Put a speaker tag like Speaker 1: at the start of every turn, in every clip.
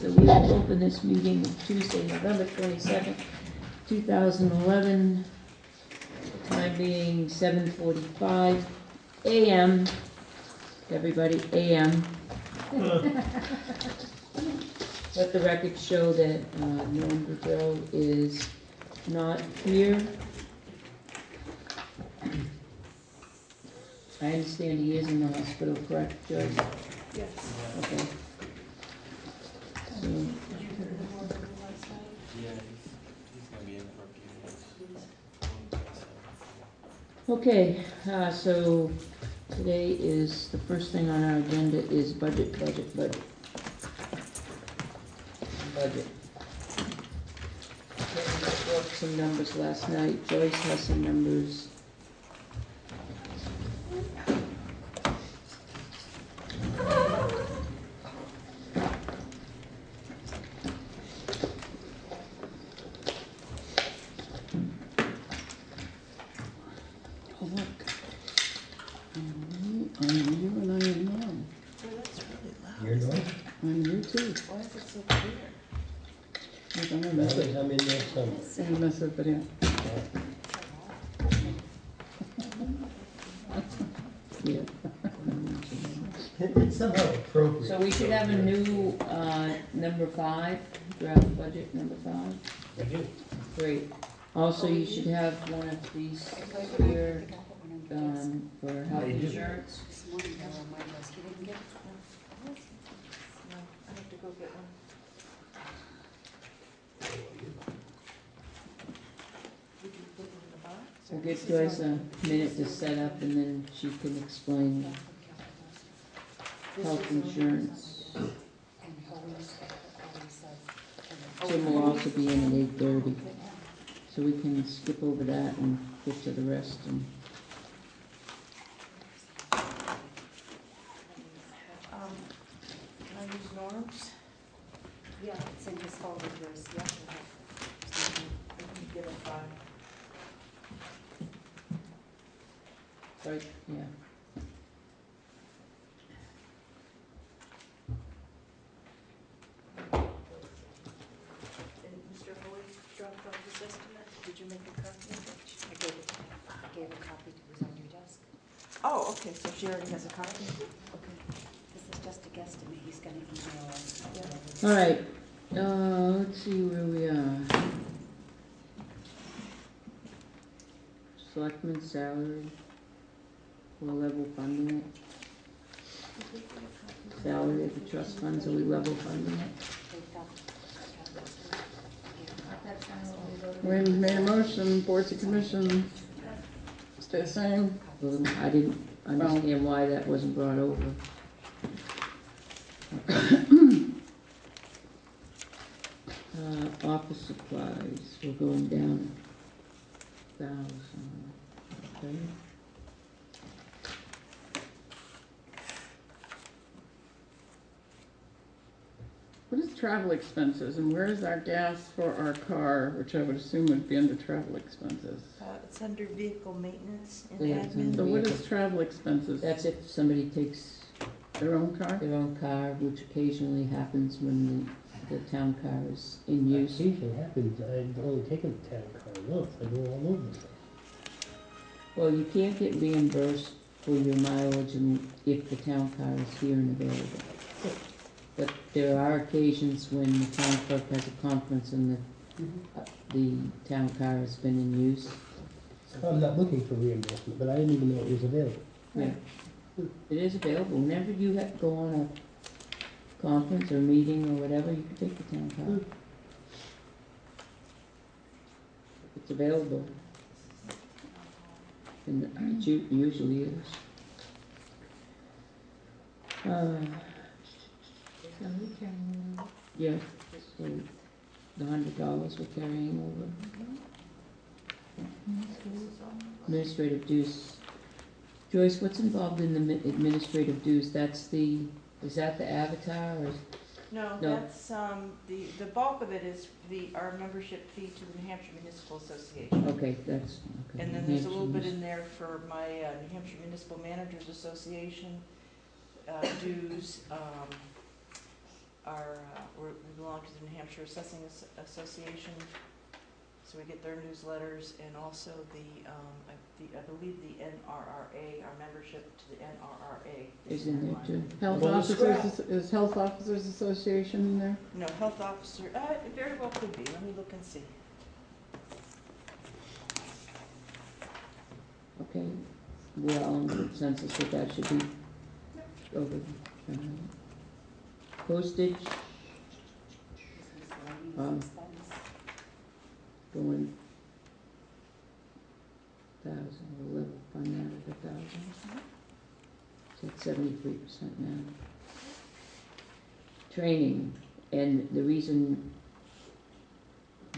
Speaker 1: so we will open this meeting Tuesday, November 22nd, 2011, time being 7:45 a.m. Everybody, a.m. Let the record show that Norm Boudreau is not here. I understand he is in the hospital, correct, Joyce?
Speaker 2: Yes.
Speaker 1: Okay. So,
Speaker 2: Did you hear the word last night?
Speaker 3: Yeah, he's gonna be in for a few minutes.
Speaker 1: okay, so today is, the first thing on our agenda is budget. Budget. Kevin worked some numbers last night, Joyce has some numbers.
Speaker 4: Oh, look. I'm you and I am now.
Speaker 2: Boy, that's really loud.
Speaker 5: You're north?
Speaker 4: I'm you too.
Speaker 2: Why is it so clear?
Speaker 4: I'm gonna
Speaker 5: That
Speaker 4: mess
Speaker 5: was,
Speaker 4: it.
Speaker 5: I'm in there somewhere.
Speaker 4: I'm gonna mess it, but yeah.
Speaker 1: Yeah.
Speaker 5: It's somehow appropriate.
Speaker 1: So we should have a new, number 5, draft budget number 5.
Speaker 5: I do.
Speaker 1: Great. Also, you should have one of these here, for health
Speaker 5: I do.
Speaker 1: insurance.
Speaker 2: This morning, I reminded us, he didn't get it. No, I have to go get one. Would you put it in the box? or
Speaker 1: We'll give
Speaker 2: this is
Speaker 1: Joyce
Speaker 2: our-
Speaker 1: a minute to set up and then she can explain
Speaker 2: This
Speaker 1: health
Speaker 2: is our-
Speaker 1: insurance.
Speaker 2: And always says.
Speaker 1: Jim will also be in at 8:30, so we can skip over that and get to the rest. And
Speaker 2: Can I use Norm's?
Speaker 6: Yeah, it's in his folder, yours, yeah.
Speaker 2: Let me get a file.
Speaker 1: right, yeah.
Speaker 2: And Mr. Hoy dropped off his estimate. Did you make a copy of it?
Speaker 6: I gave a copy, it was on your desk.
Speaker 2: Oh, okay, so she already has a copy?
Speaker 6: Okay. This is just a guesstimate, he's gonna email us.
Speaker 1: All right, let's see where we are. Selectmen salary, we're level funding it. Salary of the trust funds, are we level funding it?
Speaker 6: They've got
Speaker 4: We made a motion, boards and commission, stay the same.
Speaker 1: Well, I didn't understand why that wasn't brought over. Office supplies, we're going down 1,000, okay?
Speaker 4: What is travel expenses and where is our gas for our car, which I would assume would be under travel expenses?
Speaker 2: It's under vehicle maintenance and
Speaker 1: Yeah, it's
Speaker 2: admin.
Speaker 4: So what is travel expenses?
Speaker 1: That's if somebody takes
Speaker 4: Their own car?
Speaker 1: their own car, which occasionally happens when the town car is in use.
Speaker 5: Occasionally happens, I've only taken the town car once, I go all over the place.
Speaker 1: Well, you can't get reimbursed for your mileage if the town car is here and available. But there are occasions when the town clerk has a conference and the town car has been in use.
Speaker 5: I'm not looking for reimbursement, but I didn't even know it was available.
Speaker 1: Yeah. It is available. Whenever you go on a conference or meeting or whatever, you can take the town car. It's available. And it usually is. Yeah, so the $100 we're carrying over. Administrative dues. Joyce, what's involved in the administrative dues? Is that the Avatar or?
Speaker 2: No,
Speaker 1: No.
Speaker 2: that's, the bulk of it is our membership fee to the New Hampshire Municipal Association.
Speaker 1: Okay, that's, okay.
Speaker 2: And then there's a little bit in there for my New Hampshire Municipal Managers Association dues, we belong to the New Hampshire Assessing Association, so we get their newsletters, and also I believe the NRRA, our membership to the NRRA.
Speaker 1: Is in there too.
Speaker 4: Health
Speaker 5: Well,
Speaker 4: officers, is Health Officers Association in there?
Speaker 2: No, health officer, it very well could be, let me look and see.
Speaker 1: Okay, we're all in consensus that that should be over. Postage,
Speaker 6: Miscellaneous expense.
Speaker 1: going 1,000, we'll level fund that at 1,000. It's at 73% now. Training, and the reason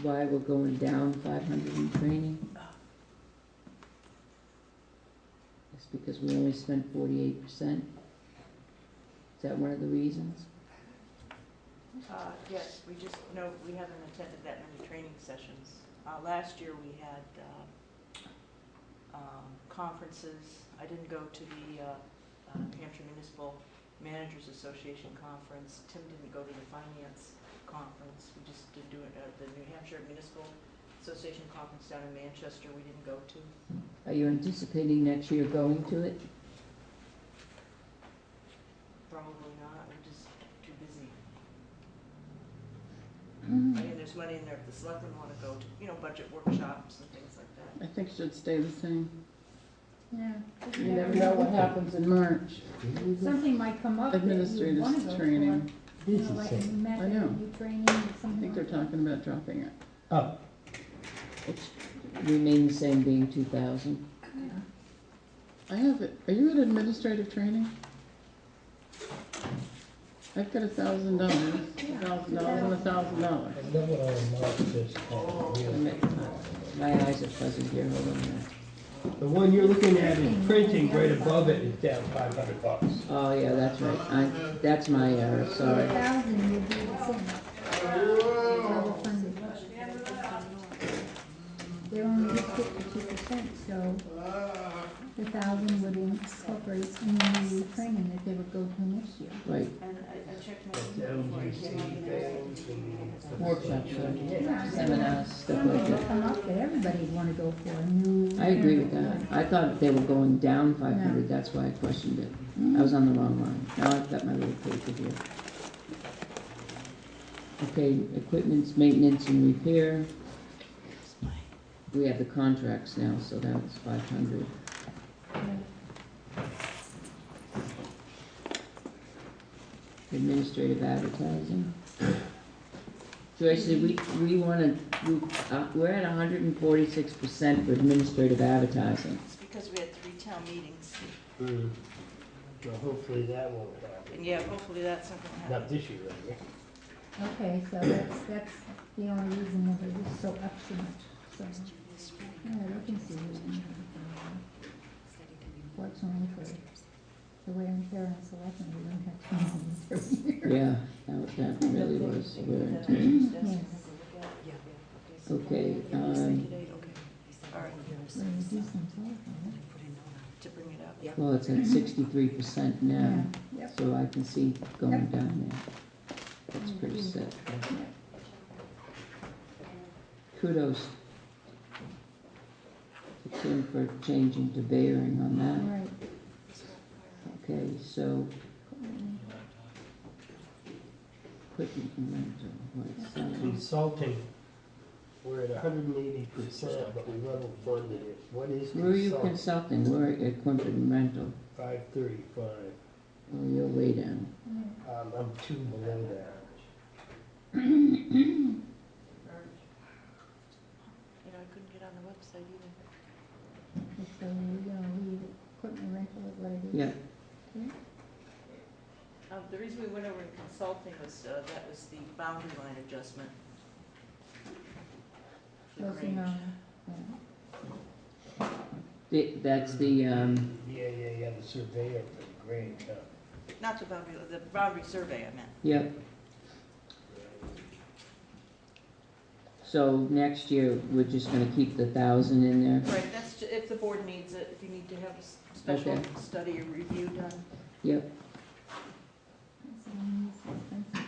Speaker 1: why we're going down 500 in training is because we only spent 48%. Is that one of the reasons?
Speaker 2: Yes, we just, no, we haven't attended that many training sessions. Last year we had conferences. I didn't go to the New Hampshire Municipal Managers Association conference. Tim didn't go to the finance conference. We just did do it at the New Hampshire Municipal Association conference down in Manchester. We didn't go to.
Speaker 1: Are you anticipating next year going to it?
Speaker 2: Probably not. We're just too busy.
Speaker 4: Mm-hmm.
Speaker 2: I mean, there's money in there if the selectmen want to go to, budget workshops and things like that.
Speaker 4: I think it should stay the same.
Speaker 6: Yeah.
Speaker 4: You never know what happens in March.
Speaker 6: Something might come up that you wanna
Speaker 4: Administrative
Speaker 6: go
Speaker 4: training.
Speaker 6: for.
Speaker 5: This is
Speaker 6: Like a
Speaker 5: it.
Speaker 6: new method,
Speaker 4: I know.
Speaker 6: new training, or
Speaker 4: I
Speaker 6: something
Speaker 4: think they're
Speaker 6: like that.
Speaker 4: talking about dropping it.
Speaker 5: Oh,
Speaker 1: It's remain the same, being 2,000.
Speaker 4: I have it. Are you at administrative training? I've got $1,000, $1,000 and $1,000.
Speaker 5: and then what I marked this, really.
Speaker 1: My eyes are fuzzy here, hold on a minute.
Speaker 5: The one you're looking at is printing, right above it is down $500.
Speaker 1: Oh, yeah, that's right, that's my error, sorry.
Speaker 6: 1,000 would be the same. Level funded. They're only 52%, so the 1,000 would incorporate any new training that they would go to next year.
Speaker 1: Right,
Speaker 2: And I checked my.
Speaker 5: LGC things and.
Speaker 1: workshops,
Speaker 6: Yeah.
Speaker 1: seminars, stuff
Speaker 6: Something
Speaker 1: like
Speaker 6: would
Speaker 1: that.
Speaker 6: come up that everybody'd wanna go for, a new.
Speaker 1: I agree with that. I thought they were going down 500, that's why I questioned it. I was on the wrong line. Now I've got my little paper here. Okay, equipment's maintenance and repair. We have the contracts now, so that's 500. Administrative advertising. Joyce, we wanna, we're at 146% for administrative advertising.
Speaker 2: It's because we had 3 town meetings,
Speaker 5: Well, hopefully that won't happen.
Speaker 2: and yeah, hopefully that's not gonna
Speaker 5: Not
Speaker 2: happen.
Speaker 5: this year, anyway.
Speaker 6: Okay, so that's the only reason that it is so up so much, so, yeah, they can see it. Fortunately for the wear and tear on selectmen, we don't have to meetings every year.
Speaker 1: Yeah, that really was wear and tear.
Speaker 6: Yes.
Speaker 1: Okay,
Speaker 2: All right,
Speaker 6: When you do some telephone,
Speaker 2: to bring it up.
Speaker 1: well, it's at 63% now,
Speaker 6: yeah, yep.
Speaker 1: so I can see going down there. That's pretty sick. Kudos to Tim for changing to Bayering on that.
Speaker 6: Right.
Speaker 1: Okay, so equipment and rental, what's
Speaker 5: Consulting, we're at 180%, but we level funded it. What is
Speaker 1: where are you
Speaker 5: consulting?
Speaker 1: consulting? We're at equipment and rental.
Speaker 5: 535.
Speaker 1: Oh, you're way down.
Speaker 5: I'm 2 below that.
Speaker 2: You know, I couldn't get on the website either.
Speaker 6: So we're gonna leave equipment rental at what it is.
Speaker 1: Yeah,
Speaker 2: The reason we went over in consulting was, that was the boundary line adjustment. For the
Speaker 6: Those are
Speaker 2: range.
Speaker 1: that's the,
Speaker 5: Yeah, the surveyor for the Grange, huh?
Speaker 2: Not the boundary survey I meant.
Speaker 1: yep. So next year, we're just gonna keep the 1,000 in there?
Speaker 2: Right, that's, if the board needs it, if you need to have a special
Speaker 1: Okay.
Speaker 2: study or review done.
Speaker 1: Yep.
Speaker 6: Miscellaneous expenses.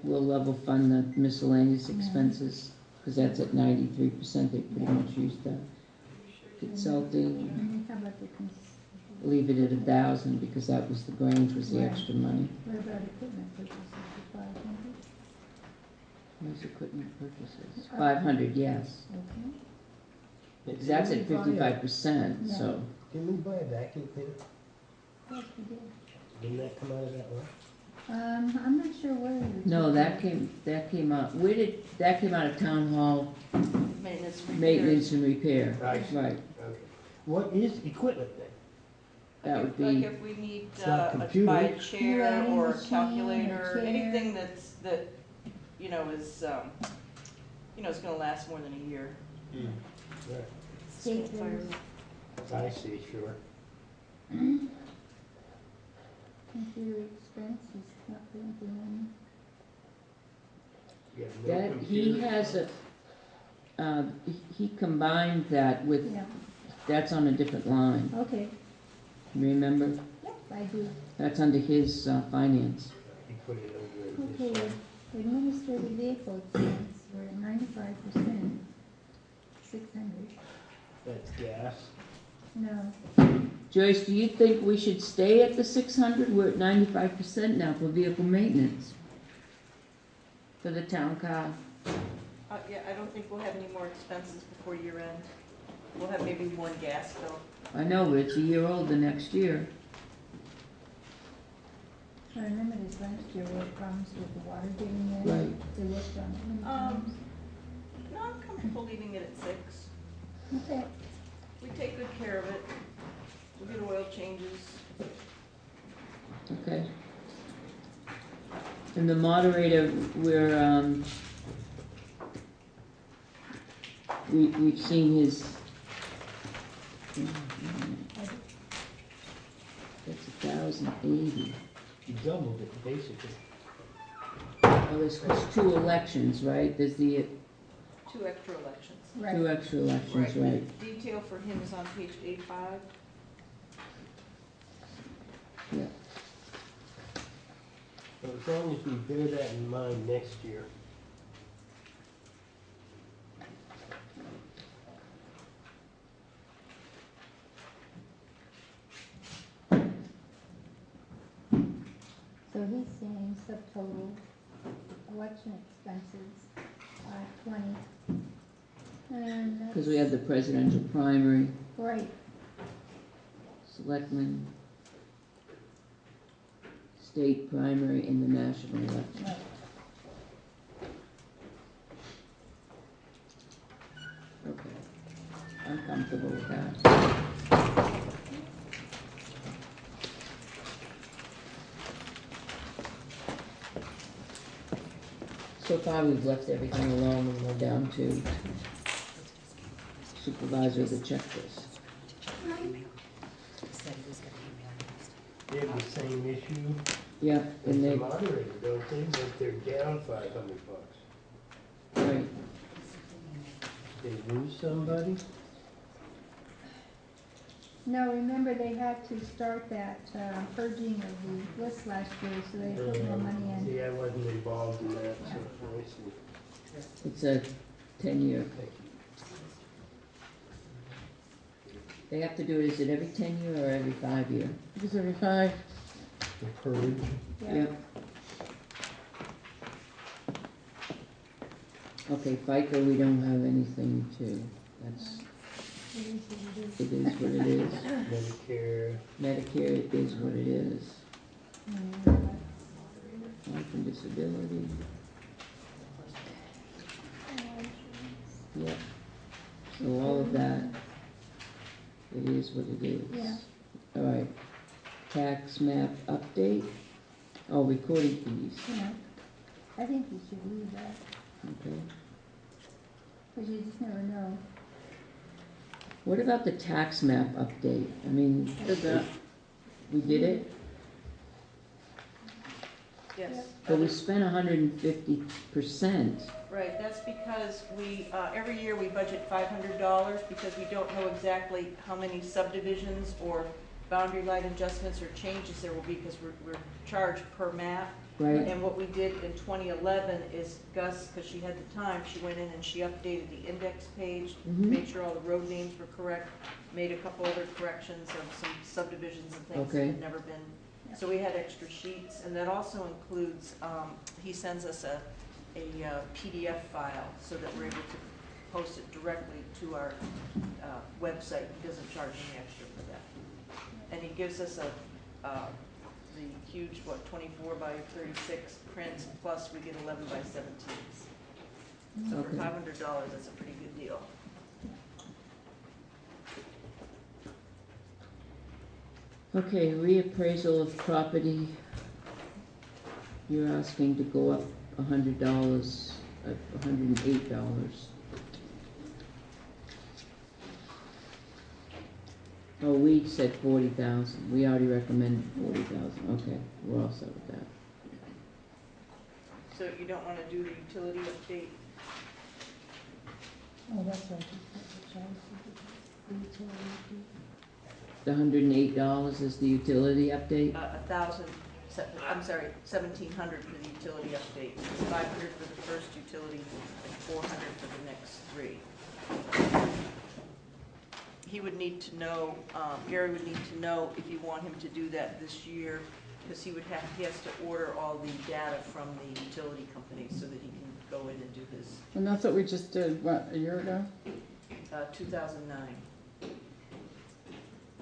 Speaker 1: we'll level fund the miscellaneous expenses, because that's at 93%, they pretty much used that. Consulting,
Speaker 6: And how about the
Speaker 1: leave it at 1,000, because that was the Grange was the
Speaker 6: Right.
Speaker 1: extra money.
Speaker 6: what about equipment purchases for 500?
Speaker 1: Where's equipment purchases? 500, yes.
Speaker 6: Okay.
Speaker 1: Because that's at
Speaker 5: Didn't we buy
Speaker 1: 55%, so.
Speaker 5: Didn't we buy a vacuum cleaner?
Speaker 6: Yes, we did.
Speaker 5: Didn't that come out of that one?
Speaker 6: I'm not sure where you.
Speaker 1: No, that came out, that came out of town hall
Speaker 2: Maintenance, repairs.
Speaker 1: maintenance and repair.
Speaker 5: I see.
Speaker 1: Right,
Speaker 5: Okay. What is equipment then?
Speaker 1: that would
Speaker 2: Like
Speaker 1: be,
Speaker 2: if we need,
Speaker 5: It's not
Speaker 2: to buy a
Speaker 5: computers.
Speaker 2: chair
Speaker 6: Writing
Speaker 2: or a
Speaker 6: machine,
Speaker 2: calculator,
Speaker 6: a chair.
Speaker 2: anything that, you know, is, is gonna last more than a year.
Speaker 5: Right.
Speaker 6: Staplers,
Speaker 5: I see, sure.
Speaker 6: computer expense is not anything.
Speaker 5: You have no
Speaker 1: that, he
Speaker 5: computer?
Speaker 1: has he combined that with,
Speaker 6: Yeah,
Speaker 1: that's on a different line,
Speaker 6: okay,
Speaker 1: remember?
Speaker 6: yep, I do.
Speaker 1: That's under his finance.
Speaker 5: You put it over at this
Speaker 6: Okay,
Speaker 5: side.
Speaker 6: administrative vehicle expense, we're at 95%, 600.
Speaker 5: That's gas.
Speaker 6: No,
Speaker 1: Joyce, do you think we should stay at the 600? We're at 95% now for vehicle maintenance. For the town car.
Speaker 2: Yeah, I don't think we'll have any more expenses before year end. We'll have maybe one gas bill.
Speaker 1: I know, but it's a year old the next year.
Speaker 6: I remember this last year, we had problems with the water getting in.
Speaker 1: Right.
Speaker 6: They worked on it many times.
Speaker 2: No, I'm comfortable leaving it at 6.
Speaker 6: Okay,
Speaker 2: We take good care of it. We get oil changes.
Speaker 1: Okay. And the moderator, we've seen his, that's 1,080.
Speaker 5: You doubled it, basically.
Speaker 1: Well, there's 2 elections, right? There's the
Speaker 2: 2 extra elections.
Speaker 1: 2
Speaker 6: right.
Speaker 1: extra elections, right?
Speaker 2: Detail for him is on page 85.
Speaker 1: Yeah.
Speaker 5: So as long as we bear that in mind next year.
Speaker 6: So he's saying subtotal election expenses are 20. And that's.
Speaker 1: Because we have the presidential primary,
Speaker 6: Right,
Speaker 1: selectmen, state primary, and the national election.
Speaker 6: right.
Speaker 1: Okay. I'm comfortable with that. So far, we've left everything alone and we're down to supervisor of the checklist.
Speaker 5: They have the same issue
Speaker 1: Yeah,
Speaker 5: as
Speaker 1: and
Speaker 5: the
Speaker 1: they,
Speaker 5: moderator, don't they? But they're down $500.
Speaker 1: right,
Speaker 5: They lose somebody?
Speaker 6: No, remember they had to start that purging of the list last year, so they put more money in.
Speaker 5: See, I wasn't involved in that, so I see.
Speaker 1: it's a 10-year.
Speaker 5: Thank you.
Speaker 1: They have to do it, is it every 10 year or every 5 year?
Speaker 4: It's every 5.
Speaker 5: The purge.
Speaker 6: Yeah.
Speaker 1: Okay, FICA, we don't have anything to, that's,
Speaker 6: It is what it is.
Speaker 1: it is what it is.
Speaker 5: Medicare.
Speaker 1: Medicare, it is what it is.
Speaker 6: Mm,
Speaker 1: Life and disability, yep. So all of that, it is what it is.
Speaker 6: Yeah.
Speaker 1: All right, tax map update, oh, recording fees,
Speaker 6: Yeah, I think you should leave that,
Speaker 1: okay.
Speaker 6: because you just never know.
Speaker 1: What about the tax map update? I mean,
Speaker 4: Did that.
Speaker 1: we did it,
Speaker 2: Yes.
Speaker 1: but we spent 150%.
Speaker 2: Right, that's because we, every year we budget $500 because we don't know exactly how many subdivisions or boundary line adjustments or changes there will be because we're charged per map.
Speaker 1: right?
Speaker 2: And what we did in 2011 is Gus, because she had the time, she went in and she updated the index page,
Speaker 1: Mhm.
Speaker 2: made sure all the road names were correct, made a couple other corrections of some subdivisions and things that
Speaker 1: Okay.
Speaker 2: had never been. So we had extra sheets, and that also includes, he sends us a PDF file so that we're able to post it directly to our website. He doesn't charge any extra for that. And he gives us the huge, 24 by 36 prints, plus we get 11 by 17s. So for
Speaker 1: Okay.
Speaker 2: $500, that's a pretty good deal.
Speaker 1: Okay, reappraisal of property. You're asking to go up $100, $108. Oh, we said 40,000. We already recommended 40,000. Okay, we're all set with that.
Speaker 2: So you don't want to do the utility update?
Speaker 6: Oh, that's right. The utility.
Speaker 1: The $108 is the utility update?
Speaker 2: 1,000, I'm sorry, 1,700 for the utility update, 500 for the first utility, and 400 for the next 3. He would need to know, Gary would need to know if you want him to do that this year, because he has to order all the data from the utility company so that he can go in and do his
Speaker 4: And that's what we just did, what, a year ago?
Speaker 2: 2009.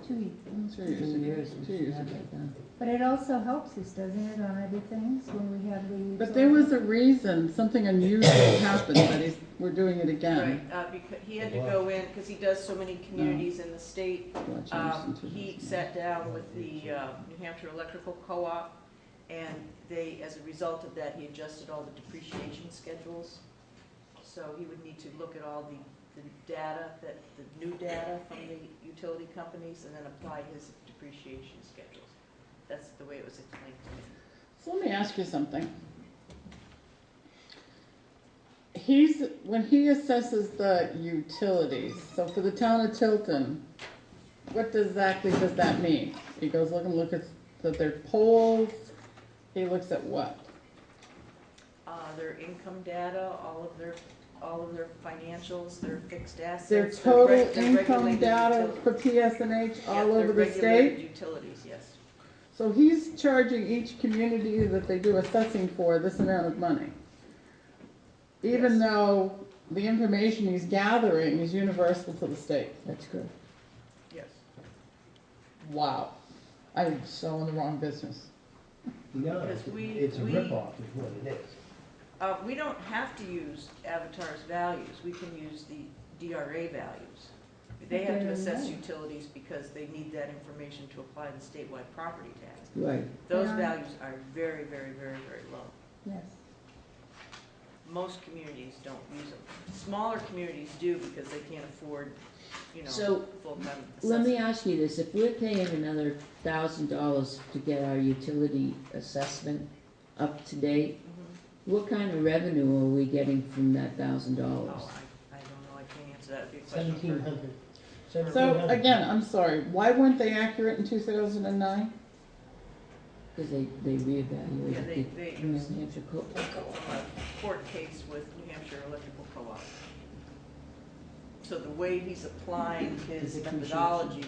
Speaker 6: 2 years.
Speaker 1: 2 years.
Speaker 4: 2 years
Speaker 1: Have
Speaker 4: ago.
Speaker 1: that done.
Speaker 6: But it also helps us, doesn't it, on other things when we have the.
Speaker 4: But there was a reason, something unusual happened, that we're doing it again.
Speaker 2: Right, because he had to go in, because he does so many communities in the state.
Speaker 4: Well, it changed in
Speaker 2: He
Speaker 4: 2009.
Speaker 2: sat down with the New Hampshire Electrical Co-op, and they, as a result of that, he adjusted all the depreciation schedules. So he would need to look at all the data, the new data from the utility companies, and then apply his depreciation schedules. That's the way it was explained to me.
Speaker 4: So let me ask you something. When he assesses the utilities, so for the town of Tilton, what exactly does that mean? He goes, look at their polls, he looks at what?
Speaker 2: Their income data, all of their financials, their fixed assets.
Speaker 4: Their total income data for PSNH all over the
Speaker 2: Regulated
Speaker 4: state?
Speaker 2: utilities, yes.
Speaker 4: So he's charging each community that they do assessing for this amount of money, even
Speaker 2: Yes.
Speaker 4: though the information he's gathering is universal to the state.
Speaker 1: That's good.
Speaker 2: Yes.
Speaker 4: Wow. I'm so in the wrong business.
Speaker 5: No,
Speaker 2: Because
Speaker 5: it's a
Speaker 2: we-
Speaker 5: ripoff is what it is.
Speaker 2: We don't have to use Avatar's values, we can use the DRA values. They have to assess utilities because they need that information to apply the statewide property tax.
Speaker 1: Right.
Speaker 2: Those
Speaker 6: Yeah.
Speaker 2: values are very, very, very, very low.
Speaker 6: Yes.
Speaker 2: Most communities don't use them. Smaller communities do because they can't afford,
Speaker 1: So,
Speaker 2: full-time
Speaker 1: Let me
Speaker 2: assessment.
Speaker 1: ask you this, if we're paying another $1,000 to get our utility assessment up to date,
Speaker 2: Mhm.
Speaker 1: what kind of revenue are we getting from that $1,000?
Speaker 2: Oh, I don't know, I can't answer that, it'd be a question for.
Speaker 5: 1,700.
Speaker 4: So again, I'm sorry, why weren't they accurate in 2009?
Speaker 1: Because they
Speaker 2: Yeah,
Speaker 1: reevaluated
Speaker 2: they
Speaker 1: the
Speaker 2: use
Speaker 1: New Hampshire code.
Speaker 2: a court case with New Hampshire Electrical Co-op. So the way he's applying his
Speaker 1: Depreciation.
Speaker 2: methodology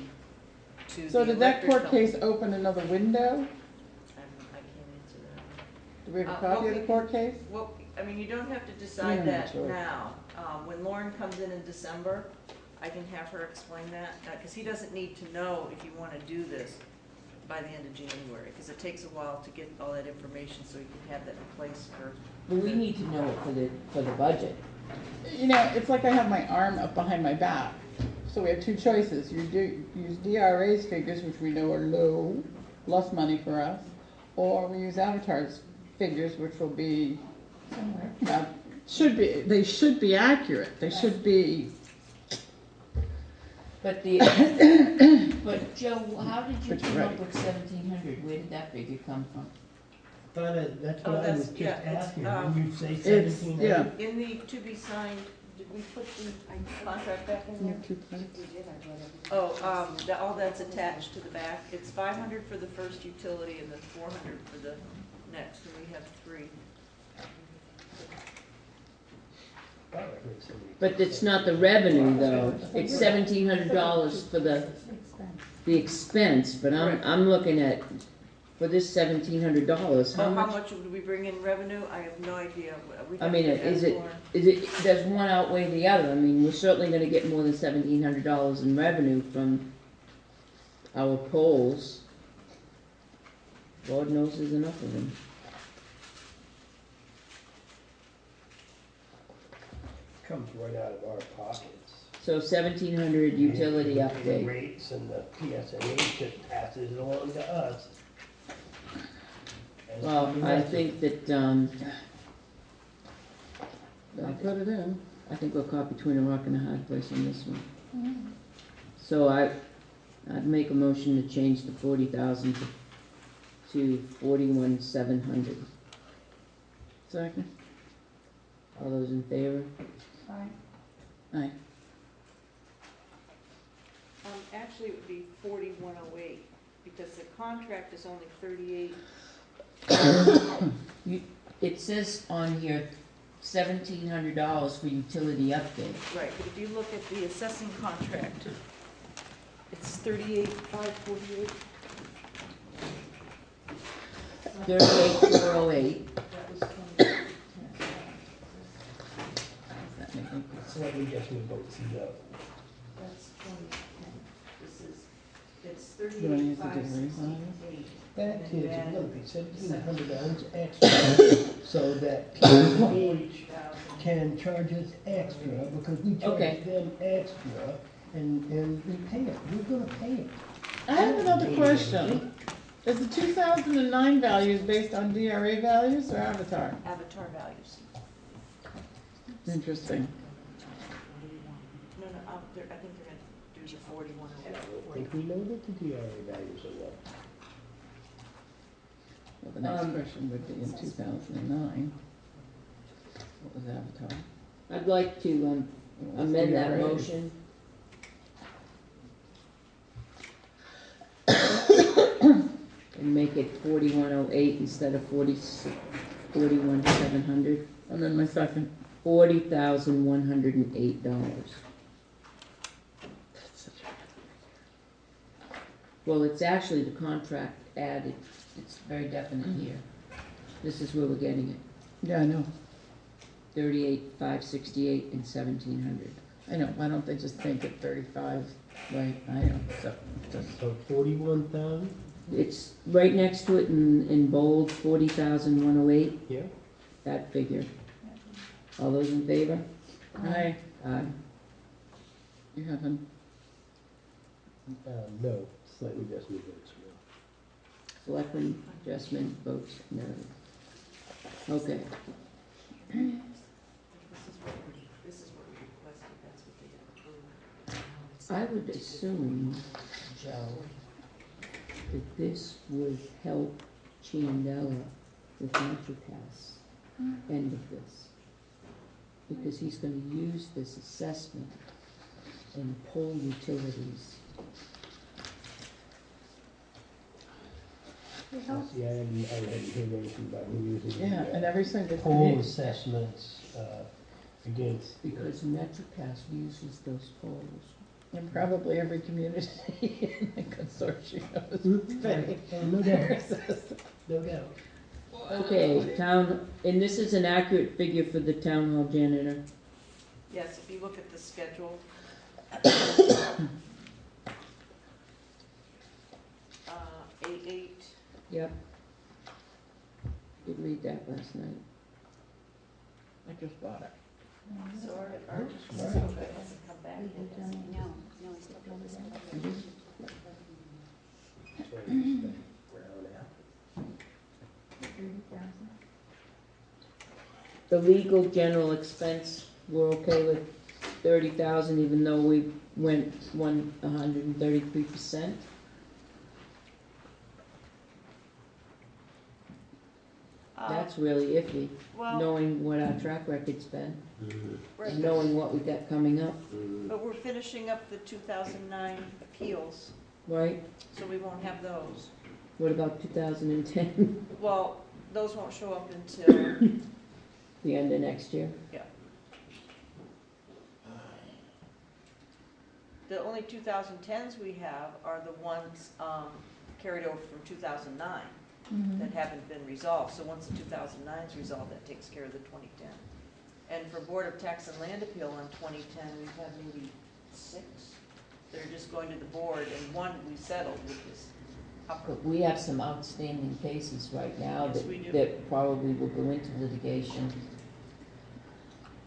Speaker 2: to the
Speaker 4: So did that
Speaker 2: electric
Speaker 4: court
Speaker 2: company.
Speaker 4: case open another window?
Speaker 2: I can't answer that.
Speaker 4: Do we have a
Speaker 2: Well,
Speaker 4: copy of the court case?
Speaker 2: Well, I mean, you don't have to decide
Speaker 4: Yeah,
Speaker 2: that
Speaker 4: sure.
Speaker 2: now. When Lauren comes in December, I can have her explain that, because he doesn't need to know if you want to do this by the end of January, because it takes a while to get all that information so he can have that in place for.
Speaker 1: But we need to know it for the budget.
Speaker 4: You know, it's like I have my arm up behind my back. So we have two choices. You do use DRA's figures, which we know are low, less money for us, or we use Avatar's figures, which will be,
Speaker 6: Somewhere.
Speaker 4: they should be accurate. They should be,
Speaker 1: But but Joe, how did you
Speaker 4: But you're
Speaker 1: come up
Speaker 4: right.
Speaker 1: with 1,700? Where did that figure come from?
Speaker 5: That's
Speaker 2: Oh,
Speaker 5: what I was
Speaker 2: that's-
Speaker 5: just
Speaker 2: yeah, it's,
Speaker 5: asking, when you say
Speaker 4: it's,
Speaker 5: 1,700.
Speaker 4: yeah.
Speaker 2: In the to be signed, did we put the contract back in
Speaker 4: You
Speaker 2: there?
Speaker 4: have 2 plates?
Speaker 2: All that's attached to the back. It's 500 for the first utility and then 400 for the next, and we have 3.
Speaker 5: I heard somebody-
Speaker 1: But it's not the revenue though, it's $1,700 for the expense, but I'm looking at, for this $1,700,
Speaker 2: Oh,
Speaker 1: how
Speaker 2: how
Speaker 1: much?
Speaker 2: much would we bring in revenue? I have no idea. We'd
Speaker 1: I
Speaker 2: have
Speaker 1: mean,
Speaker 2: to
Speaker 1: is
Speaker 2: ask
Speaker 1: it-
Speaker 2: Lauren.
Speaker 1: Does one outweigh the other? I mean, we're certainly gonna get more than $1,700 in revenue from our polls. Lord knows there's enough of them.
Speaker 5: Comes right out of our pockets.
Speaker 1: So 1,700 utility
Speaker 5: The
Speaker 1: update.
Speaker 5: rates and the PSNA just passes it along to us. And
Speaker 1: Well,
Speaker 5: the
Speaker 1: I
Speaker 5: rest of-
Speaker 1: think that,
Speaker 4: I'll put it in.
Speaker 1: I think we're caught between a rock and a hard place on this one. So I'd make a motion to change the 40,000 to 41,700.
Speaker 4: Second.
Speaker 1: All those in favor?
Speaker 4: Aye.
Speaker 2: Actually, it would be 4108, because the contract is only 38.
Speaker 1: It says on here $1,700 for utility update.
Speaker 2: Right, but if you look at the assessing contract, it's 38,548.
Speaker 1: 38,408.
Speaker 2: That was 20.
Speaker 4: Does that make any
Speaker 5: So let me just move votes no.
Speaker 2: That's 2010. This is, it's
Speaker 4: You wanna use the degree value?
Speaker 2: 38,568.
Speaker 5: That
Speaker 2: And
Speaker 5: is,
Speaker 2: then
Speaker 5: gonna be $1,700 extra, so that PH can charge us extra, because we
Speaker 1: Okay.
Speaker 5: charge them extra, and we pay it, we're gonna pay it.
Speaker 4: I have another question. Is the 2009 values based on DRA values or Avatar?
Speaker 2: Avatar values.
Speaker 4: Interesting.
Speaker 2: No, I think they're gonna do the 4108.
Speaker 5: I think we know that the DRA values are low.
Speaker 4: Well, the next question would be in 2009. What was Avatar?
Speaker 1: I'd like to
Speaker 4: What was
Speaker 1: amend that
Speaker 4: DRA?
Speaker 1: motion. And make it 4108 instead of 41,700.
Speaker 4: And then my second.
Speaker 1: $40,108.
Speaker 4: That's such a-
Speaker 1: Well, it's actually the contract added, it's very definite here. This is where we're getting it,
Speaker 4: Yeah, I know.
Speaker 1: 38,568 and 1,700.
Speaker 4: I know. Why don't they just make it 35?
Speaker 1: Right.
Speaker 4: I know. So just
Speaker 5: So 41,000?
Speaker 1: It's right next to it in bold, 40,108,
Speaker 5: Yeah.
Speaker 1: that figure. All those in favor?
Speaker 4: Aye.
Speaker 1: Aye.
Speaker 4: You haven't.
Speaker 5: No, slightly just move votes no.
Speaker 1: Selectmen adjustment votes no. Okay.
Speaker 2: This is what we requested, that's what they approved.
Speaker 1: I would assume, Joe, that this would help Chiandella with MetroPass, end of this. Because he's gonna use this assessment and pull utilities.
Speaker 5: See, I hadn't heard anything about him using
Speaker 4: Yeah, and
Speaker 5: the
Speaker 4: every single
Speaker 5: poll
Speaker 4: community.
Speaker 5: assessments against.
Speaker 1: Because MetroPass uses those polls.
Speaker 4: And probably every community in the consortium is paying
Speaker 5: No
Speaker 4: their
Speaker 5: doubt,
Speaker 4: assessment.
Speaker 5: no doubt.
Speaker 1: Okay, town, and this is an accurate figure for the town hall janitor.
Speaker 2: Yes, if you look at the schedule. 8/8,
Speaker 1: Yep. Did read that last night.
Speaker 4: I just bought it.
Speaker 2: so our
Speaker 5: Right.
Speaker 2: hasn't come back yet. has it?
Speaker 6: No, it's still going
Speaker 5: So it's the brown apple.
Speaker 6: 30,000.
Speaker 1: The legal general expense, we're okay with 30,000, even though we went 133%. That's really iffy,
Speaker 2: Well,
Speaker 1: knowing what our track record's been,
Speaker 2: right,
Speaker 1: and knowing what we got coming up,
Speaker 2: but we're finishing up the 2009 appeals,
Speaker 1: right?
Speaker 2: so we won't have those.
Speaker 1: What about 2010?
Speaker 2: Well, those won't show up until,
Speaker 1: The end of next year?
Speaker 2: the only 2010s we have are the ones carried over from 2009 that haven't been resolved. So once the 2009 is resolved, that takes care of the 2010. And for Board of Tax and Land Appeal on 2010, we have maybe 6 that are just going to the board, and one we settled with this upper.
Speaker 1: But we have some outstanding cases right now
Speaker 2: Yes, we do.
Speaker 1: that probably will go into litigation.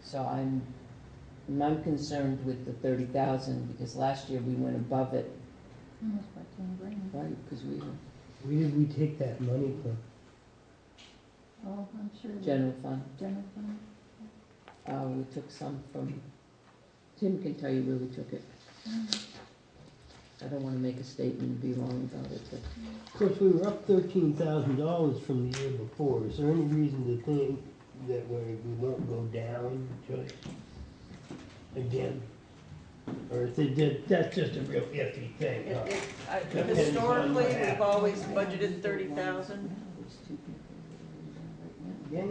Speaker 1: So I'm concerned with the 30,000, because last year we went above it,
Speaker 6: Almost by 10 grand.
Speaker 1: right, because we were
Speaker 5: Where did we take that money from?
Speaker 6: Oh, I'm sure.
Speaker 1: general fund.
Speaker 6: General fund.
Speaker 1: We took some from, Tim can tell you where we took it. I don't wanna make a statement and be wrong about it, but
Speaker 5: Of course, we were up $13,000 from the year before. Is there any reason to think that we won't go down, Joyce? Again? Or is it, that's just a real iffy thing, huh? Depends on
Speaker 2: Historically,
Speaker 5: what
Speaker 2: we've
Speaker 5: happens.
Speaker 2: always budgeted 30,000.
Speaker 5: Yeah,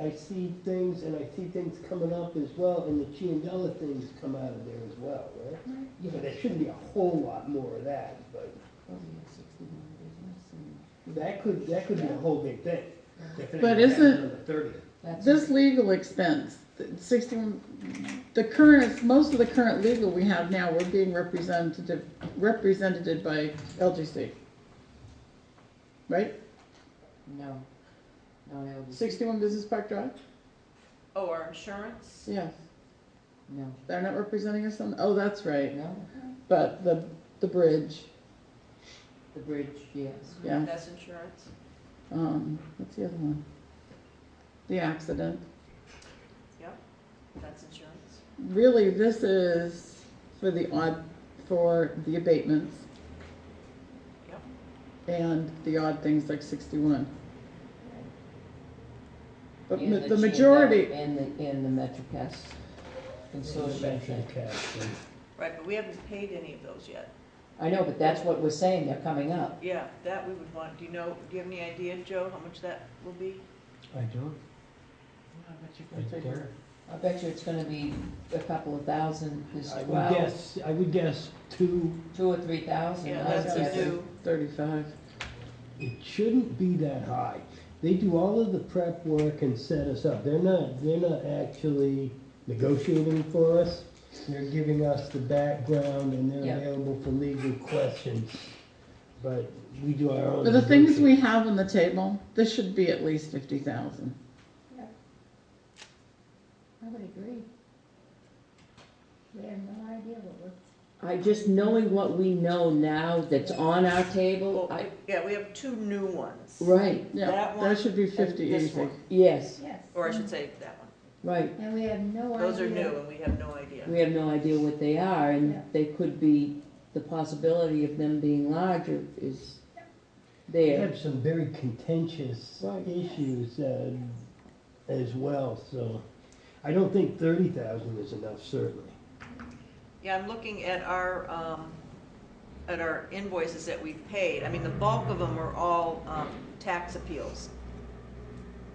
Speaker 5: I see things, and I see things coming up as well, and the Chiandella things come out of there as well, right?
Speaker 1: yeah.
Speaker 5: But there shouldn't be a whole lot more of that, but that could be a whole big thing. if it
Speaker 4: But
Speaker 5: ain't happening
Speaker 4: isn't-
Speaker 5: on the 30th.
Speaker 4: This legal expense, 61, the current, most of the current legal we have now, we're being represented by LGC. Right?
Speaker 1: No, no, that was,
Speaker 4: 61 Business Park Drive?
Speaker 2: Oh, our insurance?
Speaker 4: Yes.
Speaker 1: no,
Speaker 4: They're not representing us on, oh, that's right.
Speaker 1: no,
Speaker 4: But the bridge,
Speaker 1: the bridge, yes.
Speaker 4: yeah.
Speaker 2: That's insurance.
Speaker 4: What's the other one? The accident.
Speaker 2: That's insurance.
Speaker 4: Really, this is for the abatements.
Speaker 2: Yep.
Speaker 4: And the odd things like 61. But
Speaker 1: And
Speaker 4: the majority,
Speaker 1: And the MetroCast consortium thing.
Speaker 2: Right, but we haven't paid any of those yet.
Speaker 1: I know, but that's what we're saying, they're coming up.
Speaker 2: Yeah, that we would want, do you have any idea, Joe, how much that will be?
Speaker 5: I don't.
Speaker 1: I bet you it's gonna be a couple of thousand, this
Speaker 5: I
Speaker 1: well,
Speaker 5: would guess 2.
Speaker 1: 2 or 3,000.
Speaker 2: Yeah,
Speaker 1: I would
Speaker 2: that's
Speaker 1: guess.
Speaker 2: a new,
Speaker 4: 35.
Speaker 5: It shouldn't be that high. They do all of the prep work and set us up. They're not actually negotiating for us. They're giving us the background and they're
Speaker 1: Yeah.
Speaker 5: available for legal questions. But we do our own.
Speaker 4: For the things
Speaker 5: negotiating.
Speaker 4: we have on the table, this should be at least 50,000.
Speaker 6: I would agree. We have no idea what
Speaker 1: Just knowing what we know now that's on our table,
Speaker 2: well, yeah, we have 2 new ones.
Speaker 1: right,
Speaker 4: Yeah,
Speaker 2: That one
Speaker 4: that should be
Speaker 2: and
Speaker 4: 50
Speaker 2: this
Speaker 4: easy.
Speaker 2: one.
Speaker 1: yes,
Speaker 6: yes.
Speaker 2: Or I should say that one.
Speaker 1: right.
Speaker 6: And we have no idea.
Speaker 2: Those are new and we have no idea.
Speaker 1: We have no idea what they are, and
Speaker 6: Yeah.
Speaker 1: they could be, the possibility of them being larger is
Speaker 5: We
Speaker 1: there.
Speaker 5: have some very contentious
Speaker 1: Right.
Speaker 5: issues as well, so I don't think 30,000 is enough, certainly.
Speaker 2: Yeah, I'm looking at our invoices that we've paid. I mean, the bulk of them are all tax appeals.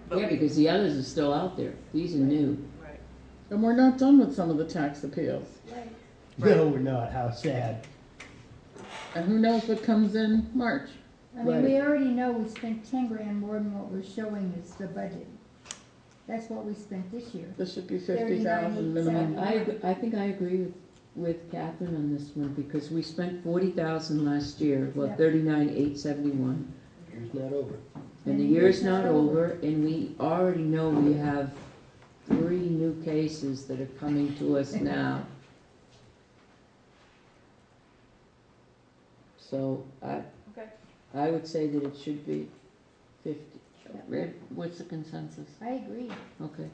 Speaker 2: But
Speaker 1: Yeah,
Speaker 2: we-
Speaker 1: because the others are still out there, these are new.
Speaker 2: Right.
Speaker 4: And we're not done with some of the tax appeals.
Speaker 6: Right.
Speaker 5: No, we're not. How sad.
Speaker 4: And who knows what comes in March?
Speaker 6: I mean, we already know we spent 10 grand more than what we're showing is the budget. That's what we spent this year.
Speaker 4: This should be 50,000 minimum.
Speaker 1: I think I agree with Catherine on this one, because we spent 40,000 last year, well,
Speaker 6: Yep.
Speaker 1: 39,871.
Speaker 5: Year's not over.
Speaker 1: And the year's not over, and we already know we have 3 new cases that are coming to us now. So
Speaker 2: Okay.
Speaker 1: I would say that it should be 50.
Speaker 6: Yep.
Speaker 1: Red, what's the consensus?
Speaker 6: I agree.
Speaker 1: Okay.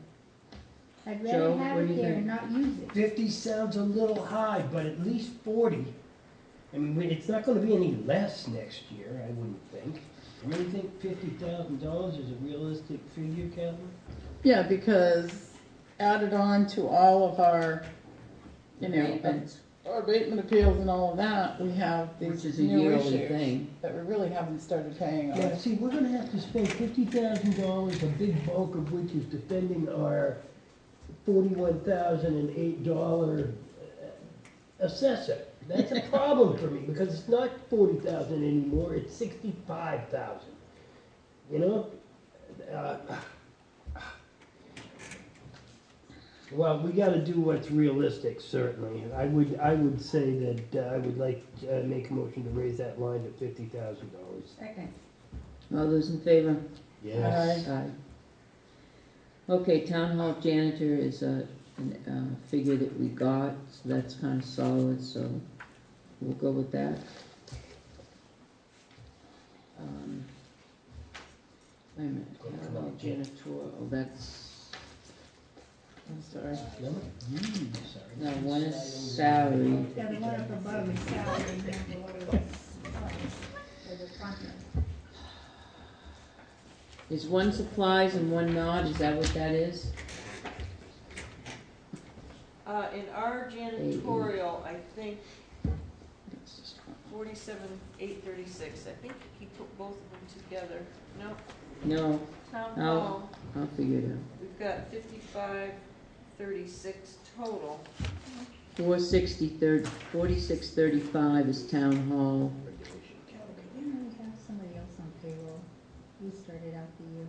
Speaker 6: I'd
Speaker 1: Joe,
Speaker 6: rather have
Speaker 1: what do
Speaker 6: it
Speaker 1: you
Speaker 6: there
Speaker 1: think?
Speaker 6: and not use it.
Speaker 5: 50 sounds a little high, but at least 40. I mean, it's not gonna be any less next year, I wouldn't think. You really think $50,000 is a realistic figure, Catherine?
Speaker 4: Yeah, because added on to all of our, you know,
Speaker 1: Abatements.
Speaker 4: our abatement appeals and all of that, we have
Speaker 1: Which
Speaker 4: these
Speaker 1: is a
Speaker 4: new
Speaker 1: yearly
Speaker 4: issues
Speaker 1: thing.
Speaker 4: that we really haven't started paying
Speaker 5: Yeah,
Speaker 4: on.
Speaker 5: see, we're gonna have to spend $50,000, a big bulk of which is defending our $41,008 assessor. That's a problem for me, because it's not 40,000 anymore, it's 65,000. You know? Uh, Well, we gotta do what's realistic, certainly. I would say that, I would like, make a motion to raise that line to $50,000.
Speaker 6: Second.
Speaker 1: All those in favor?
Speaker 4: Yes.
Speaker 1: Aye. Okay, town hall janitor is a figure that we got, so that's kind of solid, so we'll go with that. Wait a minute, town hall janitor, oh, that's,
Speaker 4: I'm sorry.
Speaker 1: no, one is salary,
Speaker 6: Yeah, the one up above is salary, and then below is, for the front end.
Speaker 1: is one supplies and one not, is that what that is?
Speaker 2: In our janitorial, I think
Speaker 1: That's just one.
Speaker 2: 47,836, I think he put both of them together. No,
Speaker 1: No,
Speaker 2: town
Speaker 1: Oh.
Speaker 2: hall,
Speaker 1: I'll figure it out.
Speaker 2: we've got 55,36 total.
Speaker 1: 4635 is town hall,
Speaker 6: Didn't we have somebody else on payroll? We started out the year.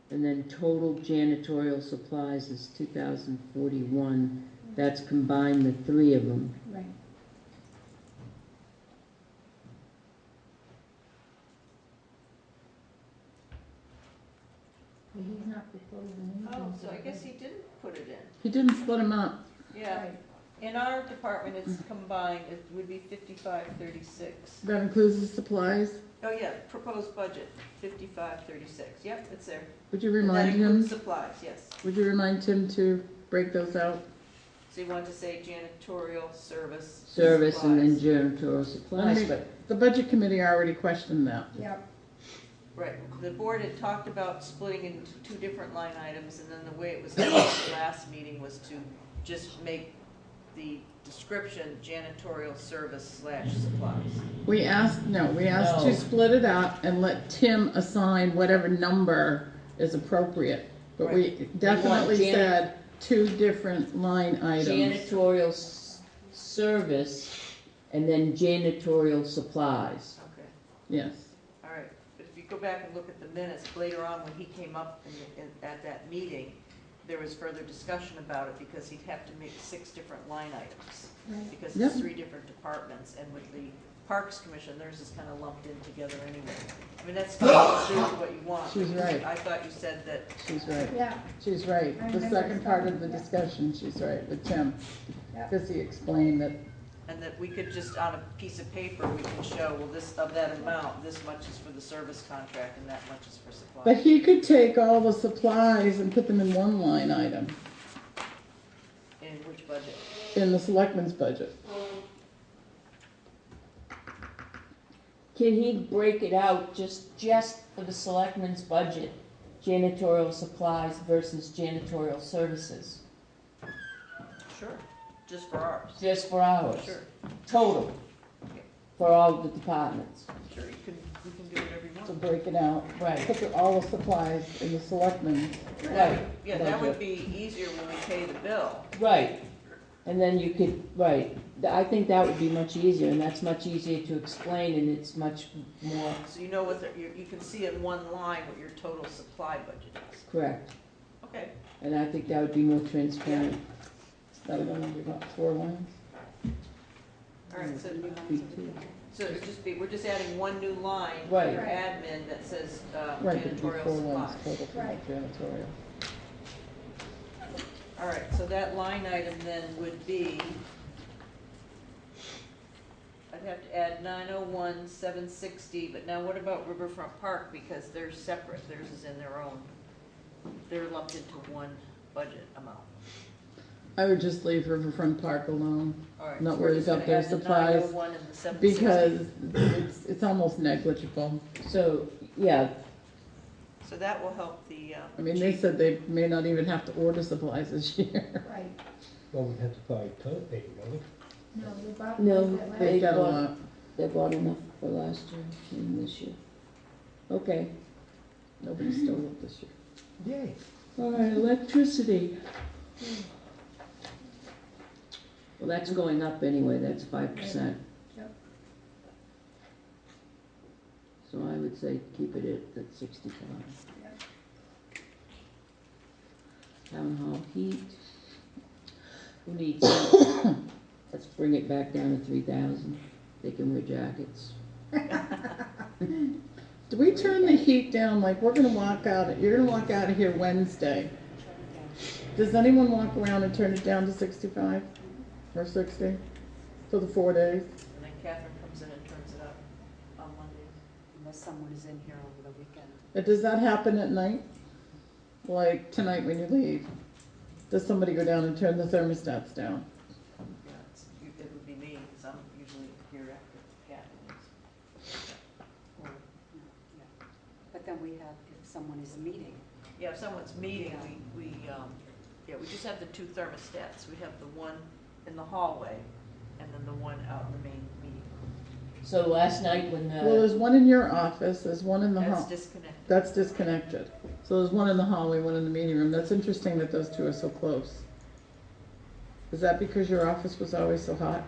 Speaker 1: and then total janitorial supplies is 2,041. That's combined the three of them.
Speaker 6: Right. But he's not proposing anything.
Speaker 2: Oh,
Speaker 6: for
Speaker 2: so
Speaker 6: the
Speaker 2: I guess he
Speaker 6: budget.
Speaker 2: didn't put it in.
Speaker 4: He didn't split them up.
Speaker 2: Yeah,
Speaker 6: Right.
Speaker 2: in our department, it's combined, it would be 5536.
Speaker 4: That includes the supplies.
Speaker 2: Oh, yeah, proposed budget, 5536, yep, it's there.
Speaker 4: Would you
Speaker 2: And
Speaker 4: remind
Speaker 2: that
Speaker 4: him,
Speaker 2: includes supplies, yes.
Speaker 4: would you remind Tim to break those out?
Speaker 2: So you want to say janitorial service.
Speaker 1: Service and then
Speaker 2: supplies.
Speaker 1: janitorial supplies,
Speaker 4: Okay.
Speaker 1: but
Speaker 4: The budget committee already questioned that.
Speaker 6: Yep,
Speaker 2: Right, the board had talked about splitting into two different line items, and then the way it was done at the last meeting was to just make the description janitorial service / supplies.
Speaker 4: We asked
Speaker 1: No.
Speaker 4: to split it up and let Tim assign whatever number is appropriate. But we definitely
Speaker 1: jan-
Speaker 4: said two different line items.
Speaker 1: janitorial service and then janitorial supplies.
Speaker 2: Okay,
Speaker 4: Yes.
Speaker 2: all right, but if you go back and look at the minutes, later on when he came up at that meeting, there was further discussion about it, because he'd have to make 6 different line items,
Speaker 6: right.
Speaker 2: because
Speaker 4: Yep.
Speaker 2: it's 3 different departments, and with the Parks Commission, theirs is kind of lumped in together anyway. I mean, that's still what you want.
Speaker 4: She's right.
Speaker 2: I thought you said that,
Speaker 4: She's right.
Speaker 6: Yeah,
Speaker 4: She's right.
Speaker 6: I
Speaker 4: The
Speaker 6: remember
Speaker 4: second part of the
Speaker 6: something, yeah.
Speaker 4: discussion, she's right, with Tim.
Speaker 6: Yep.
Speaker 4: Because he explained that,
Speaker 2: and that we could just, on a piece of paper, we can show, well, this, of that amount, this much is for the service contract, and that much is for supplies.
Speaker 4: but he could take all the supplies and put them in one line item
Speaker 2: In which budget?
Speaker 4: in the selectmen's budget.
Speaker 1: Can he break it out just for the selectmen's budget, janitorial supplies versus janitorial services?
Speaker 2: Sure, just for ours.
Speaker 1: Just for ours?
Speaker 2: Sure,
Speaker 1: Total, for all the departments?
Speaker 2: sure, you can do whatever you
Speaker 4: To
Speaker 2: want.
Speaker 4: break it out.
Speaker 1: Right.
Speaker 4: Put all the supplies in the selectmen's.
Speaker 1: Right,
Speaker 2: Yeah, that would be easier when we pay the bill.
Speaker 1: right. And then you could, right, I think that would be much easier, and that's much easier to explain, and it's much more
Speaker 2: So you know what, you can see in one line what your total supply budget is.
Speaker 1: correct.
Speaker 2: Okay,
Speaker 1: And I think that would be more transparent.
Speaker 4: That would only be about 4 lines.
Speaker 2: all right, so,
Speaker 1: Be two.
Speaker 2: so it'd just be, we're just adding one new line for
Speaker 1: Right.
Speaker 2: your admin that says
Speaker 4: Right, it'd be 4
Speaker 2: janitorial
Speaker 4: lines
Speaker 2: supplies.
Speaker 4: total for
Speaker 6: Right.
Speaker 4: janitorial.
Speaker 2: All right, so that line item then would be, I'd have to add 901, 760, but now what about Riverfront Park, because they're separate, theirs is in their own, they're lumped into one budget amount.
Speaker 4: I would just leave Riverfront Park alone,
Speaker 2: All right,
Speaker 4: Not
Speaker 2: so we're
Speaker 4: worried
Speaker 2: just
Speaker 4: about
Speaker 2: gonna
Speaker 4: their
Speaker 2: add the
Speaker 4: supplies,
Speaker 2: 901 and the 760.
Speaker 4: because it's almost negligible.
Speaker 1: So, yeah,
Speaker 2: So that will help the,
Speaker 4: I mean, they
Speaker 2: chief.
Speaker 4: said they may not even have to order supplies this year.
Speaker 6: Right,
Speaker 5: Well, we have to buy toilet paper, don't we?
Speaker 6: no, they bought
Speaker 1: No,
Speaker 6: one that
Speaker 4: They've
Speaker 6: last,
Speaker 4: got a
Speaker 1: bought-
Speaker 4: lot.
Speaker 1: They bought enough for last year and this year. Okay,
Speaker 4: Nobody stole it this year.
Speaker 5: Yay.
Speaker 1: all right, electricity. Well, that's going up anyway, that's 5%.
Speaker 6: Yep.
Speaker 1: So I would say keep it at 65.
Speaker 6: Yep.
Speaker 1: Town hall heat. Who needs it? Let's bring it back down to 3,000. They can wear jackets.
Speaker 4: Do we turn the heat down, like, we're gonna walk out, you're gonna walk out of here Wednesday. Does anyone walk around and turn it down to 65 or 60 for the 4 days?
Speaker 2: And then Catherine comes in and turns it up on Mondays.
Speaker 7: Unless someone is in here over the weekend.
Speaker 4: Does that happen at night? Like tonight when you leave? Does somebody go down and turn the thermostats down?
Speaker 2: Yeah, it would be me, because I'm usually here after Catherine leaves.
Speaker 7: Or, yeah. But then we have, if someone is meeting,
Speaker 2: Yeah, if someone's meeting, we just have the two thermostats. We have the one in the hallway and then the one out in the main meeting room.
Speaker 1: So last night when,
Speaker 4: Well, there's one in your office, there's one in the
Speaker 2: That's
Speaker 4: hall.
Speaker 2: disconnected.
Speaker 4: That's disconnected. So there's one in the hallway, one in the meeting room. That's interesting that those two are so close. Is that because your office was always so hot?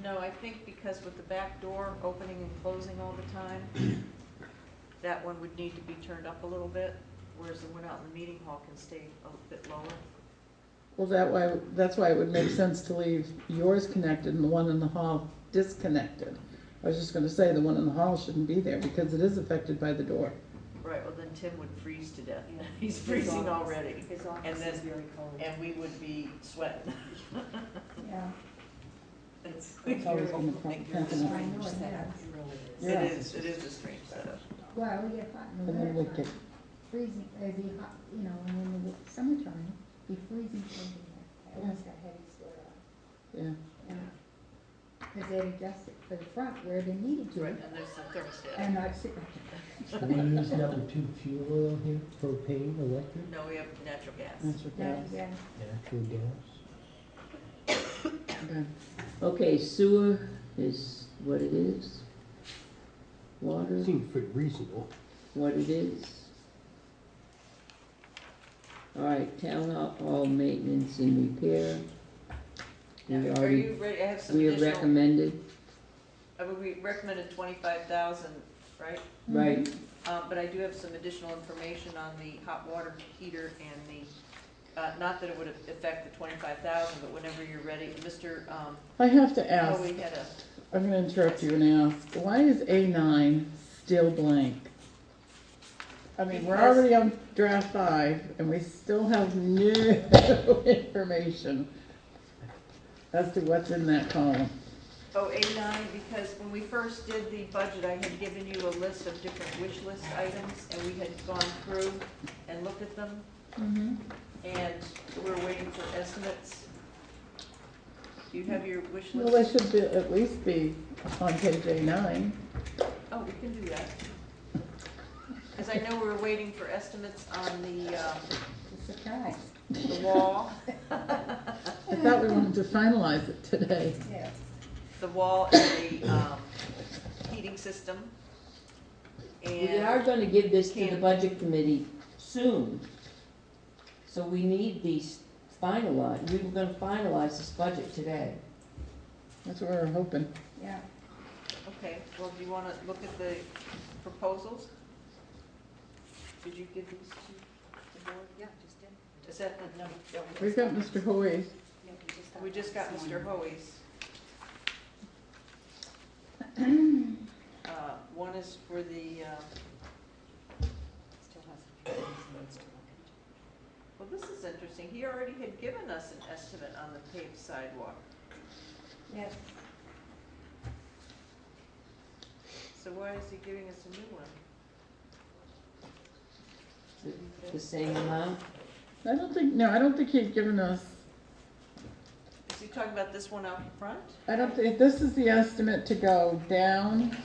Speaker 2: No, I think because with the back door opening and closing all the time, that one would need to be turned up a little bit, whereas the one out in the meeting hall can stay a little bit lower.
Speaker 4: Well, that's why it would make sense to leave yours connected and the one in the hall disconnected. I was just gonna say, the one in the hall shouldn't be there because it is affected by the door.
Speaker 2: Right, well then Tim would freeze to death.
Speaker 7: Yeah.
Speaker 2: He's
Speaker 7: His
Speaker 2: freezing
Speaker 7: office-
Speaker 2: already.
Speaker 7: his
Speaker 2: And
Speaker 7: office
Speaker 2: then-
Speaker 7: is very cold.
Speaker 2: And we would be sweating.
Speaker 6: yeah,
Speaker 7: It's
Speaker 4: It's always
Speaker 7: very-
Speaker 4: been the problem.
Speaker 7: very
Speaker 6: I know
Speaker 7: strange
Speaker 6: it
Speaker 7: setup,
Speaker 6: is.
Speaker 7: it really is.
Speaker 4: Yeah.
Speaker 2: It is a strange setup.
Speaker 6: well, we get hot in the
Speaker 4: And then we
Speaker 6: winter
Speaker 4: get,
Speaker 6: time, freezing, it'd be hot, you know, and in the summertime, be freezing, so I always got heavy sweat on.
Speaker 4: yeah.
Speaker 6: Because they'd adjust it for the front where they needed to,
Speaker 2: Right, and there's the thermostat.
Speaker 6: and not sit back.
Speaker 5: Do we use number 2 fuel oil here, propane, electric,
Speaker 2: No, we have natural gas.
Speaker 4: That's what that
Speaker 6: Yeah,
Speaker 4: is.
Speaker 5: natural gas?
Speaker 4: Okay.
Speaker 1: okay, sewer is what it is. Water,
Speaker 5: Seems pretty reasonable.
Speaker 1: what it is. All right, town hall maintenance and repair.
Speaker 2: Now,
Speaker 1: We
Speaker 2: are
Speaker 1: already,
Speaker 2: you ready? I have some
Speaker 1: we have
Speaker 2: additional.
Speaker 1: recommended,
Speaker 2: We recommended 25,000, right?
Speaker 1: right,
Speaker 2: But I do have some additional information on the hot water heater and the, not that it would affect the 25,000, but whenever you're ready, Mr.
Speaker 4: I have to ask,
Speaker 2: Howie had a,
Speaker 4: I'm gonna interrupt you and ask, why is A9 still blank? I mean, we're
Speaker 2: Because-
Speaker 4: already on draft 5 and we still have no information as to what's in that column.
Speaker 2: A9, because when we first did the budget, I had given you a list of different wish list items, and we had gone through and looked at them,
Speaker 6: Mm-hmm.
Speaker 2: and we were waiting for estimates. Do you have your wish
Speaker 4: Well, they
Speaker 2: list?
Speaker 4: should be, at least be on page A9.
Speaker 2: Oh, we can do that. Because I know we were waiting for estimates on the
Speaker 6: It's a surprise,
Speaker 2: wall,
Speaker 4: I thought we wanted to finalize it today.
Speaker 6: yeah.
Speaker 2: the wall and the heating system.
Speaker 1: we are
Speaker 2: And,
Speaker 1: gonna give this to the
Speaker 2: Can-
Speaker 1: budget committee soon. So we need these finalized, we were gonna finalize this budget today.
Speaker 4: That's what we were hoping.
Speaker 6: Yeah,
Speaker 2: okay, well, do you want to look at the proposals? Did you give these to the board?
Speaker 7: Yeah, just did.
Speaker 2: Is that the, no,
Speaker 4: We've got Mr. Hoy.
Speaker 7: Yeah,
Speaker 2: we just got
Speaker 7: this
Speaker 2: Mr.
Speaker 7: morning.
Speaker 2: Hoey's. One is for the,
Speaker 7: Still has a few things he needs to look into.
Speaker 2: well, this is interesting, he already had given us an estimate on the paved sidewalk.
Speaker 6: yes,
Speaker 2: So why is he giving us a new one?
Speaker 1: The same amount?
Speaker 4: I don't think he's given us,
Speaker 2: Is he talking about this one out front?
Speaker 4: I don't think, this is the estimate to go down,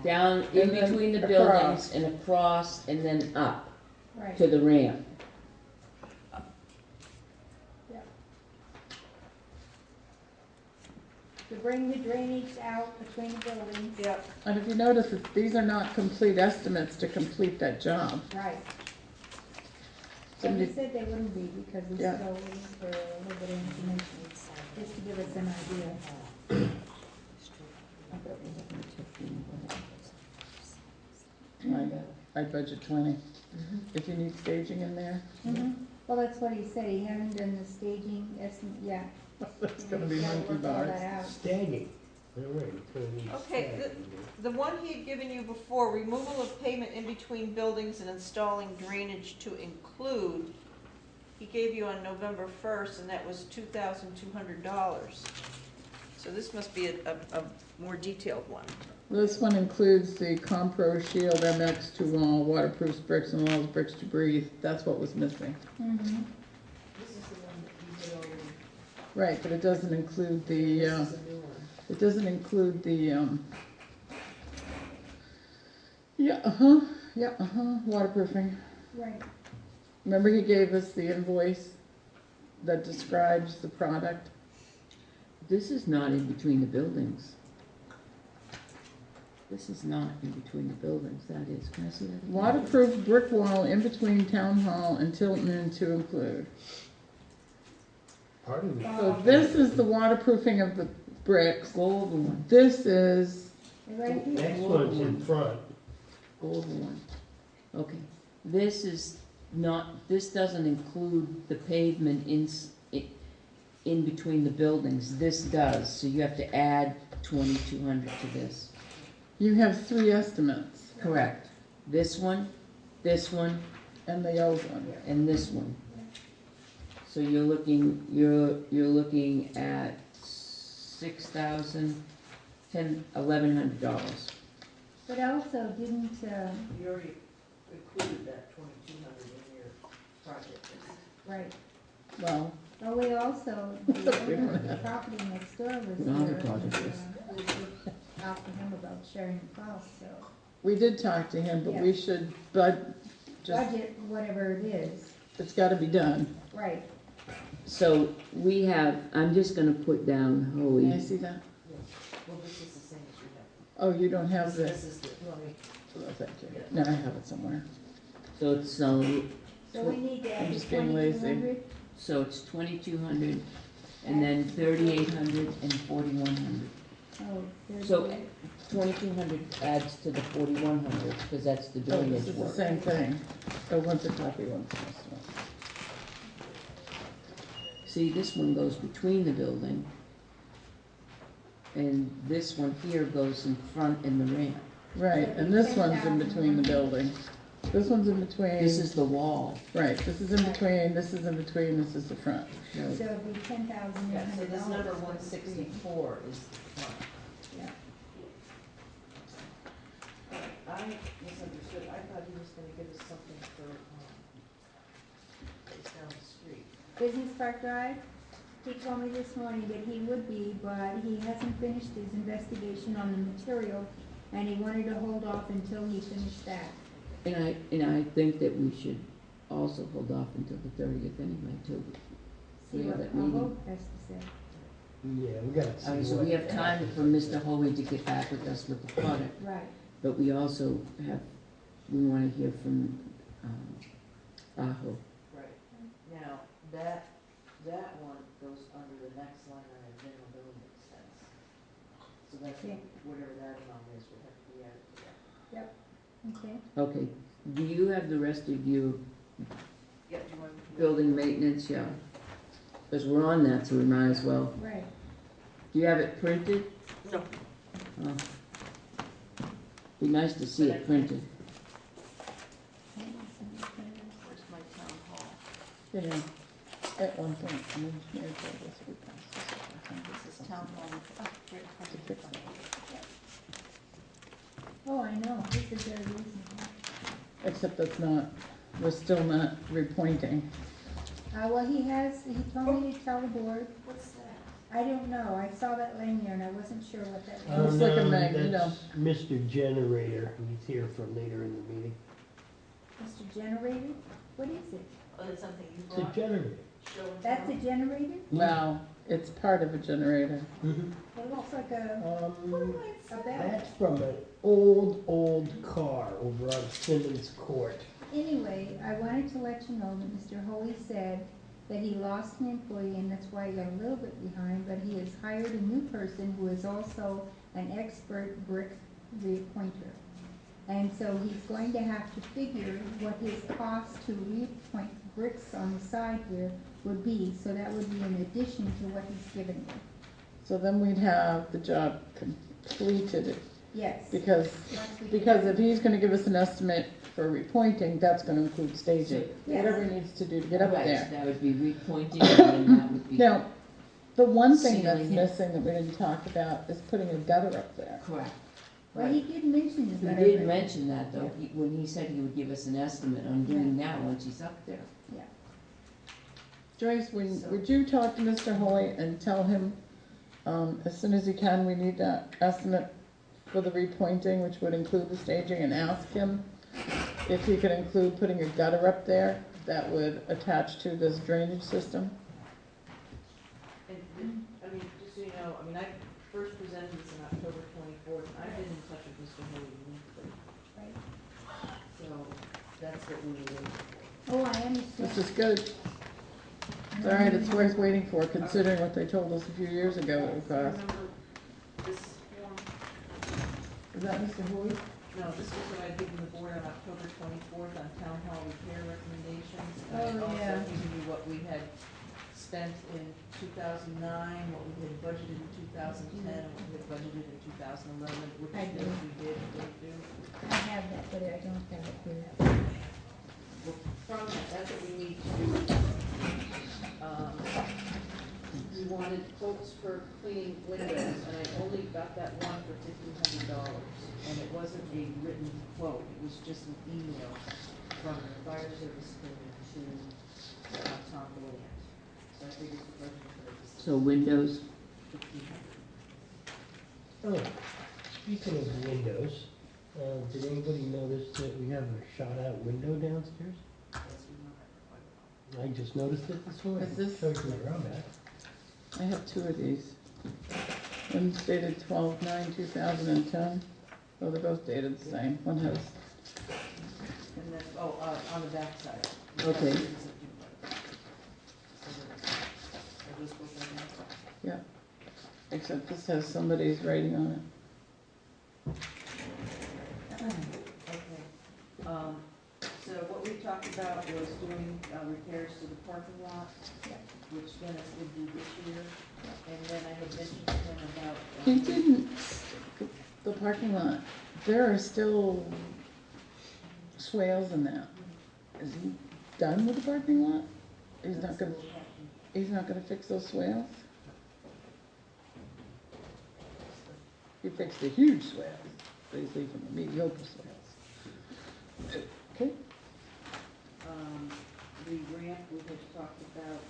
Speaker 1: Down in
Speaker 4: And then
Speaker 1: between the
Speaker 4: across.
Speaker 1: buildings and across and then up
Speaker 6: Right.
Speaker 1: to the ramp.
Speaker 6: To bring the drainage out between the buildings.
Speaker 2: Yep.
Speaker 4: and if you notice, these are not complete estimates to complete that job.
Speaker 6: Right. So
Speaker 4: Somebody-
Speaker 6: he said they wouldn't be because we're
Speaker 4: Yeah.
Speaker 6: still waiting for a little bit of information, just to give us an idea.
Speaker 4: I budget 20. If you need staging in there,
Speaker 6: Well, that's what he said, he hadn't done the staging estimate yet.
Speaker 4: that's gonna be
Speaker 6: Gotta
Speaker 4: monkey
Speaker 6: work all
Speaker 4: bars.
Speaker 6: that out.
Speaker 5: Staging. All right, it's gonna need
Speaker 2: Okay,
Speaker 5: staging.
Speaker 2: The one he had given you before, removal of pavement in between buildings and installing drainage to include, he gave you on November 1st, and that was $2,200. So this must be a more detailed one.
Speaker 4: This one includes the Compro Shield MX to wall, waterproof bricks and walls, bricks to breathe. That's what was missing.
Speaker 6: Mm-hmm.
Speaker 2: This is the one that you did already.
Speaker 4: Right, but it doesn't include the,
Speaker 2: This is a new one.
Speaker 4: it doesn't include the, waterproofing.
Speaker 6: Right,
Speaker 4: Remember he gave us the invoice that describes the product?
Speaker 1: This is not in between the buildings. This is not in between the buildings, that is. Can I see that again?
Speaker 4: Waterproof brick wall in between Town Hall and Tilton Inn to include.
Speaker 5: Pardon me.
Speaker 4: So this is the waterproofing of the bricks.
Speaker 1: Go over one,
Speaker 4: This is,
Speaker 6: right here.
Speaker 5: Next one's in front.
Speaker 1: go over one. Okay, this is not, this doesn't include the pavement in between the buildings. This does, so you have to add 2,200 to this.
Speaker 4: you have 3 estimates,
Speaker 1: Correct. This one,
Speaker 4: and the old one.
Speaker 1: and this one. So you're looking at $6,000, $1,100.
Speaker 6: But also, didn't,
Speaker 2: You already included that 2,200 in your project.
Speaker 6: right,
Speaker 4: Well,
Speaker 6: oh, we also, the owner of the property next door was
Speaker 1: We don't have a
Speaker 6: here.
Speaker 1: project
Speaker 6: and,
Speaker 1: list.
Speaker 6: we did talk to him about sharing the cost, so
Speaker 4: we did talk to him, but we
Speaker 6: Yeah.
Speaker 4: should, just,
Speaker 6: budget whatever it is,
Speaker 4: it's gotta be done.
Speaker 6: right.
Speaker 1: So we have, I'm just gonna put down
Speaker 4: May I
Speaker 1: Hoey.
Speaker 4: see that?
Speaker 2: Well, this is the same as you have.
Speaker 4: Oh, you don't have
Speaker 2: This
Speaker 4: this?
Speaker 2: is the, let me,
Speaker 4: Oh, thank you. No, I have it somewhere.
Speaker 1: So it's,
Speaker 6: So we need to
Speaker 4: I'm
Speaker 6: add the
Speaker 4: just being lazy.
Speaker 6: 2,200.
Speaker 1: so it's 2,200, and then 3,800 and 4,100.
Speaker 6: Oh, there's.
Speaker 1: So 2,200 adds to the 4,100, because that's the
Speaker 4: Oh, this
Speaker 1: drainage
Speaker 4: is the
Speaker 1: work.
Speaker 4: same thing. Oh, one's a copy, one's this one.
Speaker 1: See, this one goes between the building, and this one here goes in front in the ramp.
Speaker 4: Right, and this one's in between the building. This one's in between.
Speaker 1: This is the wall.
Speaker 4: Right, this is in between, this is in between, this is the front.
Speaker 1: Right.
Speaker 6: So it'd be $10,800.
Speaker 2: yeah, so this number 164 is the front.
Speaker 6: Yeah.
Speaker 2: I misunderstood, I thought he was gonna give us something for, it's down the street.
Speaker 6: Business Park Drive, he told me this morning that he would be, but he hasn't finished his investigation on the material, and he wanted to hold off until he finished that.
Speaker 1: And I think that we should also hold off until the 30th anyway, too.
Speaker 6: See
Speaker 1: We have
Speaker 6: what
Speaker 1: that meeting.
Speaker 6: Hobo has to say.
Speaker 5: Yeah, we gotta see
Speaker 1: All right, so
Speaker 5: what
Speaker 1: we have time
Speaker 5: happens.
Speaker 1: for Mr. Hoey to get back with us with the product,
Speaker 6: Right,
Speaker 1: but we also have, we wanna hear from, Aho.
Speaker 2: Right. Now, that one goes under the next line on our general building expense. So that's,
Speaker 6: Yeah.
Speaker 2: whatever that amount is, would have to be added to that.
Speaker 6: okay.
Speaker 1: Okay, do you have the rest of your
Speaker 2: Yeah, do you want to?
Speaker 1: building maintenance? Yeah. Because we're on that, so we might as well.
Speaker 6: Right.
Speaker 1: Do you have it printed?
Speaker 2: No.
Speaker 1: Oh. Be nice to see it printed.
Speaker 2: Where's my town hall?
Speaker 4: You know, at one point, an engineer told us we passed this. I think
Speaker 2: This is town hall.
Speaker 4: to fix it.
Speaker 6: Oh, I know, this is very reasonable.
Speaker 4: Except that's not, we're still not repointing.
Speaker 6: Well, he told me to tell the board,
Speaker 2: What's that?
Speaker 6: I don't know, I saw that laying there and I wasn't sure what that
Speaker 5: Oh,
Speaker 6: was.
Speaker 4: Looks like a
Speaker 5: no,
Speaker 4: magneto.
Speaker 5: that's Mr. Generator, he's here for later in the meeting.
Speaker 6: Mr. Generator, what is it?
Speaker 2: Oh, that's something you
Speaker 5: It's a
Speaker 2: brought,
Speaker 5: generator.
Speaker 2: show and
Speaker 6: That's a
Speaker 2: tell?
Speaker 6: generator?
Speaker 4: Well, it's part of a generator.
Speaker 5: Mhm.
Speaker 6: It looks like a bell.
Speaker 5: That's from an old car over on Simmons Court.
Speaker 6: Anyway, I wanted to let you know that Mr. Holy said that he lost an employee and that's why he got a little bit behind, but he has hired a new person who is also an expert brick repointer. And so he's going to have to figure what his cost to repoint bricks on the side here would be, so that would be in addition to what he's given you.
Speaker 4: So then we'd have the job completed,
Speaker 6: Yes.
Speaker 4: because if he's gonna give us an estimate for repointing, that's gonna include staging,
Speaker 6: Yes.
Speaker 4: whatever he needs to do to get up
Speaker 1: Right,
Speaker 4: there.
Speaker 1: so that would be repointing, and then that would be.
Speaker 4: Now, the one thing that's
Speaker 1: Sealing it.
Speaker 4: missing that we didn't talk about is putting a gutter up there.
Speaker 1: Correct.
Speaker 6: Well, he did mention
Speaker 1: He
Speaker 6: that.
Speaker 1: did mention that, though, when he said he would give us an estimate on doing that once he's up there.
Speaker 4: Joyce,
Speaker 1: So-
Speaker 4: would you talk to Mr. Hoy and tell him, as soon as you can, we need that estimate for the repointing, which would include the staging, and ask him if he could include putting a gutter up there that would attach to this drainage system?
Speaker 2: And, I mean, just so you know, I mean, I first presented this in October 24th, and I've been in touch with Mr. Holy weekly.
Speaker 6: Right.
Speaker 2: So that's what we were waiting for.
Speaker 6: Oh, I understand.
Speaker 4: This is good. It's all right, it's worth waiting for, considering what they told us a few years ago it would cost.
Speaker 2: Remember this form?
Speaker 4: Is that Mr. Hoy?
Speaker 2: No, this was what I'd given the board on October 24th on town hall repair recommendations.
Speaker 6: Oh,
Speaker 2: And I'd
Speaker 6: yeah.
Speaker 2: also given you what we had spent in 2009, what we had budgeted in 2010, and what we had budgeted in 2011, which
Speaker 6: I
Speaker 2: things
Speaker 6: do.
Speaker 2: we did and didn't do.
Speaker 6: I have that, but I don't have it here.
Speaker 2: Well, from that, that's what we need to do. We wanted quotes for cleaning windows, and I only got that one for $1,500. And it wasn't a written quote, it was just an email from the fire service cleaner to Tom Deland. So I figured the budget for it was
Speaker 1: So windows,
Speaker 2: $1,500.
Speaker 5: Oh, speaking of windows, did anybody notice that we have a shot-out window downstairs?
Speaker 2: Yes, we know that for quite a while.
Speaker 5: I just noticed it this morning.
Speaker 4: Is this-
Speaker 5: Shows you where I'm at.
Speaker 4: I have two of these. One's dated 12/9/2010. Oh, they're both dated the same. One has,
Speaker 2: And then, on the back side.
Speaker 1: Okay.
Speaker 2: Are those both identical?
Speaker 4: except this has somebody's writing on it.
Speaker 2: Okay. So what we talked about was doing repairs to the parking lot, which Dennis would do this year. And then I had mentioned to him about.
Speaker 4: He didn't, the parking lot, there are still swales in that. Is he done with the parking lot? He's not gonna fix those swales? He fixed the huge swales, but he's leaving the mediocre swales. Okay,
Speaker 2: The ramp, we had talked about,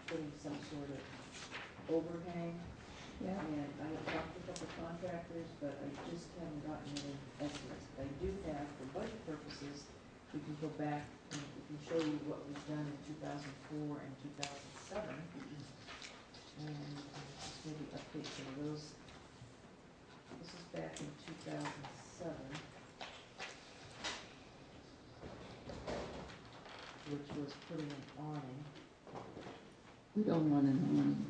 Speaker 2: putting some sort of overhang.
Speaker 6: Yeah.
Speaker 2: And I have talked to a couple contractors, but I just haven't gotten any estimates. But I do have, for budget purposes, we can go back and we can show you what was done in 2004 and 2007. And just maybe update some of those. This is back in 2007. Which was putting an awning.
Speaker 1: we don't want an awning,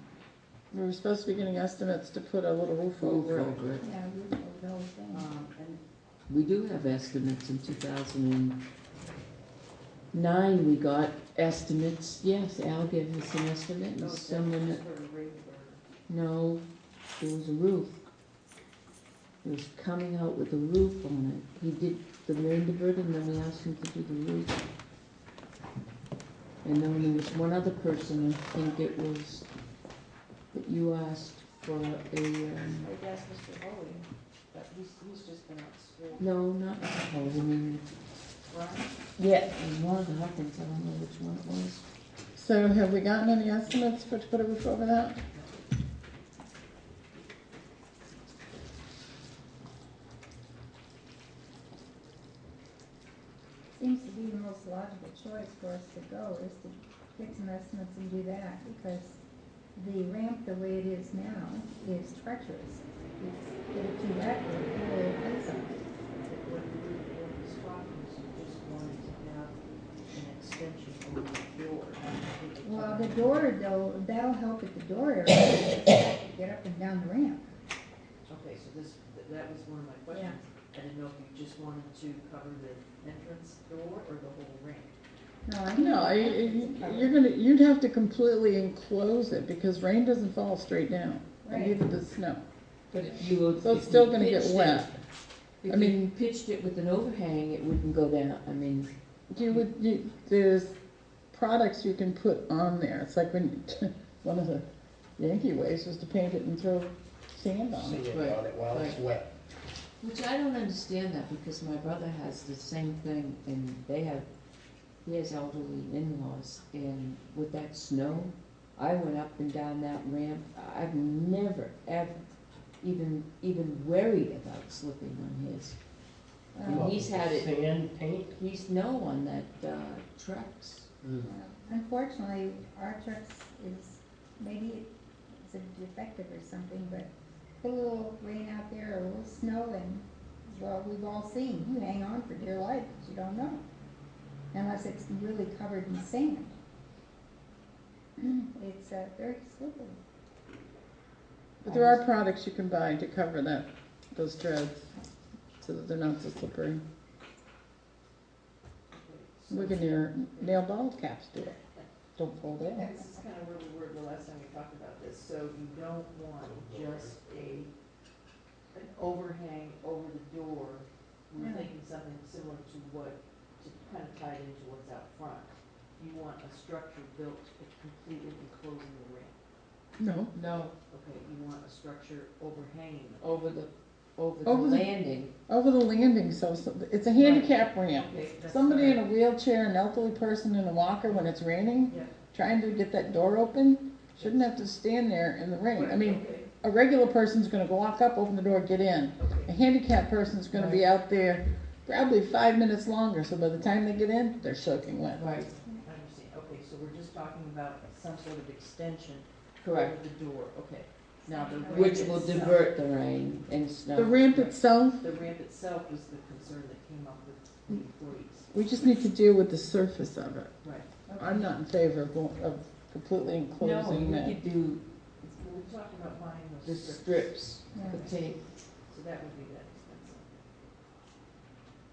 Speaker 4: we were supposed to be getting estimates to put a little roof
Speaker 1: roof
Speaker 4: over it.
Speaker 1: over it.
Speaker 6: Yeah, roof over the whole thing.
Speaker 2: And
Speaker 1: We do have estimates in 2009, we got estimates, yes, Al gave us an estimate, and
Speaker 2: those
Speaker 1: someone,
Speaker 2: just for a regular.
Speaker 1: no, there was a roof. It was coming out with a roof on it. He did the rain divert, and then we asked him to do the roof. And then there was one other person, I think it was, that you asked for a,
Speaker 2: I'd ask Mr. Holy, but he's just been out school.
Speaker 1: no, not, oh, I mean,
Speaker 2: Right?
Speaker 1: yeah, it was one of the Huckins, I don't know which one it was.
Speaker 4: So have we gotten any estimates for, to put a roof over that?
Speaker 2: No.
Speaker 6: logical choice for us to go, is to get some estimates and do that, because the ramp, the way it is now, is treacherous. Get it too wet, it'll ice on it.
Speaker 2: What was talking is you just wanted to have an extension over the door.
Speaker 6: Well, the door though, that'll help at the door area, get up and down the ramp.
Speaker 2: Okay, so that was one of my questions. I didn't know if you just wanted to cover the entrance door or the whole ramp.
Speaker 6: No,
Speaker 4: You'd have to completely enclose it, because rain doesn't fall straight down, and
Speaker 6: Right.
Speaker 4: neither does snow.
Speaker 1: But if you.
Speaker 4: So it's
Speaker 1: if
Speaker 4: still
Speaker 1: you
Speaker 4: gonna get
Speaker 1: pitched it-
Speaker 4: wet.
Speaker 1: If
Speaker 4: I
Speaker 1: you
Speaker 4: mean-
Speaker 1: pitched it with an overhang, it wouldn't go down, I mean,
Speaker 4: There's products you can put on there, it's like when, one of the Yankee ways was to paint it and throw sand on it.
Speaker 5: Sand
Speaker 1: Right,
Speaker 5: on it while it's
Speaker 1: right.
Speaker 5: wet.
Speaker 1: which I don't understand that, because my brother has the same thing, and he has elderly in-laws, and with that snow, I went up and down that ramp, I've never, ever even worried about slipping on his. And
Speaker 6: Well,
Speaker 1: he's had it,
Speaker 5: Sand paint?
Speaker 1: he's no on that, trucks.
Speaker 6: unfortunately, our trucks is, maybe it's a defective or something, but put a little rain out there, or a little snow, and, well, we've all seen, you hang on for dear life, 'cause you don't know. Unless it's really covered in sand. It's, very slippery.
Speaker 4: But there are products you can buy to cover those treads, so that they're not so slippery. We can nail bottle caps to it, don't fold in.
Speaker 2: This is kind of where we were the last time we talked about this, so you don't want just an overhang over the door. We were
Speaker 6: Yeah.
Speaker 2: thinking something similar to to kind of tie it into what's out front. You want a structure built completely enclosing the ramp.
Speaker 4: No,
Speaker 1: No,
Speaker 2: Okay, you want a structure overhanging the
Speaker 1: over the
Speaker 4: Over the-
Speaker 1: landing.
Speaker 4: over the landing, so it's a handicap ramp.
Speaker 2: Okay, that's
Speaker 4: Somebody in a
Speaker 2: fine.
Speaker 4: wheelchair, an elderly person in a walker, when it's raining,
Speaker 2: Yeah.
Speaker 4: trying to get that door open, shouldn't have to stand there in the rain. I mean,
Speaker 2: Okay,
Speaker 4: a regular person's gonna walk up, open the door, get in. A
Speaker 2: okay.
Speaker 4: handicapped person's gonna be out there probably 5 minutes longer, so by the time they get in, they're soaking wet.
Speaker 1: Right,
Speaker 2: I understand, okay, so we're just talking about some sort of extension
Speaker 1: correct,
Speaker 2: over the door, okay. Now, the ramp
Speaker 1: which will
Speaker 2: itself-
Speaker 1: divert the rain and snow.
Speaker 4: The ramp itself,
Speaker 2: The ramp itself was the concern that came up with the employees.
Speaker 4: we just need to deal with the surface of it.
Speaker 2: Right.
Speaker 4: I'm not in favor of completely
Speaker 1: No,
Speaker 4: enclosing
Speaker 1: you
Speaker 4: that.
Speaker 1: could do
Speaker 2: We're talking about buying
Speaker 1: the
Speaker 2: those strips,
Speaker 1: strips,
Speaker 6: Yeah.
Speaker 1: the tape.
Speaker 2: so that would be that expensive.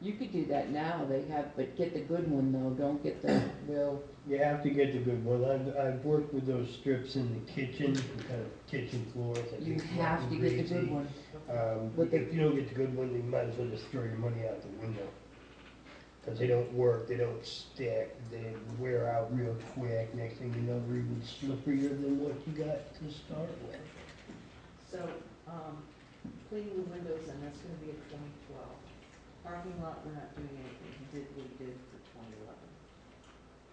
Speaker 1: You could do that now, but get the good one though, don't get the real,
Speaker 5: You have to get the good one. I've worked with those strips in the kitchen, kind of kitchen floors. I
Speaker 1: you
Speaker 5: think
Speaker 1: have to get the good
Speaker 5: greasy.
Speaker 1: one.
Speaker 5: If you don't get the good one, you might as well just throw your money out the window. Cause they don't work, they don't stick, they wear out real quick. Next thing you know, they're even slipperier than what you got to start with.
Speaker 2: So, cleaning the windows, and that's gonna be a 2012. Parking lot, we're not doing anything, he did what he did for 2011.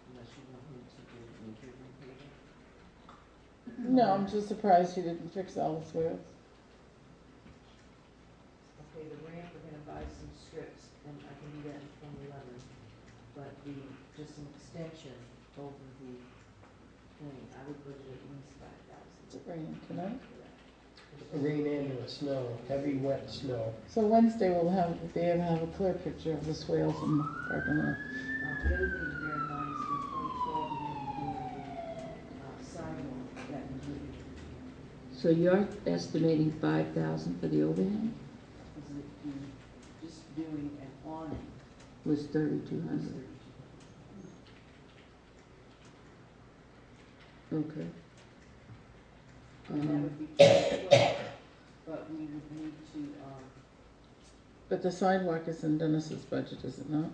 Speaker 2: Unless you want him to do an interior paving.
Speaker 4: No, I'm just surprised he didn't fix all the swales.
Speaker 2: Okay, the ramp, we're gonna buy some strips, and I can do that in 2011, but just an extension over the thing, I would budget at least 5,000
Speaker 4: Is it raining tonight?
Speaker 2: for that.
Speaker 5: Rain and the snow, heavy wet snow.
Speaker 4: So Wednesday we'll be able to have a clear picture of the swales in the parking lot.
Speaker 2: The other thing to bear in mind is in 2012, we're gonna be doing the sidewalk that included,
Speaker 1: So you're estimating 5,000 for the overhang?
Speaker 2: is it just doing an awning
Speaker 1: Was
Speaker 2: was
Speaker 1: 3,200,
Speaker 2: 32.
Speaker 1: okay.
Speaker 2: And that would be 2012, but we would need to,
Speaker 4: But the sidewalk is in Dennis's budget, is it not?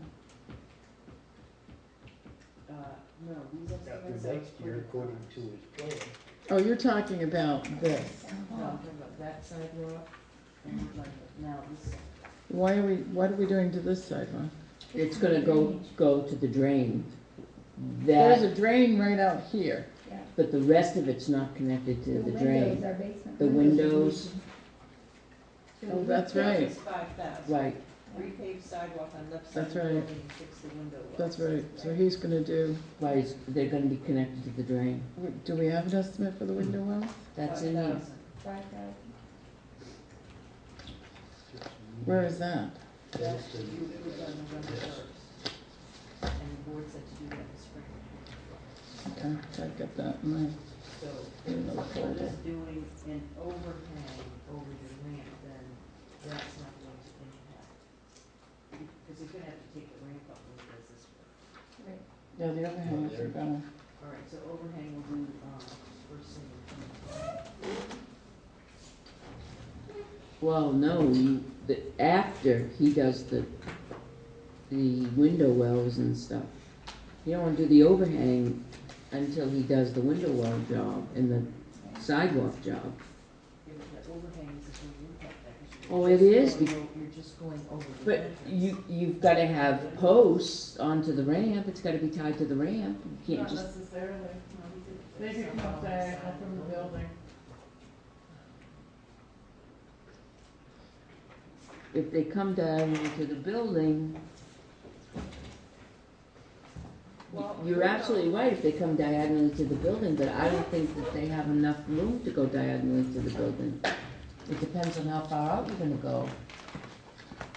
Speaker 2: no, these
Speaker 5: After
Speaker 2: estimates are.
Speaker 5: next year, according to his plan.
Speaker 4: Oh, you're talking about this.
Speaker 2: No, I'm talking about that sidewalk, and we're talking about, now this,
Speaker 4: What are we doing to this sidewalk?
Speaker 1: It's gonna go to the drain.
Speaker 4: There's
Speaker 1: That,
Speaker 4: a drain right out here.
Speaker 6: Yeah.
Speaker 1: but the rest of it's not connected to the
Speaker 6: windows,
Speaker 1: drain.
Speaker 6: our basement
Speaker 1: The windows,
Speaker 6: are
Speaker 4: Oh, that's right.
Speaker 2: it's 5,000.
Speaker 1: right,
Speaker 2: repave sidewalk on left side of
Speaker 4: That's
Speaker 2: the
Speaker 4: right.
Speaker 2: building and fix the window wells.
Speaker 4: That's right, so he's gonna do,
Speaker 1: Why, they're gonna be connected to the drain.
Speaker 4: do we have an estimate for the window wells?
Speaker 1: That's in here.
Speaker 2: 5,000.
Speaker 6: 5,000.
Speaker 4: Where is that?
Speaker 2: That's what you approved on November 1st. And the board said to do that in spring.
Speaker 4: Okay, gotta get that in my,
Speaker 2: So
Speaker 4: in
Speaker 2: if
Speaker 4: another
Speaker 2: someone
Speaker 4: folder.
Speaker 2: is doing an overhang over the ramp, then that's not going to impact. Because you're gonna have to take the ramp up when he does this work.
Speaker 6: Right.
Speaker 4: Yeah, the overhang is gonna,
Speaker 2: All right, so overhang will do, first thing.
Speaker 1: Well, no, after he does the window wells and stuff. You don't wanna do the overhang until he does the window well job and the sidewalk job.
Speaker 2: Yeah, but the overhang is going to impact that. 'Cause
Speaker 1: Oh,
Speaker 2: you're
Speaker 1: it
Speaker 2: just
Speaker 1: is,
Speaker 2: going You're just going over the
Speaker 1: But
Speaker 2: entrance.
Speaker 1: you've gotta have posts onto the ramp, it's gotta be tied to the ramp, you can't just,
Speaker 4: necessarily.
Speaker 2: No, he did
Speaker 4: They could come up diagonal from the building.
Speaker 1: if they come down to the building,
Speaker 2: Well,
Speaker 1: you're absolutely right if they come diagonally to the building, but I don't think that they have enough room to go diagonally to the building. It depends on how far out you're gonna go.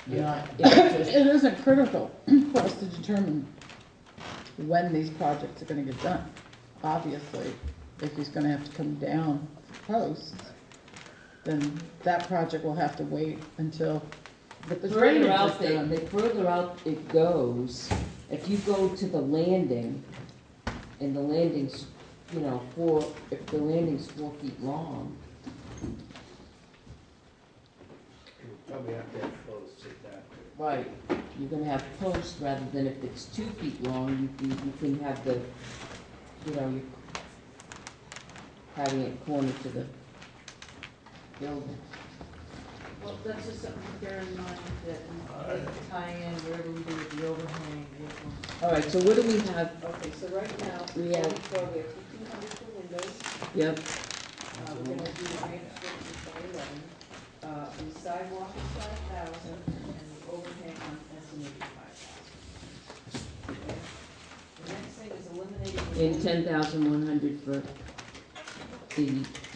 Speaker 1: You know, if it's just,
Speaker 4: It isn't critical for us to determine when these projects are gonna get done. Obviously, if he's gonna have to come down posts, then that project will have to wait until
Speaker 1: the
Speaker 4: the
Speaker 1: further
Speaker 4: drainage is
Speaker 1: out
Speaker 4: done.
Speaker 1: the further out it goes, if you go to the landing, and the landing's, you know, if the landing's 4 feet long,
Speaker 3: Probably have to have posts at that.
Speaker 1: right, you're gonna have posts rather than if it's 2 feet long, you can have the, you know, you having it corner to the building.
Speaker 2: Well, that's just something to bear in mind, that we tie in wherever we do with the overhang, vehicles.
Speaker 1: All right, so what do we have?
Speaker 2: Okay, so right now,
Speaker 1: We have-
Speaker 2: we have 1,500 for windows.
Speaker 1: Yep,
Speaker 2: We're gonna do the ramp strips in 2011. The sidewalk is 5,000, and the overhang I'm estimating 5,000. Okay? The next thing is eliminating the.
Speaker 1: and 10,100 for the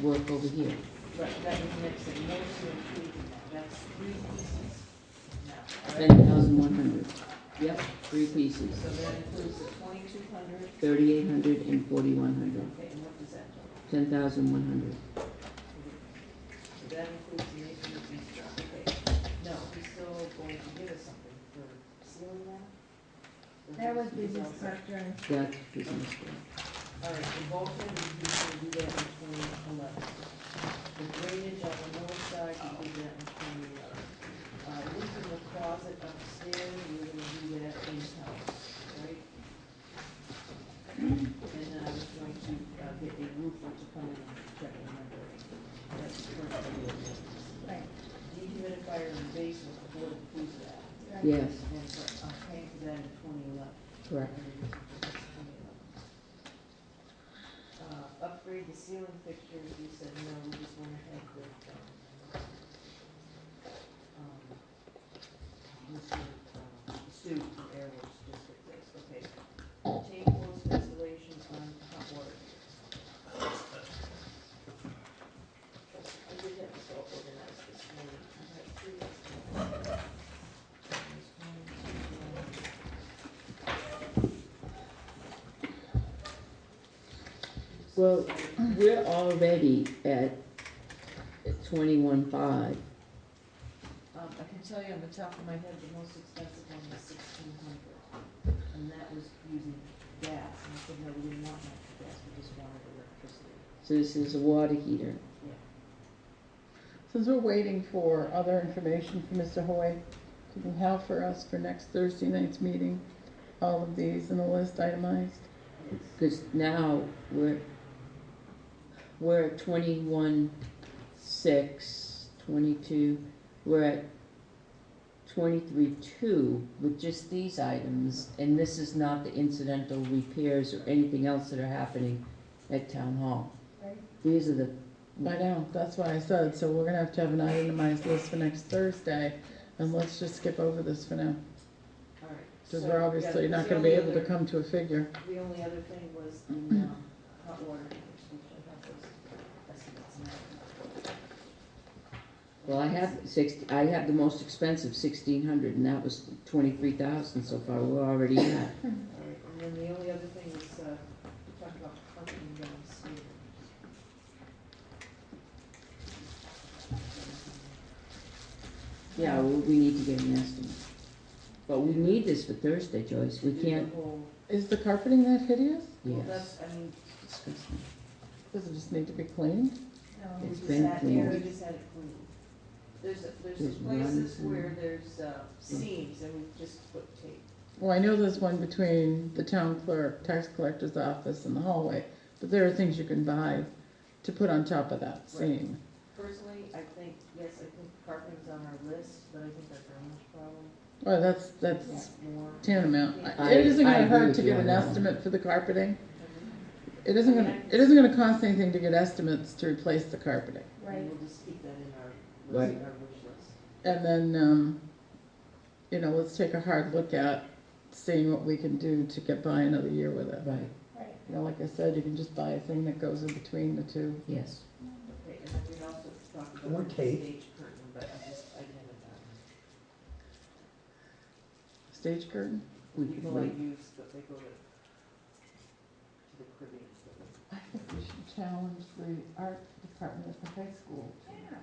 Speaker 1: work over here.
Speaker 2: Right, that was the next thing, more to include in that, that's 3 pieces now, all right?
Speaker 1: 10,100. Yep, 3 pieces.
Speaker 2: So that includes the 2,200,
Speaker 1: 3,800 and 4,100.
Speaker 2: okay, and what does that do?
Speaker 1: 10,100.
Speaker 2: So that includes the maintenance and stuff, okay. No, he's still going to give us something for sealing that? Or
Speaker 6: That was
Speaker 2: he's
Speaker 6: business
Speaker 2: all set?
Speaker 6: park drive.
Speaker 1: That's business work.
Speaker 2: All right, the bulkhead, he's gonna do that in 2011. The drainage on the north side, we did that in 2011. Roof in the closet upstairs, we're gonna do that in-house, right? And then I was going to, get a roofer to come in and check on my building. That's currently the ordinance.
Speaker 6: Right,
Speaker 2: Dehumidifier in the basement, the board approves that.
Speaker 6: right.
Speaker 1: Yes,
Speaker 2: And so I'm paying for that in 2011.
Speaker 1: correct.
Speaker 2: Upgrade the ceiling fixtures, we said no, we just went ahead with, Mr. Stu from Airworks just fixed this, okay. Chain post installation on hot water heaters. I did have this all organized this morning, I have 3 estimates.
Speaker 1: Well, we're already at 21,500.
Speaker 2: I can tell you on the top of my head, the most expensive one was 1,600, and that was using gas, and I said, no, we didn't want natural gas, we just wanted electricity.
Speaker 1: So this is a water heater.
Speaker 2: Yeah.
Speaker 4: Since we're waiting for other information from Mr. Hoy, can you have for us for next Thursday night's meeting, all of these in the list itemized?
Speaker 1: Because now we're at 21,600, 22, we're at 23,200 with just these items, and this is not the incidental repairs or anything else that are happening at Town Hall.
Speaker 6: Right.
Speaker 1: These are
Speaker 4: I know, that's what I said, so we're gonna have to have an itemized list for next Thursday And let's just skip over this for now,
Speaker 2: All right.
Speaker 4: because
Speaker 2: So,
Speaker 4: we're
Speaker 2: yeah,
Speaker 4: obviously not
Speaker 2: the
Speaker 4: gonna be
Speaker 2: only
Speaker 4: able to
Speaker 2: other-
Speaker 4: come to a figure.
Speaker 2: The only other thing was the hot water, which we should have those estimates now.
Speaker 1: Well, I have the most expensive, 1,600, and that was 23,000 so far, we're already at.
Speaker 2: All right, and then the only other thing is, we talked about carpeting downstairs.
Speaker 1: Yeah, we need to get an estimate. But we need this for Thursday, Joyce, we
Speaker 2: Do
Speaker 1: can't,
Speaker 2: the whole-
Speaker 4: Is the carpeting that hideous?
Speaker 2: Well,
Speaker 1: yes,
Speaker 2: that's, I mean,
Speaker 1: disgusting.
Speaker 4: Does it just need to be cleaned?
Speaker 6: No,
Speaker 2: we
Speaker 1: It's
Speaker 2: just
Speaker 1: been
Speaker 2: had,
Speaker 1: cleaned.
Speaker 2: we just had it cleaned. There's
Speaker 1: There's
Speaker 2: some places
Speaker 1: runs and-
Speaker 2: where there's seams and we just put tape.
Speaker 4: Well, I know there's one between the town clerk, tax collector's office and the hallway, but there are things you can buy to put on top of that seam.
Speaker 2: Personally, I think, yes, I think carpeting's on our list, but I think our drainage problem
Speaker 4: Well, that's
Speaker 2: is more.
Speaker 4: tantamount.
Speaker 1: I-
Speaker 4: It isn't
Speaker 1: I
Speaker 4: gonna
Speaker 1: agree
Speaker 4: hurt
Speaker 1: with
Speaker 4: to
Speaker 1: you
Speaker 4: get
Speaker 1: on
Speaker 4: an
Speaker 1: that one.
Speaker 4: estimate for the carpeting.
Speaker 2: I mean,
Speaker 4: It isn't gonna cost anything to get estimates to replace the carpeting.
Speaker 6: right.
Speaker 2: We'll just keep that in our
Speaker 1: Right.
Speaker 2: list, our wish list.
Speaker 4: And then, let's take a hard look at seeing what we can do to get by another year with it.
Speaker 1: Right,
Speaker 6: Right.
Speaker 4: Like I said, you can just buy a thing that goes in between the two.
Speaker 1: yes.
Speaker 2: Okay, and then we also talked
Speaker 5: Or
Speaker 2: about the
Speaker 5: tape.
Speaker 2: stage curtain, but I haven't
Speaker 4: Stage curtain?
Speaker 1: We
Speaker 2: done.
Speaker 1: could
Speaker 2: People
Speaker 1: wait.
Speaker 2: like use, but they go to the Caribbean.
Speaker 4: I think we should challenge the art department at the high school
Speaker 6: Yeah,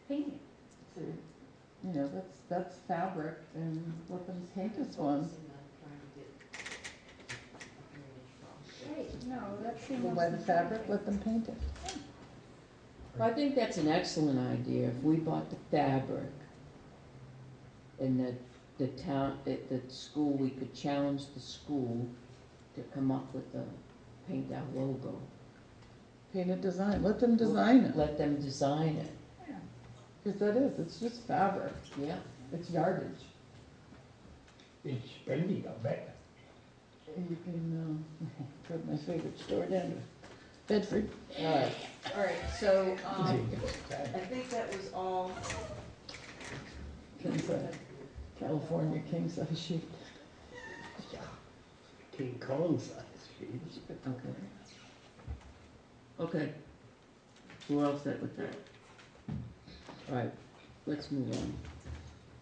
Speaker 6: paint it.
Speaker 4: to, that's fabric, and let them paint us one.
Speaker 2: Focusing on trying to get a drainage problem.
Speaker 6: Right, no, that's the
Speaker 4: We'll
Speaker 6: most
Speaker 4: buy the fabric,
Speaker 6: important
Speaker 4: let them paint it.
Speaker 1: I think that's an excellent idea, if we bought the fabric, and the town, the school, we could challenge the school to come up with a paint our logo.
Speaker 4: Paint a design, let them design it,
Speaker 1: Let them design it,
Speaker 6: Yeah.
Speaker 4: because it's just fabric,
Speaker 1: yeah.
Speaker 4: it's yardage.
Speaker 5: It's spendy, I bet.
Speaker 4: You can, go to my favorite store down to Bedford.
Speaker 1: Alright,
Speaker 2: All right, so, I think that was all.
Speaker 4: King size, California king size sheet.
Speaker 5: King Kong size sheets.
Speaker 1: okay. Okay, we're all set with that. Alright, let's move on.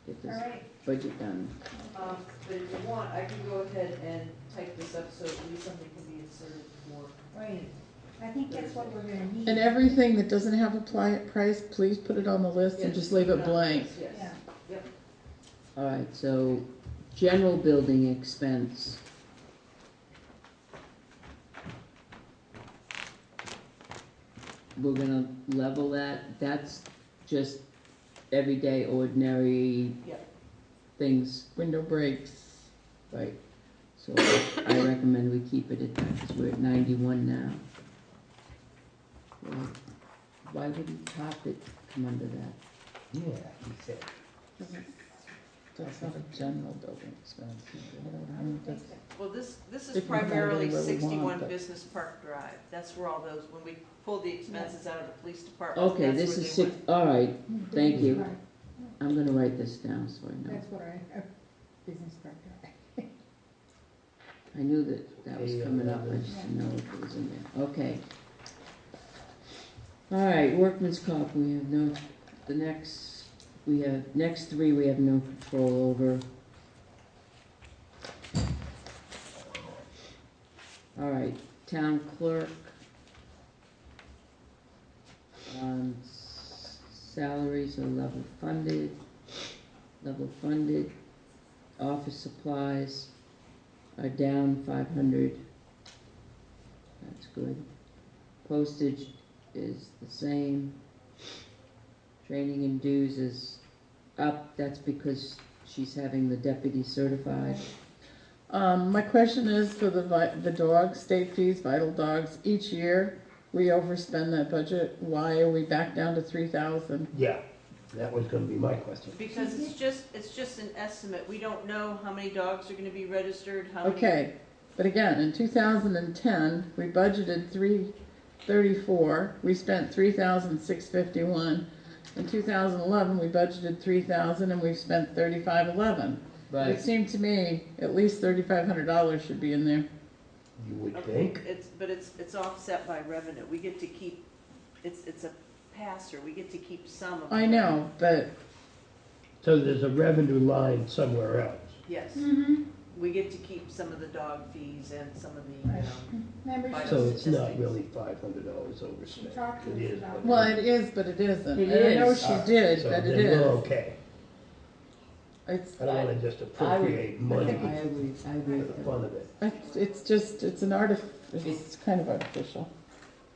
Speaker 1: Get
Speaker 6: All
Speaker 1: this
Speaker 6: right,
Speaker 1: budget done.
Speaker 2: But if you want, I can go ahead and type this up so at least something can be inserted for.
Speaker 6: right. I think that's what we're gonna need.
Speaker 4: And everything that doesn't have a price, please put it on the list and
Speaker 2: Yes,
Speaker 4: just leave
Speaker 2: keep
Speaker 4: it
Speaker 2: on the
Speaker 4: blank.
Speaker 2: list, Yes.
Speaker 6: Yeah.
Speaker 2: Yep.
Speaker 1: Alright, so, general building expense. We're gonna level that, that's just everyday ordinary
Speaker 2: Yep.
Speaker 1: things,
Speaker 4: Window breaks.
Speaker 1: right? So I recommend we keep it at that, because we're at 91 now. Well, why wouldn't carpet come under that?
Speaker 5: Yeah, he said.
Speaker 4: That's not a general building expense.
Speaker 6: I don't think so.
Speaker 2: Well, this is
Speaker 4: We can combine
Speaker 2: primarily
Speaker 4: anywhere we want,
Speaker 2: 61
Speaker 4: but-
Speaker 2: Business Park Drive. That's where all those, when we pulled the expenses out of the police department,
Speaker 1: Okay,
Speaker 2: that's
Speaker 1: this
Speaker 2: where
Speaker 1: is
Speaker 2: they
Speaker 1: six,
Speaker 2: went.
Speaker 1: alright, thank you.
Speaker 6: Right.
Speaker 1: I'm gonna write this down so I know.
Speaker 6: That's what business card drive.
Speaker 1: I knew that was
Speaker 5: Okay,
Speaker 1: coming up, I just didn't know if it was in there, okay. Alright, workman's comp, we have no, next three we have no control over. Alright, town clerk. Salaries are level funded. Office supplies are down 500. That's good. Postage is the same. Training and dues is up, that's because she's having the deputy certified.
Speaker 4: My question is for the dogs, state fees, vital dogs, each year, we overspend that budget. Why are we back down to 3,000?
Speaker 5: Yeah, that was gonna be my question.
Speaker 2: Because it's just an estimate. We don't know how many dogs are gonna be registered, how many.
Speaker 4: Okay, but again, in 2010, we budgeted 334, we spent 3,651, In 2011, we budgeted 3,000 and we've spent 3,511. It
Speaker 1: Right,
Speaker 4: seemed to me at least $3,500 should be in there.
Speaker 5: You would
Speaker 2: Okay,
Speaker 5: think.
Speaker 2: but it's offset by revenue. We get to keep, it's a pass-through. We get to keep some of the.
Speaker 4: I know, but
Speaker 5: So there's a revenue line somewhere else.
Speaker 2: Yes,
Speaker 6: Mm-hmm.
Speaker 2: we get to keep some of the dog fees and some of the,
Speaker 6: Right. Membership.
Speaker 5: So it's not
Speaker 2: Statistics.
Speaker 5: really $500
Speaker 6: She
Speaker 5: overspent.
Speaker 6: talked to
Speaker 5: It
Speaker 6: us
Speaker 5: is,
Speaker 6: about
Speaker 5: but-
Speaker 6: it.
Speaker 4: well, it is, but it isn't.
Speaker 1: It
Speaker 4: And I know
Speaker 1: is.
Speaker 4: she did,
Speaker 5: So
Speaker 4: but it
Speaker 5: then we're
Speaker 4: is.
Speaker 5: okay.
Speaker 4: It's
Speaker 5: I don't wanna just appropriate money
Speaker 1: I agree
Speaker 5: for
Speaker 1: with
Speaker 5: the
Speaker 1: that.
Speaker 5: fun of it.
Speaker 4: it's just it's it's kind of artificial.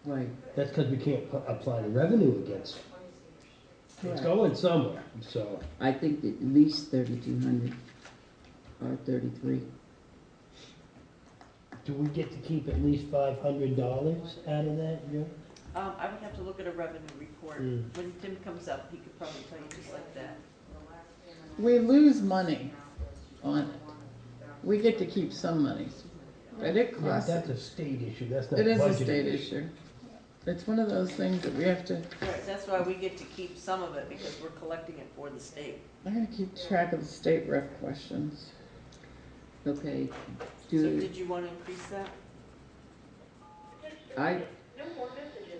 Speaker 1: Right,
Speaker 5: That's because we can't apply the revenue against it. It's
Speaker 1: correct.
Speaker 5: going somewhere, so.
Speaker 1: I think at least 3,200 or 33.
Speaker 5: Do we get to keep at least $500 out of that, Joe?
Speaker 2: I would have to look at a revenue report.
Speaker 5: Mm.
Speaker 2: When Tim comes up, he could probably tell you just like that.
Speaker 4: We lose money on it. We get to keep some money, but it
Speaker 5: Yeah,
Speaker 4: costs.
Speaker 5: that's a state issue, that's not
Speaker 4: It is a
Speaker 5: budgeted
Speaker 4: state issue. It's one of those things that we have to.
Speaker 2: Right, that's why we get to keep some of it, because we're collecting it for the state.
Speaker 4: I gotta keep track of the state rep questions.
Speaker 1: Okay,
Speaker 2: So
Speaker 1: do,
Speaker 2: did you want to increase that?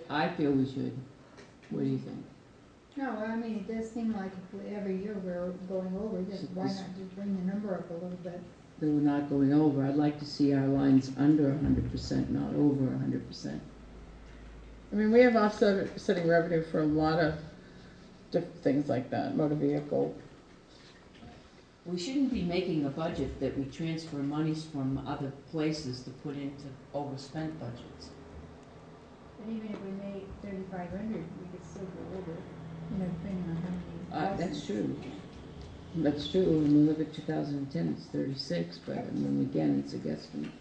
Speaker 1: I feel we should. What do you think?
Speaker 6: No, I mean, it does seem like if we, every year we're going over this, why not just bring the number up a little bit?
Speaker 1: That we're not going over. I'd like to see our lines under 100%, not over 100%.
Speaker 4: I mean, we have offsetting revenue for a lot of different things like that, motor vehicle.
Speaker 1: We shouldn't be making a budget that we transfer monies from other places to put into overspent budgets.
Speaker 6: But even if we made 3,500, we could still go over, you know, depending on how many.
Speaker 1: That's
Speaker 6: licenses
Speaker 1: true.
Speaker 6: we get.
Speaker 1: That's true. When we look at 2010, it's 36, but I mean, again, it's a guesstimate.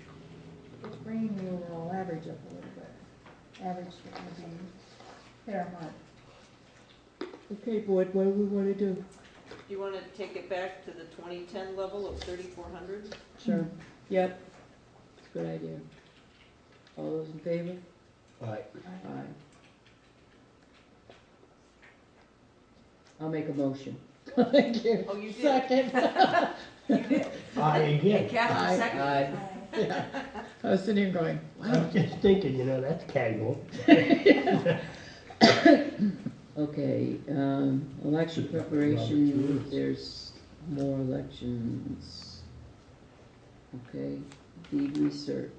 Speaker 6: It's bringing the overall average up a little bit. Average that would be fair mark.
Speaker 1: Okay, board, what do we want to do?
Speaker 2: Do you want to take it back to the 2010 level of 3,400?
Speaker 1: Sure. Yep. Good idea. All those in favor?
Speaker 5: Right.
Speaker 1: Aye. I'll make a motion.
Speaker 4: Thank you.
Speaker 2: Oh, you did?
Speaker 4: Second.
Speaker 2: You did.
Speaker 5: Aye
Speaker 2: And
Speaker 5: again.
Speaker 2: Kathy seconded.
Speaker 1: Aye.
Speaker 4: Yeah. I was sitting here going,
Speaker 5: I
Speaker 4: wow.
Speaker 5: was just thinking, you know, that's casual.
Speaker 1: Okay, election preparation, there's more elections. Okay, deed research,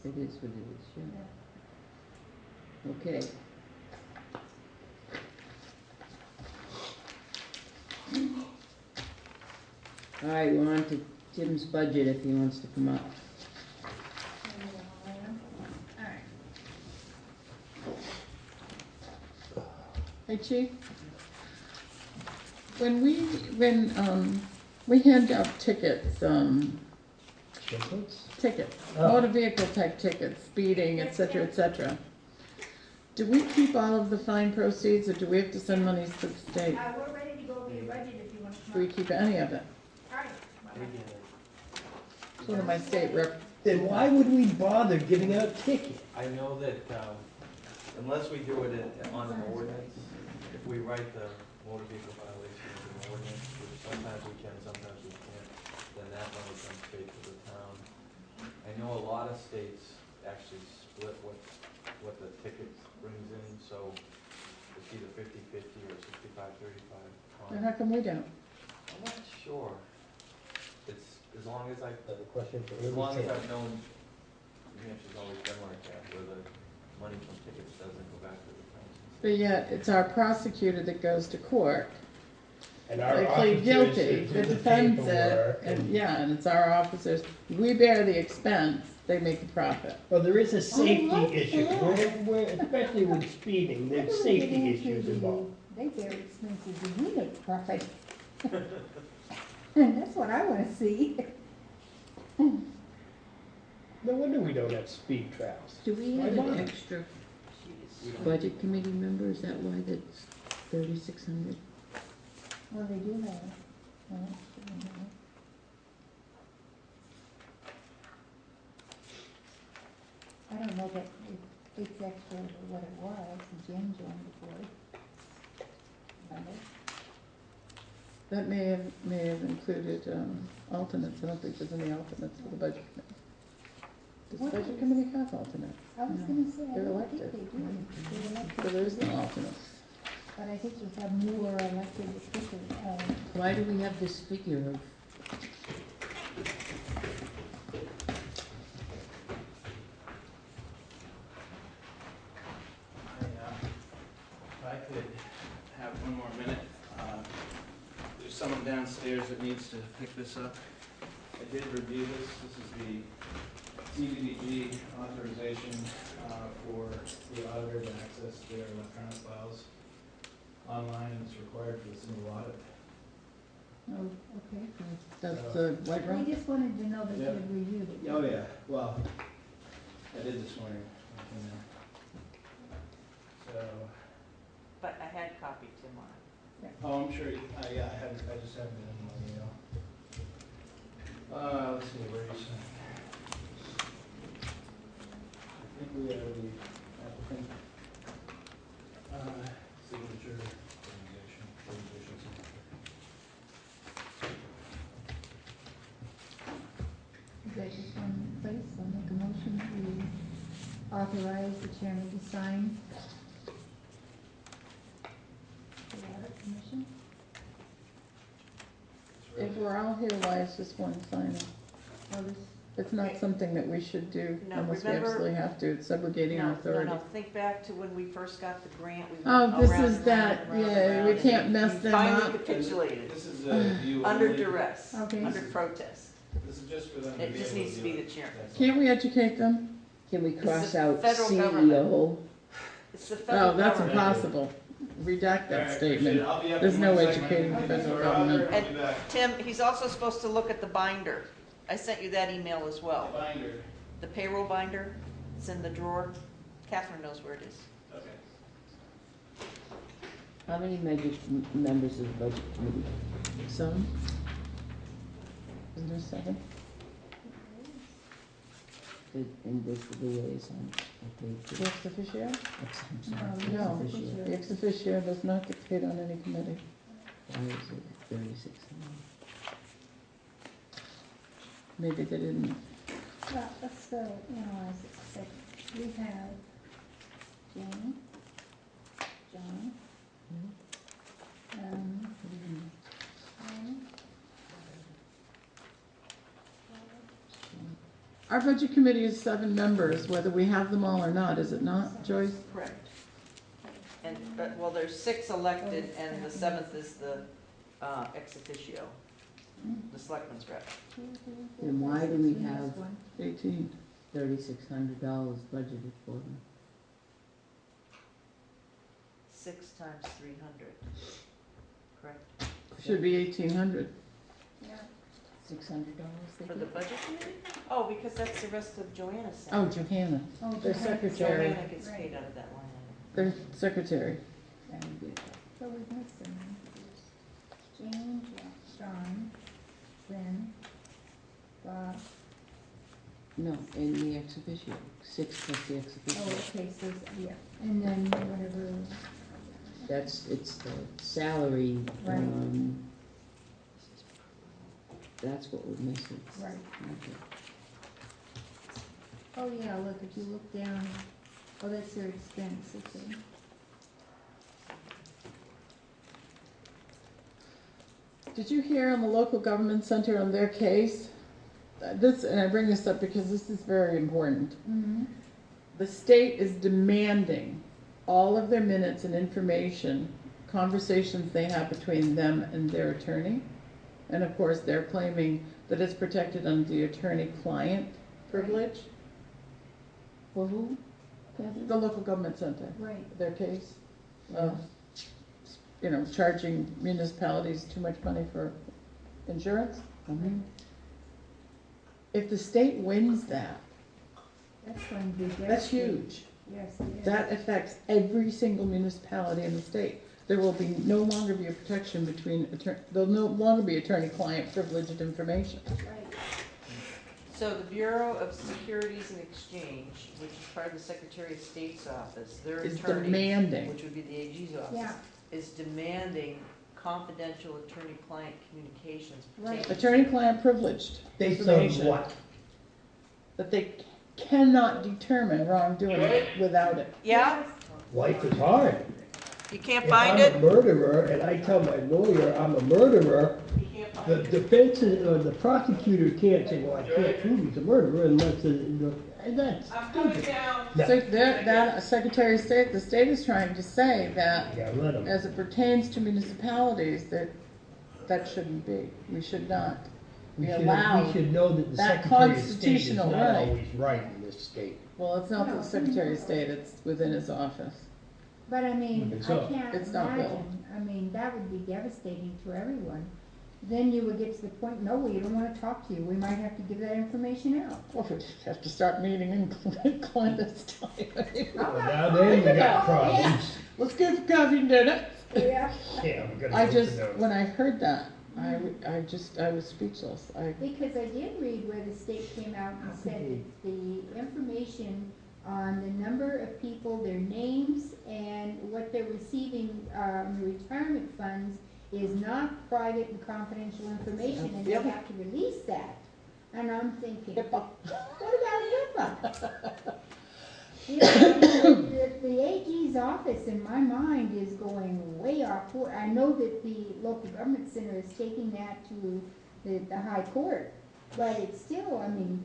Speaker 1: it is what it is, yeah. Okay. All right, we're on to Tim's budget if he wants to come up.
Speaker 6: Alright.
Speaker 4: Hey, Chief? When we hand out tickets,
Speaker 5: Chocolates? Oh.
Speaker 4: motor vehicle type tickets, speeding, et cetera, do we keep all of the fine proceeds, or do we have to send monies to the state?
Speaker 6: We're ready to go over your budget if you want to
Speaker 4: Do
Speaker 6: come
Speaker 4: we
Speaker 6: up.
Speaker 4: keep any of it?
Speaker 6: Alright.
Speaker 4: It's one of my state rep.
Speaker 5: Then why would we bother giving out tickets?
Speaker 8: I know that unless we do it on an ordinance, if we write the motor vehicle violation as an ordinance, which sometimes we can, sometimes we can't, then that money comes straight to the town. I know a lot of states actually split what the ticket brings in, so it's either 50-50 or 65-35.
Speaker 4: How come we don't?
Speaker 8: I'm not sure. It's as long as
Speaker 5: That's a question for
Speaker 8: as long as
Speaker 5: Amy.
Speaker 8: I've known, New Hampshire's always been like that, where the money from tickets doesn't go back to the town.
Speaker 4: But yet, it's our prosecutor that goes to court.
Speaker 5: And our
Speaker 4: They plead
Speaker 5: officers
Speaker 4: guilty,
Speaker 5: do
Speaker 4: the
Speaker 5: the
Speaker 4: defense it,
Speaker 5: paperwork
Speaker 4: and yeah, and it's our officers. We bear the expense, they make the profit.
Speaker 5: Well, there is a safety
Speaker 6: like
Speaker 5: issue,
Speaker 6: that.
Speaker 5: especially with speeding,
Speaker 6: Why
Speaker 5: there's
Speaker 6: don't we get
Speaker 5: safety
Speaker 6: into
Speaker 5: issues
Speaker 6: the-
Speaker 5: involved.
Speaker 6: They bear expenses and we make profit. That's what I wanna see.
Speaker 5: No wonder we don't have speed trials.
Speaker 1: Do we
Speaker 5: Why
Speaker 1: have an
Speaker 5: not?
Speaker 1: extra
Speaker 2: She is-
Speaker 1: budget committee member? Is that why that's 3,600?
Speaker 6: Well, they do have, well, you know. I don't know that, it's extra over what it was, and Jen joined the board. Remember?
Speaker 4: That may have included, alternates. I don't think there's any alternates for the budget committee. Does the
Speaker 6: What
Speaker 4: budget
Speaker 6: is-
Speaker 4: committee have alternates?
Speaker 6: I was
Speaker 1: No.
Speaker 6: gonna say, I
Speaker 4: They're
Speaker 6: don't think
Speaker 4: elected.
Speaker 6: they do. They're elected
Speaker 4: So there is no
Speaker 6: positions.
Speaker 4: alternates.
Speaker 6: But I think we have more elected officials,
Speaker 1: Why do we have this figure of,
Speaker 3: If I could have one more minute, there's someone downstairs that needs to pick this up. I did review this, this is the CDBG authorization for the auditor to access their electronic files online, and it's required for the single audit.
Speaker 6: oh, okay.
Speaker 4: That's the white room?
Speaker 6: We just wanted to know that you
Speaker 3: Yeah.
Speaker 6: had reviewed it.
Speaker 3: Oh, yeah, well, I did this morning, when I came in. So,
Speaker 2: But I had copied Tim on it.
Speaker 3: oh, I'm sure, yeah, I just haven't been in my email. Let's see, where you sent? I think we have the applicant, signature, organization signature.
Speaker 6: Is that just one place? I'll make a motion to authorize the chairman to sign the audit commission.
Speaker 3: It's
Speaker 4: If
Speaker 3: really-
Speaker 4: we're all here, why is just one signing?
Speaker 6: Oh, this,
Speaker 4: It's not something that we should do
Speaker 2: No,
Speaker 4: unless we
Speaker 2: remember-
Speaker 4: absolutely have to. It's subrogating our authority.
Speaker 2: No, think back to when we first got the grant, we
Speaker 4: Oh,
Speaker 2: went
Speaker 4: this
Speaker 2: around
Speaker 4: is
Speaker 2: and
Speaker 4: that,
Speaker 2: around and around
Speaker 4: yeah,
Speaker 2: and
Speaker 4: we
Speaker 2: around,
Speaker 4: can't
Speaker 2: and
Speaker 4: mess
Speaker 2: you
Speaker 4: them
Speaker 2: finally
Speaker 4: up.
Speaker 2: capitulated,
Speaker 3: This is a view
Speaker 2: under
Speaker 3: only.
Speaker 2: duress,
Speaker 6: Okay.
Speaker 2: under protest.
Speaker 3: This is just for them to be
Speaker 2: It
Speaker 3: able to
Speaker 2: just needs to be
Speaker 3: view
Speaker 2: the
Speaker 3: it.
Speaker 2: chairman.
Speaker 3: That's all.
Speaker 4: Can't we educate them?
Speaker 1: can we
Speaker 2: This
Speaker 1: cross
Speaker 2: is
Speaker 1: out
Speaker 2: federal
Speaker 1: CEO?
Speaker 2: government. It's the federal
Speaker 4: Oh, that's
Speaker 2: government.
Speaker 4: impossible. Redact
Speaker 3: All right,
Speaker 4: that
Speaker 3: appreciate
Speaker 4: statement.
Speaker 3: it. I'll be up
Speaker 4: There's
Speaker 3: in
Speaker 4: no
Speaker 3: one second.
Speaker 4: educating
Speaker 3: My
Speaker 4: federal
Speaker 3: meetings are
Speaker 4: government.
Speaker 3: over. I'll be back.
Speaker 2: Tim, he's also supposed to look at the binder. I sent you that email as well.
Speaker 3: Binder,
Speaker 2: The payroll binder, it's in the drawer. Catherine knows where it is.
Speaker 3: okay.
Speaker 1: How many members of the budget committee?
Speaker 4: Seven? Is there seven?
Speaker 1: And this is the liaison, okay,
Speaker 4: The ex officio?
Speaker 1: I'm sorry.
Speaker 6: No,
Speaker 4: No.
Speaker 1: Ex officio.
Speaker 4: The ex officio does not get paid on any committee.
Speaker 1: Why is it 36?
Speaker 4: Maybe they didn't.
Speaker 6: well, let's go analyze it a second. We have Jane, John, Ann,
Speaker 4: Our budget committee is 7 members, whether we have them all or not, is it not, Joyce?
Speaker 2: Correct. And, well, there's 6 elected, and the 7th is the ex officio, the selectmen's rep.
Speaker 1: Then why do we have
Speaker 4: 18.
Speaker 1: $3,600 budgeted for them?
Speaker 2: 6 times 300, correct?
Speaker 4: Should be 1,800.
Speaker 6: Yeah,
Speaker 1: $600
Speaker 2: For the budget committee? Oh, because that's the rest of Joanna's
Speaker 4: Oh,
Speaker 2: salary.
Speaker 4: Johanna,
Speaker 6: oh,
Speaker 4: their
Speaker 6: Johanna.
Speaker 4: secretary.
Speaker 2: Joanna gets paid out of that line item.
Speaker 4: Their secretary.
Speaker 6: So we've missed some. Jane, John, Lynn, Bob,
Speaker 1: No, and the ex officio, 6 plus the ex
Speaker 6: oh,
Speaker 1: officio.
Speaker 6: okay, so, yeah, and then whatever,
Speaker 1: It's the salary,
Speaker 6: Right.
Speaker 1: That's what we're missing.
Speaker 6: right.
Speaker 1: Okay.
Speaker 6: Oh, yeah, look, if you look down, oh, that's their expense, okay.
Speaker 4: Did you hear on the local government center on their case? This, and I bring this up because this is very important.
Speaker 6: Mm-hmm.
Speaker 4: The state is demanding all of their minutes and information, conversations they have between them and their attorney. And of course, they're claiming that it's protected under the attorney-client privilege.
Speaker 1: For who? Kathy?
Speaker 4: The local government center,
Speaker 6: Right,
Speaker 4: their case
Speaker 1: Yeah.
Speaker 4: of, charging municipalities too much money for insurance.
Speaker 1: Mhm.
Speaker 4: If the state wins that,
Speaker 6: that's going to be devastating.
Speaker 4: that's huge.
Speaker 6: Yes, it is.
Speaker 4: That affects every single municipality in the state. There will be no longer be a protection between, there'll no longer be attorney-client privileged information.
Speaker 6: Right.
Speaker 2: So the Bureau of Securities and Exchange, which is part of the Secretary of State's office, their
Speaker 4: Is
Speaker 2: attorney,
Speaker 4: demanding.
Speaker 2: which would be the AG's office,
Speaker 6: Yeah,
Speaker 2: is demanding confidential attorney-client communications.
Speaker 6: Right.
Speaker 2: pertaining-
Speaker 4: Attorney-client privileged
Speaker 5: Based on
Speaker 4: information.
Speaker 5: what?
Speaker 4: That they cannot determine wrongdoing without it.
Speaker 2: Yeah,
Speaker 5: Life is hard.
Speaker 2: you can't
Speaker 5: If
Speaker 2: find
Speaker 5: I'm
Speaker 2: it?
Speaker 5: a murderer and I tell my lawyer I'm a murderer,
Speaker 2: You can't find
Speaker 5: the
Speaker 2: it.
Speaker 5: defense or the prosecutor can't say, well, I can't prove he's a murderer unless, that's
Speaker 2: I'm coming
Speaker 5: stupid.
Speaker 2: down.
Speaker 5: No.
Speaker 4: So that Secretary of State, the state is trying to say that
Speaker 5: Yeah, let him.
Speaker 4: as it pertains to municipalities, that shouldn't be. We should not.
Speaker 5: We
Speaker 4: be
Speaker 5: should,
Speaker 4: allowed
Speaker 5: we should know that the
Speaker 4: that
Speaker 5: Secretary of State is
Speaker 4: constitutional
Speaker 5: not
Speaker 4: right.
Speaker 5: always right in this state.
Speaker 4: Well, it's not the Secretary of State, it's within his office.
Speaker 6: but I mean,
Speaker 5: It's
Speaker 6: I
Speaker 5: not.
Speaker 6: can't
Speaker 4: It's not Bill.
Speaker 6: imagine, I mean, that would be devastating to everyone. Then you would get to the point, no, we don't wanna talk to you, we might have to give that information out.
Speaker 4: Well, we have to start meeting in clandestine.
Speaker 5: Well, now then we got problems.
Speaker 4: Let's go for coffee and dinner.
Speaker 6: Yeah.
Speaker 5: Yeah, we're gonna
Speaker 4: I
Speaker 5: go
Speaker 4: just,
Speaker 5: for those.
Speaker 4: when I heard that, I was speechless.
Speaker 6: Because I did read where the state came out and said that the information on the number of people, their names, and what they're receiving, retirement funds is not private and confidential information, and they
Speaker 4: Yep.
Speaker 6: have to release that. And I'm thinking,
Speaker 4: HIPAA.
Speaker 6: what about HIPAA? You know, the AG's office, in my mind, is going way off course. I know that the local government center is taking that to the high court, but it's still, I mean,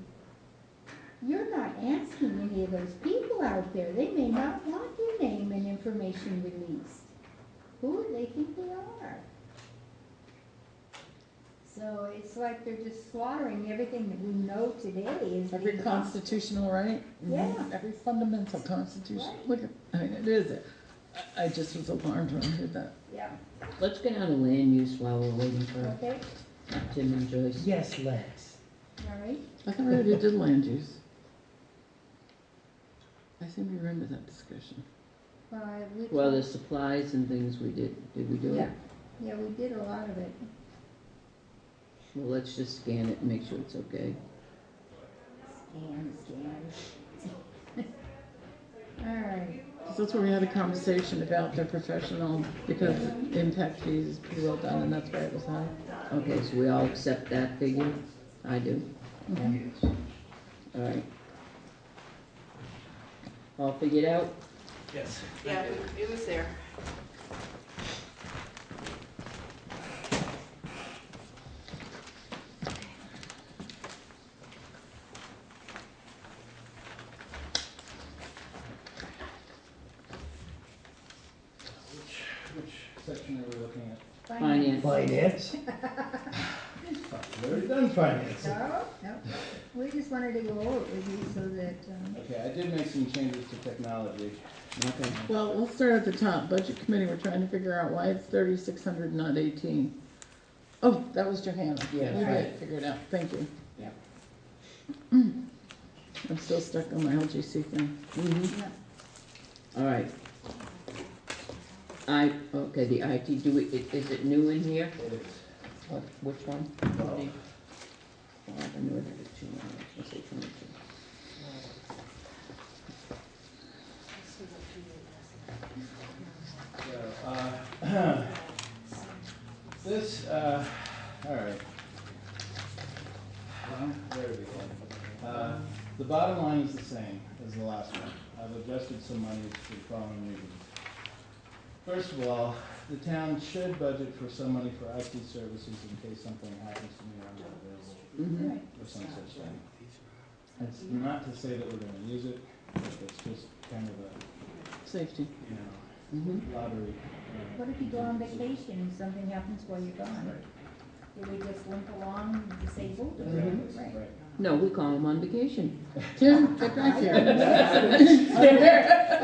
Speaker 6: you're not asking any of those people out there. They may not want your name and information released. Who do they think they are? So it's like they're just slaughtering everything that we know today is
Speaker 4: Every
Speaker 6: being-
Speaker 4: constitutional right.
Speaker 6: Yeah.
Speaker 4: Every fundamental constitution.
Speaker 6: Right.
Speaker 4: Look, I mean, it is. I just was alarmed when I heard that.
Speaker 6: Yeah,
Speaker 1: Let's get out of land use while we're waiting for
Speaker 6: okay,
Speaker 1: Tim and Joyce.
Speaker 5: Yes, Lex.
Speaker 6: all right.
Speaker 4: I thought we already did land use. I seem to remember that discussion.
Speaker 6: We
Speaker 1: Well, the
Speaker 6: talked-
Speaker 1: supplies and things we did we do
Speaker 6: Yeah,
Speaker 1: it?
Speaker 6: yeah, we did a lot of it.
Speaker 1: Well, let's just scan it and make sure it's okay.
Speaker 6: Scan. All right,
Speaker 4: 'Cause that's where we had a conversation about their professional, because impact fees is pretty well done, and that's why it was high.
Speaker 1: Okay, so we all accept that figure? I do.
Speaker 5: Yes.
Speaker 1: All right. All figured out?
Speaker 3: Yes.
Speaker 2: Yeah, it was there.
Speaker 3: Which section are we looking at?
Speaker 1: Finance.
Speaker 5: Finance? We already done finance.
Speaker 6: No, no, we just wanted to go over it with you so that,
Speaker 3: Okay, I did make some changes to technology.
Speaker 1: Okay.
Speaker 4: Well, let's start at the top. Budget committee, we're trying to figure out why it's 3,600, not 18. Oh, that was Johanna.
Speaker 1: Yeah,
Speaker 4: You
Speaker 1: right.
Speaker 4: did figure it out. Thank you.
Speaker 6: Yep.
Speaker 4: I'm still stuck on my LGC thing.
Speaker 1: Mm-hmm.
Speaker 6: yeah.
Speaker 1: All right. Okay, the IT, is it new in here?
Speaker 3: It is.
Speaker 1: What, which one?
Speaker 3: Well,
Speaker 1: Oh, I knew it had two on it. Let's say 22.
Speaker 3: So, this, all right. Where do we go? The bottom line is the same as the last one. I've adjusted some monies for the following reasons. First of all, the town should budget for some money for IT services in case something happens to me and I'm not available,
Speaker 1: Mm-hmm.
Speaker 6: Right.
Speaker 3: or some such thing. It's not to say that we're gonna use it, but it's just kind of a,
Speaker 4: Safety.
Speaker 3: you know,
Speaker 1: Mm-hmm.
Speaker 3: lottery.
Speaker 6: What if you go on vacation and something happens while you're gone? Do we just limp along disabled? or-
Speaker 1: Mhm.
Speaker 6: Right.
Speaker 3: Right.
Speaker 1: No, we call him on vacation.
Speaker 4: Tim, get back here. I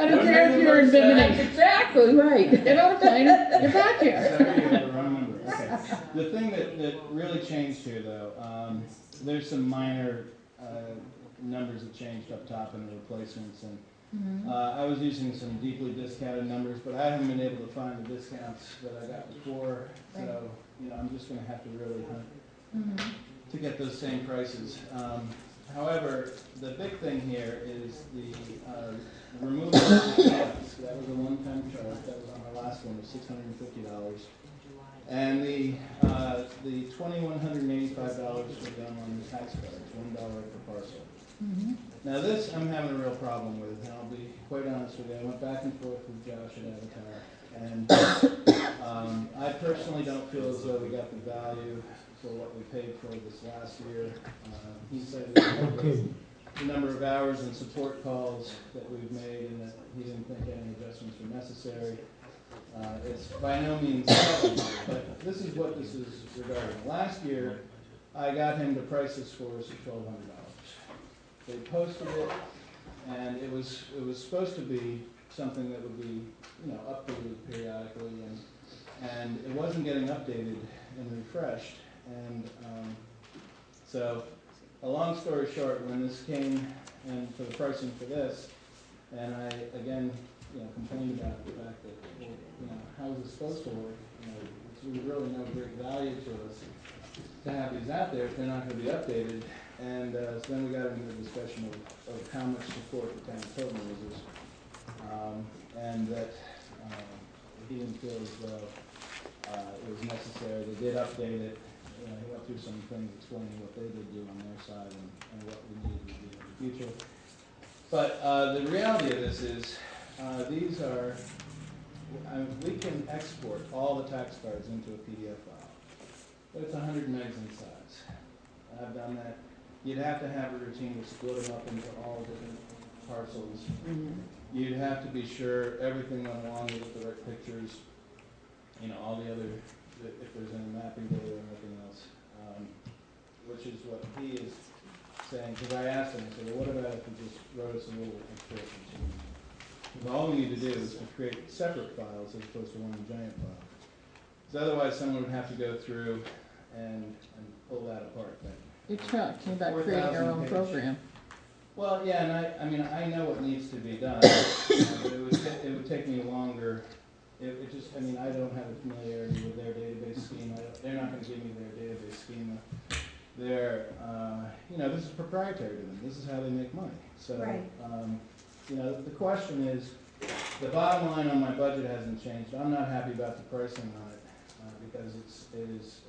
Speaker 4: don't care if you're in Bimini.
Speaker 1: Exactly right.
Speaker 4: Get on a plane, get back here.
Speaker 3: Sorry, you have the wrong number. Okay. The thing that really changed here, though, there's some minor numbers that changed up top in the replacements, and
Speaker 6: Mhm.
Speaker 3: I was using some deeply discounted numbers, but I haven't been able to find the discounts that I got before, so, you know, I'm just gonna have to really hunt
Speaker 6: Mhm.
Speaker 3: to get those same prices. However, the big thing here is the removal of the caps. That was a one-time charge. That was on our last one, was $650.
Speaker 2: In July.
Speaker 3: And the $2,185 for the online tax cards, $1 per parcel.
Speaker 6: Mhm.
Speaker 3: Now this, I'm having a real problem with, and I'll be quite honest with you. I went back and forth with Josh at Avatar, and I personally don't feel as though we got the value for what we paid for this last year. He said
Speaker 5: Okay.
Speaker 3: the number of hours and support calls that we've made, and that he didn't think any adjustments were necessary. It's by no means settled, but this is what this is regarding. Last year, I got him to price this for us at $1,200. They posted it, and it was supposed to be something that would be, updated periodically, and it wasn't getting updated and refreshed. And so, a long story short, when this came and for the pricing for this, and I again, complained about the fact that, how is this supposed to work? It's really no great value to us to have these out there if they're not going to be updated. And so then we got into the discussion of how much support the town of Tilton uses, and that he didn't feel as though it was necessary. They did update it. He went through some things explaining what they did do on their side and what we needed to do in the future. But the reality of this is these are, we can export all the tax cards into a PDF file, but it's 100 megs in size. I've done that. You'd have to have a routine to split them up into all different parcels. You'd have to be sure everything went along with the right pictures, all the other, if there's any mapping data or anything else, which is what he is saying. Because I asked him, I said, well, what about if we just wrote us a little instructions? All we need to do is to create separate files as opposed to one giant file. So otherwise, someone would have to go through and pull that apart.
Speaker 4: You're talking about creating your own
Speaker 3: 4,000
Speaker 4: program.
Speaker 3: Well, yeah, and I know what needs to be done, but it would take me longer. It just, I don't have a familiarity with their database schema. They're not going to give me their database schema. They're, this is proprietary to them. This is how they make money. So,
Speaker 6: Right.
Speaker 3: The question is, the bottom line on my budget hasn't changed. I'm not happy about the pricing on it because it is.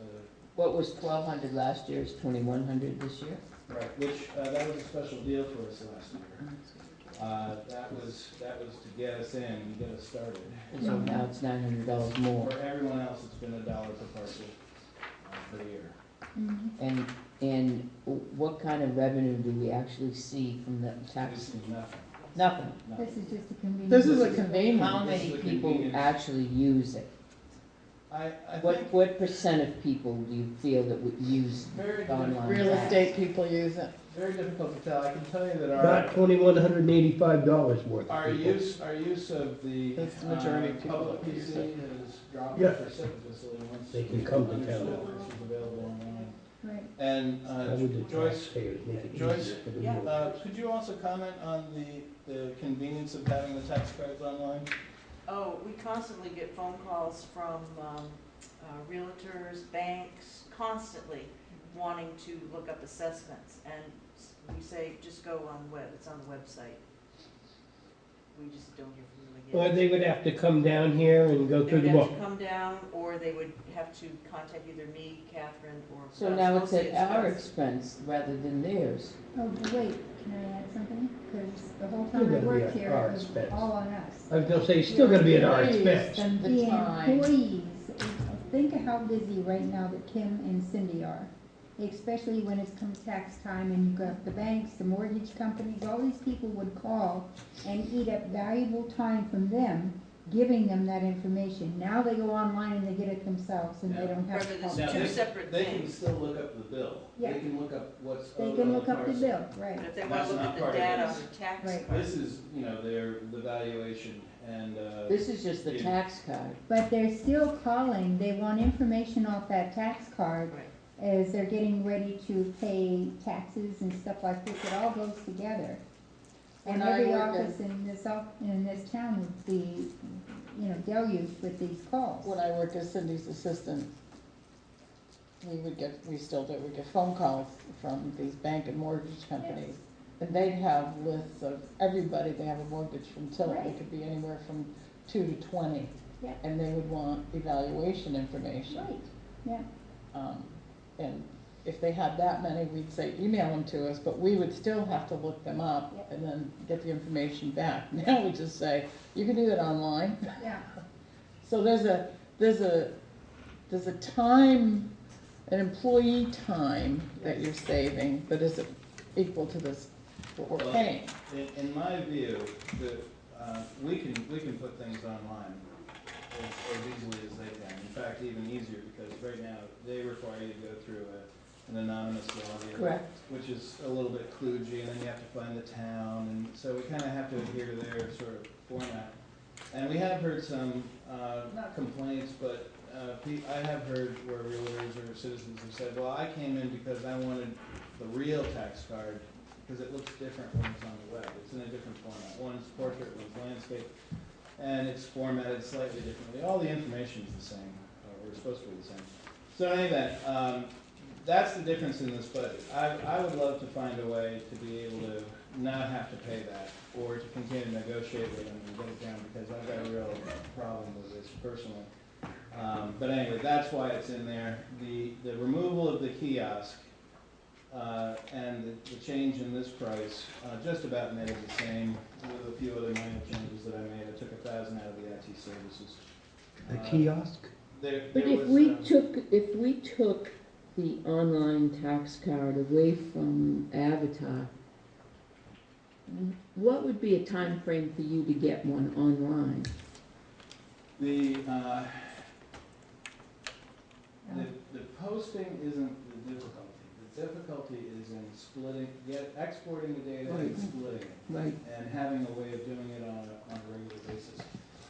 Speaker 1: What was 1,200 last year is 2,100 this year?
Speaker 3: Right, which, that was a special deal for us last year. That was to get us in and get us started.
Speaker 1: So now it's $900 more.
Speaker 3: For everyone else, it's been $1 per parcel per year.
Speaker 6: Mhm.
Speaker 1: And what kind of revenue do we actually see from the
Speaker 3: We
Speaker 1: tax?
Speaker 3: see nothing.
Speaker 1: Nothing.
Speaker 6: This is just a convenience.
Speaker 4: This is a convenience.
Speaker 1: How
Speaker 3: This
Speaker 1: many
Speaker 3: is a
Speaker 1: people
Speaker 3: convenience.
Speaker 1: actually use it?
Speaker 3: I
Speaker 1: What
Speaker 3: think
Speaker 1: percent of people do you feel that would use
Speaker 3: very,
Speaker 1: online
Speaker 4: Real
Speaker 1: tax?
Speaker 4: estate people use it.
Speaker 3: very difficult to tell. I can tell you that
Speaker 5: About $2,185 worth.
Speaker 3: our use of the
Speaker 4: That's the majority of people
Speaker 3: public
Speaker 4: that use
Speaker 3: PC
Speaker 4: it.
Speaker 3: has dropped
Speaker 5: Yeah.
Speaker 3: precipitously once
Speaker 5: They can come to
Speaker 3: understood
Speaker 5: town.
Speaker 3: this is available online.
Speaker 6: Right.
Speaker 3: And
Speaker 5: How would the
Speaker 3: Joyce,
Speaker 5: taxpayers make it
Speaker 3: Joyce,
Speaker 5: easier for the
Speaker 2: yeah.
Speaker 5: voters?
Speaker 3: could you also comment on the convenience of having the tax cards online?
Speaker 2: Oh, we constantly get phone calls from realtors, banks, constantly wanting to look up assessments. And we say, just go on the web, it's on the website. We just don't hear from them again.
Speaker 5: Or they would have to come down here and go
Speaker 2: They
Speaker 5: through
Speaker 2: would
Speaker 5: the
Speaker 2: have
Speaker 5: book.
Speaker 2: to come down, or they would have to contact either me, Catherine, or.
Speaker 1: So now it's
Speaker 2: mostly
Speaker 1: at our
Speaker 2: us.
Speaker 1: expense rather than theirs.
Speaker 6: Oh, but wait, can I add something? Because the whole
Speaker 5: Still
Speaker 6: time I
Speaker 5: gonna be
Speaker 6: worked
Speaker 5: at
Speaker 6: here,
Speaker 5: our
Speaker 6: it was
Speaker 5: expense.
Speaker 6: all on us.
Speaker 5: I was gonna say, it's still gonna be at our
Speaker 4: Employees
Speaker 5: expense.
Speaker 4: spend the
Speaker 6: The
Speaker 4: time.
Speaker 6: employees, think of how busy right now that Kim and Cindy are. Especially when it's come tax time and you've got the banks, the mortgage companies, all these people would call and eat up valuable time from them, giving them that information. Now they go online and they get it themselves and they don't have to
Speaker 2: Remember,
Speaker 6: call.
Speaker 2: there's
Speaker 3: Now,
Speaker 2: two separate
Speaker 3: They can
Speaker 2: things.
Speaker 3: still look up the bill.
Speaker 6: Yeah.
Speaker 3: They can look up what's
Speaker 6: They
Speaker 3: owed
Speaker 6: can
Speaker 3: on
Speaker 6: look up the
Speaker 3: parcel.
Speaker 6: bill, right.
Speaker 2: But if they
Speaker 3: And
Speaker 2: want
Speaker 3: that's
Speaker 2: to look
Speaker 3: not
Speaker 2: at the
Speaker 3: part of
Speaker 2: data on
Speaker 3: this.
Speaker 2: the tax
Speaker 6: Right.
Speaker 2: card.
Speaker 3: This is, the valuation and,
Speaker 1: This is just the
Speaker 3: Yeah.
Speaker 1: tax card.
Speaker 6: But they're still calling, they want information off that tax card
Speaker 2: Right.
Speaker 6: as they're getting ready to pay taxes and stuff like this. It all goes together. And
Speaker 4: When I
Speaker 6: every
Speaker 4: worked
Speaker 6: office in this town would be, deluged with these calls.
Speaker 4: When I worked as Cindy's assistant, we still do, we get phone calls from these bank and mortgage companies. And they'd have lists of everybody, they have a mortgage from Tilton, it
Speaker 6: Right.
Speaker 4: could be anywhere from 2 to 20.
Speaker 6: Yeah.
Speaker 4: And they would want evaluation information.
Speaker 6: Right, yeah,
Speaker 4: And if they had that many, we'd say email them to us, but we would still have to look them up
Speaker 6: Yep.
Speaker 4: and then get the information back. Now we just say, you can do that online.
Speaker 6: yeah.
Speaker 4: So there's a time, an employee time that you're saving, but is it equal to this, what we're
Speaker 3: Well,
Speaker 4: paying?
Speaker 3: In my view, we can put things online as easily as they can. In fact, even easier, because right now, they require you to go through an anonymous login.
Speaker 4: Correct.
Speaker 3: Which is a little bit kludgy, and then you have to find the town, and so we kind of have to adhere to their sort of format. And we have heard some, not complaints, but I have heard where realtors or citizens have said, well, I came in because I wanted the real tax card, because it looks different when it's on the web. It's in a different format. One's portrait, one's landscape, and it's formatted slightly differently. All the information is the same, or supposed to be the same. So in any event, that's the difference in this budget. I would love to find a way to be able to not have to pay that, or to continue to negotiate with them and get it down, because I've got a real problem with this personally. But anyway, that's why it's in there. The removal of the kiosk and the change in this price just about netted the same, with a few other minor changes that I made. I took 1,000 out of the IT services.
Speaker 5: The kiosk?
Speaker 3: There
Speaker 1: But if we took the online tax card away from Avatar, what would be a time frame for you to get one online?
Speaker 3: The posting isn't the difficulty. The difficulty is in splitting, exporting the data and
Speaker 1: Right.
Speaker 3: splitting it,
Speaker 1: Right,
Speaker 3: and having a way of doing it on a regular basis.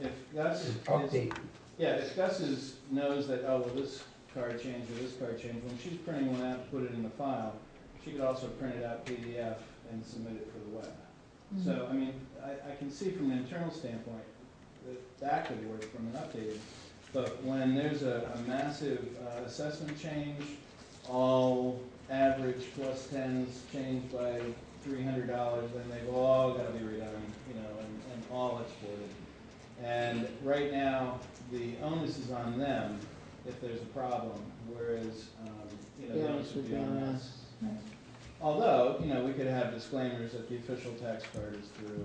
Speaker 3: If Gus
Speaker 5: Update.
Speaker 3: if Gus knows that, oh, well, this card changed or this card changed, when she's printing one out to put it in the file, she could also print it out PDF and submit it for the web. So, I mean, I can see from an internal standpoint that could work from an updated, but when there's a massive assessment change, all average plus tens changed by $300, then they've all gotta be redone, and all exported. And right now, the onus is on them if there's a problem, whereas, the onus would be on us. Although, we could have disclaimers that the official tax card is through,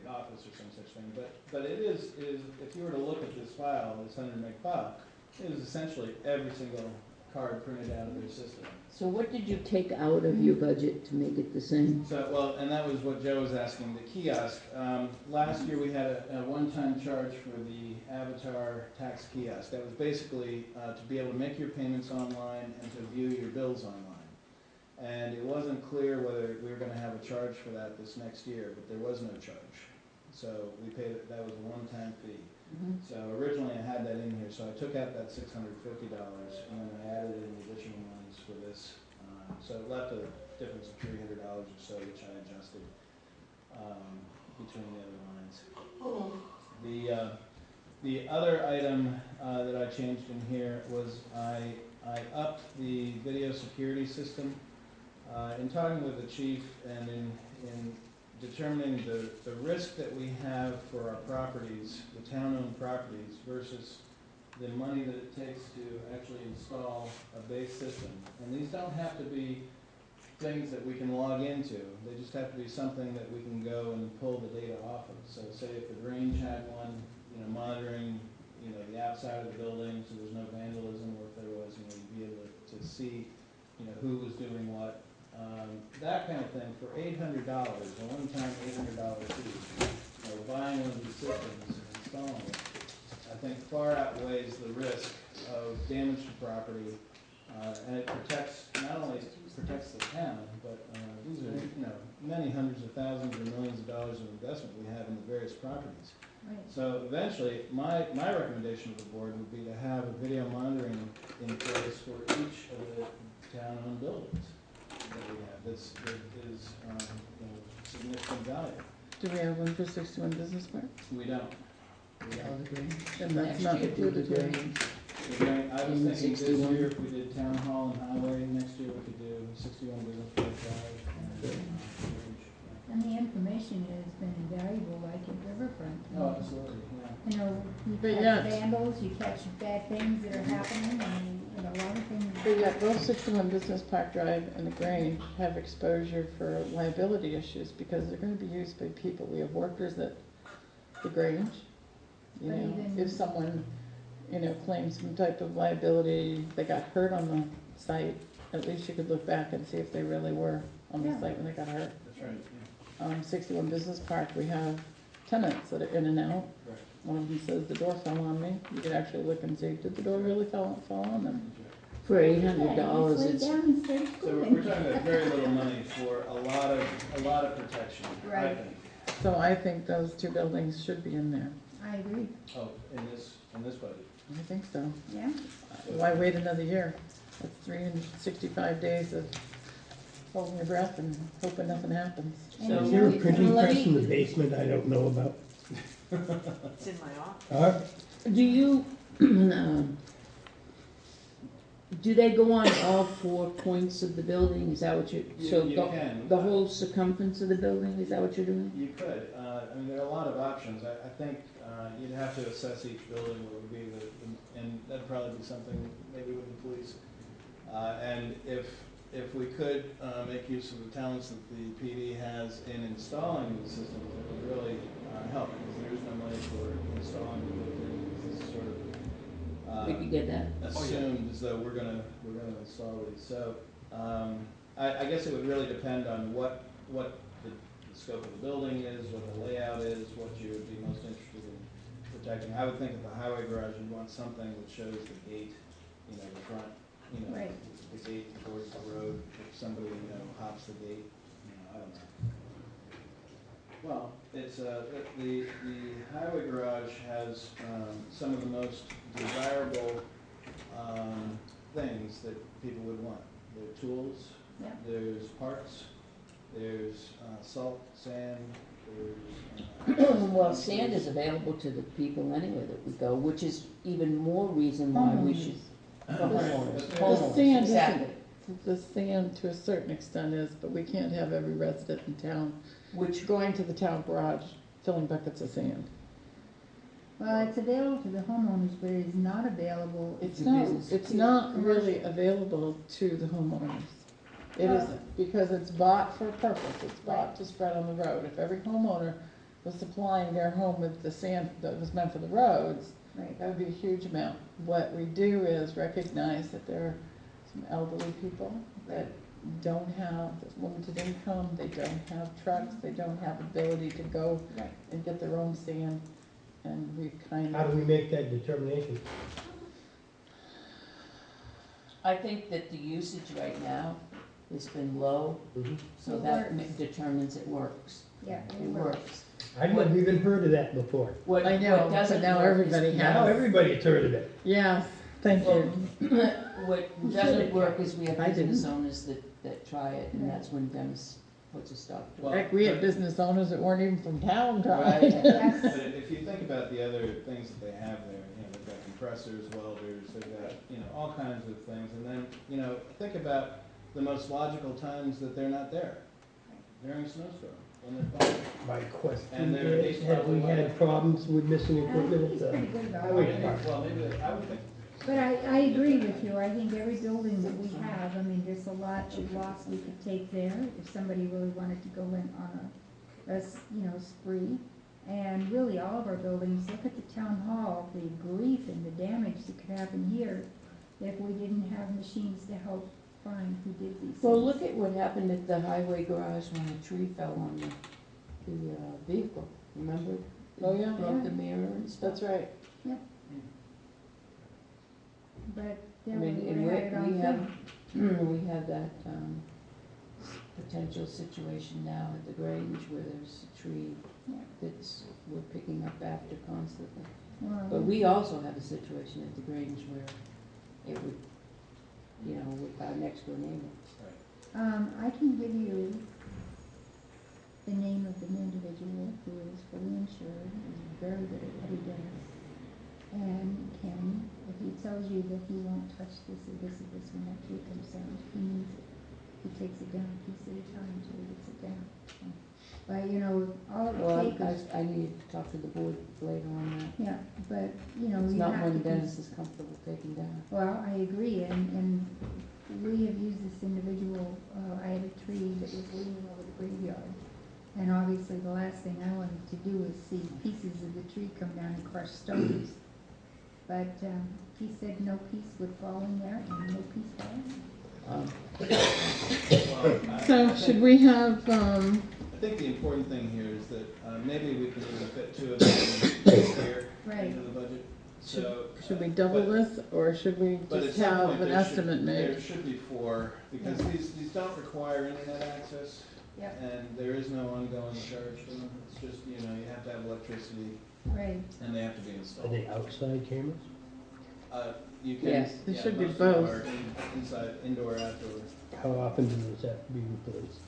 Speaker 3: the office or some such thing. But it is, if you were to look at this file, this 100 meg file, it is essentially every single card printed out of their system.
Speaker 1: so what did you take out of your budget to make it the same?
Speaker 3: So, well, and that was what Joe was asking, the kiosk. Last year, we had a one-time charge for the Avatar tax kiosk. That was basically to be able to make your payments online and to view your bills online. And it wasn't clear whether we were gonna have a charge for that this next year, but there was no charge. So we paid it, that was a one-time fee. So originally I had that in here, so I took out that $650 and then I added in the additional monies for this. So it left a difference of $300 or so, which I adjusted between the other lines. The other item that I changed in here was I upped the video security system. In talking with the chief and in determining the risk that we have for our properties, the town-owned properties, versus the money that it takes to actually install a base system. And these don't have to be things that we can log into. They just have to be something that we can go and pull the data off of. So say if the Grange had one, monitoring, the outside of the building so there's no vandalism, or if there was, you'd be able to see, who was doing what. That kind of thing for $800, a one-time $800 fee, buying one of these systems and installing it, I think far outweighs the risk of damage to property, and it protects, not only protects the town, but these are, many hundreds of thousands or millions of dollars of investment we have in the various properties.
Speaker 6: Right.
Speaker 3: So eventually, my recommendation to the board would be to have a video monitoring in place for each of the town-owned buildings that we have. That is significant value.
Speaker 4: Do we have one for 61 Business Park?
Speaker 3: We don't.
Speaker 1: All the green.
Speaker 4: And that's
Speaker 1: Next
Speaker 4: not
Speaker 1: year, do the
Speaker 4: included here.
Speaker 1: green.
Speaker 3: I was
Speaker 1: In
Speaker 3: thinking this
Speaker 1: 61.
Speaker 3: year, if we did town hall and highway, next year we could do 61 Business Park Drive and Range.
Speaker 6: And the information has been invaluable, like at Riverfront.
Speaker 3: Oh, absolutely, yeah.
Speaker 6: You know, you
Speaker 4: But
Speaker 6: catch
Speaker 4: yet-
Speaker 6: vandals, you catch bad things that are happening, and a lot of things.
Speaker 4: But yet both 61 Business Park Drive and the Grange have exposure for liability issues because they're gonna be used by people. We have workers at the Grange. You
Speaker 6: But
Speaker 4: know,
Speaker 6: even-
Speaker 4: if someone, you know, claims some type of liability, they got hurt on the site, at least you could look back and see if they really were on the
Speaker 6: Yeah.
Speaker 4: site when they got hurt.
Speaker 3: That's right, yeah.
Speaker 4: 61 Business Park, we have tenants that are in and out.
Speaker 3: Correct.
Speaker 4: One of them says the door fell on me. You could actually look and see, did the door really fall on them?
Speaker 1: For $800,
Speaker 6: Yeah, you just
Speaker 1: it's,
Speaker 6: lay down and start
Speaker 3: So we're
Speaker 6: cooking.
Speaker 3: talking about very little money for a lot of protection, I
Speaker 6: Right.
Speaker 3: think.
Speaker 4: So I think those two buildings should be in there.
Speaker 6: I agree,
Speaker 3: Oh, in this budget.
Speaker 4: I think so.
Speaker 6: yeah.
Speaker 4: Why wait another year? That's 365 days of holding your breath and hoping nothing happens.
Speaker 6: And
Speaker 1: So-
Speaker 5: Is
Speaker 6: you
Speaker 5: there
Speaker 6: know,
Speaker 5: a printing
Speaker 1: let
Speaker 5: press
Speaker 1: me-
Speaker 5: in the basement I don't know about?
Speaker 2: It's in my office.
Speaker 5: Huh?
Speaker 1: do you, do they go on all 4 points of the building? Is that what you, so
Speaker 3: You can.
Speaker 1: the whole circumference of the building, is that what you're doing?
Speaker 3: You could, I mean, there are a lot of options, I think, you'd have to assess each building, what would be and that'd probably be something maybe with the police. And if we could, make use of the talents that the PD has in installing the systems, it would really, help, because there is no money for installing the building, this is sort of,
Speaker 1: We could get that.
Speaker 3: assumed as though we're gonna install these. So, I guess it would really depend on what the scope of the building is, what the layout is, what you would be most interested in protecting. I would think at the highway garage, you'd want something that shows the gate, you know, the front, you know,
Speaker 6: Right.
Speaker 3: the gate towards the road. If somebody, you know, hops the gate, you know, I don't know. Well, it's, the highway garage has, some of the most desirable, things that people would want. There are tools,
Speaker 6: Yeah.
Speaker 3: there's parts, there's, salt, sand, there's.
Speaker 1: Well, sand is available to the people anyway that we go, which is even more reason why we should. For homeowners,
Speaker 4: The
Speaker 1: homeowners,
Speaker 4: sand
Speaker 1: exactly.
Speaker 4: isn't, the sand to a certain extent is, but we can't have every resident in town
Speaker 1: Which,
Speaker 4: going to the town garage filling buckets of sand.
Speaker 6: Well, it's available to the homeowners, but it is not available.
Speaker 4: It's
Speaker 1: The
Speaker 4: not,
Speaker 1: business.
Speaker 4: it's not really available to the homeowners. It isn't, because it's bought for a purpose, it's bought to spread on the road. If every homeowner was supplying their home with the sand that was meant for the roads,
Speaker 6: Right,
Speaker 4: that would be a huge amount. What we do is recognize that there are some elderly people that don't have limited income, they don't have trucks, they don't have ability to go
Speaker 6: right.
Speaker 4: and get their own sand, and we've kind
Speaker 5: How
Speaker 4: of.
Speaker 5: do we make that determination?
Speaker 1: I think that the usage right now has been low,
Speaker 5: Mhm.
Speaker 1: so
Speaker 6: It
Speaker 1: that
Speaker 6: works.
Speaker 1: determines it works.
Speaker 6: Yeah,
Speaker 1: It
Speaker 6: it works.
Speaker 1: works.
Speaker 5: I'd never even heard of that before.
Speaker 1: What,
Speaker 4: I know,
Speaker 1: what doesn't
Speaker 4: but now
Speaker 1: work is
Speaker 4: everybody
Speaker 1: we-
Speaker 4: has.
Speaker 5: Now everybody's heard of it.
Speaker 4: Yes, thank
Speaker 1: Well,
Speaker 4: you.
Speaker 1: What doesn't work is we have
Speaker 4: I didn't.
Speaker 1: business owners that try it, and that's when Dennis puts a stop to it.
Speaker 4: Heck, we had business owners that weren't even from town trying.
Speaker 1: Right.
Speaker 6: Yes,
Speaker 3: But if you think about the other things that they have there, you know, they've got compressors, welders, they've got, you know, all kinds of things. And then, you know, think about the most logical times that they're not there. During a snowstorm, when they're flying.
Speaker 5: My question
Speaker 3: And there
Speaker 5: is,
Speaker 3: is
Speaker 5: have we
Speaker 3: probably-
Speaker 5: had problems with missing equipment
Speaker 6: he's
Speaker 5: at
Speaker 6: pretty
Speaker 5: the
Speaker 6: good about
Speaker 5: highway
Speaker 6: it.
Speaker 5: department?
Speaker 3: Well, maybe, I would think,
Speaker 6: But I agree with you, I think every building that we have, I mean, there's a lot of loss we could take there if somebody really wanted to go in on you know, spree. And really, all of our buildings, look at the town hall, the grief and the damage that could happen here if we didn't have machines to help find who did these things.
Speaker 1: Well, look at what happened at the highway garage when the tree fell on the vehicle, remember?
Speaker 4: Oh, yeah.
Speaker 1: Broke the mirror and stuff.
Speaker 4: That's right.
Speaker 6: But
Speaker 1: I
Speaker 6: then
Speaker 1: mean,
Speaker 6: we
Speaker 1: and
Speaker 6: would have it on
Speaker 1: we have,
Speaker 6: film.
Speaker 1: we have that, potential situation now at the Grange where there's a tree
Speaker 6: Yeah.
Speaker 1: that's, we're picking up after constantly.
Speaker 6: Well,
Speaker 1: But we also have a situation at the Grange where it would, you know, with our next door neighbor.
Speaker 6: I can give you the name of an individual who is fully insured, is very good at what he does. And Ken, if he tells you that he won't touch this or this or this when that tree comes down, he means it. He takes it down a piece at a time until he gets it down. So, but, you know, all it
Speaker 1: Well,
Speaker 6: would take is,
Speaker 1: I need to talk to the board later on that.
Speaker 6: yeah, but, you know,
Speaker 1: It's
Speaker 6: you
Speaker 1: not
Speaker 6: have to
Speaker 1: one
Speaker 6: be.
Speaker 1: Dennis is comfortable taking down.
Speaker 6: Well, I agree, and we have used this individual, I had a tree that was leaning over the graveyard. And obviously, the last thing I wanted to do was see pieces of the tree come down and crush stones. But, he said no piece would fall in there, and no piece fell in.
Speaker 3: Well, I
Speaker 4: So
Speaker 3: think-
Speaker 4: should we have,
Speaker 3: I think the important thing here is that maybe we can even fit two of them this year
Speaker 6: Right.
Speaker 3: into the budget. So.
Speaker 4: should we double
Speaker 3: but-
Speaker 4: this, or should we
Speaker 3: But at
Speaker 4: just
Speaker 3: some
Speaker 4: have
Speaker 3: point,
Speaker 4: an
Speaker 3: there should-
Speaker 4: estimate
Speaker 3: There
Speaker 4: made?
Speaker 3: should be four, because these don't require internet access.
Speaker 6: Yep.
Speaker 3: And there is no ongoing charge for them. It's just, you know, you have to have electricity
Speaker 6: Right,
Speaker 3: and they have to be
Speaker 5: Are
Speaker 3: installed.
Speaker 5: they outside cameras?
Speaker 3: You can.
Speaker 1: Yes,
Speaker 4: they
Speaker 3: yeah,
Speaker 4: should be
Speaker 3: most of them
Speaker 4: both.
Speaker 3: are inside, indoor, outdoor.
Speaker 5: How often do those have to be replaced?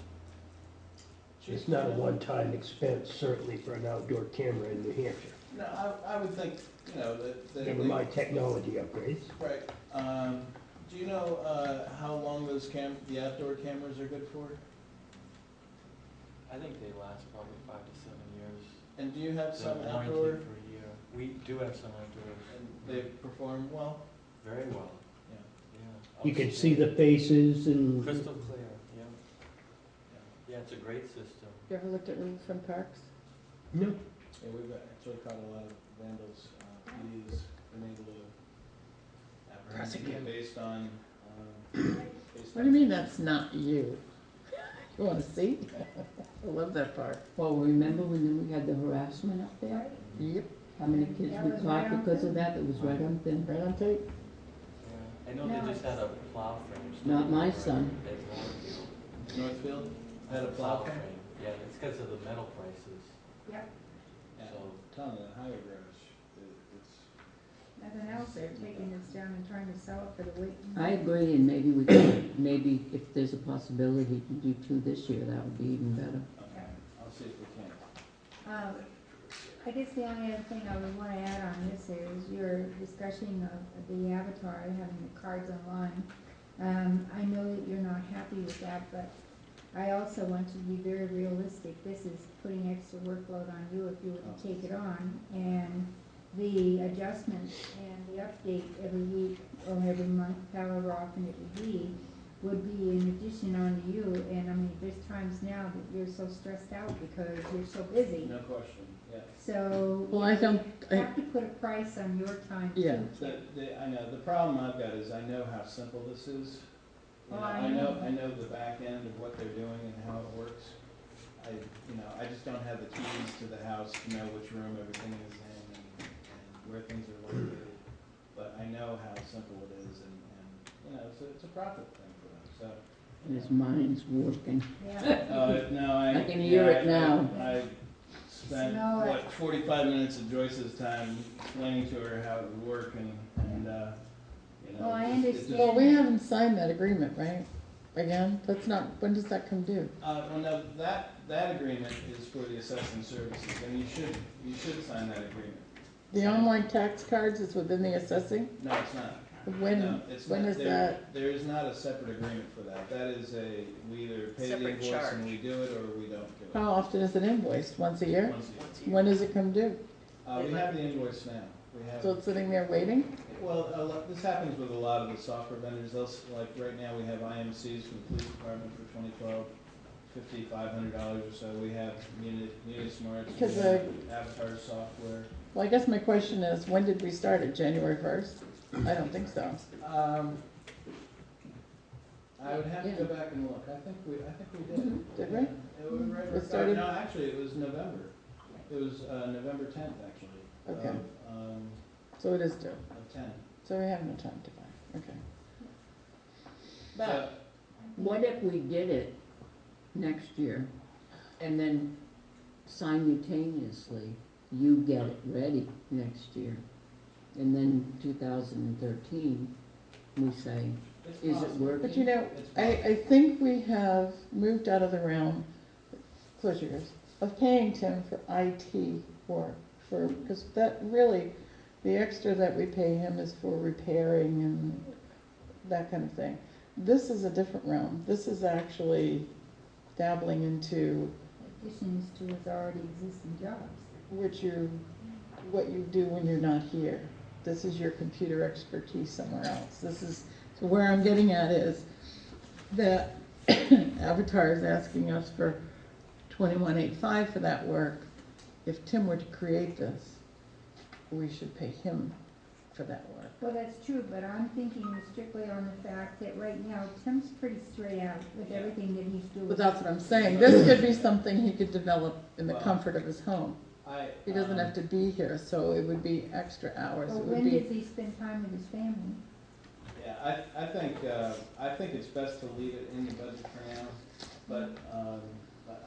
Speaker 5: It's not a one-time expense, certainly for an outdoor camera in New Hampshire.
Speaker 3: No, I would think, you know, that.
Speaker 5: Never mind technology upgrades.
Speaker 3: Right. Do you know, how long those the outdoor cameras are good for?
Speaker 8: I think they last probably 5 to 7 years.
Speaker 3: And do you have
Speaker 8: They're
Speaker 3: some
Speaker 8: warranted
Speaker 3: outdoor?
Speaker 8: for a year. We do have some outdoors.
Speaker 3: And they perform well?
Speaker 8: Very well,
Speaker 3: Yeah.
Speaker 8: yeah.
Speaker 5: You can see the faces and.
Speaker 8: Crystal clear, yeah. Yeah, it's a great system.
Speaker 4: You ever looked at riverfront parks?
Speaker 5: No.
Speaker 3: Yeah, we've actually caught a lot of vandals. He's been able to apprehend it based on,
Speaker 4: What do you mean that's not you? You wanna see? I love that park.
Speaker 1: Well, remember when we had the harassment up there?
Speaker 4: Yep.
Speaker 1: How many kids
Speaker 6: That
Speaker 1: we
Speaker 6: was
Speaker 1: caught
Speaker 6: right on
Speaker 1: because of
Speaker 6: film.
Speaker 1: that? That was right on film.
Speaker 4: Right on tape?
Speaker 8: Yeah. I know
Speaker 6: No,
Speaker 8: they just had
Speaker 6: it's-
Speaker 8: a plow frame.
Speaker 1: Not my
Speaker 8: store
Speaker 1: son.
Speaker 8: At Northfield.
Speaker 3: Northfield? Had a plow frame?
Speaker 8: Yeah, it's because of the metal prices,
Speaker 6: yep,
Speaker 3: Yeah.
Speaker 8: so.
Speaker 3: Tom, the highway garage, it's.
Speaker 6: nothing else, they're taking this down and trying to sell it for the weight.
Speaker 1: I agree, and maybe we could, maybe if there's a possibility to do two this year, that would be even better.
Speaker 3: Okay, I'll see if we can.
Speaker 6: I guess the only other thing I would wanna add on this is your discussion of the avatar, having the cards online. I know that you're not happy with that, but I also want to be very realistic. This is putting extra workload on you if you were to take it on. And the adjustments and the update every week or every month, however often it would be in addition onto you. And I mean, there's times now that you're so stressed out because you're so busy.
Speaker 3: No question, yeah.
Speaker 6: So
Speaker 4: Well, I don't,
Speaker 6: you have to put a price on your time too.
Speaker 4: Yeah.
Speaker 3: I know, the problem I've got is I know how simple this is. You
Speaker 6: Oh,
Speaker 3: know,
Speaker 6: I know.
Speaker 3: I know the back end of what they're doing and how it works. I just don't have the keys to the house to know which room everything is in and where things are located. But I know how simple it is and it's a profit thing for them, so.
Speaker 1: His mind's working.
Speaker 6: Yeah,
Speaker 3: No,
Speaker 1: I can hear it now.
Speaker 3: I spent,
Speaker 6: Smell it.
Speaker 3: 45 minutes of Joyce's time explaining to her how it would work
Speaker 6: Well, I
Speaker 3: it just-
Speaker 6: understand.
Speaker 4: well, we haven't signed that agreement, right? Again, that's not, when does that come due?
Speaker 3: Well, no, that agreement is for the assessing services, and you should sign that agreement.
Speaker 4: The online tax cards is within the assessing?
Speaker 3: No, it's not.
Speaker 4: When,
Speaker 3: No, it's
Speaker 4: when
Speaker 3: not.
Speaker 4: is
Speaker 3: There-
Speaker 4: that?
Speaker 3: There is not a separate agreement for that. That is we either pay the
Speaker 2: Separate
Speaker 3: invoice
Speaker 2: charge.
Speaker 3: and we do it, or we don't do it.
Speaker 4: How often is it invoiced? Once a year?
Speaker 3: Once a year.
Speaker 2: Once a year.
Speaker 4: When does it come due?
Speaker 3: We have the invoice now. We have.
Speaker 4: So it's sitting there waiting?
Speaker 3: Well, this happens with a lot of the software vendors. Like right now, we have IMCs for the police department for 2012, $5,500 or so. We have Unismarts,
Speaker 4: Because
Speaker 3: we have Avatar software.
Speaker 4: Well, I guess my question is, when did we start it? January 1st? I don't think so.
Speaker 3: I would have to go back and look. I think we did.
Speaker 4: Did we?
Speaker 3: Yeah, it was right.
Speaker 4: We started-
Speaker 3: No, actually, it was November. It was November 10th, actually.
Speaker 4: Okay.
Speaker 3: Of
Speaker 4: So it is due.
Speaker 3: 10.
Speaker 4: So we have no time to buy. Okay.
Speaker 1: But what if we did it next year and then simultaneously you get it ready next year? And then 2013, we say,
Speaker 3: It's
Speaker 1: is it
Speaker 3: possible.
Speaker 1: working?
Speaker 4: But you know,
Speaker 3: It's
Speaker 4: I think we have moved out of the realm, close your ears, of paying Tim for IT work, because that really, The extra that we pay him is for repairing and that kind of thing. This is a different realm. This is actually dabbling into
Speaker 6: Additions to his already existing jobs.
Speaker 4: what you do when you're not here. This is your computer expertise somewhere else. So where I'm getting at is that Avatar is asking us for 21,850 for that work. If Tim were to create this, we should pay him for that work.
Speaker 6: Well, that's true, but I'm thinking strictly on the fact that right now Tim's pretty straight out with everything that he's doing.
Speaker 4: But that's what I'm saying. This could be something he could develop in the
Speaker 3: Well,
Speaker 4: comfort of his home. He doesn't have to be here, so it would be extra hours.
Speaker 6: But
Speaker 4: It would
Speaker 6: when
Speaker 4: be,
Speaker 6: does he spend time with his family?
Speaker 3: Yeah, I think it's best to leave it in the budget for now, but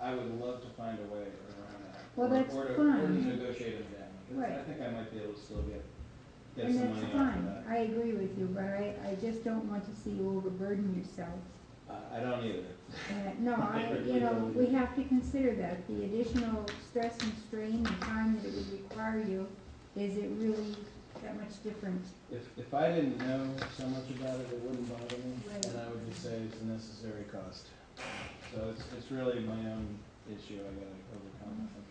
Speaker 3: I would love to find a way around that.
Speaker 6: Well, that's
Speaker 3: Or to
Speaker 6: fine.
Speaker 3: negotiate them down. 'Cause
Speaker 6: Right.
Speaker 3: I think I might be able to still get
Speaker 6: And
Speaker 3: some
Speaker 6: that's
Speaker 3: money off
Speaker 6: fine,
Speaker 3: of that.
Speaker 6: I agree with you, but I just don't want to see you overburden yourself.
Speaker 3: I don't either.
Speaker 6: No, we have to consider that, the additional stress and strain and time that it would require you, is it really that much different?
Speaker 3: If I didn't know so much about it, it wouldn't bother me,
Speaker 6: Right.
Speaker 3: and I would just say it's a necessary cost. So it's really my own issue I gotta overcome, I think.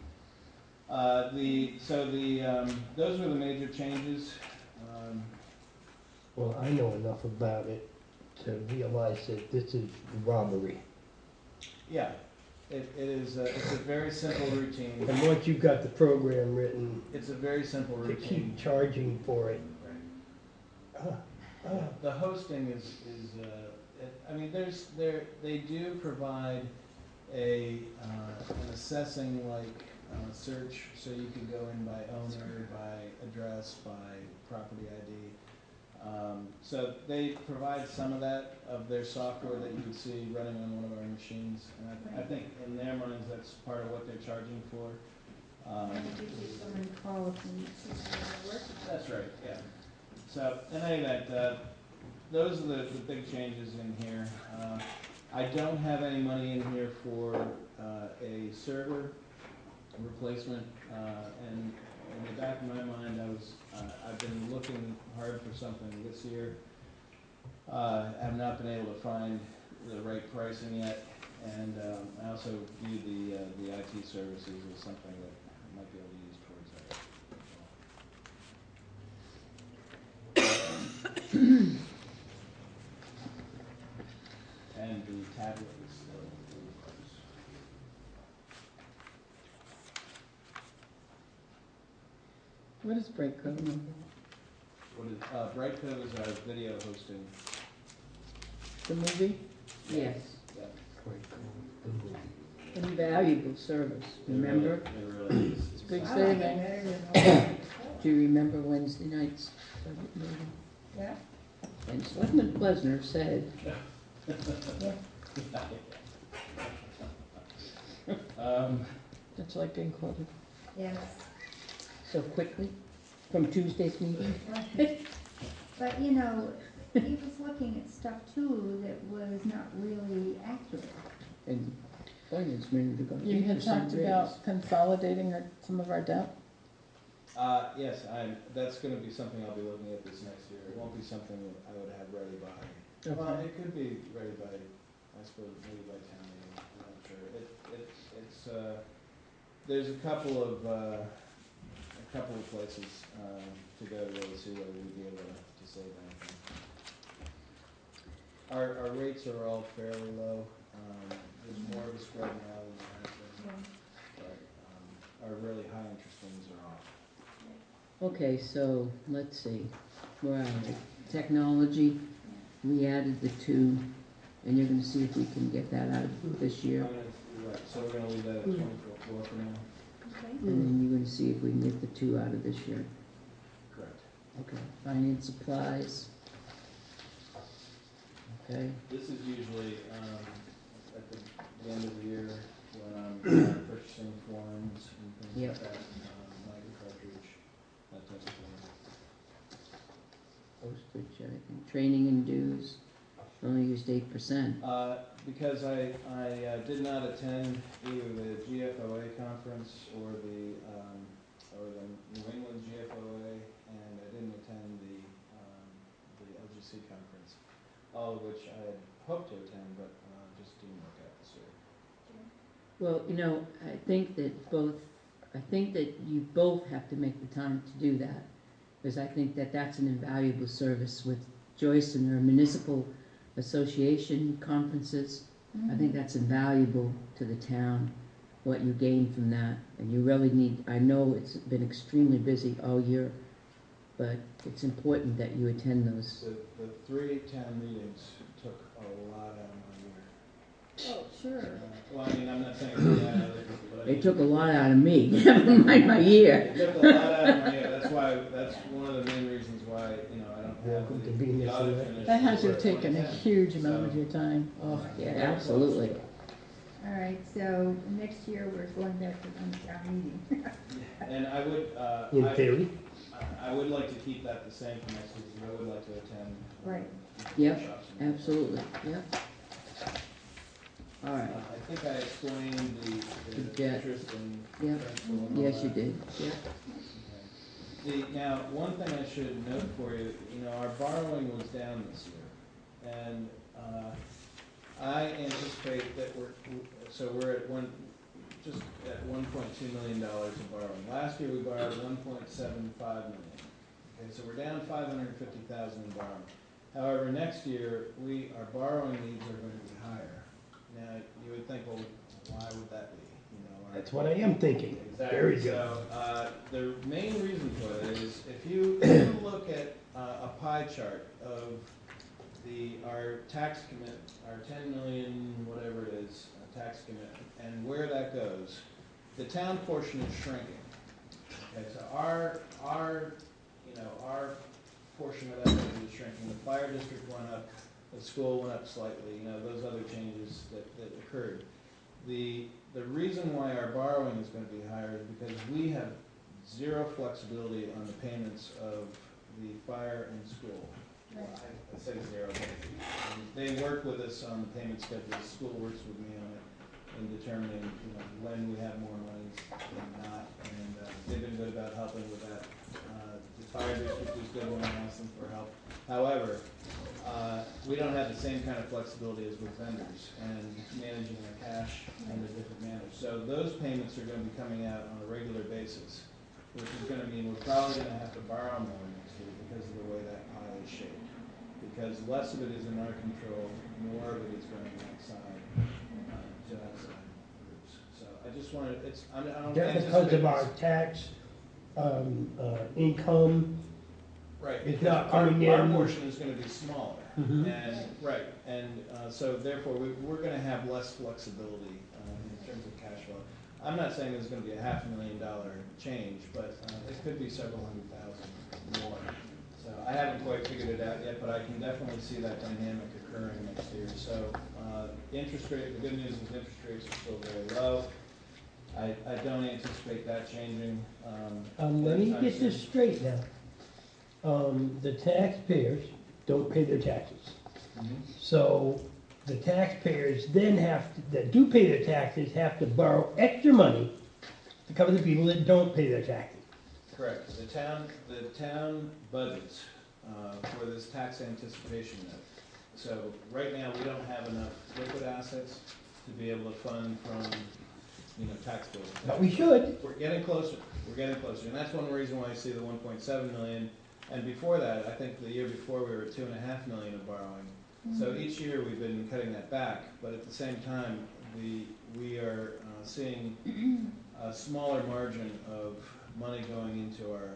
Speaker 3: Those were the major changes.
Speaker 5: Well, I know enough about it to realize that this is robbery.
Speaker 3: Yeah, it is, it's a very simple routine.
Speaker 5: And once you've got the program written,
Speaker 3: It's a very simple
Speaker 5: to
Speaker 3: routine.
Speaker 5: keep charging for it.
Speaker 3: The hosting is, I mean, they do provide an assessing like search, so you can go in by owner, by address, by property ID. So they provide some of that, of their software that you would see running on one of our machines. And I think in their minds, that's part of what they're charging for.
Speaker 6: And it gives you someone to call if you need to see how it works.
Speaker 3: That's right, yeah. So, in any event, those are the big changes in here. I don't have any money in here for a server replacement, and in the back of my mind, I've been looking hard for something this year. I've not been able to find the right pricing yet, and I also view the IT services as something that I might be able to use towards that. And the tablet is still really close.
Speaker 4: what is break code?
Speaker 3: Brightcove is our video hosting.
Speaker 4: The movie?
Speaker 1: Yes,
Speaker 3: Yeah.
Speaker 1: invaluable service, remember?
Speaker 3: It really is.
Speaker 4: It's big
Speaker 6: I like it
Speaker 4: saving.
Speaker 6: better than all that.
Speaker 1: Do you remember Wednesday night's budget meeting?
Speaker 6: Yeah,
Speaker 1: And Selectman Plesner said,
Speaker 4: It's like being quoted.
Speaker 6: yes.
Speaker 1: so quickly, from Tuesday's meeting.
Speaker 6: But, he was looking at stuff too that was not really accurate.
Speaker 1: And finance minute ago.
Speaker 4: You had
Speaker 1: 8%
Speaker 4: talked
Speaker 1: raise.
Speaker 4: about consolidating some of our debt.
Speaker 3: Yes, that's gonna be something I'll be looking at this next year. It won't be something that I would have ready by, well,
Speaker 4: Okay.
Speaker 3: it could be ready by, I suppose, maybe by town meeting, I'm not sure. It's, there's a couple of places, to go to really see whether we'd be able to save anything. Our rates are all fairly low, there's more of a spread now than there has been, but, our really high interest ones are off.
Speaker 1: Okay, so, let's see, where are we? Technology, we added the 2, and you're gonna see if we can get that out of this year.
Speaker 3: Right, so we're gonna leave that at 24 for now.
Speaker 6: Okay.
Speaker 1: And then you're gonna see if we can get the 2 out of this year.
Speaker 3: Correct.
Speaker 1: Okay, finance supplies. Okay,
Speaker 3: This is usually, at the end of the year, when I'm purchasing forms and things
Speaker 1: Yep.
Speaker 3: like that, Mighty cartridge, that type of thing.
Speaker 1: postage, everything, training and dues, only used 8%.
Speaker 3: Because I did not attend either the GFOA conference or the New England GFOA, and I didn't attend the LGC conference, all of which I had hoped to attend, but just didn't work out this year.
Speaker 1: Well, I think that you both have to make the time to do that, because I think that that's an invaluable service with Joyce and her municipal association conferences. I think that's invaluable to the town, what you gain from that, and you really need, I know it's been extremely busy all year, but it's important that you attend those.
Speaker 3: The 3 town meetings took a lot out of my year.
Speaker 6: Oh, sure.
Speaker 3: Well, I mean, I'm not saying it's a lot out of other people, but I
Speaker 1: They
Speaker 3: mean,
Speaker 1: took a lot out of me, never mind my year.
Speaker 3: it took a lot out of my year. That's one of the main reasons why, you know, I don't
Speaker 5: Welcome to
Speaker 3: have
Speaker 5: being
Speaker 3: the
Speaker 5: a
Speaker 3: audit
Speaker 5: select-
Speaker 3: finished.
Speaker 4: That has to
Speaker 3: before
Speaker 4: have taken a
Speaker 3: 2010.
Speaker 4: huge amount of
Speaker 3: So,
Speaker 4: your time.
Speaker 1: Oh, yeah,
Speaker 3: very close.
Speaker 1: absolutely.
Speaker 6: All right, so next year we're going back to one town meeting.
Speaker 3: And I would,
Speaker 5: In theory,
Speaker 3: I would like to keep that the same for next week, because I would like to attend.
Speaker 6: Right.
Speaker 1: Yep,
Speaker 3: workshops and-
Speaker 1: Absolutely, yep. All right,
Speaker 3: I think I explained the
Speaker 1: debt.
Speaker 3: interest in
Speaker 1: Yep.
Speaker 3: principal and all
Speaker 1: Yes, you
Speaker 3: that.
Speaker 1: did, yep.
Speaker 3: Now, one thing I should note for you, you know, our borrowing was down this year, and I anticipate that we're at just at $1.2 million of borrowing. Last year, we borrowed $1.75 million. Okay, so we're down $550,000 in borrowing. However, next year, our borrowing needs are going to be higher. Now, you would think, well, why would that be? You know,
Speaker 5: that's what I am thinking.
Speaker 3: Exactly.
Speaker 5: Very good.
Speaker 3: So, the main reason for that is if you look at a pie chart of our tax commit, our 10 million, whatever it is, tax commitment, and where that goes, the town portion is shrinking. Okay, so our portion of that budget is shrinking. The fire district went up, the school went up slightly, you know, those other changes that occurred. The reason why our borrowing is going to be higher is because we have zero flexibility on the payments of the fire and school. Well, I say zero, but they work with us on the payment schedule. The school works with me on it in determining, you know, when we have more money and not. And they've been good about helping with that. The fire district is good when I ask them for help. However, we don't have the same kind of flexibility as with vendors and managing our cash in a different manner. So those payments are going to be coming out on a regular basis, which is going to mean we're probably going to have to borrow more next year because of the way that pie is shaped. Because less of it is in our control, more of it is going outside, to outside groups. So I just wanted, I don't
Speaker 5: That's because
Speaker 3: anticipate
Speaker 5: of our
Speaker 3: this.
Speaker 5: tax, income,
Speaker 3: Right,
Speaker 5: It's
Speaker 3: because
Speaker 5: not coming
Speaker 3: our
Speaker 5: in.
Speaker 3: portion is gonna be smaller,
Speaker 5: Mhm.
Speaker 3: and so therefore, we're gonna have less flexibility, in terms of cash flow. I'm not saying there's gonna be a $500,000 change, but, it could be several $100,000 more. So I haven't quite figured it out yet, but I can definitely see that dynamic occurring next year. So, interest rate, the good news is interest rates are still very low. I don't anticipate that changing,
Speaker 5: Let me
Speaker 3: anytime
Speaker 5: get this
Speaker 3: soon.
Speaker 5: straight now. The taxpayers don't pay their taxes.
Speaker 3: Mhm.
Speaker 5: So the taxpayers then that do pay their taxes, have to borrow extra money to cover the people that don't pay their taxes.
Speaker 3: Correct. The town budgets for this tax anticipation note. So right now, we don't have enough liquid assets to be able to fund from, tax bills.
Speaker 5: But we should.
Speaker 3: We're getting closer, and that's one reason why I see the 1.7 million. And before that, I think the year before, we were at 2.5 million of borrowing. So each year, we've been cutting that back, but at the same time, we are seeing a smaller margin of money going into our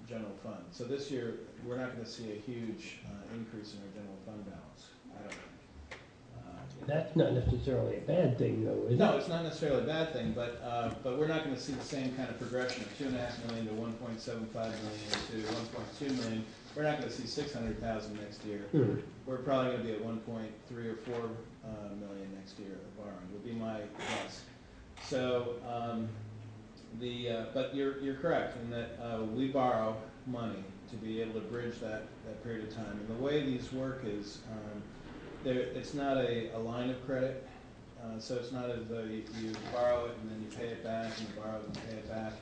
Speaker 3: general fund. So this year, we're not gonna see a huge increase in our general fund balance, I don't think.
Speaker 5: That's not necessarily a bad thing though, is it?
Speaker 3: No, it's not necessarily a bad thing, but we're not gonna see the same kind of progression of 2.5 million to 1.75 million to 1.2 million. We're not gonna see 600,000 next year.
Speaker 5: Hmm.
Speaker 3: We're probably gonna be at 1.3 or 4 million next year of borrowing, would be my guess. So, but you're correct in that we borrow money to be able to bridge that period of time. And the way these work is, it's not a line of credit, so it's not as though you borrow it and then you pay it back, and you borrow it and pay it back.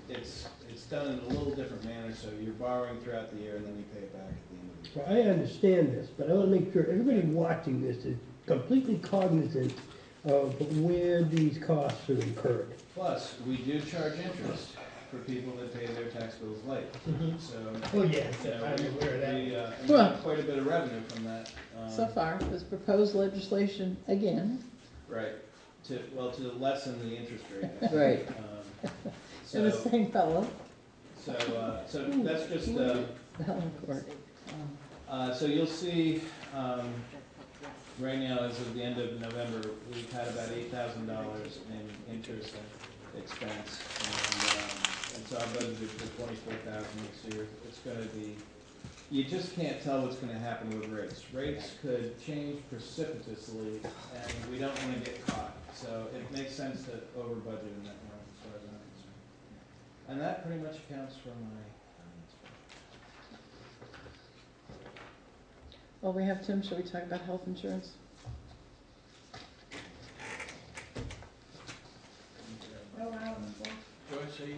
Speaker 3: It's done in a little different manner, so you're borrowing throughout the year and then you pay it back at the end of the year.
Speaker 5: Well, I understand this, but I wanna make sure everybody watching this is completely cognizant of where these costs are incurred.
Speaker 3: Plus, we do charge interest for people that pay their tax bills late, so.
Speaker 5: Oh, yes,
Speaker 3: You know,
Speaker 5: I'm aware of that.
Speaker 3: we
Speaker 4: Well-
Speaker 3: get quite a bit of revenue from that.
Speaker 4: So far, this proposed legislation, again,
Speaker 3: Right, to lessen the interest rate.
Speaker 1: Right.
Speaker 4: to the
Speaker 3: So,
Speaker 4: same fellow,
Speaker 3: so that's just,
Speaker 4: Valancourt.
Speaker 3: so you'll see, right now, as of the end of November, we've had about $8,000 in interest expense. And so I budgeted for 24,000 this year. It's gonna be, you just can't tell what's gonna happen with rates. Rates could change precipitously, and we don't wanna get caught. So it makes sense to over budget in that way, as far as I'm concerned. And that pretty much accounts for my finance.
Speaker 4: Well, we have Tim, shall we talk about health insurance?
Speaker 3: Joyce, are you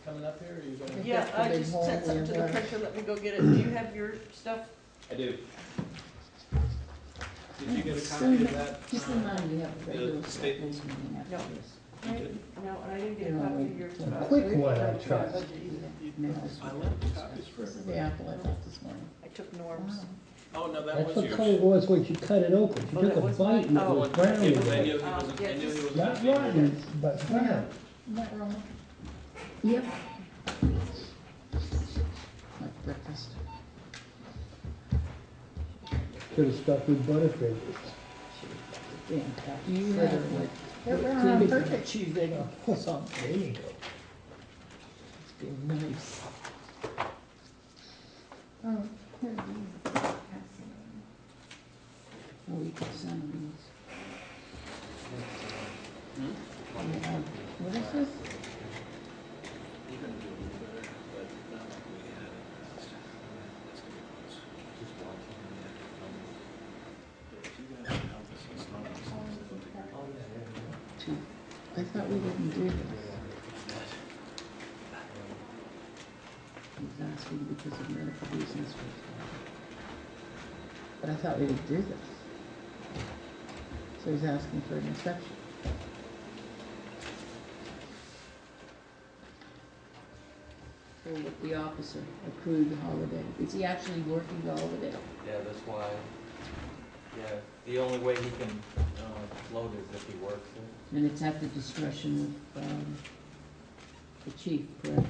Speaker 3: coming up here, or are you going?
Speaker 2: Yeah,
Speaker 4: the
Speaker 2: I
Speaker 4: big
Speaker 2: just
Speaker 4: hole
Speaker 2: sent something to the
Speaker 4: we have.
Speaker 2: printer, let me go get it. Do you have your stuff?
Speaker 3: I do. Did you get a
Speaker 1: So,
Speaker 3: copy of that?
Speaker 1: keep in mind, we have a regular
Speaker 3: the state-
Speaker 1: selectmen's meeting after
Speaker 2: No.
Speaker 1: this.
Speaker 2: No, and I didn't get a
Speaker 1: You know,
Speaker 2: copy of your.
Speaker 5: A quick one, I trust.
Speaker 1: Now,
Speaker 3: I left copies for
Speaker 4: This is the apple I got this morning.
Speaker 2: I took Norm's.
Speaker 3: Oh, no, that
Speaker 5: That's
Speaker 3: was
Speaker 5: what
Speaker 3: yours.
Speaker 5: color it was when she cut it open. She
Speaker 2: Oh,
Speaker 5: took
Speaker 2: that
Speaker 5: a
Speaker 2: was
Speaker 5: bite and it
Speaker 2: mine? Oh,
Speaker 5: was brown.
Speaker 3: Yeah, 'cause I
Speaker 5: again.
Speaker 3: knew he wasn't, I knew he wasn't.
Speaker 5: Not
Speaker 3: gonna be here.
Speaker 5: rotten, but brown.
Speaker 4: Not wrong.
Speaker 1: Yep.
Speaker 4: Like breakfast.
Speaker 5: Should have stuck with Butterfingers.
Speaker 1: Do you have like
Speaker 6: They're perfect.
Speaker 1: cheese egg croissant?
Speaker 5: There you go.
Speaker 1: They're nice.
Speaker 6: Oh, here are these.
Speaker 1: Oh, we could send these.
Speaker 4: What is this?
Speaker 3: You're gonna do a little better, but not like we had it last time. It's gonna be close.
Speaker 8: Just watching
Speaker 3: But if you guys can help us install these things, that would be great.
Speaker 8: Oh, yeah, yeah,
Speaker 1: Two.
Speaker 4: I thought we didn't do this.
Speaker 1: He's asking because of medical reasons for
Speaker 4: But I thought we didn't do this. So he's asking for an exception.
Speaker 1: Or with the officer, accrued holiday. Is he actually working the holiday?
Speaker 8: yeah, that's why, yeah, the only way he can, float is if he works it.
Speaker 1: And it's at the discretion of, the chief, correct?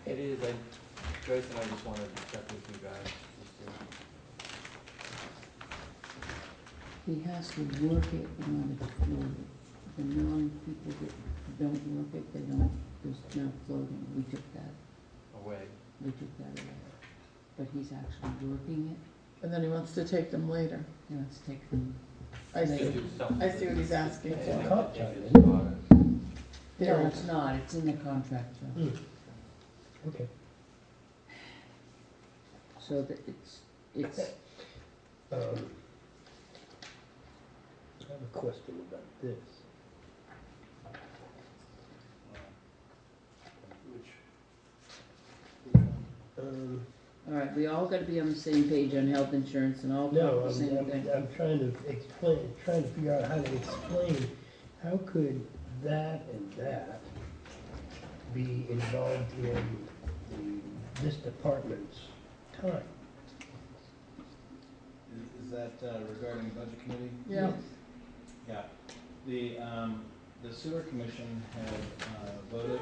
Speaker 8: It is, Joyce and I just wanted to check with you guys, just to.
Speaker 1: He has to work it in order to float it. The non-people that don't work it, they don't, there's no floating. We took that
Speaker 8: Away.
Speaker 1: away. But he's actually working it.
Speaker 4: And then he wants to take them later.
Speaker 1: He wants to take them.
Speaker 4: I
Speaker 8: To
Speaker 4: see.
Speaker 8: do something.
Speaker 4: I see what he's asking
Speaker 8: If
Speaker 4: for.
Speaker 8: it-
Speaker 5: Cop
Speaker 8: if
Speaker 5: time,
Speaker 8: it's
Speaker 5: isn't it?
Speaker 8: not-
Speaker 1: No, it's not. It's in the contract, though.
Speaker 5: Okay.
Speaker 1: So that it's,
Speaker 5: I have a question about this.
Speaker 3: Which one?
Speaker 1: all right, we all gotta be on the same page on health insurance and all
Speaker 5: No,
Speaker 1: talk the same thing.
Speaker 5: I'm trying to figure out how to explain, how could that and that be involved in this department's time?
Speaker 3: Is that regarding budget committee?
Speaker 4: Yeah.
Speaker 3: Yeah. The sewer commission had voted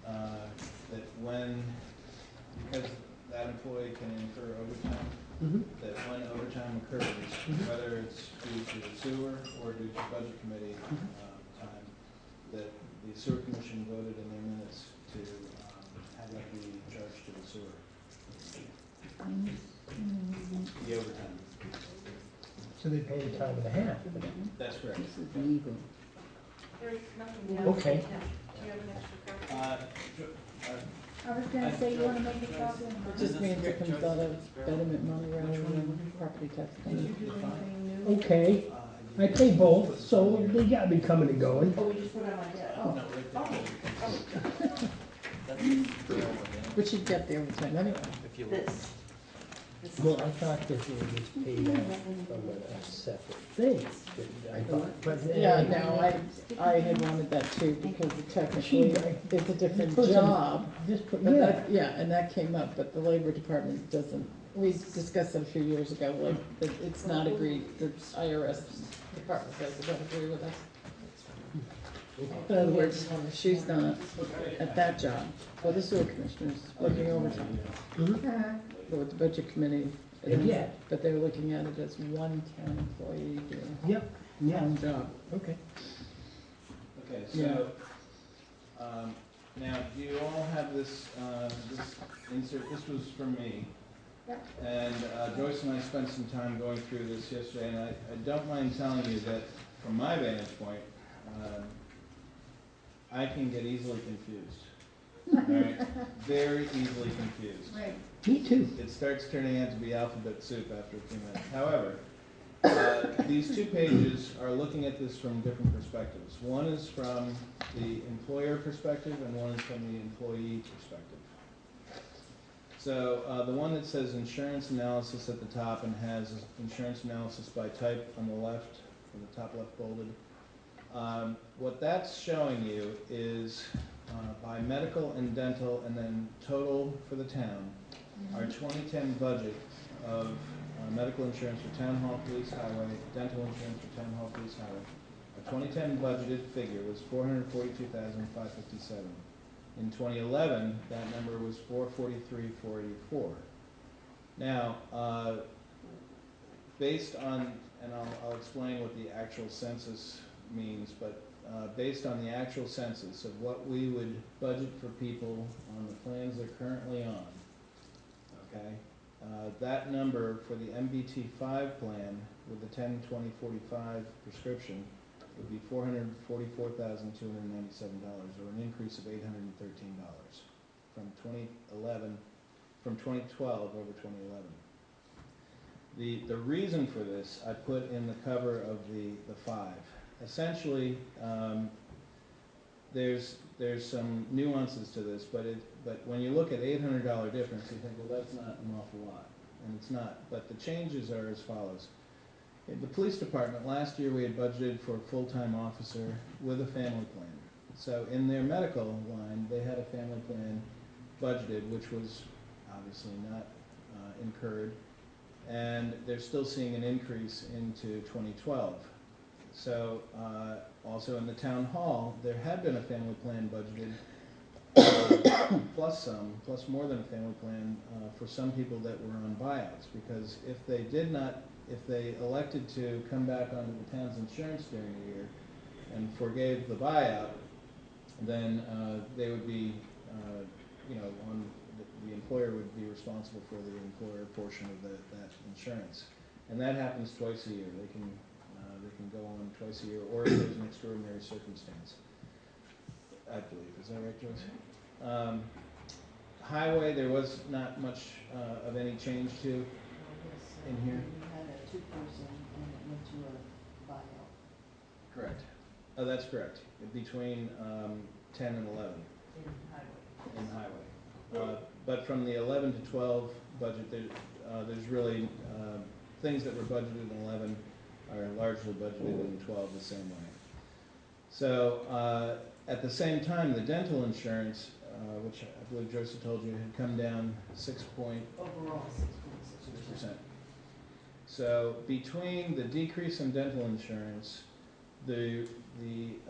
Speaker 3: that because that employee can incur overtime, that when overtime occurs, whether it's due to the sewer or due to budget committee time, that the sewer commission voted in their minutes to have that be charged to the sewer, the overtime.
Speaker 5: So they pay a time and a half for that.
Speaker 3: That's correct.
Speaker 1: This is legal.
Speaker 2: There's nothing down.
Speaker 5: Okay.
Speaker 2: Do you have an extra copy?
Speaker 6: I was gonna say, you wanna make a copy of
Speaker 4: It
Speaker 6: mine?
Speaker 4: just means it comes out of betterment money rather than property tax
Speaker 2: Did you
Speaker 4: money.
Speaker 2: do anything new?
Speaker 5: Okay, I pay both, so they got me coming and going.
Speaker 2: Oh, we just put it on my desk.
Speaker 3: No, right there.
Speaker 8: That's just the old one,
Speaker 4: We should get the overtime anyway.
Speaker 8: if you look.
Speaker 2: This. This is
Speaker 5: Well, I thought that it was paid out from a separate thing. I thought, but.
Speaker 4: Yeah, no, I had wanted that too, because technically it's a different job.
Speaker 5: Just put,
Speaker 4: But
Speaker 5: yeah,
Speaker 4: that, yeah, and that came up, but the labor department doesn't, we discussed that a few years ago, like, that it's not agreed, the IRS department says they don't agree with us. In other words, she's not at that job, well, the sewer commissioner's working overtime,
Speaker 6: Uh,
Speaker 4: but with the budget committee.
Speaker 5: Yeah.
Speaker 4: But they're looking at it as one town employee doing
Speaker 5: yep, yeah,
Speaker 4: town job.
Speaker 5: okay.
Speaker 3: Okay,
Speaker 4: Yeah.
Speaker 3: so, now, do you all have this, this insert, this was from me.
Speaker 6: Yep.
Speaker 3: And Joyce and I spent some time going through this yesterday, and I don't mind telling you that, from my vantage point, I can get easily confused. All right, very easily confused.
Speaker 6: Right.
Speaker 5: Me too.
Speaker 3: It starts turning out to be alphabet soup after a few minutes. However, these two pages are looking at this from different perspectives. One is from the employer perspective, and one is from the employee perspective. So the one that says insurance analysis at the top and has insurance analysis by type on the left, on the top left bolded. What that's showing you is by medical and dental, and then total for the town, our 2010 budget of medical insurance for town hall, police, highway, dental insurance for town hall, police, highway. Our 2010 budgeted figure was $442,557. In 2011, that number was $443,484. Now, based on, and I'll explain what the actual census means, but based on the actual census of what we would budget for people on the plans they're currently on, okay? That number for the MBT5 plan with the 10/20/45 prescription would be $444,297, or an increase of $813 from 2011, from 2012 over 2011. The reason for this I put in the cover of the 5. Essentially, there's some nuances to this, but when you look at $800 difference, you think, well, that's not an awful lot, and it's not. But the changes are as follows. In the police department, last year we had budgeted for a full-time officer with a family plan. So in their medical line, they had a family plan budgeted, which was obviously not incurred, and they're still seeing an increase into 2012. So also in the town hall, there had been a family plan budgeted, plus more than a family plan for some people that were on buyouts, because if they elected to come back onto the town's insurance during the year and forgave the buyout, then they would be, the employer would be responsible for the employer portion of that insurance. And that happens twice a year. They can go on twice a year, or if there's an extraordinary circumstance, I believe. Is that right, Joyce? Highway, there was not much of any change to in here.
Speaker 2: We had a 2-person and it went to a buyout.
Speaker 3: Correct. Oh, that's correct. Between 10 and 11
Speaker 2: In highway.
Speaker 3: in highway. But from the 11 to 12 budget, there's really things that were budgeted in 11 are largely budgeted in 12 the same way. So at the same time, the dental insurance, which I believe Joyce told you had come down 6.6%.
Speaker 2: Overall, 6.6%.
Speaker 3: So between the decrease in dental insurance, the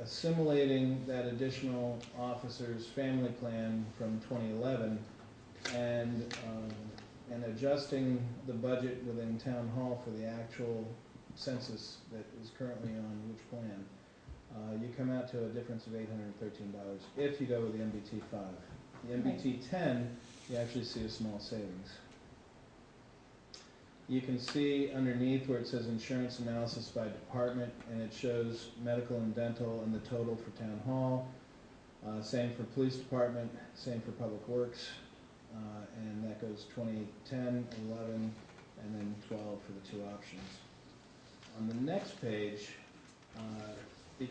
Speaker 3: assimilating that additional officer's family plan from 2011, and adjusting the budget within town hall for the actual census that is currently on which plan, you come out to a difference of $813 if you go with the MBT5. The MBT10, you actually see a small savings. You can see underneath where it says insurance analysis by department, and it shows medical and dental and the total for town hall. Same for police department, same for public works, and that goes 2010, 11, and then 12 for the two options. On the next page,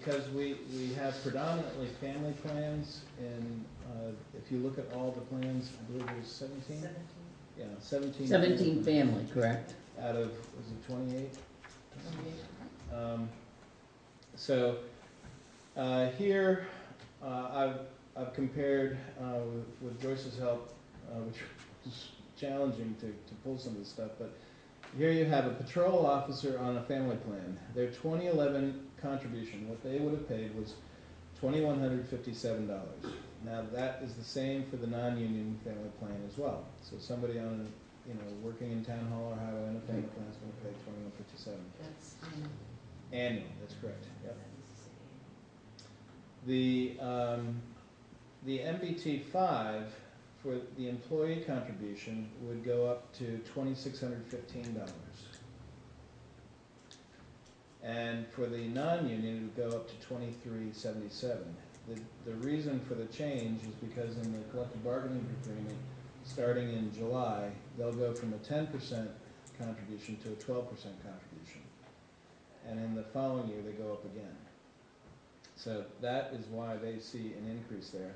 Speaker 3: because we have predominantly family plans, and if you look at all the plans, I believe there's 17?
Speaker 2: 17.
Speaker 3: Yeah, 17.
Speaker 1: 17 family, correct?
Speaker 3: Out of, was it 28? So here I've compared with Joyce's help, which was challenging to pull some of this stuff, but here you have a patrol officer on a family plan. Their 2011 contribution, what they would have paid was $2,157. Now that is the same for the non-union family plan as well. So somebody on, working in town hall or highway on a family plan is going to pay $2,157.
Speaker 2: That's
Speaker 3: Annual, that's correct. Yep. The MBT 5 for the employee contribution would go up to $2,615. And for the non-union, it would go up to $2,377. The reason for the change is because in the collective bargaining agreement, starting in July, they'll go from a 10% contribution to a 12% contribution. And in the following year, they go up again. So that is why they see an increase there.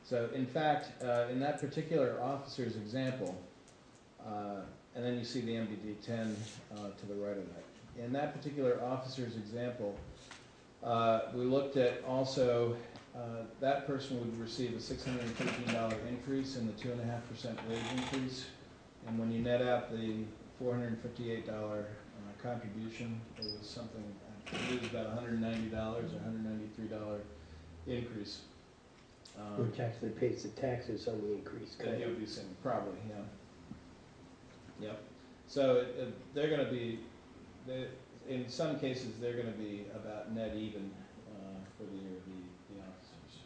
Speaker 3: So in fact, in that particular officer's example, and then you see the MBD 10 to the right of that. In that particular officer's example, we looked at also that person would receive a $613 increase in the 2.5% wage increase. And when you net out the $458 contribution, it was something, I believe it was about $190 or $193 increase.
Speaker 5: Which actually pays the taxes on the increase.
Speaker 3: That he would be seeing, probably, yeah. Yep. So they're going to be, in some cases, they're going to be about net even for the year, the officers.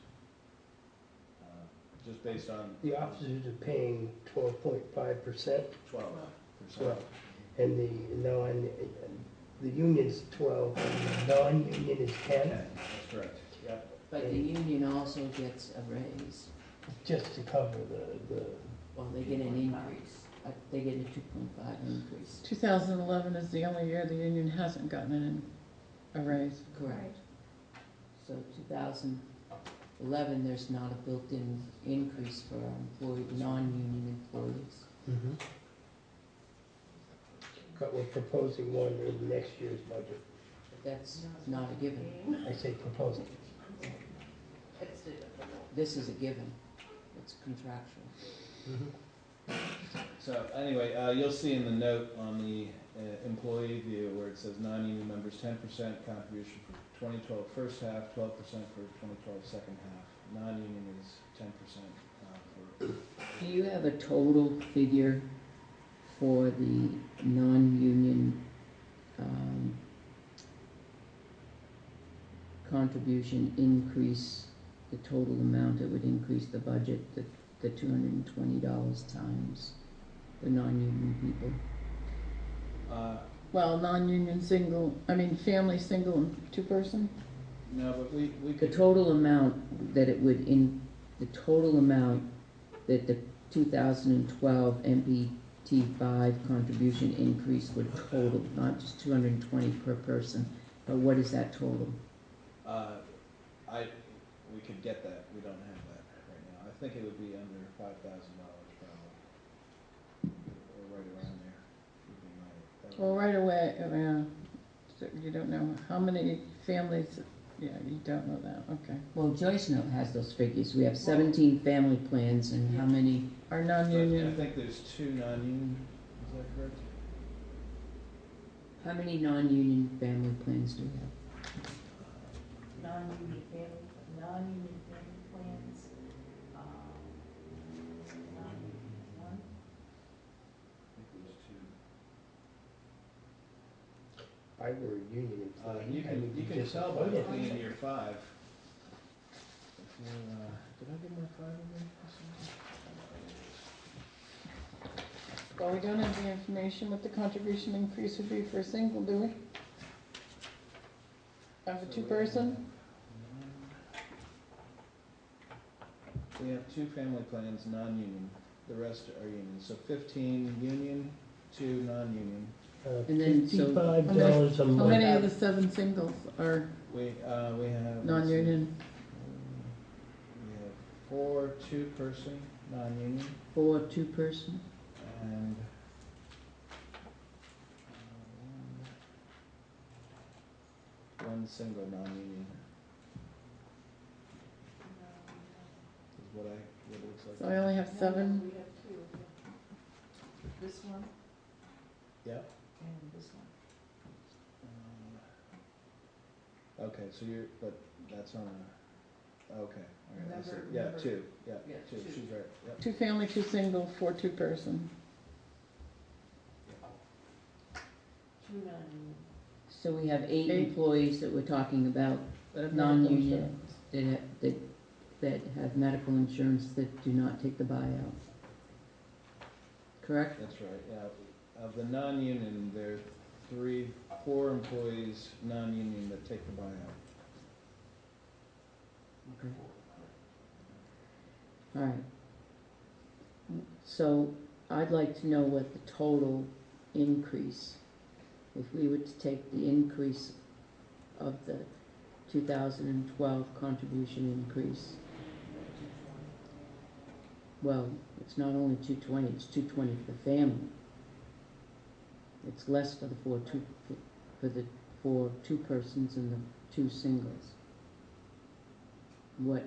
Speaker 3: Just based on...
Speaker 5: The officers are paying 12.5%.
Speaker 3: 12%.
Speaker 5: And the union's 12, and the non-union is 10.
Speaker 3: That's correct. Yep.
Speaker 1: But the union also gets a raise.
Speaker 5: Just to cover the
Speaker 1: Well, they get an increase. They get a 2.5 increase.
Speaker 4: 2011 is the only year the union hasn't gotten a raise.
Speaker 1: Correct. So 2011, there's not a built-in increase for our non-union employees.
Speaker 5: But we're proposing one in next year's budget.
Speaker 1: But that's not a given.
Speaker 5: I say proposing.
Speaker 1: This is a given. It's contractual.
Speaker 3: So anyway, you'll see in the note on the employee view where it says non-union members 10% contribution for 2012 first half, 12% for 2012 second half. Non-union is 10% for...
Speaker 1: Do you have a total figure for the non-union contribution increase, the total amount it would increase the budget, the $220 times the non-union people?
Speaker 4: Well, non-union family single and two-person?
Speaker 3: No, but we
Speaker 1: The
Speaker 3: could...
Speaker 1: total amount that it would the total amount that the 2012 MPT5 contribution increase would total, not just 220 per person, but what is that total?
Speaker 3: We could get that. We don't have that right now. I think it would be under $5,000 probably, or right around there. Would be my...
Speaker 4: Well, right away, so you don't know how many families, you don't know that, okay.
Speaker 1: Well, Joyce has those figures. We have 17 family plans, and how many
Speaker 4: Are
Speaker 3: I
Speaker 4: non-union,
Speaker 3: think there's 2 non-union. Is that correct?
Speaker 1: How many non-union family plans do we have?
Speaker 2: non-union family plans, one.
Speaker 3: I think there's 2.
Speaker 5: If I were a union employee,
Speaker 3: You
Speaker 5: I would be
Speaker 3: can tell by
Speaker 5: disappointed.
Speaker 3: looking in year 5. If you, did I get my 5 in there?
Speaker 4: well, we don't have the information what the contribution increase would be for a single, do we? Of a two-person?
Speaker 3: We have 2 family plans, non-union. The rest are union. So 15 union, 2 non-union.
Speaker 1: And then, so-
Speaker 5: $55 a
Speaker 4: How
Speaker 5: month.
Speaker 4: many of the 7 singles are,
Speaker 3: We have
Speaker 4: non-union,
Speaker 3: We have 4 two-person, non-union,
Speaker 1: 4 two-person,
Speaker 3: and one single non-union is what it looks like.
Speaker 4: so I only have 7.
Speaker 2: We have 2. This one
Speaker 3: Yep.
Speaker 2: and this one.
Speaker 3: Okay, so but that's on a, okay, all right, I see.
Speaker 2: Remember-
Speaker 3: Yeah,
Speaker 2: remember-
Speaker 3: 2, yeah,
Speaker 2: yeah,
Speaker 3: 2,
Speaker 2: 2.
Speaker 3: she's right, yep.
Speaker 4: 2 family, 2 single, 4 two-person.
Speaker 2: 2 non-union.
Speaker 1: so we have 8
Speaker 4: Eight.
Speaker 1: employees that we're talking about,
Speaker 4: that have
Speaker 1: Non-union.
Speaker 4: medical
Speaker 1: that have medical insurance that do not take the buyout. Correct?
Speaker 3: That's right, yeah. Of the non-union, there are 4 employees, non-union, that take the buyout.
Speaker 1: Okay. All right. So I'd like to know what the total increase, if we were to take the increase of the 2012 contribution increase. Well, it's not only 220, it's 220 for the family. It's less for the 4 two-persons and the 2 singles. What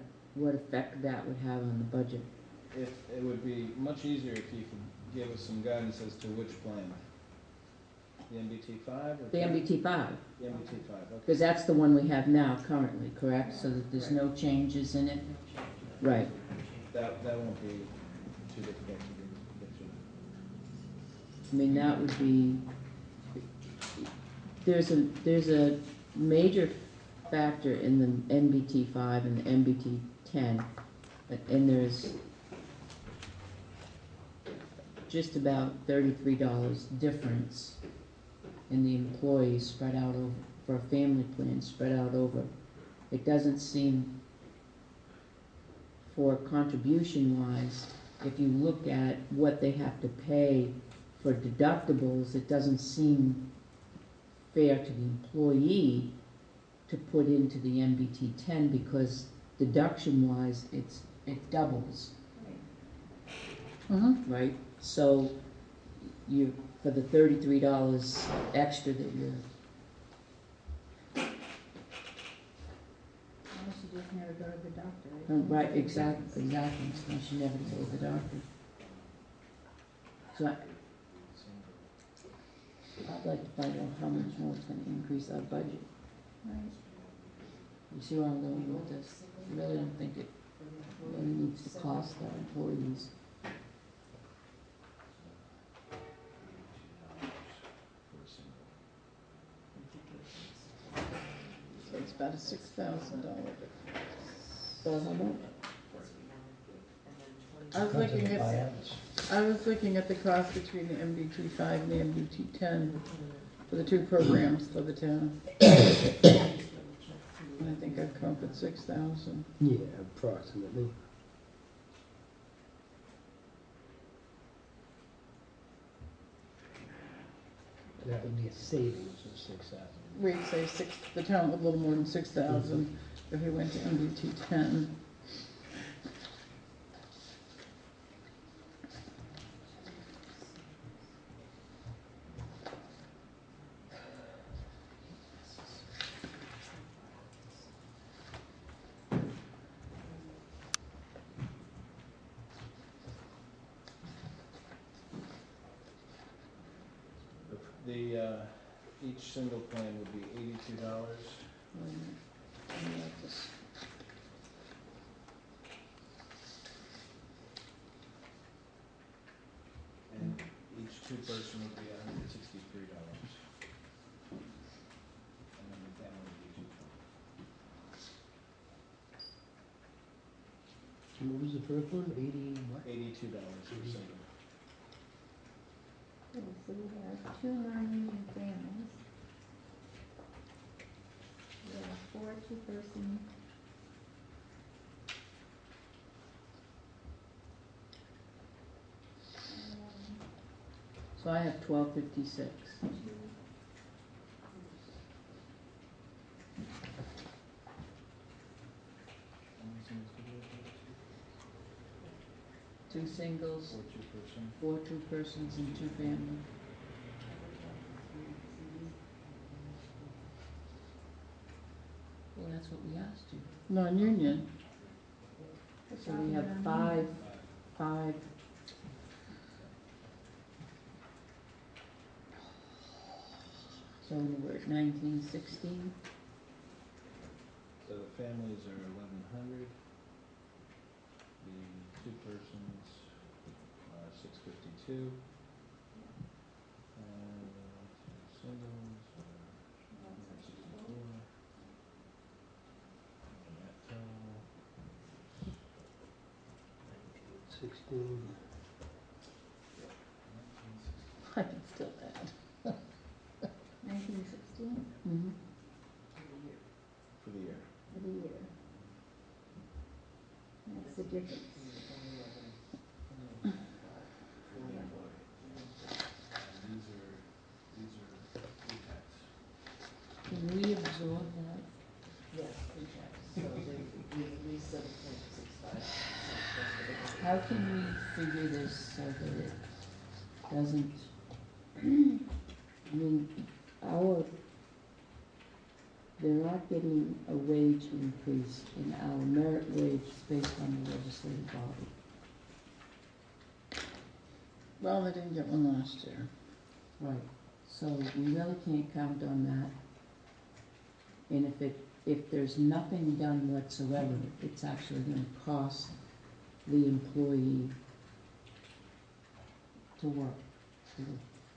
Speaker 1: effect that would have on the budget?
Speaker 3: It would be much easier if you could give us some guidance as to which plan. The MBT 5 or?
Speaker 1: The MBT 5,
Speaker 3: The MBT 5, okay.
Speaker 1: because that's the one we have now currently, correct? So that there's no changes in it? Right.
Speaker 3: That won't be too difficult to get through.
Speaker 1: I mean, that would be, there's a major factor in the MBT 5 and the MBT 10, and there's just about $33 difference in the employees spread out over, for a family plan spread out over. It doesn't seem, for contribution wise, if you look at what they have to pay for deductibles, it doesn't seem fair to the employee to put into the MBT 10 because deduction wise, it doubles,
Speaker 4: Mm-hmm.
Speaker 1: right? So you, for the $33 extra that you're,
Speaker 6: Well, she just never go to the doctor.
Speaker 1: right, exactly, so she never goes to the doctor. So I'd like to find out how much more it's gonna increase our budget.
Speaker 6: Right.
Speaker 1: You see where I'm going with this? I really don't think it really needs to cost our employees.
Speaker 4: So it's about a $6,000.
Speaker 1: So how much?
Speaker 4: I was looking at, the cost between the MBT 5 and the MBT 10 for the 2 programs for the town. And I think I'd come up with 6,000.
Speaker 5: Yeah, approximately. That would be a savings of 6,000.
Speaker 4: We'd say the town would a little more than 6,000 if we went to MBT 10.
Speaker 3: Each single plan would be $82. And each two-person would be $163. And then the family would be $220.
Speaker 5: What was the first one? 80 what?
Speaker 3: $82 per single.
Speaker 6: Okay, so we have 2 non-union families. We have 4 two-person.
Speaker 1: So I have 1256. 2 singles,
Speaker 3: Or two-person.
Speaker 1: 4 two-persons, and 2 family. Well, that's what we asked you.
Speaker 4: Non-union.
Speaker 1: So we have 5. So we're at 1916.
Speaker 3: So the families are 1,100. The two persons are 652. And two singles are 164. And that total,
Speaker 5: 16.
Speaker 3: 1960.
Speaker 4: I can still add.
Speaker 6: 1916
Speaker 4: Mhm.
Speaker 3: For the year.
Speaker 6: for the year. That's the difference.
Speaker 3: And these are pre-tax.
Speaker 1: Can we absorb that?
Speaker 2: Yes, pre-tax, so they, at least 7.65%.
Speaker 1: How can we figure this so that it doesn't, I mean, they're not getting a wage increase in our merit wage is based on the legislative body.
Speaker 4: Well, they didn't get one last year.
Speaker 1: Right. So we really can't count on that. And if there's nothing done whatsoever, it's actually gonna cost the employee to work.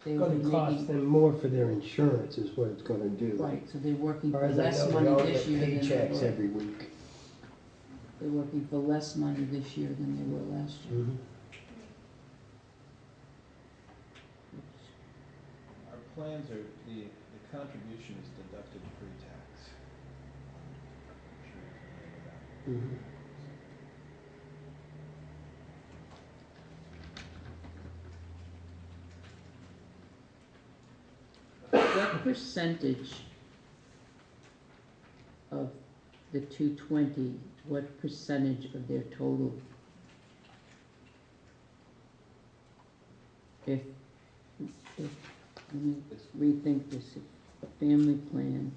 Speaker 1: They
Speaker 5: It's
Speaker 1: will be
Speaker 5: gonna cost
Speaker 1: making,
Speaker 5: them more for their insurance is what it's gonna do.
Speaker 1: right, so they're working
Speaker 5: Or
Speaker 1: for
Speaker 5: as I
Speaker 1: less
Speaker 5: know, they
Speaker 1: money
Speaker 5: all
Speaker 1: this
Speaker 5: get
Speaker 1: year than they
Speaker 5: paychecks
Speaker 1: were.
Speaker 5: every week.
Speaker 1: They're working for less money this year than they were last year.
Speaker 5: Mhm.
Speaker 3: Our plans are, the contribution is deducted pre-tax. I'm sure you're familiar with that.
Speaker 5: Mhm.
Speaker 1: What percentage of the 220, what percentage of their total? If, let me rethink this, if a family plan,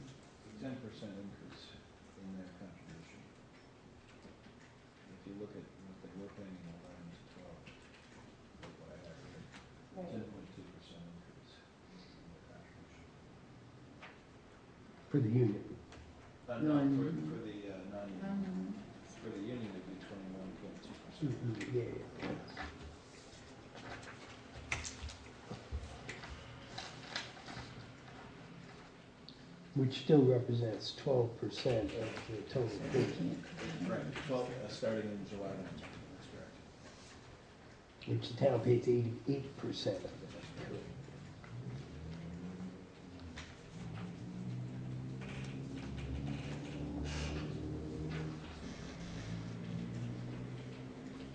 Speaker 3: 10% increase in their contribution. If you look at what they were paying in 11 to 12, like what I have here, 10.2% increase in their contribution.
Speaker 5: For the union.
Speaker 3: No,
Speaker 1: Non-union.
Speaker 3: for the non-union. For the union, it'd be 21.2%.
Speaker 5: Mhm. Yeah. Which still represents 12% of the total premium,
Speaker 3: Right, 12, starting in July 19th, that's correct.
Speaker 5: which the town pays 88% of it.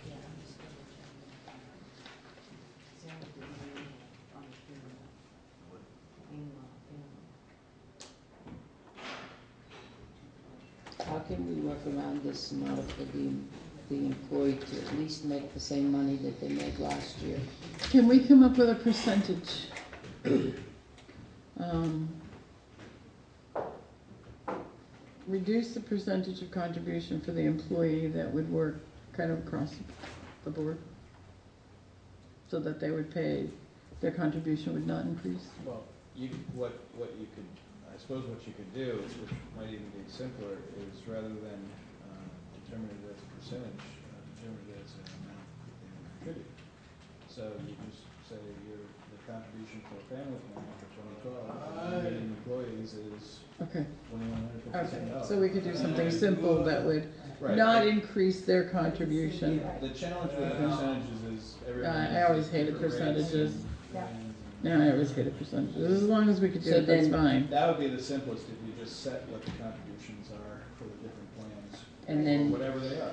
Speaker 2: Yeah, I'm just double checking. See, I would do annual on the funeral.
Speaker 3: What?
Speaker 2: Annual.
Speaker 1: how can we work around this in order for the employee to at least make the same money that they made last year?
Speaker 4: Can we come up with a percentage? Reduce the percentage of contribution for the employee that would work kind of across the board, so that they would pay, their contribution would not increase.
Speaker 3: Well, what you could, I suppose what you could do, which might even be simpler, is rather than determine it as a percentage, determine it as an amount that they would contribute. So you just say the contribution for a family plan for 2012, for union employees is
Speaker 4: Okay,
Speaker 3: $2,157.
Speaker 4: so we could do something simple that would
Speaker 3: Right.
Speaker 4: not increase their contribution.
Speaker 3: The challenge with the percentages is everyone.
Speaker 4: I always
Speaker 3: has
Speaker 4: hated
Speaker 3: different rates
Speaker 4: percentages.
Speaker 3: and plans and-
Speaker 4: Yeah, I always hated percentages, as long as we could do
Speaker 1: So
Speaker 4: it, that's
Speaker 1: then-
Speaker 4: fine.
Speaker 3: That would be the simplest, if you just set what the contributions are for the different plans,
Speaker 1: And
Speaker 3: or
Speaker 1: then,
Speaker 3: whatever they are.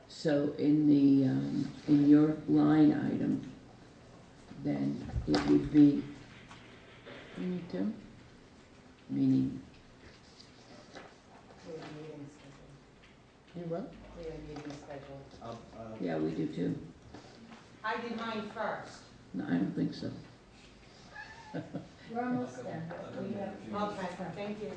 Speaker 1: so in your line item, then it would be,
Speaker 4: You need to?
Speaker 1: meaning,
Speaker 7: We have meetings scheduled.
Speaker 4: You what?
Speaker 7: We have meetings scheduled
Speaker 1: Yeah, we do too.
Speaker 9: I did mine first.
Speaker 1: No, I don't think so.
Speaker 6: We're almost done. We have.
Speaker 9: Okay, thank you.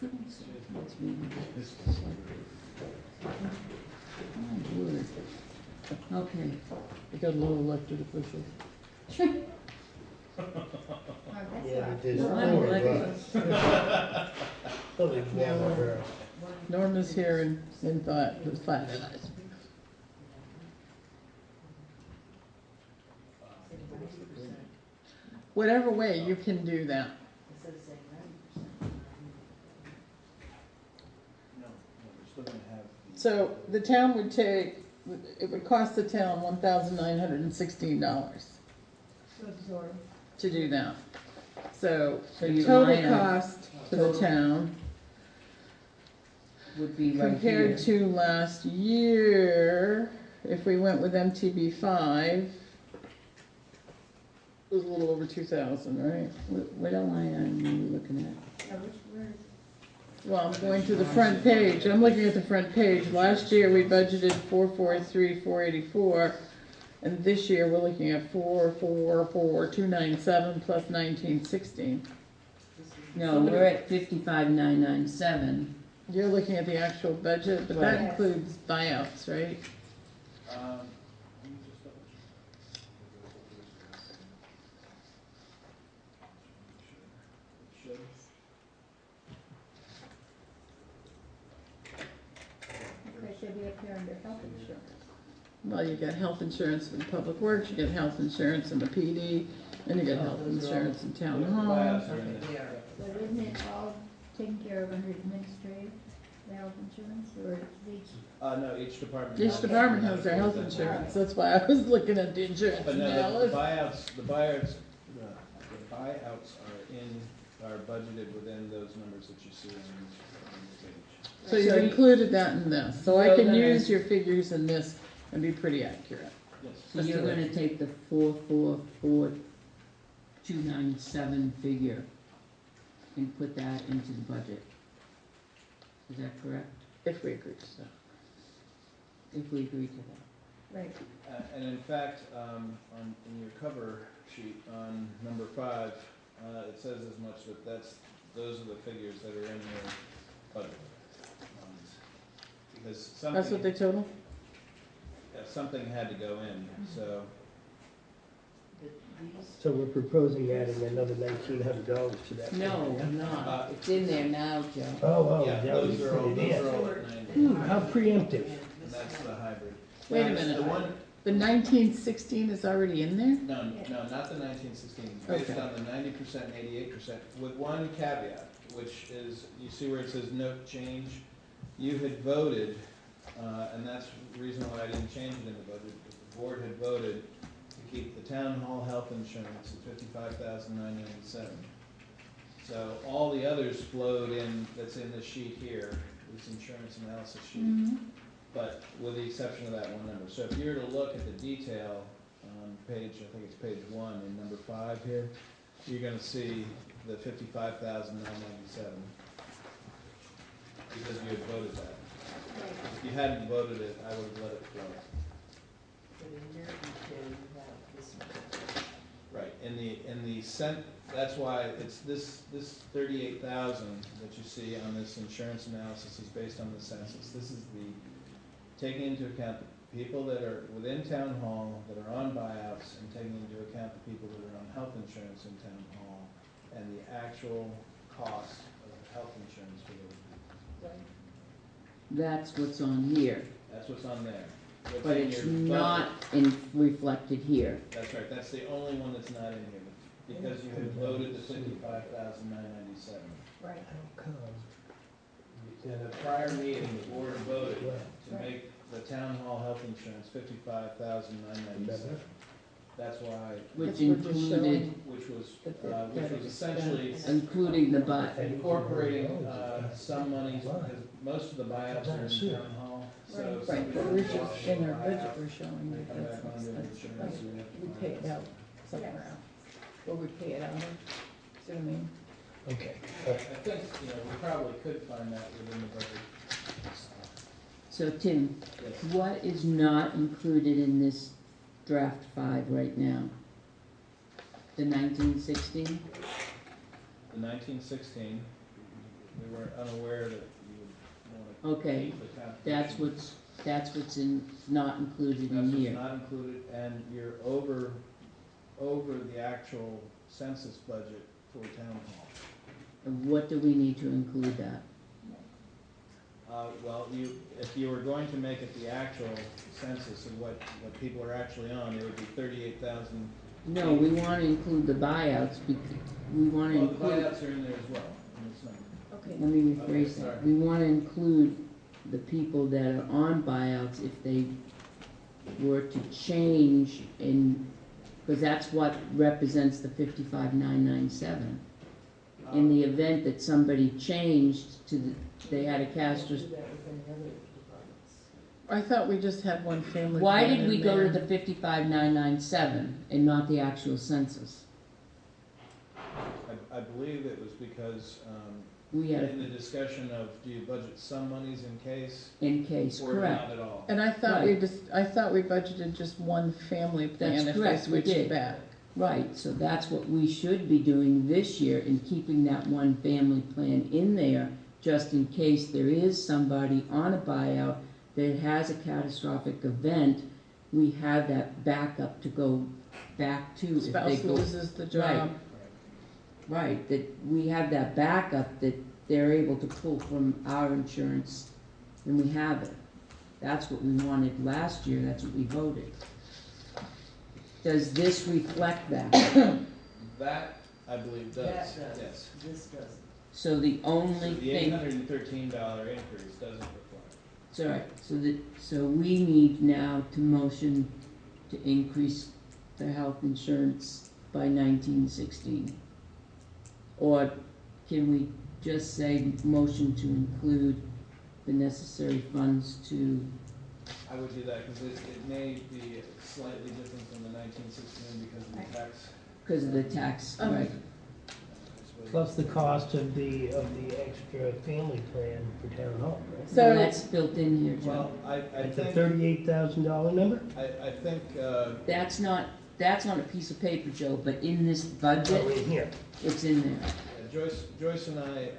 Speaker 1: Let's read this. My word. Okay,
Speaker 4: We got a little elected officials.
Speaker 6: Oh, that's
Speaker 5: Yeah,
Speaker 6: not-
Speaker 5: but there's
Speaker 1: Well, I'm
Speaker 5: four of
Speaker 1: elected.
Speaker 5: us. Oh, they've never heard.
Speaker 4: Norma's here in five minutes. Whatever way you can do that.
Speaker 3: No, we're still gonna have.
Speaker 4: So the town would take, it would cost the town $1,916
Speaker 6: To absorb.
Speaker 4: to do that. So
Speaker 1: So
Speaker 4: the
Speaker 1: your
Speaker 4: total
Speaker 1: line item
Speaker 4: cost to the town
Speaker 1: would be right
Speaker 4: compared
Speaker 1: here.
Speaker 4: to last year, if we went with MTB5, it was a little over 2,000, right?
Speaker 1: What line item are you looking at?
Speaker 6: Which word?
Speaker 4: Well, I'm going to the front page. I'm looking at the front page. Last year, we budgeted 443,484, and this year, we're looking at 444,297 plus 1916.
Speaker 1: No, we're at 55,997.
Speaker 4: You're looking at the actual budget, but that
Speaker 6: Right.
Speaker 4: includes buyouts, right?
Speaker 3: Let me just double check. It should.
Speaker 6: Okay, so be up here under health insurance.
Speaker 4: Well, you get health insurance for the public works, you get health insurance in the PD, and you get health insurance in town
Speaker 3: Yeah, the
Speaker 4: hall.
Speaker 3: buyouts are in there.
Speaker 6: So isn't it all taken care of under administrative, the health insurance, or is each?
Speaker 3: No, each department.
Speaker 4: Each department has their health insurance, that's why I was looking at the insurance
Speaker 3: But no, the
Speaker 4: analysis.
Speaker 3: buyouts are budgeted within those numbers that you see on this page.
Speaker 4: So you've
Speaker 1: So you-
Speaker 4: included that in this, so I
Speaker 1: So
Speaker 4: can
Speaker 1: then-
Speaker 4: use your figures in this and be pretty accurate.
Speaker 3: Yes.
Speaker 1: So you're gonna take the 444,297 figure and put that into the budget. Is that correct?
Speaker 4: If we agree to that.
Speaker 1: If we agree to that.
Speaker 6: Right.
Speaker 3: And in fact, in your cover sheet on number 5, it says as much that those are the figures that are in your budget. Because
Speaker 4: That's what they total?
Speaker 3: something had to go in, so.
Speaker 5: So we're proposing adding another $1,900 to that.
Speaker 1: No, I'm not. It's in there now, Joe.
Speaker 5: Oh,
Speaker 3: Yeah,
Speaker 5: that was
Speaker 3: those are all
Speaker 5: put it in.
Speaker 3: at 90.
Speaker 5: How preemptive.
Speaker 3: And that's the hybrid.
Speaker 4: Wait a
Speaker 3: Now,
Speaker 4: minute.
Speaker 3: The one,
Speaker 4: The 1916 is already in there?
Speaker 3: no, not the 1916, it's based
Speaker 4: Okay.
Speaker 3: on the 90% and 88%, with one caveat, which is, you see where it says note change? You had voted, and that's the reason why I didn't change it in the budget, because the board had voted to keep the town hall health insurance at $55,997. So all the others flowed in, that's in this sheet here, this insurance analysis sheet.
Speaker 6: Mm-hmm.
Speaker 3: But with the exception of that one number. So if you were to look at the detail on page, I think it's page 1 in number 5 here, you're gonna see the 55,997. Because you had voted that. If you hadn't voted it, I would have let it flow. Right, in the that's why it's this 38,000 that you see on this insurance analysis is based on the census. This is the, taking into account the people that are within town hall, that are on buyouts, and taking into account the people that are on health insurance in town hall, and the actual cost of health insurance for those people.
Speaker 1: That's what's on here,
Speaker 3: That's what's on there. What's
Speaker 1: but
Speaker 3: in
Speaker 1: it's
Speaker 3: your budget.
Speaker 1: not reflected here.
Speaker 3: That's right, that's the only one that's not in here, because you had voted the 55,997.
Speaker 6: Right.
Speaker 5: How come?
Speaker 3: In a prior meeting, the board voted to make the town hall health insurance 55,997. That's why,
Speaker 1: Which
Speaker 4: That's what you're
Speaker 1: included,
Speaker 4: showing.
Speaker 3: which was essentially
Speaker 1: including the butt.
Speaker 3: incorporating some monies, because most of the buyouts are in town hall, so. if
Speaker 4: Right,
Speaker 3: somebody
Speaker 4: but we're
Speaker 3: wants
Speaker 4: just,
Speaker 3: to
Speaker 4: in our
Speaker 3: buy
Speaker 4: budget,
Speaker 3: out,
Speaker 4: we're showing
Speaker 3: they
Speaker 4: that
Speaker 3: come
Speaker 4: that's
Speaker 3: back
Speaker 4: an
Speaker 3: on their
Speaker 4: expense.
Speaker 3: insurance, so we have to
Speaker 4: We
Speaker 3: finance
Speaker 4: pay it
Speaker 3: it.
Speaker 4: out somewhere else, or we pay it out of, see what I mean?
Speaker 5: Okay.
Speaker 3: I think, you know, we probably could find that within the budget.
Speaker 1: So Tim,
Speaker 3: Yes.
Speaker 1: what is not included in this draft 5 right now? The 1916?
Speaker 3: The 1916, we were unaware that you would want to
Speaker 1: Okay,
Speaker 3: keep the contribution.
Speaker 1: that's what's not included in
Speaker 3: That's what's
Speaker 1: here.
Speaker 3: not included, and you're over the actual census budget for town hall.
Speaker 1: And what do we need to include that?
Speaker 3: Well, if you were going to make it the actual census of what people are actually on, it would be 38,000.
Speaker 1: No, we want to include the buyouts, we want to
Speaker 3: Well, the
Speaker 1: include,
Speaker 3: buyouts are in there as well, in this number.
Speaker 1: let me
Speaker 3: Okay,
Speaker 1: rephrase
Speaker 3: sorry.
Speaker 1: that. We want to include the people that are on buyouts if they were to change because that's what represents the 55,997. In the event that somebody changed they had a catastrophe.
Speaker 4: I thought we just had one family.
Speaker 1: Why
Speaker 4: plan
Speaker 1: did we
Speaker 4: in
Speaker 1: go to
Speaker 4: there.
Speaker 1: the 55,997 and not the actual census?
Speaker 3: I believe it was because
Speaker 1: We had
Speaker 3: in the discussion of do you budget some monies in case
Speaker 1: in case,
Speaker 3: or
Speaker 1: correct.
Speaker 3: not at all.
Speaker 4: And I thought I thought we budgeted just one family plan
Speaker 1: That's
Speaker 4: if
Speaker 1: correct,
Speaker 4: they
Speaker 1: we
Speaker 4: switched
Speaker 1: did.
Speaker 4: back.
Speaker 1: Right, so that's what we should be doing this year in keeping that one family plan in there, just in case there is somebody on a buyout that has a catastrophic event, we have that backup to go back to if they
Speaker 4: Spouse
Speaker 1: go.
Speaker 4: loses the job.
Speaker 1: Right, that we have that backup that they're able to pull from our insurance, and we have it. That's what we wanted last year, that's what we voted. Does this reflect that?
Speaker 3: That, I believe, does.
Speaker 2: That does.
Speaker 3: Yes.
Speaker 2: This doesn't.
Speaker 1: So the
Speaker 3: So
Speaker 1: only
Speaker 3: the
Speaker 1: thing,
Speaker 3: $813 increase doesn't reflect.
Speaker 1: it's all right, so we need now to motion to increase the health insurance by 1916. Or can we just say motion to include the necessary funds to,
Speaker 3: I would do that because it may be slightly different from the 1916 because of the tax.
Speaker 1: because of the tax, right?
Speaker 5: Plus the cost of the extra family plan for town hall, right?
Speaker 1: So
Speaker 4: So
Speaker 1: that's built in here, Joe.
Speaker 3: Well, I
Speaker 5: At the
Speaker 3: think,
Speaker 5: $38,000 number?
Speaker 3: I think,
Speaker 1: That's not a piece of paper, Joe, but in this
Speaker 5: Oh,
Speaker 1: budget,
Speaker 5: in here.
Speaker 1: it's in there.
Speaker 3: Joyce and I,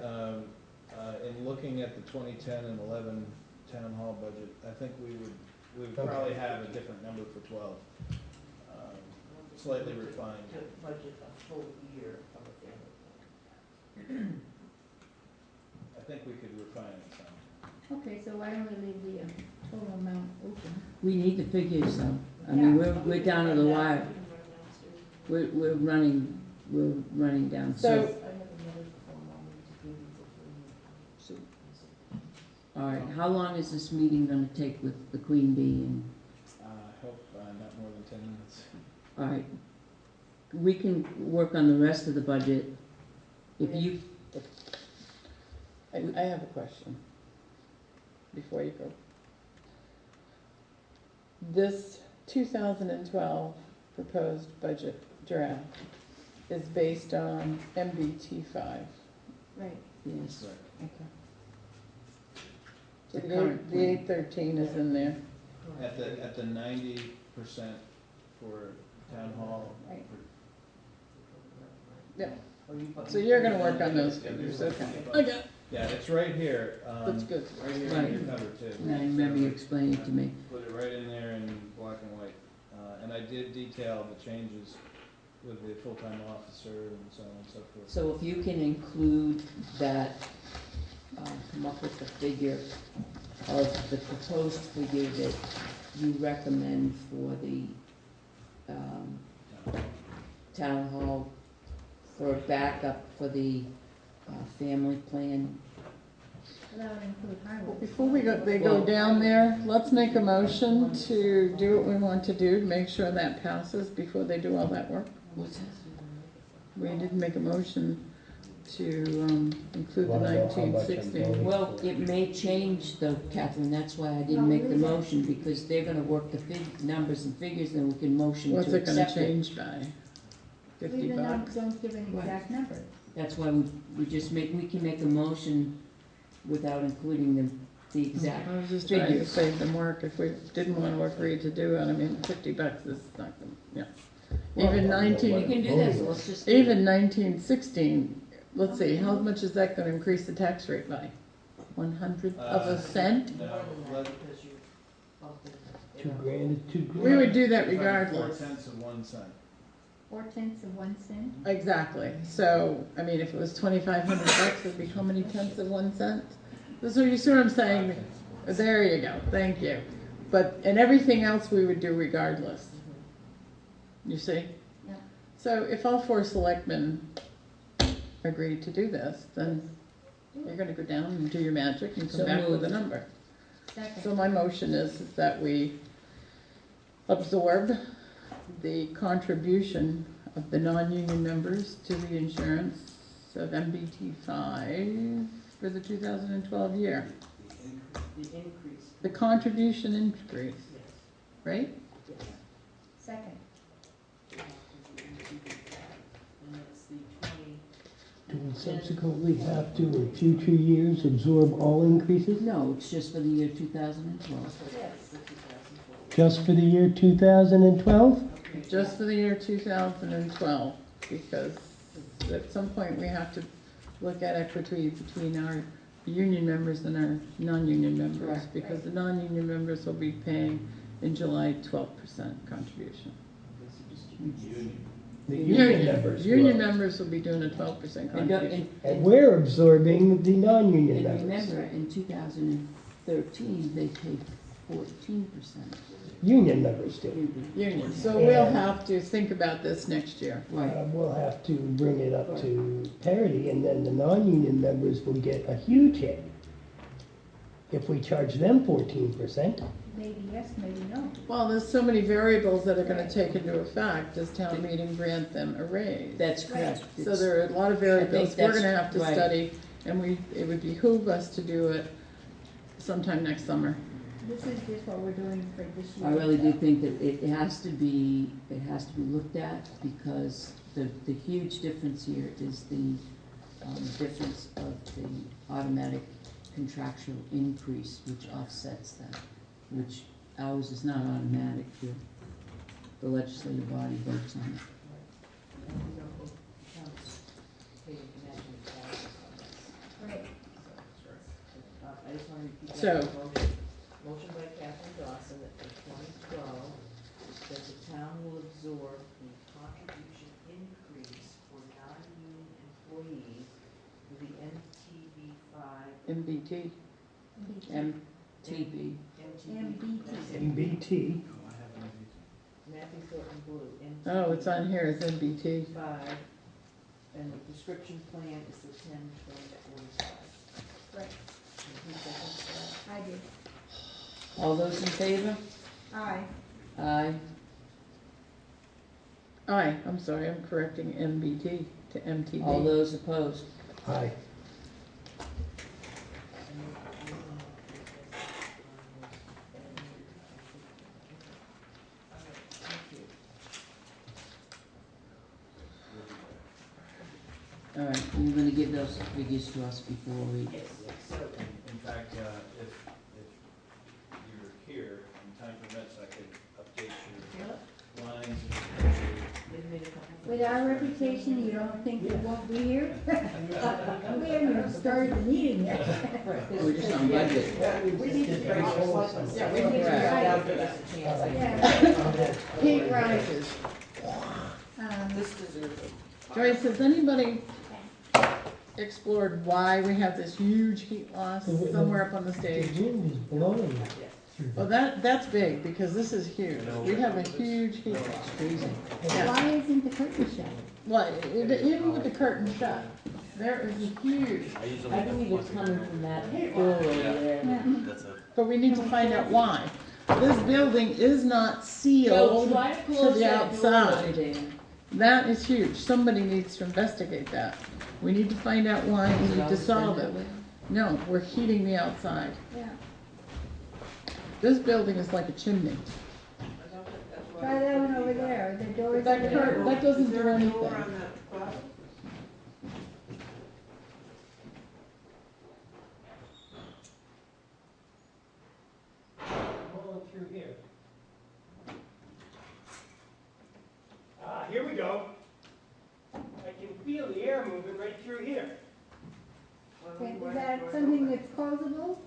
Speaker 3: in looking at the 2010 and 11 town hall budget, I think we would
Speaker 5: Okay.
Speaker 3: probably have a different number for 12. Slightly refined.
Speaker 2: To budget a full year of a family plan.
Speaker 3: I think we could refine it some.
Speaker 6: Okay, so why don't we leave the total amount open?
Speaker 1: We need the figures though. I mean, we're down to the wire. We're running down.
Speaker 4: So-
Speaker 2: I have another form I'll need to give you before you.
Speaker 1: All right, how long is this meeting gonna take with the Queen Bee and,
Speaker 3: I hope not more than 10 minutes.
Speaker 1: all right. We can work on the rest of the budget. If you,
Speaker 4: I have a question before you go. This 2012 proposed budget draft is based on MBT 5.
Speaker 6: Right.
Speaker 1: yes,
Speaker 3: Right.
Speaker 4: Okay. So
Speaker 1: The
Speaker 4: the
Speaker 1: current plan.
Speaker 4: 813 is in there.
Speaker 3: At the 90% for town hall.
Speaker 6: Right.
Speaker 4: Yep.
Speaker 2: Or you-
Speaker 4: So you're gonna work on those figures, okay. Okay,
Speaker 3: Yeah, it's right here.
Speaker 4: that's good.
Speaker 3: Right here
Speaker 1: Right.
Speaker 3: in your cover too.
Speaker 1: I remember you explaining it to me.
Speaker 3: Put it right in there in black and white. And I did detail the changes with the full-time officer and so on and so forth.
Speaker 1: So if you can include that, come up with the figure of the proposed figure that you recommend for the, town hall for backup for the, family plan.
Speaker 6: That would include highway.
Speaker 4: Before they go down there, let's make a motion to do what we want to do, to make sure that passes before they do all that work.
Speaker 1: What's that?
Speaker 4: We didn't make a motion to include the
Speaker 5: Wanna know how much I'm
Speaker 4: 1916.
Speaker 5: voting?
Speaker 1: Well, it may change though, Catherine, that's why I didn't make the motion, because they're gonna work the numbers and figures, and we can motion
Speaker 4: What's
Speaker 1: to
Speaker 4: it gonna
Speaker 1: accept it.
Speaker 4: change by?
Speaker 6: Leave
Speaker 4: 50
Speaker 6: the
Speaker 4: bucks?
Speaker 6: don't give an exact number.
Speaker 1: That's why we can make a motion without including the exact
Speaker 4: I was just trying to
Speaker 1: figures.
Speaker 4: save them work, if we didn't wanna agree to do it, I mean, $50 is not gonna, yeah. Even
Speaker 5: Well,
Speaker 4: 19
Speaker 1: We can do that, so let's just.
Speaker 4: Even 1916, let's see, how much is that gonna increase the tax rate by? 100th of a cent?
Speaker 8: No, let-
Speaker 5: $2,000 is $2,000.
Speaker 4: We would do that
Speaker 10: It's like
Speaker 4: regardless.
Speaker 10: 4/10 of 1 cent.
Speaker 6: 4/10 of 1 cent?
Speaker 4: Exactly, so, I mean, if it was $2,500, it'd be how many tenths of 1 cent? So you see what I'm saying? There you go, thank you. But, and everything else we would do regardless. You see?
Speaker 6: Yeah.
Speaker 4: So if all 4 selectmen agree to do this, then you're gonna go down and do your magic and come
Speaker 1: So
Speaker 4: back with a
Speaker 1: moved.
Speaker 4: number.
Speaker 6: Second.
Speaker 4: So my motion is that we absorb the contribution of the non-union members to the insurance of MBT 5 for the 2012 year.
Speaker 2: The increase,
Speaker 4: The contribution increase,
Speaker 2: yes,
Speaker 4: right?
Speaker 2: yes.
Speaker 6: Second.
Speaker 2: And it's the 20,
Speaker 5: Do we subsequently have to, in future years, absorb all increases?
Speaker 1: No, it's just for the year 2012.
Speaker 2: yes, the 2012.
Speaker 5: Just for the year 2012?
Speaker 2: Okay.
Speaker 4: Just for the year 2012, because at some point we have to look at equity between our union members and our non-union members,
Speaker 1: Correct.
Speaker 4: because the non-union members will be paying in July 12% contribution.
Speaker 5: The union members will.
Speaker 4: Union members will be doing a 12%
Speaker 1: And, don't-
Speaker 4: contribution.
Speaker 5: And we're absorbing the non-union
Speaker 1: and
Speaker 5: members.
Speaker 1: remember, in 2013, they paid 14%.
Speaker 5: Union members do.
Speaker 4: Union, so we'll have to think about this next year.
Speaker 1: Right.
Speaker 5: We'll have to bring it up to parity, and then the non-union members will get a huge hit. If we charge them 14%,
Speaker 6: Maybe yes, maybe no.
Speaker 4: Well, there's so many variables that are gonna take into effect, does town meeting grant them a raise?
Speaker 1: That's correct.
Speaker 4: So
Speaker 1: It's-
Speaker 4: there are a lot of variables we're
Speaker 1: that's
Speaker 4: gonna have to
Speaker 1: right.
Speaker 4: study, and it would behoove us to do it sometime next summer.
Speaker 6: This is just what we're doing for this year.
Speaker 1: I really do think that it has to be looked at, because the huge difference here is the difference of the automatic contractual increase, which offsets that, which ours is not automatic, the legislative body votes on it.
Speaker 2: And we don't pay towns pay matching taxes on this.
Speaker 6: Right.
Speaker 2: I just want to repeat
Speaker 4: So-
Speaker 2: that motion. Motion by Catherine Dawson that for 2012, that the town will absorb the contribution increase for non-union employees for the MTV 5.
Speaker 4: MBT, MTB.
Speaker 2: MTV.
Speaker 5: MBT,
Speaker 2: Matthew Thornton Blue, MTV.
Speaker 4: Oh, it's on here, it's MBT.
Speaker 2: 5, and the prescription plan is the 10/20/45.
Speaker 6: Right,
Speaker 2: And who seconds that?
Speaker 6: I did.
Speaker 1: All those in favor?
Speaker 6: Aye.
Speaker 1: Aye.
Speaker 4: Aye, I'm sorry, I'm correcting MBT to
Speaker 1: All
Speaker 4: MTB.
Speaker 1: those opposed?
Speaker 5: aye.
Speaker 1: All right, you're gonna give those figures to us before we,
Speaker 2: Yes, so,
Speaker 8: In fact, if you're here and time permits, I could update your lines and
Speaker 2: they've made a couple.
Speaker 6: With our reputation, you don't think we won't be here? We haven't even started the meeting yet.
Speaker 1: we're just on budget.
Speaker 2: We need to bring our selectmen.
Speaker 4: Yeah, we need to
Speaker 1: Right.
Speaker 2: That'll give us a chance.
Speaker 6: Yeah.
Speaker 4: Heat rises.
Speaker 2: This deserves
Speaker 4: Joyce, has anybody explored why we have this huge heat loss somewhere up on the
Speaker 5: The
Speaker 4: stage?
Speaker 5: wind is blowing through
Speaker 4: Well, that's big, because this is huge. We have a huge heat loss.
Speaker 1: It's crazy.
Speaker 4: Yeah.
Speaker 6: Why isn't the curtain shut?
Speaker 4: Well, even with the curtain shut, there is a huge,
Speaker 1: I believe it's coming from that door over there.
Speaker 6: Yeah.
Speaker 4: but we need to find out why. This building is not
Speaker 1: Joe,
Speaker 4: sealed
Speaker 1: try to
Speaker 4: to
Speaker 1: close
Speaker 4: the
Speaker 1: that door over
Speaker 4: outside.
Speaker 1: there.
Speaker 4: That is huge. Somebody needs to investigate that. We need to find out why and
Speaker 1: Is
Speaker 4: we need to
Speaker 1: always
Speaker 4: solve
Speaker 1: been
Speaker 4: it.
Speaker 1: that way?
Speaker 4: No, we're heating the outside.
Speaker 6: Yeah.
Speaker 4: This building is like a chimney.
Speaker 6: Try that one over there, the doors.
Speaker 4: That curtain, that doesn't do anything.
Speaker 5: here we go. I can feel the air moving right through here.
Speaker 6: Okay, is that something that's closable?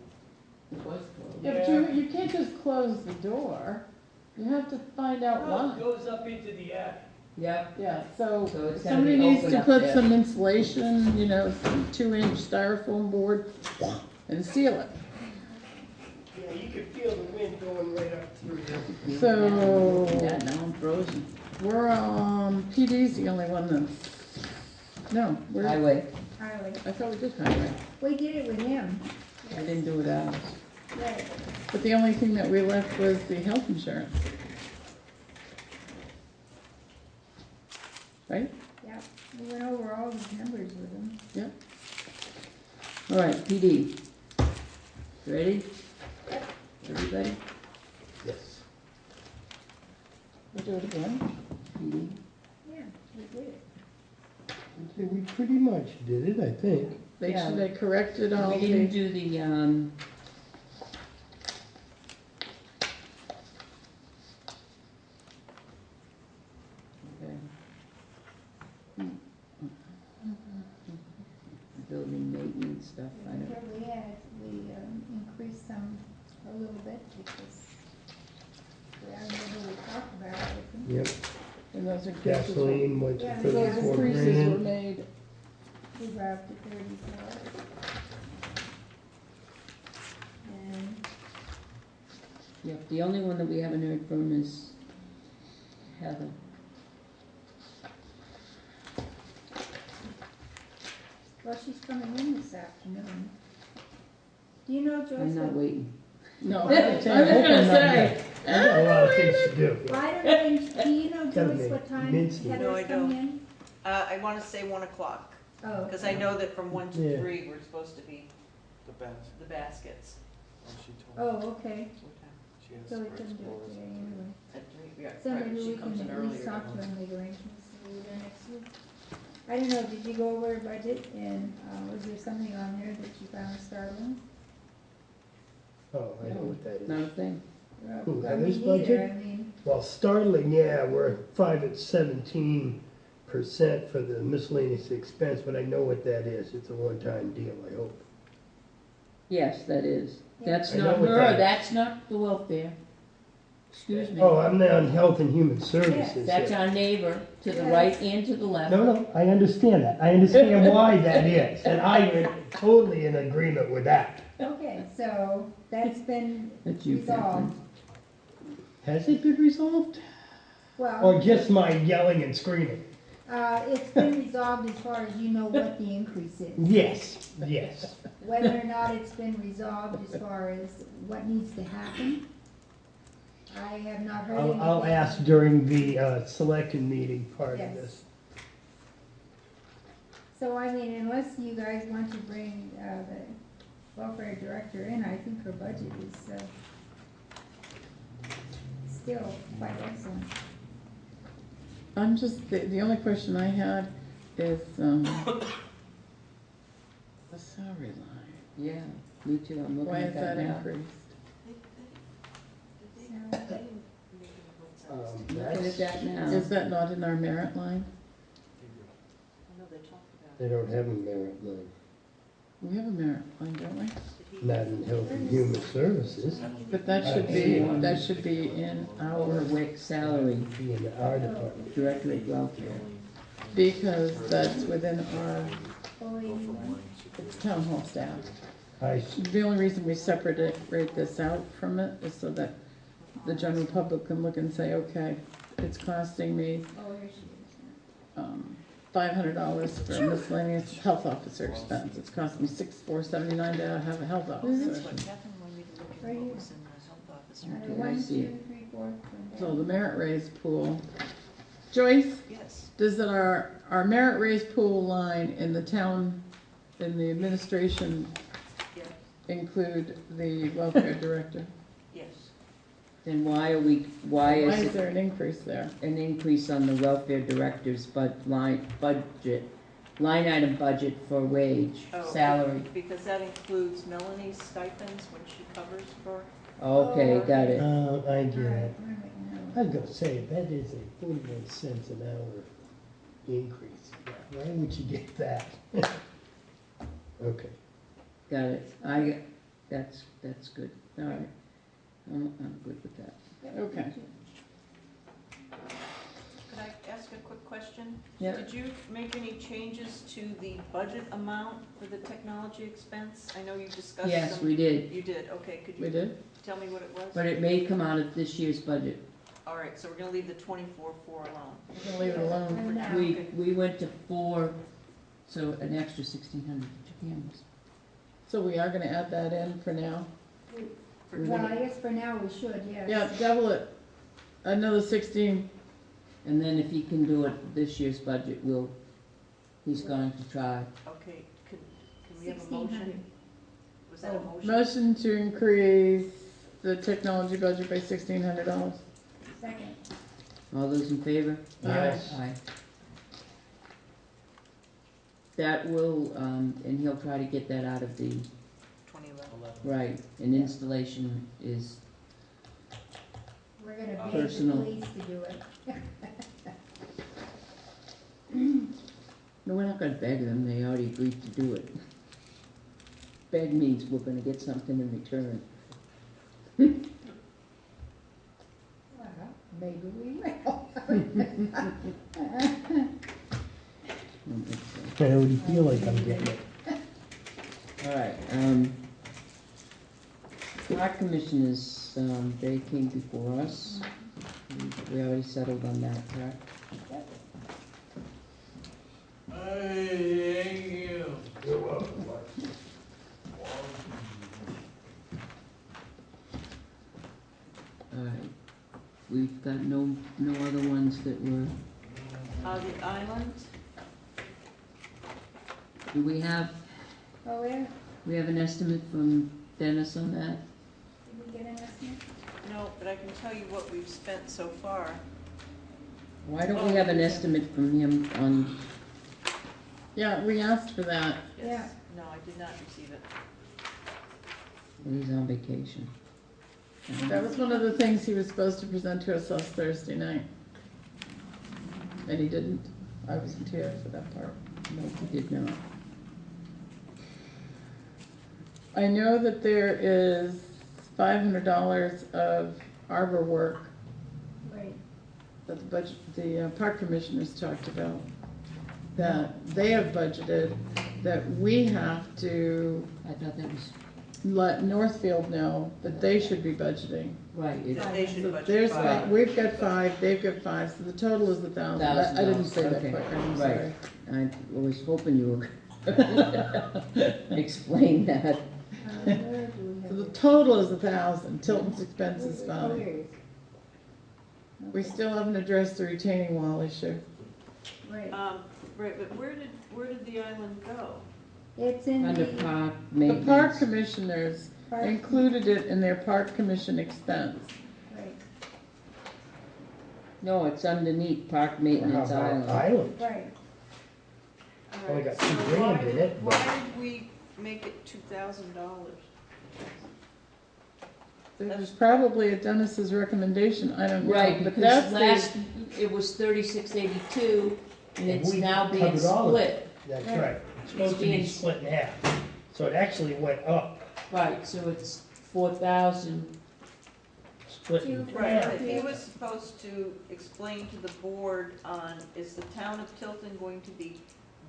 Speaker 1: It was closed.
Speaker 4: Yeah, but you can't just close the door. You have to find out
Speaker 5: Well, it
Speaker 4: why.
Speaker 5: goes up into the attic.
Speaker 1: Yep,
Speaker 4: Yeah, so
Speaker 1: So it's gotta
Speaker 4: somebody
Speaker 1: be
Speaker 4: needs
Speaker 1: open
Speaker 4: to
Speaker 1: up
Speaker 4: put
Speaker 1: there.
Speaker 4: some insulation, you know, some 2-inch styrofoam board and seal it.
Speaker 5: Yeah, you can feel the wind going right up through here.
Speaker 4: So-
Speaker 1: That, now I'm frozen.
Speaker 4: We're, PD's the only one that's, no, we're, I
Speaker 1: Highway,
Speaker 6: Highway.
Speaker 4: thought we did highway.
Speaker 6: We did it with him.
Speaker 4: I didn't do it ours.
Speaker 6: Right.
Speaker 4: But the only thing that we left was the health insurance. Right?
Speaker 6: Yeah, we went over all the numbers with him.
Speaker 4: Yep.
Speaker 1: all right, PD. Ready? Everybody?
Speaker 5: Yes.
Speaker 4: We'll do it again.
Speaker 1: PD?
Speaker 6: Yeah, we did it.
Speaker 5: Okay, we pretty much did it, I think.
Speaker 1: Yeah.
Speaker 4: They corrected all
Speaker 1: We didn't
Speaker 4: the,
Speaker 1: do the, okay. Building maintenance stuff, I don't,
Speaker 6: What we had, we increased some a little bit because I remember we talked about it with him.
Speaker 5: Yep.
Speaker 4: and those increases were,
Speaker 5: Gasoline went to
Speaker 6: Yeah,
Speaker 4: those
Speaker 5: 34
Speaker 4: increases were
Speaker 5: grand.
Speaker 4: made.
Speaker 6: We brought up to 34. And
Speaker 1: yep, the only one that we haven't heard from is Heather.
Speaker 6: well, she's coming in this afternoon. Do you know, Joyce?
Speaker 1: I'm not
Speaker 6: what-
Speaker 1: waiting.
Speaker 4: No,
Speaker 5: I was
Speaker 4: I was gonna say.
Speaker 5: I got a lot of things to do.
Speaker 6: Well, I don't know, do you know,
Speaker 5: Gotta
Speaker 6: Joyce,
Speaker 5: make
Speaker 6: what time
Speaker 5: mincemeat.
Speaker 2: No, I
Speaker 6: Heather's coming in?
Speaker 2: I wanna say 1 o'clock,
Speaker 6: Oh.
Speaker 2: because I know that from 1 to
Speaker 5: Yeah.
Speaker 2: 3, we're supposed to be
Speaker 8: The best.
Speaker 2: the baskets.
Speaker 8: Oh, she told me.
Speaker 6: Oh, okay,
Speaker 2: What time?
Speaker 8: She has
Speaker 6: so we
Speaker 8: spring
Speaker 6: couldn't do it
Speaker 8: scores.
Speaker 6: today anyway.
Speaker 2: At 3, yeah,
Speaker 6: So
Speaker 2: right,
Speaker 6: maybe
Speaker 2: she
Speaker 6: we
Speaker 2: comes
Speaker 6: can
Speaker 2: in
Speaker 6: at least
Speaker 2: earlier.
Speaker 6: talk to her and make arrangements to be there next week. I don't know, did you go over a budget and, was there something on there that you found startling?
Speaker 5: Oh, I know what that
Speaker 1: Not
Speaker 5: is.
Speaker 1: a thing.
Speaker 5: Who,
Speaker 6: Me
Speaker 5: Heather's
Speaker 6: neither,
Speaker 5: budget?
Speaker 6: I mean,
Speaker 5: Well, startling, yeah, we're 17% for the miscellaneous expense, but I know what that is. It's a one-time deal, I hope.
Speaker 1: Yes, that is. That's
Speaker 5: I know
Speaker 1: not
Speaker 5: what
Speaker 1: her,
Speaker 5: that is.
Speaker 1: that's not the welfare. Excuse me.
Speaker 5: Oh, I'm on Health and Human Services
Speaker 1: That's
Speaker 5: here.
Speaker 1: our neighbor, to the
Speaker 6: Yes.
Speaker 1: right and to the left.
Speaker 5: No, I understand that. I understand why that is, and I am totally in agreement with that.
Speaker 6: okay, so that's been
Speaker 1: That's you,
Speaker 6: resolved.
Speaker 1: Catherine.
Speaker 5: Has it been resolved? Or
Speaker 6: Well,
Speaker 5: just my yelling and screaming?
Speaker 6: it's been resolved as far as you know what the increase is.
Speaker 5: Yes, yes.
Speaker 6: Whether or not it's been resolved as far as what needs to happen, I have not heard anything.
Speaker 5: I'll ask during the selected meeting part of
Speaker 6: Yes.
Speaker 5: this.
Speaker 6: So, I mean, unless you guys want to bring, the welfare director in, I think her budget is, still quite excellent.
Speaker 4: I'm just, the only question I had is, the salary line.
Speaker 1: Yeah, me too, I'm looking
Speaker 4: Why
Speaker 1: at
Speaker 4: is
Speaker 1: that
Speaker 4: that
Speaker 1: now.
Speaker 4: increased?
Speaker 1: Looking at that now.
Speaker 4: Is that not in our merit line?
Speaker 2: I know they talked about
Speaker 5: They
Speaker 2: it.
Speaker 5: don't have a merit line,
Speaker 4: We have a merit line, don't we?
Speaker 2: Did he-
Speaker 5: not in Health and Human Services.
Speaker 4: But that should be in
Speaker 1: Our
Speaker 4: our,
Speaker 1: WIC salary,
Speaker 5: Be in our department.
Speaker 1: Director of Welfare.
Speaker 4: because that's within our,
Speaker 6: Fully,
Speaker 4: it's town hall staff.
Speaker 5: I,
Speaker 4: The only reason we separate this out from it is so that the general public can look and say, okay, it's costing me,
Speaker 6: oh, here she is.
Speaker 4: $500 for miscellaneous health officer expense. It's cost me $6,479 to have a health
Speaker 2: That's
Speaker 4: officer.
Speaker 2: what Catherine wanted me to look at,
Speaker 6: Right
Speaker 2: what
Speaker 6: here.
Speaker 2: was in the health officer.
Speaker 1: Okay, I
Speaker 6: One,
Speaker 1: see
Speaker 6: two,
Speaker 1: it.
Speaker 6: 3, 4, one
Speaker 4: So
Speaker 6: down.
Speaker 4: the merit raise pool. Joyce,
Speaker 2: Yes,
Speaker 4: does it our merit raise pool line in the town, in the administration
Speaker 2: yeah,
Speaker 4: include the welfare director?
Speaker 2: yes.
Speaker 1: Then why
Speaker 4: Why
Speaker 1: is
Speaker 4: is
Speaker 1: it
Speaker 4: there an increase there?
Speaker 1: an increase on the welfare director's line item budget for wage,
Speaker 2: Oh,
Speaker 1: salary?
Speaker 2: Because that includes Melanie's stipends when she covers for,
Speaker 1: Okay, got it.
Speaker 5: I
Speaker 6: All
Speaker 5: get
Speaker 6: right,
Speaker 5: it.
Speaker 6: we're making that one.
Speaker 5: I was gonna say, that is a 41 cents an hour increase. Why would you get that? Okay.
Speaker 1: Got it. That's good. All right. I'm good with that.
Speaker 4: Okay.
Speaker 2: Could I ask a quick question?
Speaker 1: Yeah.
Speaker 2: Did you make any changes to the budget amount for the technology expense? I know you discussed
Speaker 1: Yes,
Speaker 2: some.
Speaker 1: we did,
Speaker 2: You did, okay, could
Speaker 4: We
Speaker 2: you
Speaker 4: did?
Speaker 2: tell me what it was?
Speaker 1: but it may come out of this year's budget.
Speaker 2: All right, so we're gonna leave the 24,4 alone.
Speaker 4: We're gonna leave it alone.
Speaker 6: For now.
Speaker 1: We went to 4, so an extra 1,600 for cameras.
Speaker 4: So we are gonna add that in for now?
Speaker 2: For
Speaker 6: Well, I guess for now we should, yes.
Speaker 4: Yeah, double it. Another 16.
Speaker 1: And then if he can do it this year's budget, he's going to try.
Speaker 2: Okay, can we have a
Speaker 6: 1,600.
Speaker 2: motion? Was that a
Speaker 6: Oh.
Speaker 2: motion?
Speaker 4: Motion to increase the technology budget by $1,600.
Speaker 6: Second.
Speaker 1: All those in favor?
Speaker 5: Yes.
Speaker 1: Aye. That will, and he'll try to get that out of the,
Speaker 2: 2011.
Speaker 1: right, and installation is,
Speaker 6: We're gonna beg the
Speaker 1: Personal.
Speaker 6: police to do it.
Speaker 1: no, we're not gonna beg them, they already agreed to do it. Beg means we're gonna get something in return.
Speaker 6: Well, maybe we will.
Speaker 1: I don't think
Speaker 5: I already feel like I'm getting it.
Speaker 1: so. All right, Park Commission is, they came before us. We already settled on that, correct?
Speaker 5: You're welcome, Mark.
Speaker 1: All right, we've got no other ones that were,
Speaker 2: The island,
Speaker 1: do we have,
Speaker 6: Oh, yeah,
Speaker 1: we have an estimate from Dennis on that?
Speaker 6: did we get an estimate?
Speaker 2: no, but I can tell you what we've spent so far.
Speaker 1: Why don't we have an estimate from him on,
Speaker 4: Yeah, we asked for that.
Speaker 2: Yes. No, I did not receive it.
Speaker 1: he's on vacation?
Speaker 4: That was one of the things he was supposed to present to us last Thursday night. And he didn't. I wasn't here for that part.
Speaker 1: No, he did not.
Speaker 4: I know that there is $500 of arbor work
Speaker 6: Right.
Speaker 4: that the budget, the park commissioners talked about, that they have budgeted, that we have to
Speaker 1: I thought that was,
Speaker 4: let Northfield know that they should be budgeting.
Speaker 1: right, it's
Speaker 2: That they should
Speaker 4: So
Speaker 2: budget
Speaker 4: there's
Speaker 2: 5.
Speaker 4: we've got 5, they've got 5, so the total is 1,000. I didn't say that
Speaker 1: Okay,
Speaker 4: quick, I'm
Speaker 1: right.
Speaker 4: sorry.
Speaker 1: I was hoping you were explain that.
Speaker 6: Where do we
Speaker 4: So
Speaker 6: have
Speaker 4: the
Speaker 6: it?
Speaker 4: total is 1,000, Tilton's expense is
Speaker 6: Oh,
Speaker 4: 5.
Speaker 6: there it is.
Speaker 4: We still haven't addressed the retaining wall issue.
Speaker 6: Right,
Speaker 2: Right, but where did the island go?
Speaker 6: it's in
Speaker 1: Under
Speaker 6: the
Speaker 1: park
Speaker 4: The
Speaker 1: maintenance.
Speaker 4: park commissioners
Speaker 6: park.
Speaker 4: included it in their park commission expense.
Speaker 6: Right,
Speaker 1: No, it's underneath park maintenance
Speaker 5: How about
Speaker 1: island.
Speaker 5: Island?
Speaker 6: right.
Speaker 2: All
Speaker 5: Only
Speaker 2: right,
Speaker 5: got
Speaker 2: so
Speaker 5: $2,000 in it, but-
Speaker 2: Why did we make it $2,000?
Speaker 4: It was probably at Dennis's recommendation, I don't know.
Speaker 1: Right,
Speaker 4: but
Speaker 1: because
Speaker 4: that's the-
Speaker 1: last, it was 3682, and
Speaker 5: And
Speaker 1: it's
Speaker 5: we
Speaker 1: now being
Speaker 5: covered all of
Speaker 1: split.
Speaker 5: That's
Speaker 6: Right.
Speaker 5: right. It's supposed to be
Speaker 1: being-
Speaker 5: split in half. So it actually went up,
Speaker 1: Right, so it's 4,000.
Speaker 5: split in
Speaker 6: Two.
Speaker 2: Right,
Speaker 5: half.
Speaker 2: but he was supposed to explain to the board on, is the town of Tilton going to be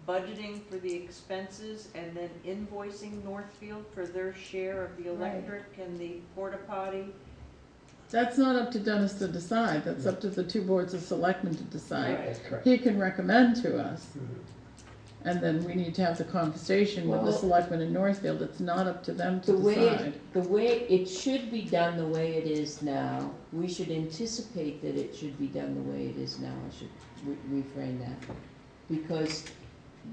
Speaker 2: budgeting for the expenses and then invoicing Northfield for their share of the
Speaker 6: Right.
Speaker 2: electric and the porta potty?
Speaker 4: That's not up to Dennis to decide, that's up to the 2 boards of selectmen to decide.
Speaker 2: Right.
Speaker 5: That's correct.
Speaker 4: He can recommend to us,
Speaker 5: Mhm.
Speaker 4: and then we need to have the conversation with the
Speaker 1: Well-
Speaker 4: selectmen in Northfield, it's not up to them to
Speaker 1: The way,
Speaker 4: decide.
Speaker 1: the way, it should be done the way it is now. We should anticipate that it should be done the way it is now. I should reframe that. Because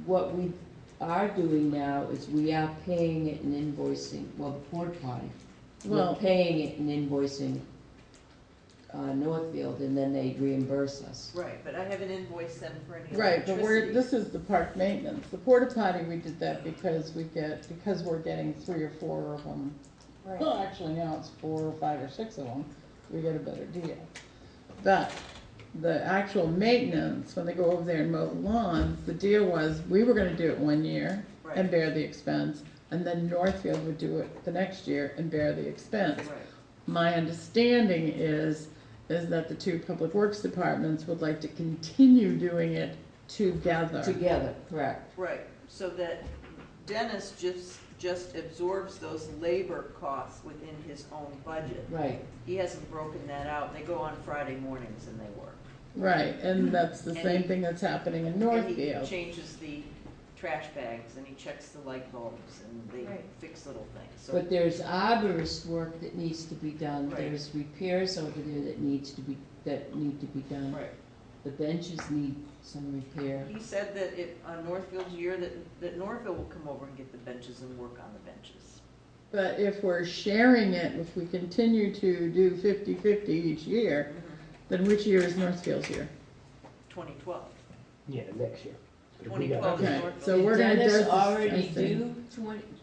Speaker 1: what we are doing now is we are paying it and invoicing, well, the porta potty. We're
Speaker 4: Well-
Speaker 1: paying it and invoicing, Northfield, and then they reimburse us.
Speaker 2: Right, but I haven't invoiced them for any
Speaker 4: Right, but
Speaker 2: electricity.
Speaker 4: this is the park maintenance, the porta potty, we did that because because we're getting 3 or 4 of them.
Speaker 6: Right.
Speaker 4: Well, actually now it's 4 or 5 or 6 of them, we get a better deal. But the actual maintenance, when they go over there and mow the lawns, the deal was, we were gonna do it one year and
Speaker 2: Right,
Speaker 4: bear the expense, and then Northfield would do it the next year and bear the expense.
Speaker 2: right.
Speaker 4: My understanding is that the two public works departments would like to continue doing it together.
Speaker 1: Together, correct.
Speaker 2: Right, so that Dennis just absorbs those labor costs within his own budget.
Speaker 1: Right.
Speaker 2: He hasn't broken that out. They go on Friday mornings and they work.
Speaker 4: Right, and that's the
Speaker 2: And
Speaker 4: same
Speaker 2: he-
Speaker 4: thing that's happening in
Speaker 2: And he
Speaker 4: Northfield.
Speaker 2: changes the trash bags and he checks the light bulbs and they
Speaker 6: Right.
Speaker 2: fix little things, so.
Speaker 1: But there's arborist work that needs to be done,
Speaker 2: Right.
Speaker 1: there's repairs over there that need to be done.
Speaker 2: Right.
Speaker 1: The benches need some repair.
Speaker 2: He said that on Northfield's year, that Northfield will come over and get the benches and work on the benches.
Speaker 4: But if we're sharing it, if we continue to do 50-50 each year, then which year is Northfield's year?
Speaker 2: 2012.
Speaker 5: Yeah, next year.
Speaker 2: 2012 is
Speaker 4: Okay,
Speaker 2: Northfield.
Speaker 4: so we're gonna
Speaker 1: Dennis
Speaker 4: do-
Speaker 1: already
Speaker 4: I see.
Speaker 1: do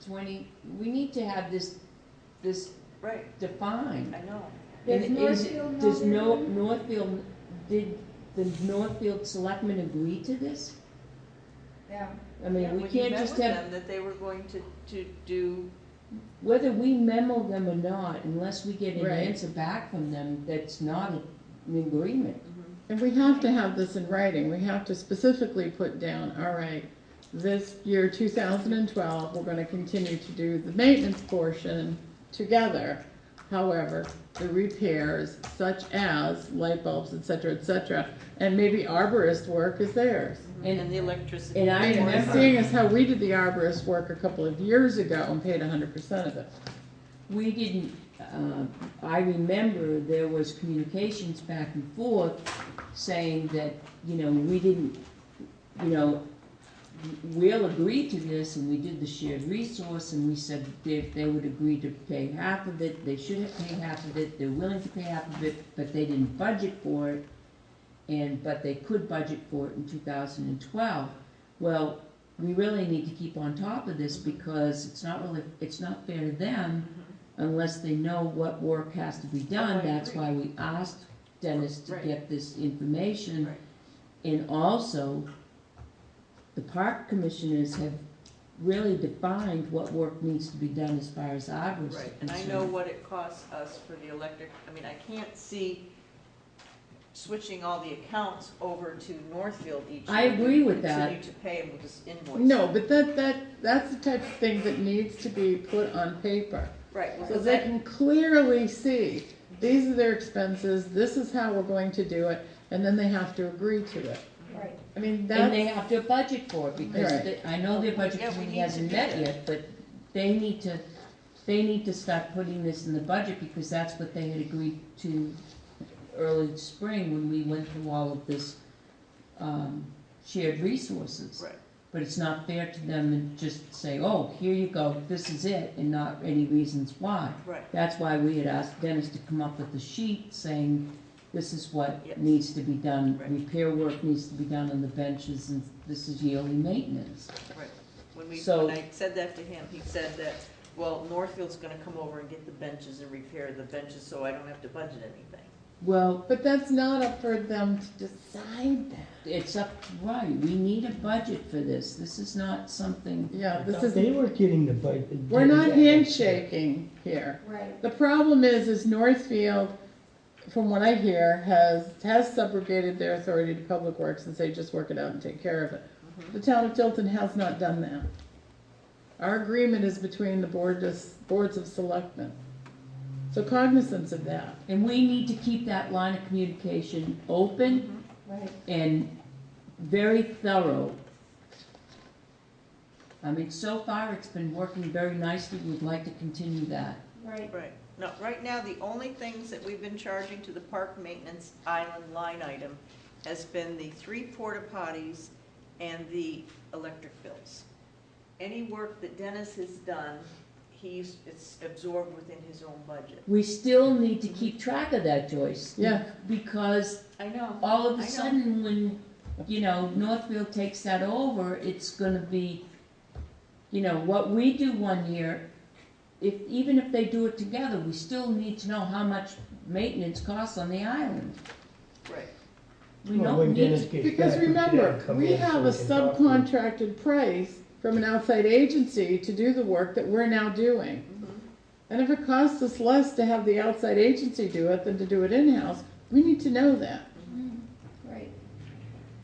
Speaker 1: 20, we need to have this
Speaker 2: Right,
Speaker 1: defined.
Speaker 2: I know.
Speaker 6: Does
Speaker 1: And
Speaker 6: Northfield know
Speaker 1: does
Speaker 6: they're doing-
Speaker 1: Northfield, did the Northfield Selectmen agree to this?
Speaker 6: Yeah,
Speaker 1: I mean,
Speaker 2: Yeah,
Speaker 1: we
Speaker 2: when you
Speaker 1: can't
Speaker 2: met
Speaker 1: just
Speaker 2: with
Speaker 1: have,
Speaker 2: them, that they were going to do,
Speaker 1: whether we memo them or not, unless we get an
Speaker 4: Right.
Speaker 1: answer back from them, that's not an agreement.
Speaker 4: And we have to have this in writing, we have to specifically put down, all right, this year 2012, we're gonna continue to do the maintenance portion together. However, the repairs such as light bulbs, et cetera, and maybe arborist work is theirs.
Speaker 2: and the electricity.
Speaker 1: and I
Speaker 4: I mean,
Speaker 1: remember-
Speaker 4: seeing as how we did the arborist work a couple of years ago and paid 100% of it.
Speaker 1: We didn't, I remember there was communications back and forth saying that, we didn't, we'll agree to this, and we did the shared resource, and we said if they would agree to pay half of it, they shouldn't pay half of it, they're willing to pay half of it, but they didn't budget for it, but they could budget for it in 2012. Well, we really need to keep on top of this, because it's not fair to them unless they know what work has to be done.
Speaker 2: Oh, I
Speaker 1: That's
Speaker 2: agree.
Speaker 1: why we asked Dennis to
Speaker 2: Right.
Speaker 1: get this information.
Speaker 2: Right.
Speaker 1: And also, the park commissioners have really defined what work needs to be done as far as arborists are
Speaker 2: Right, and I
Speaker 1: concerned.
Speaker 2: know what it costs us for the electric, I mean, I can't see switching all the accounts over to Northfield each year.
Speaker 1: I agree with
Speaker 2: We
Speaker 1: that.
Speaker 2: continue to pay them with this invoice.
Speaker 4: No, but that's the type of thing that needs to be put on paper.
Speaker 2: Right, well,
Speaker 4: So
Speaker 2: because
Speaker 4: they
Speaker 2: that,
Speaker 4: can clearly see, these are their expenses, this is how we're going to do it, and then they have to agree to it.
Speaker 6: right.
Speaker 4: I mean,
Speaker 1: And they
Speaker 4: that's,
Speaker 1: have to budget for it, because
Speaker 4: Right.
Speaker 1: I know their budget
Speaker 2: Yeah, we
Speaker 1: committee
Speaker 2: need to
Speaker 1: hasn't
Speaker 2: do
Speaker 1: met
Speaker 2: that.
Speaker 1: yet, but they need to start putting this in the budget, because that's what they had agreed to early spring when we went through all of this, shared resources.
Speaker 2: right,
Speaker 1: But it's not fair to them to just say, oh, here you go, this is it, and not any reasons why.
Speaker 2: right,
Speaker 1: That's why we had asked Dennis to come up with a sheet saying, this is what
Speaker 2: Yes.
Speaker 1: needs to be done.
Speaker 2: Right.
Speaker 1: Repair work needs to be done on the benches, and this is yearly maintenance.
Speaker 2: right.
Speaker 1: So-
Speaker 2: When I said that to him, he said that, well, Northfield's gonna come over and get the benches and repair the benches, so I don't have to budget anything.
Speaker 1: Well,
Speaker 4: but that's not up for them to decide that.
Speaker 1: it's up, right, we need a budget for this. This is not something,
Speaker 4: Yeah, this
Speaker 5: They
Speaker 4: is,
Speaker 5: were getting the budget.
Speaker 4: we're not handshaking here.
Speaker 6: Right.
Speaker 4: The problem is Northfield, from what I hear, has subrogated their authority to Public Works and say, just work it out and take care of it. The town of Tilton has not done that. Our agreement is between the boards of selectmen. So cognizance of that.
Speaker 1: and we need to keep that line of communication open
Speaker 6: Right.
Speaker 1: and very thorough. I mean, so far, it's been working very nicely. We'd like to continue that.
Speaker 6: Right.
Speaker 2: Right. No, right now, the only things that we've been charging to the park maintenance island line item has been the 3 porta potties and the electric bills. Any work that Dennis has done, it's absorbed within his own budget.
Speaker 1: We still need to keep track of that, Joyce.
Speaker 4: Yeah.
Speaker 1: Because
Speaker 2: I know.
Speaker 1: all of
Speaker 2: I
Speaker 1: a
Speaker 2: know.
Speaker 1: sudden, when, Northfield takes that over, it's gonna be, what we do one year, even if they do it together, we still need to know how much maintenance costs on the island.
Speaker 2: Right.
Speaker 1: We
Speaker 5: Well,
Speaker 1: don't
Speaker 5: when
Speaker 1: need
Speaker 5: Dennis
Speaker 1: to,
Speaker 5: gets
Speaker 4: Because
Speaker 5: back, we should have
Speaker 4: remember,
Speaker 5: him come
Speaker 4: we
Speaker 5: in so
Speaker 4: have a
Speaker 5: we can talk to him.
Speaker 4: subcontracted price from an outside agency to do the work that we're now doing.
Speaker 2: Mhm.
Speaker 4: And if it costs us less to have the outside agency do it than to do it in-house, we need to know that.
Speaker 6: Right.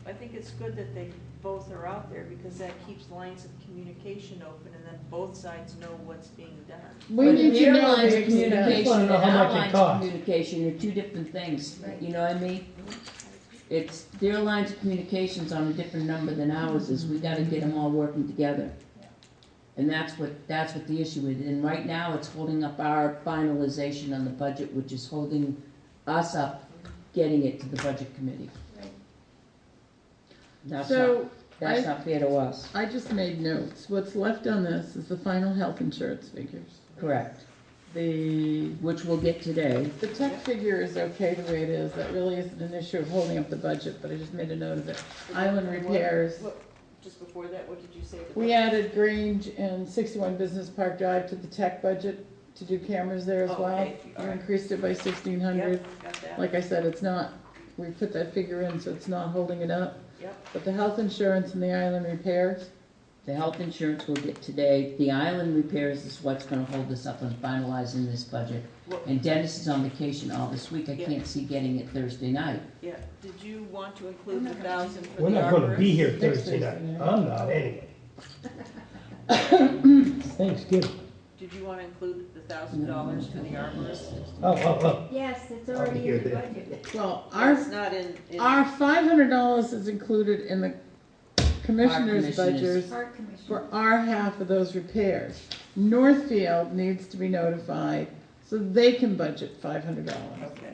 Speaker 2: I think it's good that they both are out there because that keeps lines of communication open and then both sides know what's being done.
Speaker 4: We
Speaker 1: but
Speaker 4: need to
Speaker 1: their
Speaker 4: know
Speaker 1: lines
Speaker 4: the
Speaker 1: of
Speaker 4: extent.
Speaker 1: communication
Speaker 5: wanna
Speaker 1: and
Speaker 5: know how
Speaker 1: our
Speaker 5: much it
Speaker 1: lines of
Speaker 5: costs.
Speaker 1: communication are two different things,
Speaker 6: Right.
Speaker 1: you know what I mean? It's, their lines of communication's on a different number than ours is, we gotta get them all working together. And that's what the issue is, and right now, it's holding up our finalization on the budget, which is holding us up getting it to the budget committee.
Speaker 6: Right.
Speaker 1: That's
Speaker 4: So,
Speaker 1: That's not fair to us.
Speaker 4: I just made notes. What's left on this is the final health insurance figures.
Speaker 1: Correct.
Speaker 4: The,
Speaker 1: Which we'll get today.
Speaker 4: the tech figure is okay the way it is. That really isn't an issue of holding up the budget, but I just made a note of it. Island repairs.
Speaker 2: Just before that, what did you say?
Speaker 4: We added Grange and 61 Business Park Drive to the tech budget to do cameras there as
Speaker 2: Oh,
Speaker 4: well.
Speaker 2: okay.
Speaker 4: We
Speaker 2: All right.
Speaker 4: increased it by 1,600.
Speaker 2: Yep, got that.
Speaker 4: Like I said, it's not, we put that figure in, so it's not holding it up.
Speaker 2: Yep.
Speaker 4: But the health insurance and the island repairs,
Speaker 1: The health insurance we'll get today. The island repairs is what's gonna hold us up on finalizing this budget.
Speaker 2: What-
Speaker 1: And Dennis is on vacation all this week. I
Speaker 2: Yeah.
Speaker 1: can't see getting it Thursday night.
Speaker 2: Yeah, did you want to include the 1,000 for the
Speaker 5: We're not gonna be
Speaker 2: arborists?
Speaker 5: here
Speaker 4: Next
Speaker 5: Thursday night.
Speaker 4: Thursday night.
Speaker 5: I'm not anyway. Thanksgiving.
Speaker 2: Did you want to include the $1,000 for the arborists?
Speaker 5: Oh.
Speaker 6: Yes, it's
Speaker 5: I'll be
Speaker 6: already
Speaker 5: here
Speaker 6: in the
Speaker 5: then.
Speaker 6: budget.
Speaker 4: well,
Speaker 2: It's not in.
Speaker 4: our $500 is included in the commissioner's
Speaker 1: commissioners.
Speaker 4: budget
Speaker 6: Park Commission.
Speaker 4: for our half of those repairs. Northfield needs to be notified so they can budget $500.
Speaker 2: Okay.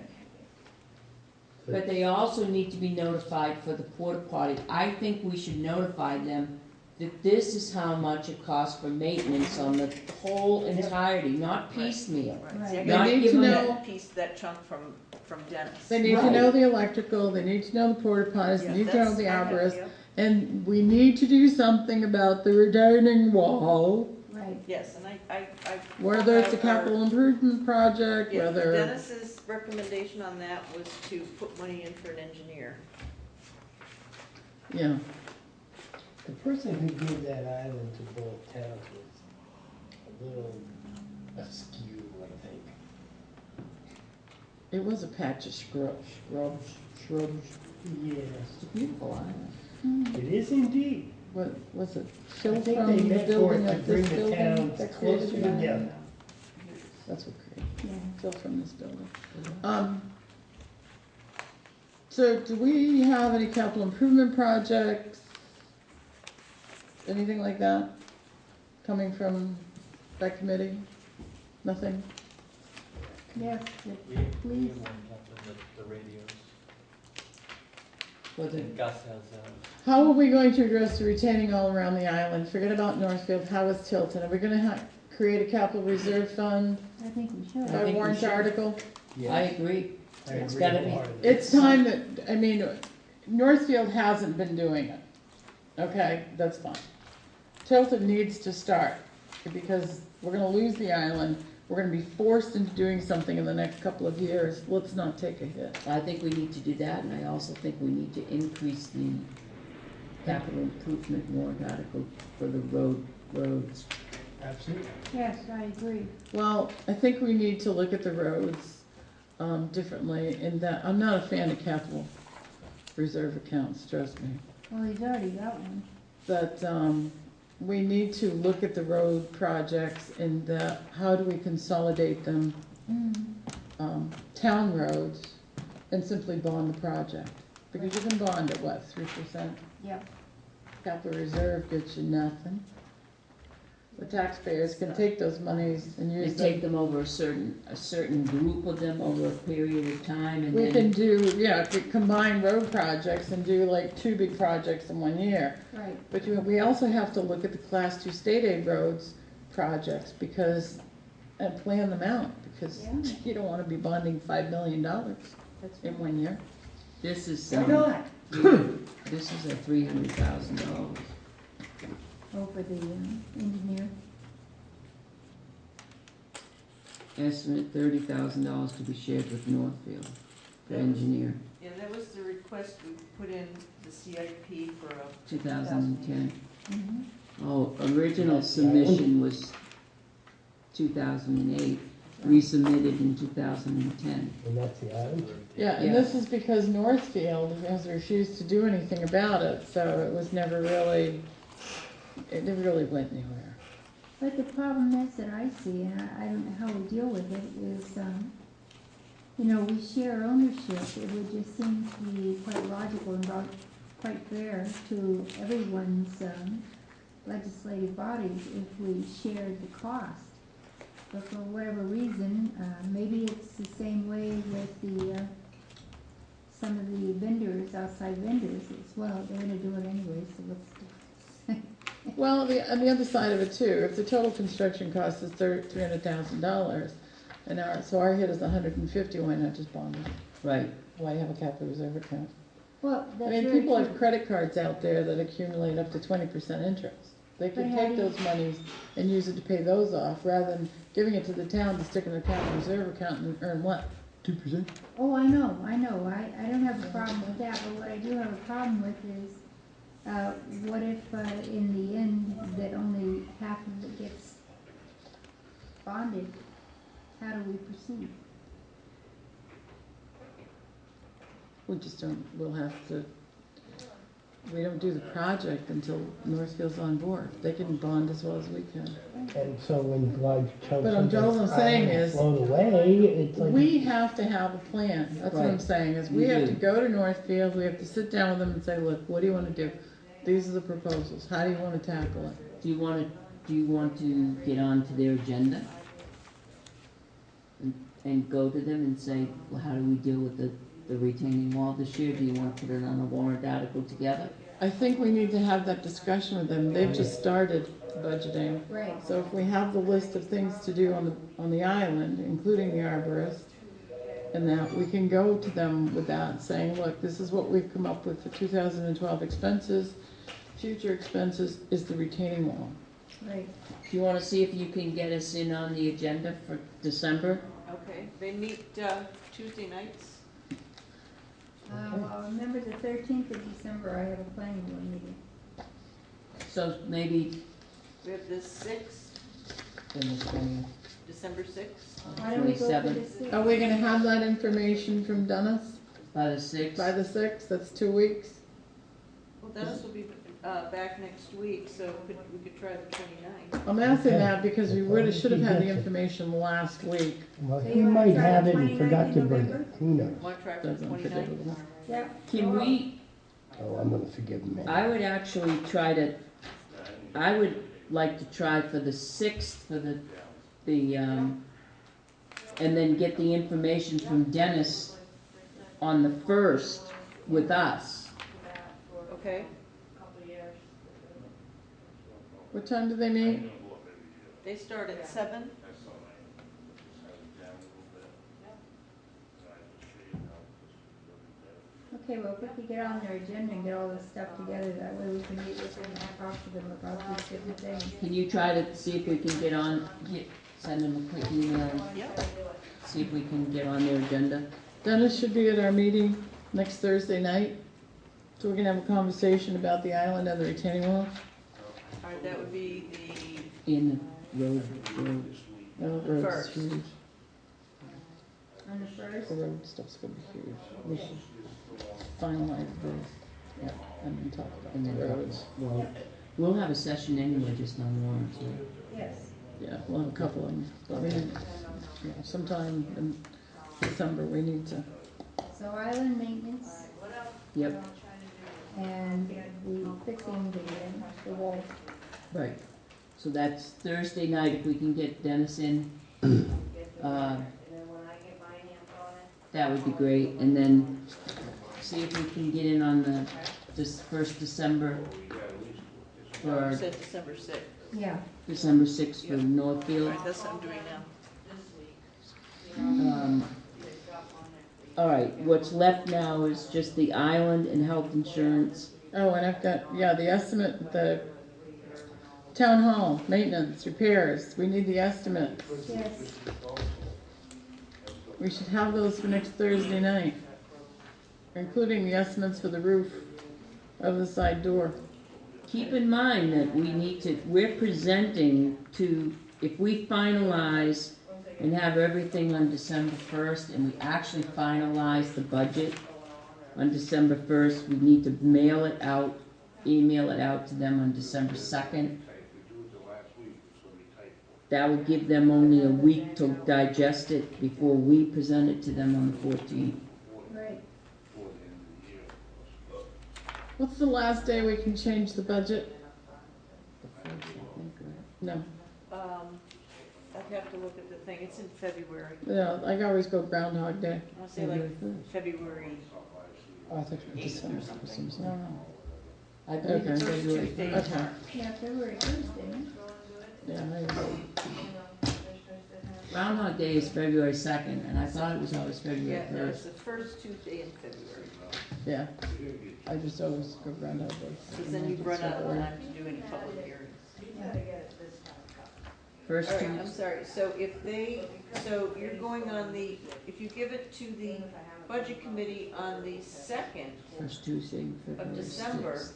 Speaker 1: But they also need to be notified for the porta potty. I think we should notify them that this is how much it costs for maintenance on the whole entirety, not piecemeal.
Speaker 2: Right. See, I
Speaker 6: Right.
Speaker 2: got
Speaker 4: They need
Speaker 2: give
Speaker 4: to
Speaker 2: them
Speaker 4: know-
Speaker 2: that piece, that chunk from Dennis.
Speaker 4: They need to
Speaker 1: Right.
Speaker 4: know the electrical, they need to know the porta potties,
Speaker 2: Yeah,
Speaker 4: they need to know
Speaker 2: that's-
Speaker 4: the
Speaker 2: I have-
Speaker 4: arborist,
Speaker 2: yep.
Speaker 4: and we need to do something about the retaining wall.
Speaker 6: Right.
Speaker 2: Yes, and I.
Speaker 4: Whether it's a
Speaker 2: pulled out our-
Speaker 4: capital improvement project,
Speaker 2: Yeah,
Speaker 4: whether,
Speaker 2: Dennis's recommendation on that was to put money in for an engineer.
Speaker 4: yeah.
Speaker 5: The person who gave that island to both towns was a little askew, I think.
Speaker 4: It was a patch of shrubs.
Speaker 5: Yes,
Speaker 1: It's a beautiful island.
Speaker 5: it is indeed.
Speaker 4: What, was it
Speaker 5: I
Speaker 4: Phil
Speaker 5: think
Speaker 4: from
Speaker 5: they
Speaker 4: the
Speaker 5: meant for
Speaker 4: building
Speaker 5: it to
Speaker 4: of
Speaker 5: bring
Speaker 4: this
Speaker 5: the
Speaker 4: building
Speaker 5: towns
Speaker 4: that
Speaker 5: closer
Speaker 4: created that?
Speaker 5: together.
Speaker 4: That's what created,
Speaker 6: Yeah.
Speaker 4: Phil from this building. So do we have any capital improvement projects? Anything like that coming from that committee? Nothing?
Speaker 6: Yes,
Speaker 8: We
Speaker 6: please.
Speaker 8: have one up in the radios.
Speaker 1: For the,
Speaker 8: And Gus has,
Speaker 4: How are we going to address the retaining all around the island? Forget about Northfield, how is Tilton? Are we gonna create a capital reserve fund
Speaker 6: I think we should.
Speaker 4: by
Speaker 1: think we
Speaker 4: warrant
Speaker 1: should.
Speaker 4: article?
Speaker 1: I agree.
Speaker 5: I
Speaker 1: It's
Speaker 5: agree
Speaker 1: gotta be-
Speaker 5: wholeheartedly.
Speaker 4: It's time that, I mean, Northfield hasn't been doing it. Okay, that's fine. Tilton needs to start, because we're gonna lose the island. We're gonna be forced into doing something in the next couple of years. Let's not take a hit.
Speaker 1: I think we need to do that, and I also think we need to increase the capital improvement warrant article for the roads.
Speaker 5: Absolutely.
Speaker 6: Yes, I agree.
Speaker 4: Well, I think we need to look at the roads, differently in that, I'm not a fan of capital reserve accounts, trust me.
Speaker 6: Well, he's already got one.
Speaker 4: But, we need to look at the road projects and how do we consolidate them, town roads, and simply bond the project. Because you can bond at what, 3%?
Speaker 6: Yep.
Speaker 4: Capital reserve gets you nothing. The taxpayers can take those monies and
Speaker 1: And
Speaker 4: use
Speaker 1: take
Speaker 4: them.
Speaker 1: them over a certain group of them over a period of time, and
Speaker 4: We can
Speaker 1: then,
Speaker 4: combine road projects and do like 2 big projects in 1 year.
Speaker 6: Right.
Speaker 4: But we also have to look at the class 2 state aid roads projects and plan them out, because
Speaker 6: Yeah.
Speaker 4: you don't wanna be bonding $5 million
Speaker 6: That's
Speaker 4: in
Speaker 6: right.
Speaker 4: 1 year.
Speaker 1: this is,
Speaker 5: Why not?
Speaker 1: this is a $300,000.
Speaker 6: Oh, for the engineer.
Speaker 1: Estimate $30,000 to be shared with Northfield. for engineer,
Speaker 2: Yeah, that was the request we put in the CIP for
Speaker 1: 2010.
Speaker 6: Mhm.
Speaker 1: Oh, original submission was 2008, resubmitted in 2010.
Speaker 5: And that's the island?
Speaker 4: Yeah, and
Speaker 1: Yeah.
Speaker 4: this is because Northfield has refused to do anything about it, so it was never really, it never really went anywhere.
Speaker 6: But the problem is that I see, and I don't know how we deal with it, is, you know, we share ownership. It would just seem to be quite logical and quite fair to everyone's legislative bodies if we shared the cost. But for whatever reason, maybe it's the same way with the, some of the vendors, outside vendors as well. They're gonna do it anyway, so let's do.
Speaker 4: Well, on the other side of it too, if the total construction cost is $300,000, and our hit is 150, why not just bond it?
Speaker 1: Right,
Speaker 4: Why have a capital reserve account?
Speaker 6: Well,
Speaker 4: I
Speaker 6: that's
Speaker 4: mean,
Speaker 6: very
Speaker 4: people
Speaker 6: true.
Speaker 4: have credit cards out there that accumulate up to 20% interest. They could
Speaker 6: But how
Speaker 4: take
Speaker 6: do you-
Speaker 4: those monies and use it to pay those off, rather than giving it to the town to stick in their capital reserve account and earn what? 2%?
Speaker 6: Oh, I know. I don't have a problem with that, but what I do have a problem with is, what if, in the end, that only half of it gets bonded? How do we proceed?
Speaker 4: We just don't, we'll have to, we don't do the project until Northfield's on board. They can bond as well as we can.
Speaker 5: And so when large chunks
Speaker 4: But
Speaker 5: of
Speaker 4: all
Speaker 5: this
Speaker 4: I'm saying
Speaker 5: island
Speaker 4: is,
Speaker 5: float away, it's like.
Speaker 4: we have to have a plan. That's what I'm
Speaker 1: Right.
Speaker 4: saying, is we
Speaker 1: We
Speaker 4: have
Speaker 1: do.
Speaker 4: to go to Northfield, we have to sit down with them and say, look, what do you wanna do? These are the proposals. How do you wanna tackle it?
Speaker 1: do you want to get onto their agenda? And go to them and say, well, how do we deal with the retaining wall this year? Do you want to put it on a warrant article together?
Speaker 4: I think we need to have that discussion with them. They've just started budgeting.
Speaker 6: Right.
Speaker 4: So if we have the list of things to do on the island, including the arborist, and that, we can go to them with that, saying, look, this is what we've come up with for 2012 expenses. Future expenses is the retaining wall.
Speaker 6: Right.
Speaker 1: Do you wanna see if you can get us in on the agenda for December?
Speaker 2: Okay, they meet Tuesday nights.
Speaker 6: Well, remember the 13th of December, I have a planning board meeting.
Speaker 1: So maybe
Speaker 2: We have the 6th,
Speaker 1: in the 20th,
Speaker 2: December 6th.
Speaker 6: Why don't we go for
Speaker 1: 27th.
Speaker 6: the 6th?
Speaker 4: Are we gonna have that information from Dennis
Speaker 1: by the 6th?
Speaker 4: by the 6th? That's 2 weeks.
Speaker 2: Well, Dennis will be back next week, so we could try the 29th.
Speaker 4: I'm asking
Speaker 5: Okay.
Speaker 4: that because we really should have had the information last week.
Speaker 5: Well,
Speaker 6: So
Speaker 5: he
Speaker 6: you wanna
Speaker 5: might
Speaker 6: try
Speaker 5: have
Speaker 6: the
Speaker 5: it and
Speaker 6: 29th
Speaker 5: forgot
Speaker 6: in
Speaker 5: to bring
Speaker 6: November?
Speaker 5: it, who knows?
Speaker 2: Want to try for the
Speaker 4: That's
Speaker 2: 29th?
Speaker 4: unpredictable.
Speaker 6: Yeah.
Speaker 1: Can we,
Speaker 5: Oh, I'm gonna forgive him, man.
Speaker 1: I would actually try to, I would like to try for the 6th for and then get the information from Dennis on the 1st with us.
Speaker 2: Okay,
Speaker 4: What time do they meet?
Speaker 2: they start at 7.
Speaker 6: Okay, well, if we could get on their agenda and get all this stuff together, that way we can meet with them and talk to them about these different things.
Speaker 1: Can you try to see if we can send them a quick email,
Speaker 2: Yep.
Speaker 1: see if we can get on their agenda?
Speaker 4: Dennis should be at our meeting next Thursday night, so we can have a conversation about the island and the retaining wall.
Speaker 2: All right, that would be the,
Speaker 1: In the road.
Speaker 4: The road's
Speaker 2: First.
Speaker 4: huge.
Speaker 6: On the 1st?
Speaker 4: The road stuff's gonna be huge. We should finalize this and then talk about
Speaker 1: And
Speaker 4: the
Speaker 1: then
Speaker 4: roads.
Speaker 1: We'll have a session anyway, just on warrants, right?
Speaker 6: Yes.
Speaker 4: Yeah, we'll have a couple of them, but we need, sometime in December, we need to.
Speaker 6: So island maintenance
Speaker 1: Yep,
Speaker 6: and the fixing the wall.
Speaker 1: right. So that's Thursday night, if we can get Dennis in, that would be great. And then see if we can get in on this first December,
Speaker 2: you
Speaker 1: for
Speaker 2: said December 6th.
Speaker 6: Yeah.
Speaker 1: December 6th for
Speaker 2: All
Speaker 1: Northfield.
Speaker 2: right, that's what I'm doing now.
Speaker 1: All right, what's left now is just the island and health insurance.
Speaker 4: Oh, and I've got, the estimate, the town hall, maintenance, repairs, we need the estimate.
Speaker 6: Yes.
Speaker 4: We should have those for next Thursday night. including the estimates for the roof of the side door.
Speaker 1: Keep in mind that we're presenting to, if we finalize and have everything on December 1st, and we actually finalize the budget on December 1st, we need to mail it out, email it out to them on December 2nd. That would give them only a week to digest it before we present it to them on the 14th.
Speaker 6: Right.
Speaker 4: What's the last day we can change the budget?
Speaker 1: The 1st, I think, right?
Speaker 4: No,
Speaker 2: I'd have to look at the thing, it's in February,
Speaker 4: yeah, I always go Groundhog Day.
Speaker 2: I'll say like
Speaker 1: February 1st.
Speaker 2: February
Speaker 4: Oh, I thought you were December.
Speaker 1: No, no. I believe it's
Speaker 4: Okay.
Speaker 1: February
Speaker 2: Tuesday.
Speaker 1: 1st.
Speaker 4: Okay,
Speaker 6: Yeah, February first, isn't it?
Speaker 4: yeah,
Speaker 1: Groundhog Day is February 2nd, and I thought it was always February
Speaker 2: Yeah, no,
Speaker 1: 1st.
Speaker 2: it's the first Tuesday in February,
Speaker 4: yeah. I just always go Groundhog Day.
Speaker 2: because then you run out of time to do any public hearings.
Speaker 1: First
Speaker 2: All right, I'm
Speaker 1: Tuesday,
Speaker 2: sorry, so you're going on the, if you give it to the budget committee on the 2nd
Speaker 1: first Tuesday in
Speaker 2: of
Speaker 1: February
Speaker 2: December,
Speaker 1: 6th.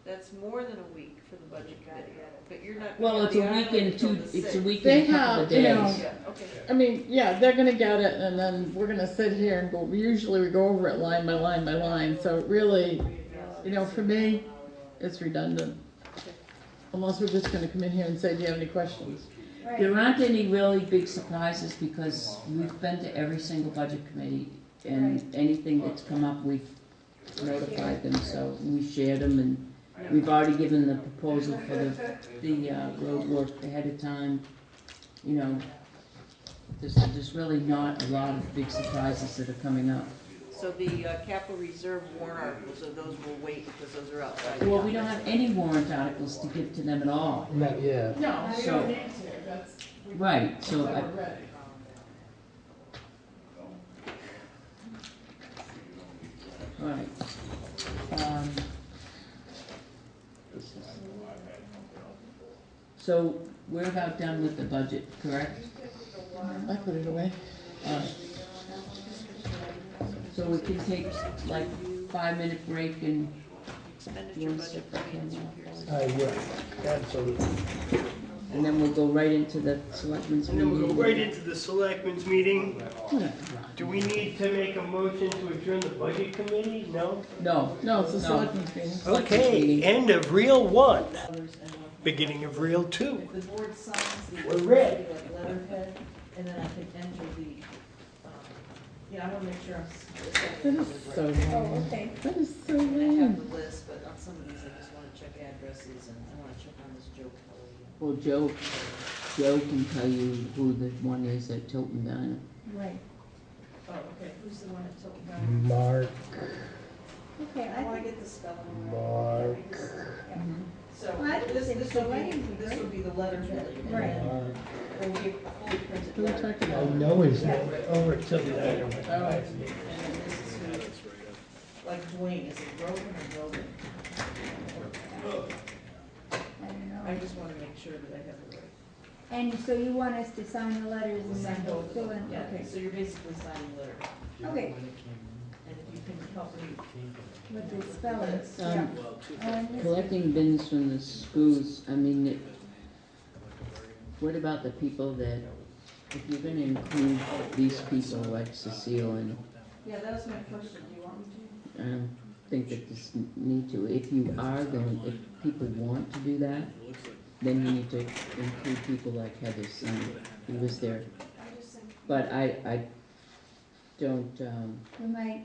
Speaker 2: that's more than a week for the budget committee, but you're not
Speaker 1: Well,
Speaker 2: gonna
Speaker 1: it's
Speaker 2: have
Speaker 1: a
Speaker 2: the
Speaker 1: week
Speaker 2: island
Speaker 1: and
Speaker 2: until
Speaker 1: two,
Speaker 2: the
Speaker 1: it's a
Speaker 2: 6th.
Speaker 1: week
Speaker 4: They
Speaker 1: and a couple
Speaker 4: have,
Speaker 1: of
Speaker 4: you
Speaker 1: days.
Speaker 4: know,
Speaker 2: Yeah, okay.
Speaker 4: I mean, yeah, they're gonna get it, and then we're gonna sit here and go, usually we go over it line by line by line, so it really, you know, for me, it's redundant. Unless we're just gonna come in here and say, do you have any questions?
Speaker 6: Right.
Speaker 1: There aren't any really big surprises because we've been to every single budget committee, and anything that's come up, we've notified them, so we shared them, and we've already given the proposal for the road work ahead of time. You know, there's really not a lot of big surprises that are coming up.
Speaker 2: So the capital reserve warrant articles, so those will wait because those are outside. the
Speaker 1: Well, we don't
Speaker 2: office.
Speaker 1: have any warrant articles to give to them at all.
Speaker 5: Not yet.
Speaker 4: No, we
Speaker 1: So-
Speaker 4: don't need to, that's,
Speaker 1: Right, so I,
Speaker 4: we're ready.
Speaker 1: right. So we're about done with the budget, correct?
Speaker 4: I put it away.
Speaker 1: Alright. So we can take like 5-minute break and
Speaker 2: Expenditure budget finance repairs.
Speaker 5: I will, absolutely.
Speaker 1: and then we'll go right into the selectmen's
Speaker 5: And
Speaker 1: meeting.
Speaker 5: then we'll go right into the selectmen's meeting. Do we need to make a motion to adjourn the budget committee? No?
Speaker 1: No,
Speaker 4: No, it's a
Speaker 1: No.
Speaker 4: selectmen's meeting.
Speaker 1: Selectmen's
Speaker 5: Okay,
Speaker 1: meeting.
Speaker 5: end of reel 1, beginning of reel 2.
Speaker 2: If the board signs the.
Speaker 5: We're ready.
Speaker 2: like letterhead, and then I can enter the, I wanna make sure I'm.
Speaker 4: That is so
Speaker 6: Oh,
Speaker 4: long.
Speaker 6: okay.
Speaker 4: That is so
Speaker 2: I have
Speaker 4: long.
Speaker 2: the list, but on some of these, I just wanna check addresses, and I wanna check on this Joe Kelly.
Speaker 1: Well, Joe can tell you who the one is at Tilton Diner.
Speaker 6: Right.
Speaker 2: Oh, okay, who's the one that told me?
Speaker 5: Mark,
Speaker 6: Okay,
Speaker 2: I
Speaker 6: I
Speaker 2: wanna
Speaker 6: think,
Speaker 2: get the spelling.
Speaker 5: Mark,
Speaker 2: So,
Speaker 6: Well, I think
Speaker 2: this
Speaker 6: so.
Speaker 2: would
Speaker 6: I
Speaker 2: be,
Speaker 6: think
Speaker 2: this
Speaker 6: great.
Speaker 2: would be the letterhead. and
Speaker 6: Right.
Speaker 2: then
Speaker 5: Mark.
Speaker 2: We'll give a fully printed
Speaker 4: Who are we
Speaker 2: letterhead.
Speaker 4: talking
Speaker 5: I
Speaker 4: about?
Speaker 5: know his name, over to the other
Speaker 2: And
Speaker 5: one.
Speaker 2: then this is who, like Dwayne, is it Grogan or Grogan?
Speaker 6: I don't know.
Speaker 2: I just wanna make sure that I have the right.
Speaker 6: And so you want us to sign the letters and then
Speaker 2: Sign
Speaker 6: go
Speaker 2: both
Speaker 6: fill
Speaker 2: of
Speaker 6: in,
Speaker 2: them, yeah,
Speaker 6: okay.
Speaker 2: so you're basically signing letter,
Speaker 6: Okay,
Speaker 2: and if you can help me.
Speaker 6: with the spelling,
Speaker 1: Um,
Speaker 6: yeah. And this-
Speaker 1: Collecting bins from the schools, I mean, what about the people that, if you're gonna include these people like Cecile and,
Speaker 2: Yeah, that was my question, do you want me to?
Speaker 1: I don't think that this need to, if you are going, if people want to do that, then you need to include people like Heather's son, he was there.
Speaker 2: I just think.
Speaker 1: But I don't,
Speaker 6: We might,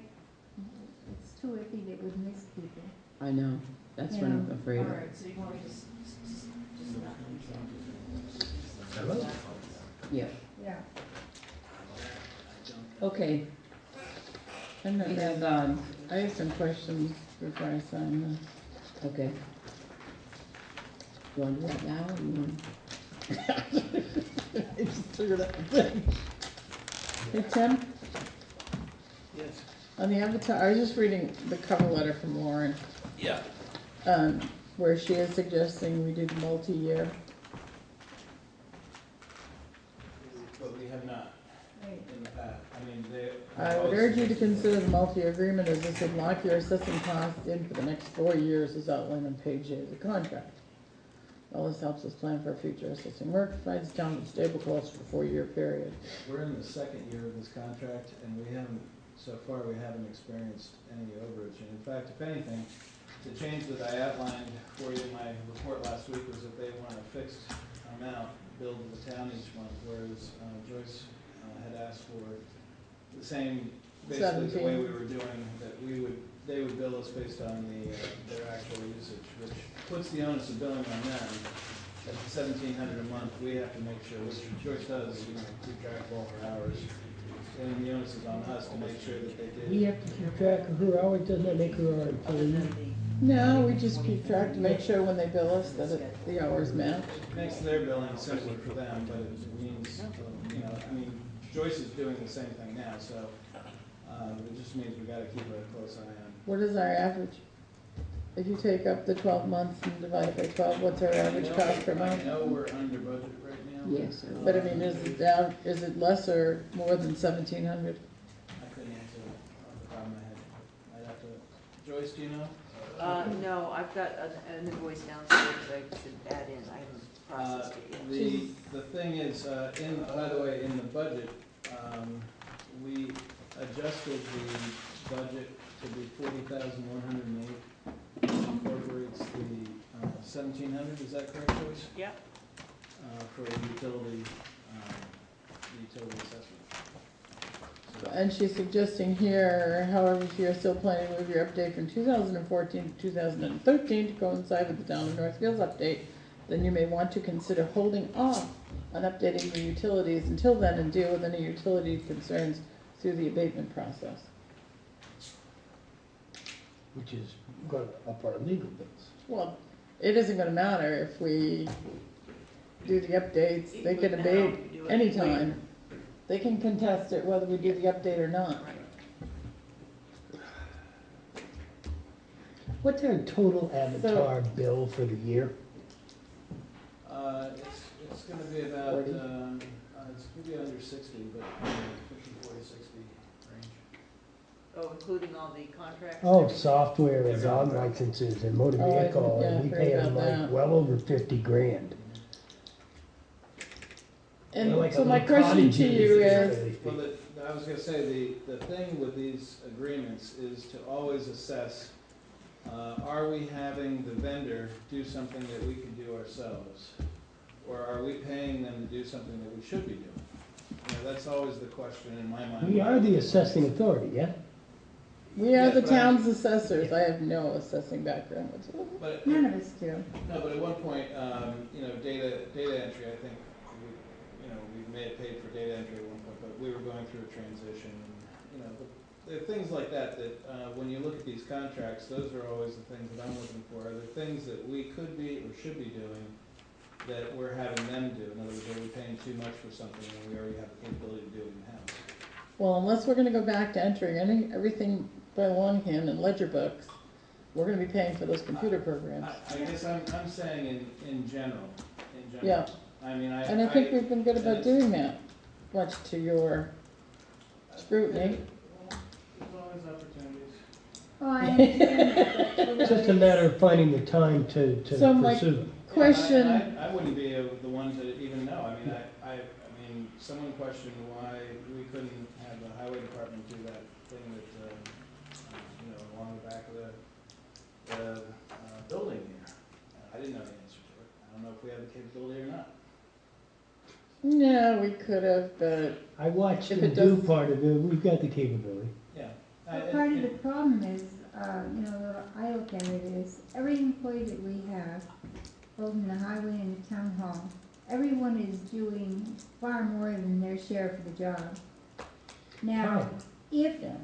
Speaker 6: it's too iffy that we miss people.
Speaker 1: I know, that's what I'm afraid of.
Speaker 2: Alright, so you want me to just not
Speaker 5: Hello?
Speaker 1: Yeah,
Speaker 6: Yeah.
Speaker 1: okay,
Speaker 4: I'm not
Speaker 1: we
Speaker 4: ready.
Speaker 1: have,
Speaker 4: I have some questions before I sign
Speaker 1: okay. You want to do that now, or you want?
Speaker 4: this. I just figured out the thing. Hey, Tim,
Speaker 3: Yes.
Speaker 4: on the Avatar, I was just reading the cover letter from Lauren,
Speaker 3: Yeah.
Speaker 4: where she is suggesting we do the multi-year.
Speaker 3: But we have not
Speaker 6: Right.
Speaker 3: in the past. I mean,
Speaker 4: I would urge you to consider the multi-year agreement as this would lock your assessing costs in for the next 4 years as outlined on page 8 of the contract. All this helps us plan for future assessing work, provides town with stable costs for a 4-year period.
Speaker 3: We're in the second year of this contract, and so far, we haven't experienced any overage. And in fact, if anything, the change that I outlined for you in my report last week was that they want a fixed amount billed to the town each month, whereas Joyce had asked for the same, basically the way we were doing, that they would bill us based on their actual usage, which puts the onus of billing on them. At $1,700 a month, we have to make sure, which Joyce does, keep track of all her hours. And the onus is on us to make sure that they did.
Speaker 5: We have to keep track of her hours, doesn't that make her our
Speaker 2: Other
Speaker 5: employee?
Speaker 2: than the.
Speaker 4: No, we just keep track to make sure when they bill us that the hours match.
Speaker 3: It makes their billing simpler for them, but it means, Joyce is doing the same thing now, so it just means we gotta keep a close eye on.
Speaker 4: What is our average? If you take up the 12 months and divide it by 12, what's our average cost per month?
Speaker 3: I know we're under budget right now.
Speaker 1: Yes.
Speaker 4: But I mean, is it less or more than 1,700?
Speaker 3: I couldn't answer off the top of my head. I'd have to, Joyce, do you know?
Speaker 2: No, I've got an invoice downstairs I should add in, I haven't processed it yet.
Speaker 3: The thing is, by the way, in the budget, we adjusted the budget to be 40,108. Incorporates the 1,700, is that correct, Joyce?
Speaker 2: Yeah.
Speaker 3: For utility assessment. So,
Speaker 4: And she's suggesting here, however, if you're still planning to move your update from 2014 to 2013 to coincide with the Town of Northfield's update, then you may want to consider holding off on updating your utilities until then and deal with any utility concerns through the abatement process.
Speaker 5: Which is going to up our legal bills.
Speaker 4: Well, it isn't gonna matter if we do the updates, they can
Speaker 2: Now,
Speaker 4: abate
Speaker 2: do it
Speaker 4: anytime. They can contest it whether we do the update or not.
Speaker 2: Right.
Speaker 5: What's our total Avatar bill for the year?
Speaker 3: it's gonna be about,
Speaker 4: 40.
Speaker 3: it's gonna be under 60, but pushing 40, 60 range.
Speaker 2: Oh, including all the contracts? and
Speaker 5: Oh,
Speaker 2: everything?
Speaker 5: software and dog licenses and motor
Speaker 4: Oh, I
Speaker 5: vehicle,
Speaker 4: didn't-
Speaker 5: and we
Speaker 4: yeah, I
Speaker 5: pay
Speaker 4: forgot
Speaker 5: them
Speaker 4: about
Speaker 5: like
Speaker 4: that.
Speaker 5: well over 50 grand.
Speaker 4: And
Speaker 5: Like a
Speaker 4: so my
Speaker 5: little
Speaker 4: question
Speaker 5: cottage
Speaker 4: to
Speaker 5: industry,
Speaker 4: you
Speaker 5: so
Speaker 4: is,
Speaker 5: they speak.
Speaker 3: Well, I was gonna say, the thing with these agreements is to always assess, are we having the vendor do something that we can do ourselves? Or are we paying them to do something that we should be doing? That's always the question in my mind.
Speaker 5: We are the assessing authority, yeah?
Speaker 4: we are
Speaker 3: Yes,
Speaker 4: the
Speaker 3: but I-
Speaker 4: town's assessors, I have no assessing background whatsoever.
Speaker 3: But,
Speaker 6: None of us do.
Speaker 3: no, but at one point, data entry, I think, we may have paid for data entry at one point, but we were going through a transition. But there are things like that, when you look at these contracts, those are always the things that I'm looking for. Are there things that we could be or should be doing that we're having them do? In other words, are we paying too much for something when we already have the capability to do it in-house?
Speaker 4: Well, unless we're gonna go back to entering everything by longhand in ledger books, we're gonna be paying for those computer programs.
Speaker 3: I guess I'm saying in general.
Speaker 4: Yeah, and I think we've been good about doing that, much to your scrutiny.
Speaker 3: There's always opportunities.
Speaker 6: Oh, I understand that,
Speaker 5: It's just a matter of finding the time to
Speaker 4: So my-
Speaker 5: pursue them.
Speaker 4: Question,
Speaker 3: I wouldn't be the one to even know. I mean, someone questioned why we couldn't have the highway department do that thing that, along the back of the building here. I didn't know the answer to it. I don't know if we have the capability or not.
Speaker 4: no, we could have, but
Speaker 5: I watched
Speaker 4: If
Speaker 5: them
Speaker 4: it
Speaker 5: do
Speaker 4: does-
Speaker 5: part of it, we've got the capability.
Speaker 3: Yeah.
Speaker 6: But part of the problem is, the I look at it is, every employee that we have, both in the highway and the town hall, everyone is doing far more than their share for the job. Now,
Speaker 5: Right.
Speaker 6: if
Speaker 4: yeah.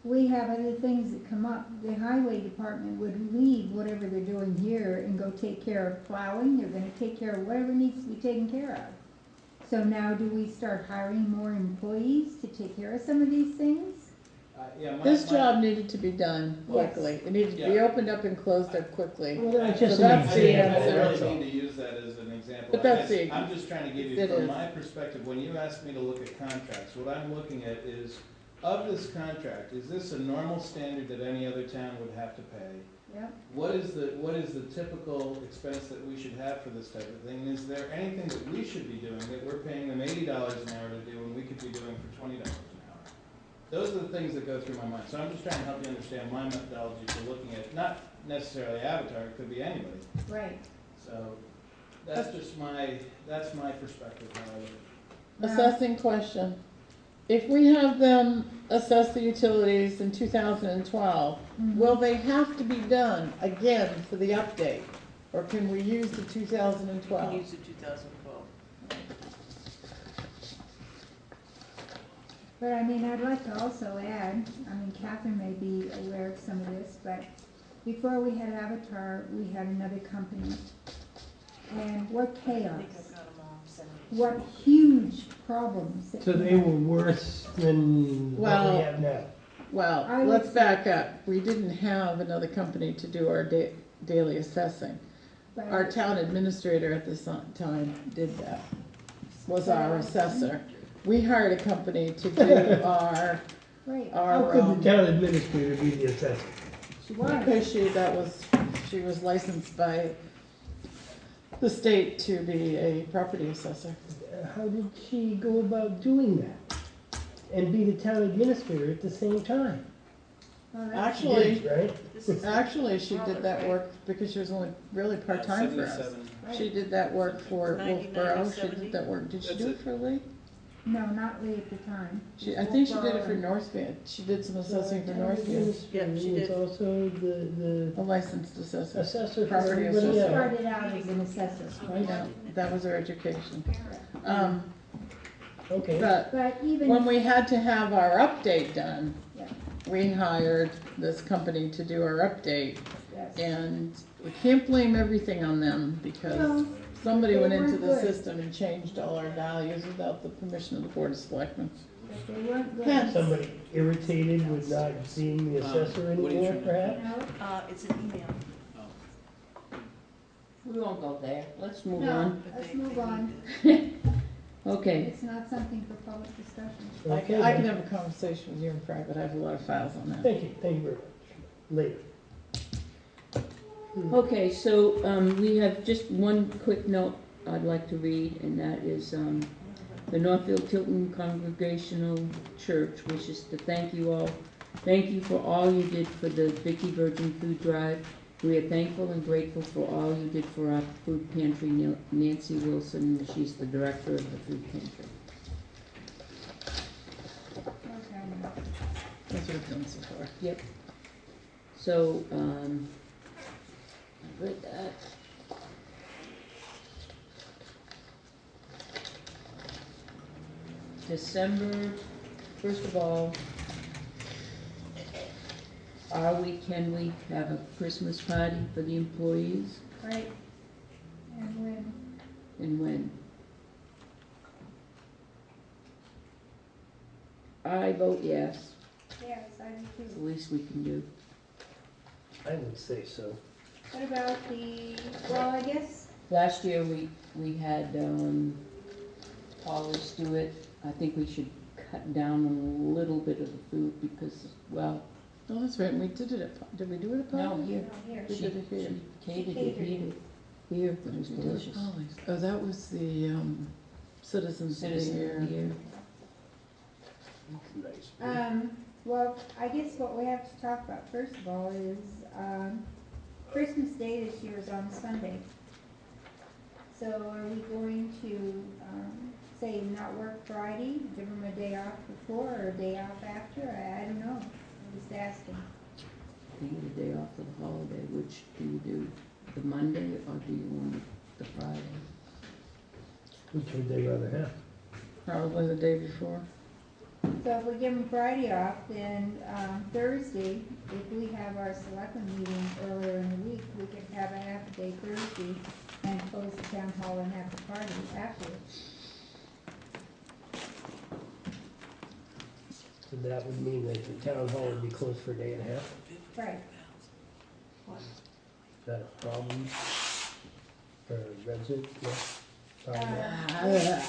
Speaker 6: we have other things that come up, the highway department would leave whatever they're doing here and go take care of plowing, they're gonna take care of whatever needs to be taken care of. So now do we start hiring more employees to take care of some of these things?
Speaker 4: This job needed to be done
Speaker 6: Yes.
Speaker 4: quickly. It needed to be
Speaker 3: Yeah.
Speaker 4: opened up and closed up quickly.
Speaker 5: Well, that's
Speaker 4: So
Speaker 5: just an
Speaker 4: that's the
Speaker 5: example,
Speaker 4: answer.
Speaker 3: I
Speaker 5: that's
Speaker 3: really
Speaker 5: all.
Speaker 3: mean to use that as an example.
Speaker 4: But that's the-
Speaker 3: I'm just trying to give you,
Speaker 4: it
Speaker 3: from
Speaker 4: is.
Speaker 3: my perspective, when you ask me to look at contracts, what I'm looking at is of this contract, is this a normal standard that any other town would have to pay?
Speaker 6: Yep.
Speaker 3: What is the typical expense that we should have for this type of thing? Is there anything that we should be doing that we're paying them $80 an hour to do and we could be doing for $20 an hour? Those are the things that go through my mind. So I'm just trying to help you understand my methodology for looking at, not necessarily Avatar, it could be anybody.
Speaker 6: Right.
Speaker 3: So that's just that's my perspective how I look at it.
Speaker 4: Assessing question. If we have them assess the utilities in 2012, will they have to be done again for the update? Or can we use the
Speaker 2: We
Speaker 4: 2012?
Speaker 2: can use the 2012.
Speaker 6: But I mean, I'd like to also add, I mean, Catherine may be aware of some of this, but before we had Avatar, we had another company. And what
Speaker 2: I
Speaker 6: chaos,
Speaker 2: think I've got them all sent.
Speaker 6: what huge problems. that
Speaker 5: So
Speaker 6: we
Speaker 5: they
Speaker 6: had.
Speaker 5: were worse than what
Speaker 4: Well-
Speaker 5: we have now.
Speaker 4: Well,
Speaker 6: I
Speaker 4: let's
Speaker 6: would-
Speaker 4: back up. We didn't have another company to do our daily assessing.
Speaker 6: But
Speaker 4: Our town administrator at this time did that, was our assessor. We hired a company to do our,
Speaker 6: Right,
Speaker 5: How
Speaker 4: our,
Speaker 5: could the town administrator be the assessor?
Speaker 6: she was.
Speaker 4: because she was licensed by the state to be a property assessor.
Speaker 5: How did she go about doing that? And be the town administrator at the same time?
Speaker 6: Well, that's-
Speaker 5: She
Speaker 4: Actually,
Speaker 5: did, right?
Speaker 2: This is
Speaker 4: actually, she did that work because she was only really part-time for us.
Speaker 3: 77.
Speaker 4: She did that work for
Speaker 2: 90,
Speaker 4: Wolfboro, she
Speaker 2: 70.
Speaker 4: did that work, did she
Speaker 3: That's
Speaker 4: do it
Speaker 3: it.
Speaker 4: for Lee?
Speaker 6: No, not Lee at the time.
Speaker 4: I think she did it for
Speaker 6: Wolfboro
Speaker 4: Northfield, she did some assessing for
Speaker 5: So our town
Speaker 4: Northfield,
Speaker 5: administrator
Speaker 2: Yeah, she
Speaker 5: was
Speaker 2: did.
Speaker 5: also the
Speaker 4: a licensed assessor.
Speaker 5: assessor for
Speaker 4: Property
Speaker 6: and
Speaker 5: everybody
Speaker 6: She
Speaker 4: assessor.
Speaker 5: else.
Speaker 6: started out as an assessor.
Speaker 4: Yeah, that was her education.
Speaker 5: Okay.
Speaker 4: But
Speaker 6: But even.
Speaker 4: when we had to have our update done,
Speaker 6: Yeah.
Speaker 4: we hired this company to do our update.
Speaker 6: Yes.
Speaker 4: And we can't blame everything on them because
Speaker 6: No,
Speaker 4: somebody
Speaker 6: they
Speaker 4: went into
Speaker 6: weren't
Speaker 4: the
Speaker 6: good.
Speaker 4: system and changed all our values without the permission of the Board of Selectmen.
Speaker 6: But they weren't good.
Speaker 4: Hence-
Speaker 5: Somebody irritated with not seeing the assessor
Speaker 3: what are you
Speaker 5: anymore,
Speaker 3: trying to-
Speaker 5: perhaps?
Speaker 6: No,
Speaker 2: It's an email.
Speaker 1: We won't go there, let's move
Speaker 6: no,
Speaker 1: on.
Speaker 2: but
Speaker 6: let's
Speaker 2: they
Speaker 6: move on.
Speaker 2: need
Speaker 1: Okay,
Speaker 6: It's not something for public discussion.
Speaker 5: Okay,
Speaker 4: I can
Speaker 5: then.
Speaker 4: have a conversation with you in private, I have a lot of files on that.
Speaker 5: Thank you very much. Later.
Speaker 1: okay, so, we have just one quick note I'd like to read, and that is, the Northfield Tilton Congregational Church wishes to thank you all. Thank you for all you did for the Vicky Virgin Food Drive. We are thankful and grateful for all you did for our food pantry. Nancy Wilson, she's the director of the food pantry.
Speaker 6: Okay.
Speaker 4: That's what I've done so far.
Speaker 1: Yep. So, I read that. December, first of all, can we have a Christmas party for the employees,
Speaker 6: Right. And when,
Speaker 1: and when? I vote yes,
Speaker 6: yes, I do
Speaker 1: it's the
Speaker 6: too.
Speaker 1: least we can do.
Speaker 5: I would say so.
Speaker 6: What about well, I guess,
Speaker 1: Last year, we had, Paulus do it. I think we should cut down on a little bit of the food because, well,
Speaker 4: Oh, that's right, we did it at, did we do it at
Speaker 1: no,
Speaker 4: Polly's?
Speaker 1: here,
Speaker 6: no, here.
Speaker 4: We
Speaker 1: she
Speaker 4: did it here.
Speaker 1: catered it
Speaker 6: catered
Speaker 1: here.
Speaker 6: it.
Speaker 1: Here, it was
Speaker 4: We did it at
Speaker 1: delicious.
Speaker 4: Polly's. Oh, that was the, Citizens Day
Speaker 1: Citizen
Speaker 4: here.
Speaker 1: here.
Speaker 5: Nice.
Speaker 6: Well, I guess what we have to talk about first of all is, Christmas Day this year is on Sunday. So are we going to, say not work Friday, give them a day off before or a day off after? I don't know, I'm just asking.
Speaker 1: You get a day off for the holiday, which do you do, the Monday or do you want the Friday?
Speaker 5: Which would they rather have?
Speaker 4: Probably the day before.
Speaker 6: So if we give them Friday off, then, Thursday, if we have our selectmen meeting earlier in the week, we could have a half a day Thursday and close the town hall and have the party afterwards.
Speaker 5: So that would mean that the town hall would be closed for a day and a half?
Speaker 6: Right.
Speaker 5: Is that a problem for a resident? No? Probably not.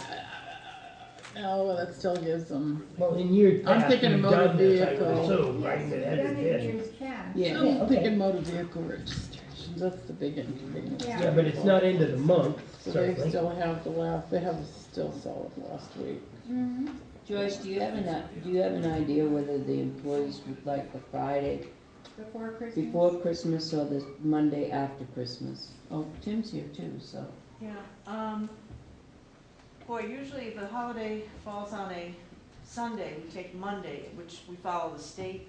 Speaker 4: Oh, well, that still gives them,
Speaker 5: Well, in years
Speaker 4: I'm
Speaker 5: past,
Speaker 4: thinking
Speaker 5: we've
Speaker 4: of motor
Speaker 5: done this, I would
Speaker 4: vehicle.
Speaker 5: assume,
Speaker 6: Yes,
Speaker 5: right?
Speaker 6: we've
Speaker 5: It
Speaker 6: done
Speaker 5: hasn't
Speaker 6: it in
Speaker 5: been.
Speaker 6: years past.
Speaker 4: yeah,
Speaker 5: Yeah,
Speaker 4: I'm
Speaker 5: okay.
Speaker 4: thinking motor vehicle registrations, that's the big one.
Speaker 6: Yeah.
Speaker 5: Yeah, but it's not into the month,
Speaker 4: So they
Speaker 5: certainly.
Speaker 4: still have the last, they have still solid last week.
Speaker 6: Mm-hmm.
Speaker 1: Joyce, do you have an idea whether the employees would like the Friday
Speaker 6: Before Christmas.
Speaker 1: before Christmas or the Monday after Christmas? Oh, Tim's here too, so.
Speaker 2: Yeah, boy, usually if the holiday falls on a Sunday, we take Monday, which we follow the state,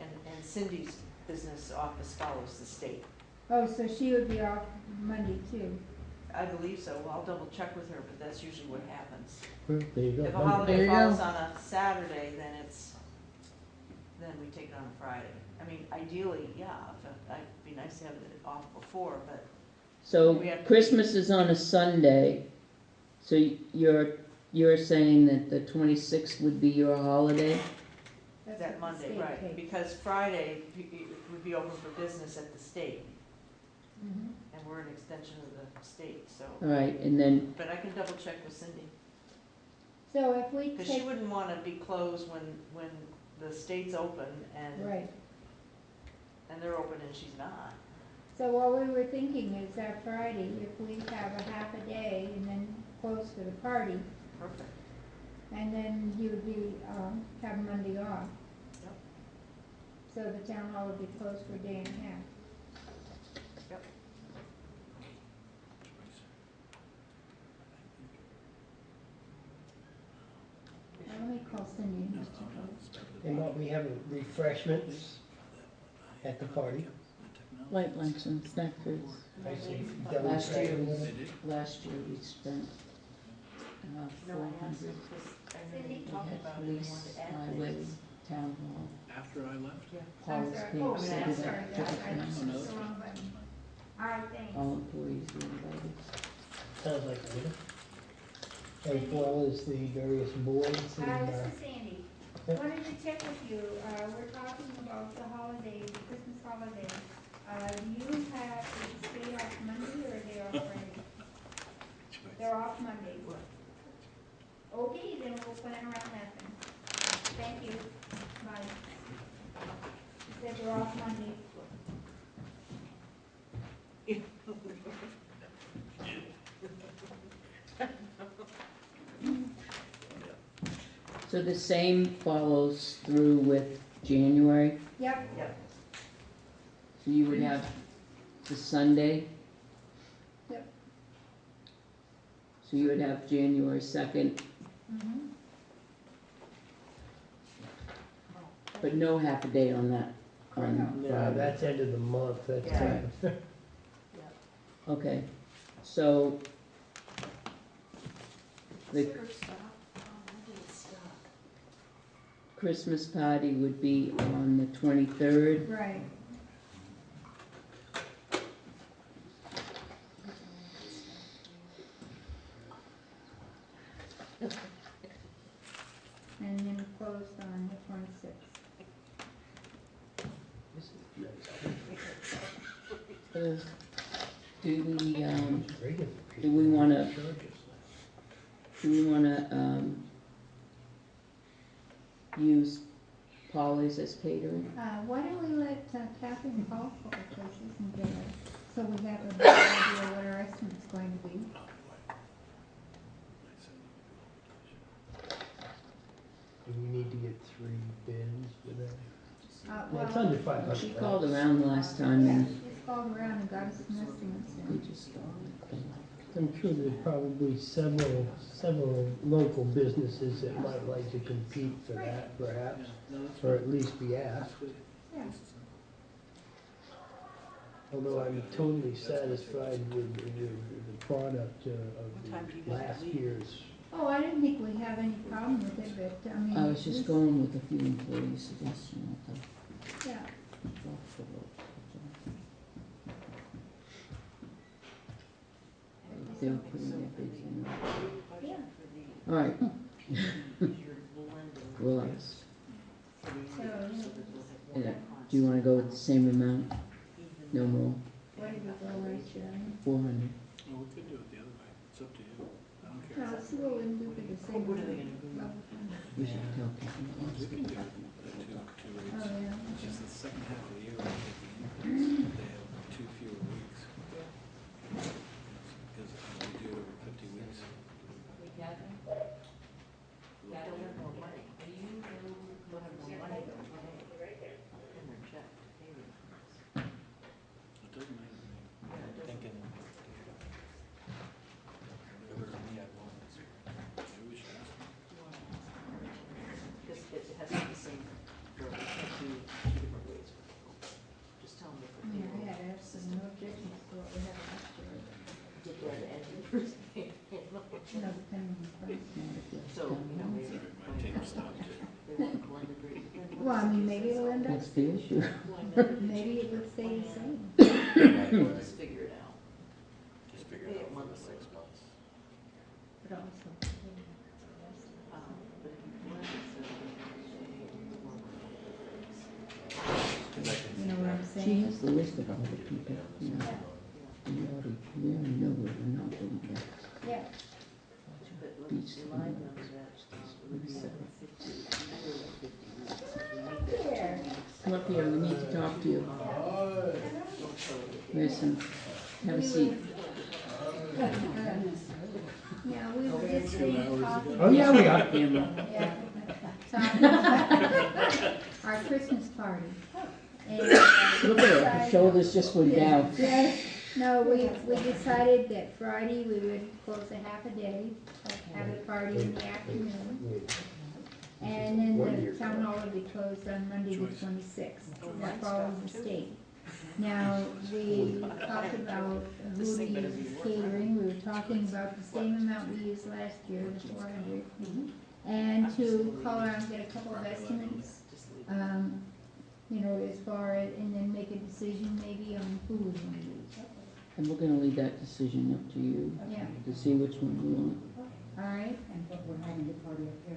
Speaker 2: and Cindy's business office follows the state.
Speaker 6: Oh, so she would be off Monday too.
Speaker 2: I believe so, I'll double check with her, but that's usually what happens.
Speaker 5: There you go.
Speaker 2: If a
Speaker 5: Monday.
Speaker 2: holiday
Speaker 4: There you
Speaker 2: falls
Speaker 4: go.
Speaker 2: on a Saturday, then we take it on a Friday. I mean, ideally, yeah, it'd be nice to have it off before, but
Speaker 1: So
Speaker 2: We have-
Speaker 1: Christmas is on a Sunday, so you're saying that the 26th would be your holiday?
Speaker 6: That's
Speaker 2: that
Speaker 6: what the
Speaker 2: Monday,
Speaker 6: state
Speaker 2: right,
Speaker 6: takes.
Speaker 2: because Friday would be open for business at the state,
Speaker 6: Mhm.
Speaker 2: and we're an extension of the state, so.
Speaker 1: All right, and then,
Speaker 2: But I can double check with Cindy,
Speaker 6: So if we
Speaker 2: because she
Speaker 6: take,
Speaker 2: wouldn't wanna be closed when the state's open and
Speaker 6: right,
Speaker 2: they're open and she's not.
Speaker 6: so what we were thinking is that Friday, if we have a half a day and then close for the party,
Speaker 2: Perfect.
Speaker 6: and then you would be, have Monday off.
Speaker 2: Yep.
Speaker 6: So the town hall would be closed for a day and a half.
Speaker 2: Yep.
Speaker 6: Now, let me call Cindy and just check on it.
Speaker 5: And what, we have refreshments at the party?
Speaker 4: Light luncheon, snack foods.
Speaker 5: I see. Double
Speaker 1: last year,
Speaker 5: check.
Speaker 1: last year we spent
Speaker 2: No, I asked
Speaker 1: 400.
Speaker 2: her, because I remember
Speaker 6: Cindy,
Speaker 2: you
Speaker 1: We
Speaker 2: talking
Speaker 1: had
Speaker 2: about it, and
Speaker 1: police,
Speaker 2: wanted to add
Speaker 1: highway,
Speaker 2: things.
Speaker 1: town hall,
Speaker 3: After I left?
Speaker 2: Yeah.
Speaker 1: Paul's
Speaker 6: I'm sorry.
Speaker 1: came,
Speaker 6: Oh,
Speaker 1: so
Speaker 6: I'm
Speaker 1: did
Speaker 6: sorry,
Speaker 1: that,
Speaker 6: that,
Speaker 1: took it
Speaker 6: I
Speaker 1: down.
Speaker 6: pushed the wrong button. All right, thanks.
Speaker 1: All employees were invited.
Speaker 5: Sounds like a winner. As well as the various boards and,
Speaker 6: This is Sandy.
Speaker 5: yeah.
Speaker 6: Wanted to check with you, we're talking about the holidays, the Christmas holidays. Do you have, is the state off Monday or are they off Friday? They're off Monday. Okay, then we'll plan around that then. Thank you. Bye. She said they're off Monday.
Speaker 1: So the same follows through with January,
Speaker 6: Yep,
Speaker 1: so you would have the Sunday?
Speaker 6: Yep.
Speaker 1: So you would have January 2nd,
Speaker 6: mm-hmm.
Speaker 1: but no half a day on that, on
Speaker 5: No,
Speaker 1: Friday.
Speaker 5: that's end of the month, that's.
Speaker 2: Yeah.
Speaker 1: Okay, so the
Speaker 2: Consider stop. Oh, when did it stop?
Speaker 1: Christmas party would be on the 23rd.
Speaker 6: Right. And then closed on the 26th.
Speaker 1: Do we,
Speaker 5: Reagan.
Speaker 1: do we wanna, use Polly's as catering?
Speaker 6: Why don't we let Catherine call for the places and get a, so we have a better idea what our estimate's going to be.
Speaker 5: Do we need to get 3 bids for that?
Speaker 6: Well,
Speaker 5: It's under 500.
Speaker 1: She called around last time
Speaker 6: yeah,
Speaker 1: and
Speaker 6: she's called around and got us some estimates
Speaker 1: we
Speaker 6: in.
Speaker 1: just,
Speaker 5: I'm sure there's probably several local businesses that might like to compete for that, perhaps, or at least be asked.
Speaker 6: Yeah.
Speaker 5: Although I'm totally satisfied with the product
Speaker 2: What time do you
Speaker 5: of
Speaker 2: guys
Speaker 5: last
Speaker 2: leave?
Speaker 5: year's.
Speaker 6: Oh, I didn't think we have any problem with it, but, I mean.
Speaker 1: I was just
Speaker 6: this-
Speaker 1: going with a few employees' suggestion at the,
Speaker 6: Yeah,
Speaker 1: they were putting their bids in.
Speaker 6: yeah.
Speaker 1: All right,
Speaker 2: You're blending.
Speaker 1: we'll ask.
Speaker 6: So,
Speaker 1: And, do you wanna go with the same amount? No more,
Speaker 6: what did we go last year?
Speaker 1: 400.
Speaker 3: Well, we could do it the other way, it's up to you.
Speaker 6: No, it's a little in with the same.
Speaker 2: What are they gonna do?
Speaker 6: level funding.
Speaker 1: We should tell Kevin.
Speaker 6: Oh, yeah.
Speaker 10: It's just the second half of the year, they get the increase, they have 2 fewer weeks. Because we do it over 50 weeks.
Speaker 2: They'll have more money. They'll have more money to pay. In their check to pay the increase.
Speaker 10: It doesn't matter to me. I'm thinking, if it were me, I'd want this. Maybe we should ask them.
Speaker 2: Because it has to be the same, or we can't do two different ways for people. Just tell them
Speaker 6: I mean,
Speaker 2: that
Speaker 6: I had absolutely no objections to what we have last year.
Speaker 2: get that and the first pay.
Speaker 6: You know, depending on the price.
Speaker 2: So, you know, maybe
Speaker 10: Sorry, my tape stopped.
Speaker 2: they want a blended rate. Then
Speaker 6: Well, I mean, maybe it'll end up,
Speaker 1: What's the issue?
Speaker 6: maybe it would stay the same.
Speaker 2: We'll just figure it out.
Speaker 8: Just figure it out for the 6 months.
Speaker 6: But also.
Speaker 2: But if you blend it, so that more money.
Speaker 8: Cause I can
Speaker 6: You
Speaker 8: see
Speaker 6: know what I'm
Speaker 8: that.
Speaker 1: She
Speaker 6: saying?
Speaker 1: has the list of all the people, you know, we already know what we're not doing that.
Speaker 6: Yeah.
Speaker 2: But
Speaker 1: Beach
Speaker 2: remind them that it would be like 50, either like 50 weeks. We need that 2 weeks.
Speaker 1: Come up here, we need to talk to you.
Speaker 2: Don't show it.
Speaker 1: Listen, have a seat.
Speaker 6: Yeah, we were just sitting talking.
Speaker 5: Oh, yeah, we are.
Speaker 1: Camera.
Speaker 6: Yeah. Talking about our Christmas party. And,
Speaker 1: Look at her, her shoulders just went down.
Speaker 6: yes, no, we decided that Friday we would close a half a day, have a party in the afternoon. And then the town hall would be closed on Monday the 26th. That follows the state. Now, we talked about who to use catering, we were talking about the same amount we used last year, the 400. And to call around and get a couple of estimates, you know, as far as, and then make a decision maybe on who we want to use.
Speaker 1: And we're gonna leave that decision up to you,
Speaker 6: Yeah,
Speaker 1: to see which one we want.
Speaker 6: all right?
Speaker 7: And what we're having the party up here.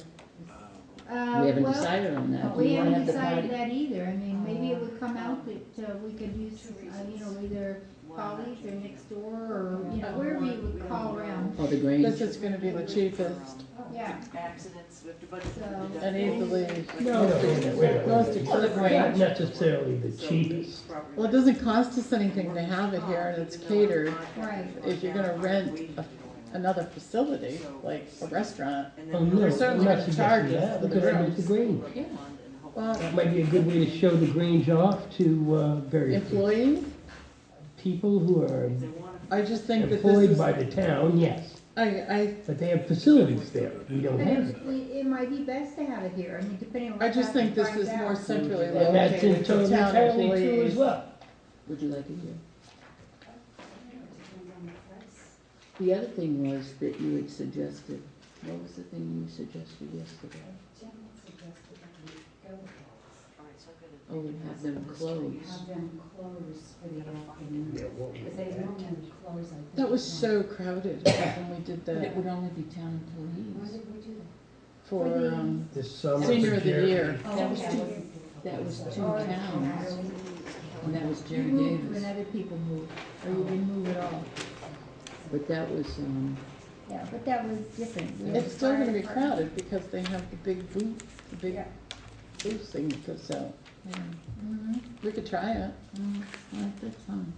Speaker 1: We haven't
Speaker 6: Well,
Speaker 1: decided on that. Do
Speaker 6: we
Speaker 1: you wanna
Speaker 6: haven't
Speaker 1: have the
Speaker 6: decided
Speaker 1: party?
Speaker 6: that either. I mean, maybe it would come out that we could use, you know, either colleagues or next door, or, you know, wherever you would call around.
Speaker 1: Oh, the Grange?
Speaker 4: This is gonna be the cheapest
Speaker 6: Yeah,
Speaker 2: Accidents, we have to budget.
Speaker 6: So-
Speaker 4: and easily
Speaker 5: No, no, wait,
Speaker 4: goes to the
Speaker 5: not
Speaker 4: Grange.
Speaker 5: necessarily the cheapest.
Speaker 4: Well, it doesn't cost us anything to have it here and it's catered.
Speaker 6: Right.
Speaker 4: If you're gonna rent another facility, like a restaurant,
Speaker 5: Oh, no,
Speaker 4: We're
Speaker 5: I'm
Speaker 4: certainly
Speaker 5: not
Speaker 4: gonna charge
Speaker 5: suggesting
Speaker 4: us
Speaker 5: that,
Speaker 4: for
Speaker 5: we
Speaker 4: the
Speaker 5: could have it at the
Speaker 4: rooms.
Speaker 5: Grange.
Speaker 4: well,
Speaker 5: That might be a good way to show the Grange off to, various
Speaker 4: employees,
Speaker 5: people who are
Speaker 4: I just think that
Speaker 5: employed
Speaker 4: this
Speaker 5: by
Speaker 4: is,
Speaker 5: the town, yes,
Speaker 4: I
Speaker 5: but they have facilities there, we don't
Speaker 6: but
Speaker 5: have it.
Speaker 6: it might be best to have it here. I mean, depending on what
Speaker 4: just think this
Speaker 6: finds
Speaker 4: is more
Speaker 6: out.
Speaker 4: centrally
Speaker 5: And that's
Speaker 4: located for town
Speaker 5: entirely true as
Speaker 4: employees.
Speaker 5: well.
Speaker 1: Would you like it here?
Speaker 7: Depends on the price.
Speaker 1: The other thing was that you had suggested, what was the thing you suggested yesterday?
Speaker 7: Jim suggested that we go with those.
Speaker 1: Oh, and have them closed.
Speaker 7: Have them close for the afternoon.
Speaker 5: Yeah, what
Speaker 7: Because they normally close, I think.
Speaker 4: That was
Speaker 7: on-
Speaker 4: so crowded when we did
Speaker 1: But it
Speaker 4: that
Speaker 1: would only be town
Speaker 7: When
Speaker 1: employees.
Speaker 7: did we do that?
Speaker 4: for,
Speaker 5: This summer.
Speaker 4: senior
Speaker 5: for
Speaker 4: of the
Speaker 5: Jerry.
Speaker 4: year.
Speaker 1: That was
Speaker 7: okay, I
Speaker 1: two-
Speaker 7: wasn't-
Speaker 1: That was two
Speaker 6: Oh,
Speaker 1: towns, and that was
Speaker 6: You
Speaker 1: Jerry
Speaker 6: moved when
Speaker 1: Davis.
Speaker 6: other people moved, or you didn't move at all.
Speaker 1: But that was,
Speaker 6: Yeah, but that was different. We had
Speaker 4: It's still gonna be
Speaker 6: fire department.
Speaker 4: crowded because they have the big booth, the big
Speaker 6: Yeah.
Speaker 4: booth thing that goes out.
Speaker 6: Mhm,
Speaker 4: We could try it.
Speaker 6: mhm.
Speaker 1: well, that's fine.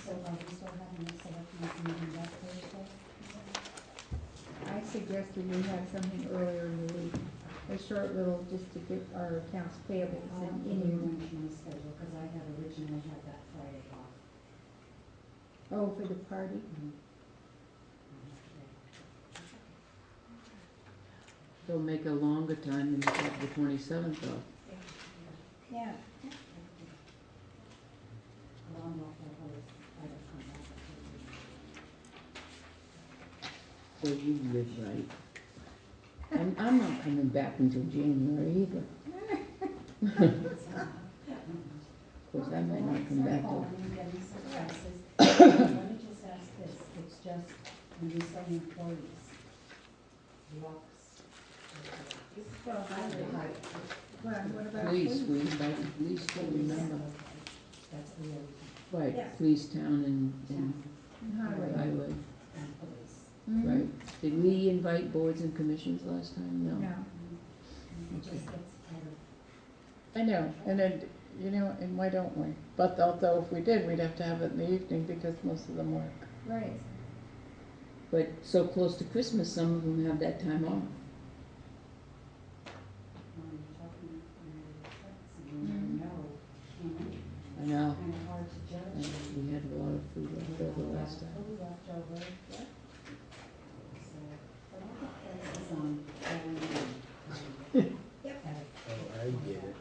Speaker 7: So are we still having a selectmen's meeting that Thursday?
Speaker 6: I suggested we have something earlier in the week, a short little, just to get our accounts payables
Speaker 7: I'll have
Speaker 6: and
Speaker 7: to
Speaker 6: in.
Speaker 7: rearrange my schedule, because I had originally had that Friday off.
Speaker 6: Oh, for the party?
Speaker 1: So make a longer time and have the 27th off.
Speaker 6: Yeah.
Speaker 7: Well, I'm not that hard, I don't come back.
Speaker 1: So you live right. I'm not coming back until January either. Of course, I might not come back till,
Speaker 7: I'm getting some prices. Let me just ask this, it's just, when we say employees, the office.
Speaker 6: Well, Well, what about
Speaker 1: police,
Speaker 6: police?
Speaker 1: we invite the police to remember.
Speaker 7: That's the other
Speaker 1: Right,
Speaker 6: Yeah.
Speaker 1: police, town, and
Speaker 7: town
Speaker 6: Highway.
Speaker 1: highway,
Speaker 7: and police.
Speaker 6: Mhm.
Speaker 1: right. Did we invite boards and commissions last time? No.
Speaker 6: No.
Speaker 7: It just gets kind of,
Speaker 4: I know, and then, you know, and why don't we? But although if we did, we'd have to have it in the evening because most of them work.
Speaker 6: Right.
Speaker 1: But so close to Christmas, some of them have that time off.
Speaker 7: talking, you never know, can we?
Speaker 1: I know,
Speaker 7: Kind of hard to
Speaker 1: and
Speaker 7: judge.
Speaker 1: we had a lot of food left over last time.
Speaker 7: Food left over, yeah. So, but I think this is on,
Speaker 6: Yep.
Speaker 5: Oh, I get it.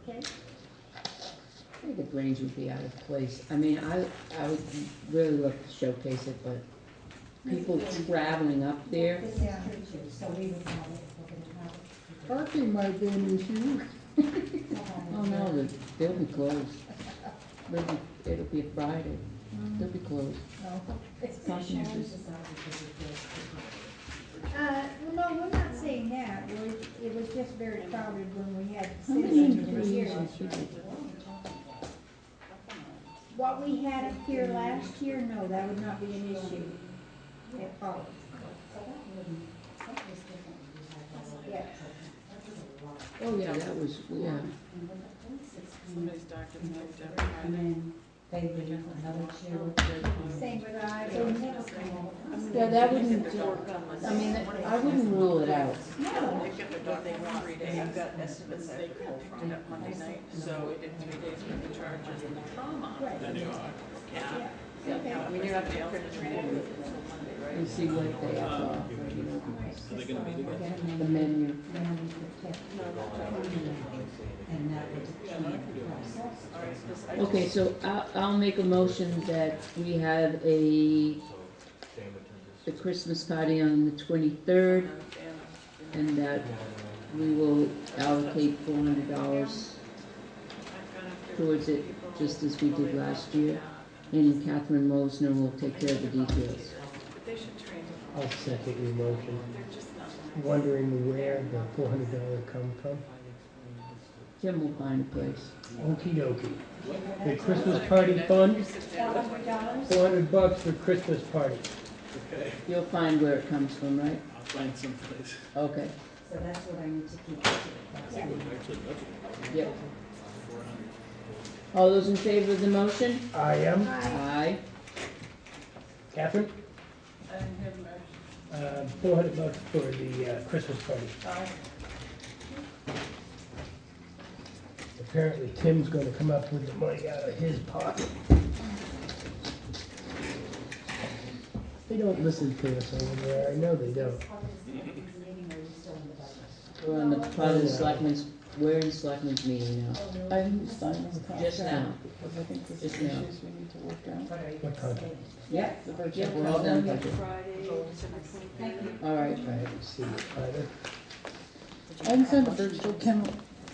Speaker 6: Okay.
Speaker 1: I think the Grange would be out of place. I mean, I would really love to showcase it, but people traveling up there,
Speaker 7: This is true too, so we would have it, if we're gonna have it.
Speaker 4: Parking might be an issue.
Speaker 1: oh no, they'll be closed. It'll be a Friday, they'll be closed.
Speaker 6: No.
Speaker 1: Parking issues.
Speaker 6: Well, no, we're not saying that. It was just very crowded when we had
Speaker 1: How many
Speaker 6: citizens who were
Speaker 1: employees
Speaker 6: here.
Speaker 1: should be?
Speaker 6: What we had here last year, no, that would not be an issue at all.
Speaker 7: So that wouldn't, that was different, we had that over.
Speaker 6: Yes.
Speaker 7: That was a lot.
Speaker 1: Oh, yeah, that was, yeah.
Speaker 7: And with the police, it's kind of,
Speaker 2: Somebody's doctor
Speaker 7: you know,
Speaker 2: picked up
Speaker 7: and then they leave another two.
Speaker 6: Same with I.
Speaker 7: They would never come over.
Speaker 1: Yeah, that wouldn't, I mean, I wouldn't rule it out.
Speaker 6: No.
Speaker 2: They get the doctor for 3 days. I've got estimates I have to pull from that Monday night, so we did 3 days worth of charges and trauma.
Speaker 6: Right.
Speaker 2: Yeah.
Speaker 6: Yeah. Okay.
Speaker 2: I mean, you're not gonna print 3 days until Monday, right?
Speaker 1: And see what they have to offer, you know,
Speaker 7: Are they gonna meet again?
Speaker 1: the menu.
Speaker 7: Then we could get and that would change the process.
Speaker 2: All right, 'cause I
Speaker 1: Okay,
Speaker 2: just-
Speaker 1: so I'll make a motion that we have a
Speaker 8: So, same attendance.
Speaker 1: the Christmas party on the 23rd, and that we will allocate $400 towards it, just as we did last year. And Catherine Mosner will take care of the details.
Speaker 2: But they should train them.
Speaker 5: I'll second your motion.
Speaker 2: They're just not.
Speaker 5: Wondering where the $400 come from?
Speaker 1: Jim will find a place.
Speaker 5: Okey dokey. The Christmas party fund,
Speaker 7: $400?
Speaker 5: $400 for Christmas party.
Speaker 10: Okay,
Speaker 1: You'll find where it comes from, right?
Speaker 10: I'll find someplace.
Speaker 1: Okay,
Speaker 7: So that's what I need to keep to. That's
Speaker 6: Yeah.
Speaker 7: it.
Speaker 10: Actually, budget
Speaker 1: yep.
Speaker 10: 400.
Speaker 1: All those in favor of the motion?
Speaker 5: I am.
Speaker 1: Aye.
Speaker 5: Catherine?
Speaker 2: I didn't hear the motion.
Speaker 5: $400 for the Christmas party. Apparently Tim's gonna come up with the money out of his pocket. They don't listen to us over there, I know they don't.
Speaker 7: Part of the selectmen's meeting, or are you still in the budget?
Speaker 1: We're on the part of the selectmen's, we're in selectmen's meeting now.
Speaker 4: I didn't sign the contract.
Speaker 1: Just now.
Speaker 4: Because I think there's
Speaker 1: Just
Speaker 4: some
Speaker 1: now.
Speaker 4: issues we need to work out.
Speaker 7: What are you
Speaker 5: What contract?
Speaker 7: saying?
Speaker 1: Yep,
Speaker 4: The virtual
Speaker 1: yep, we're all done
Speaker 4: calendar.
Speaker 1: budget.
Speaker 2: Friday, December 23rd.
Speaker 1: All right.
Speaker 5: I haven't seen it either.
Speaker 4: I didn't sign the virtual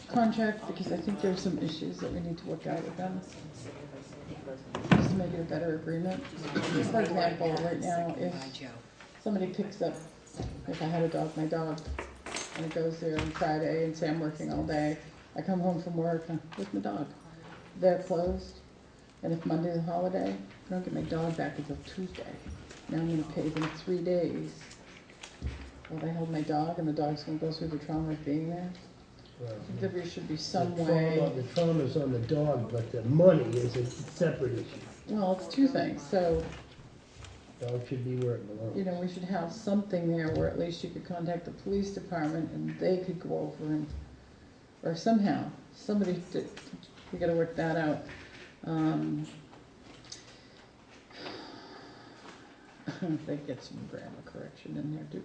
Speaker 4: contract because I think there's some issues that we need to work out with them. Just to make it a better agreement. For example, right now, if somebody picks up, if I had a dog, my dog, and it goes there on Friday and say I'm working all day, I come home from work with my dog. They're closed, and if Monday's a holiday, I don't get my dog back until Tuesday. Now I'm gonna pay them 3 days. Well, they held my dog, and the dog's gonna go through the trauma of being there.
Speaker 5: Well,
Speaker 4: I think there should be some
Speaker 5: the
Speaker 4: way.
Speaker 5: trauma- The trauma's on the dog, but the money is a separate issue.
Speaker 4: Well, it's two things, so,
Speaker 5: Dog should be where it belongs.
Speaker 4: you know, we should have something there where at least you could contact the police department and they could go over and, or somehow, we gotta work that out. They get some grammar correction in there too.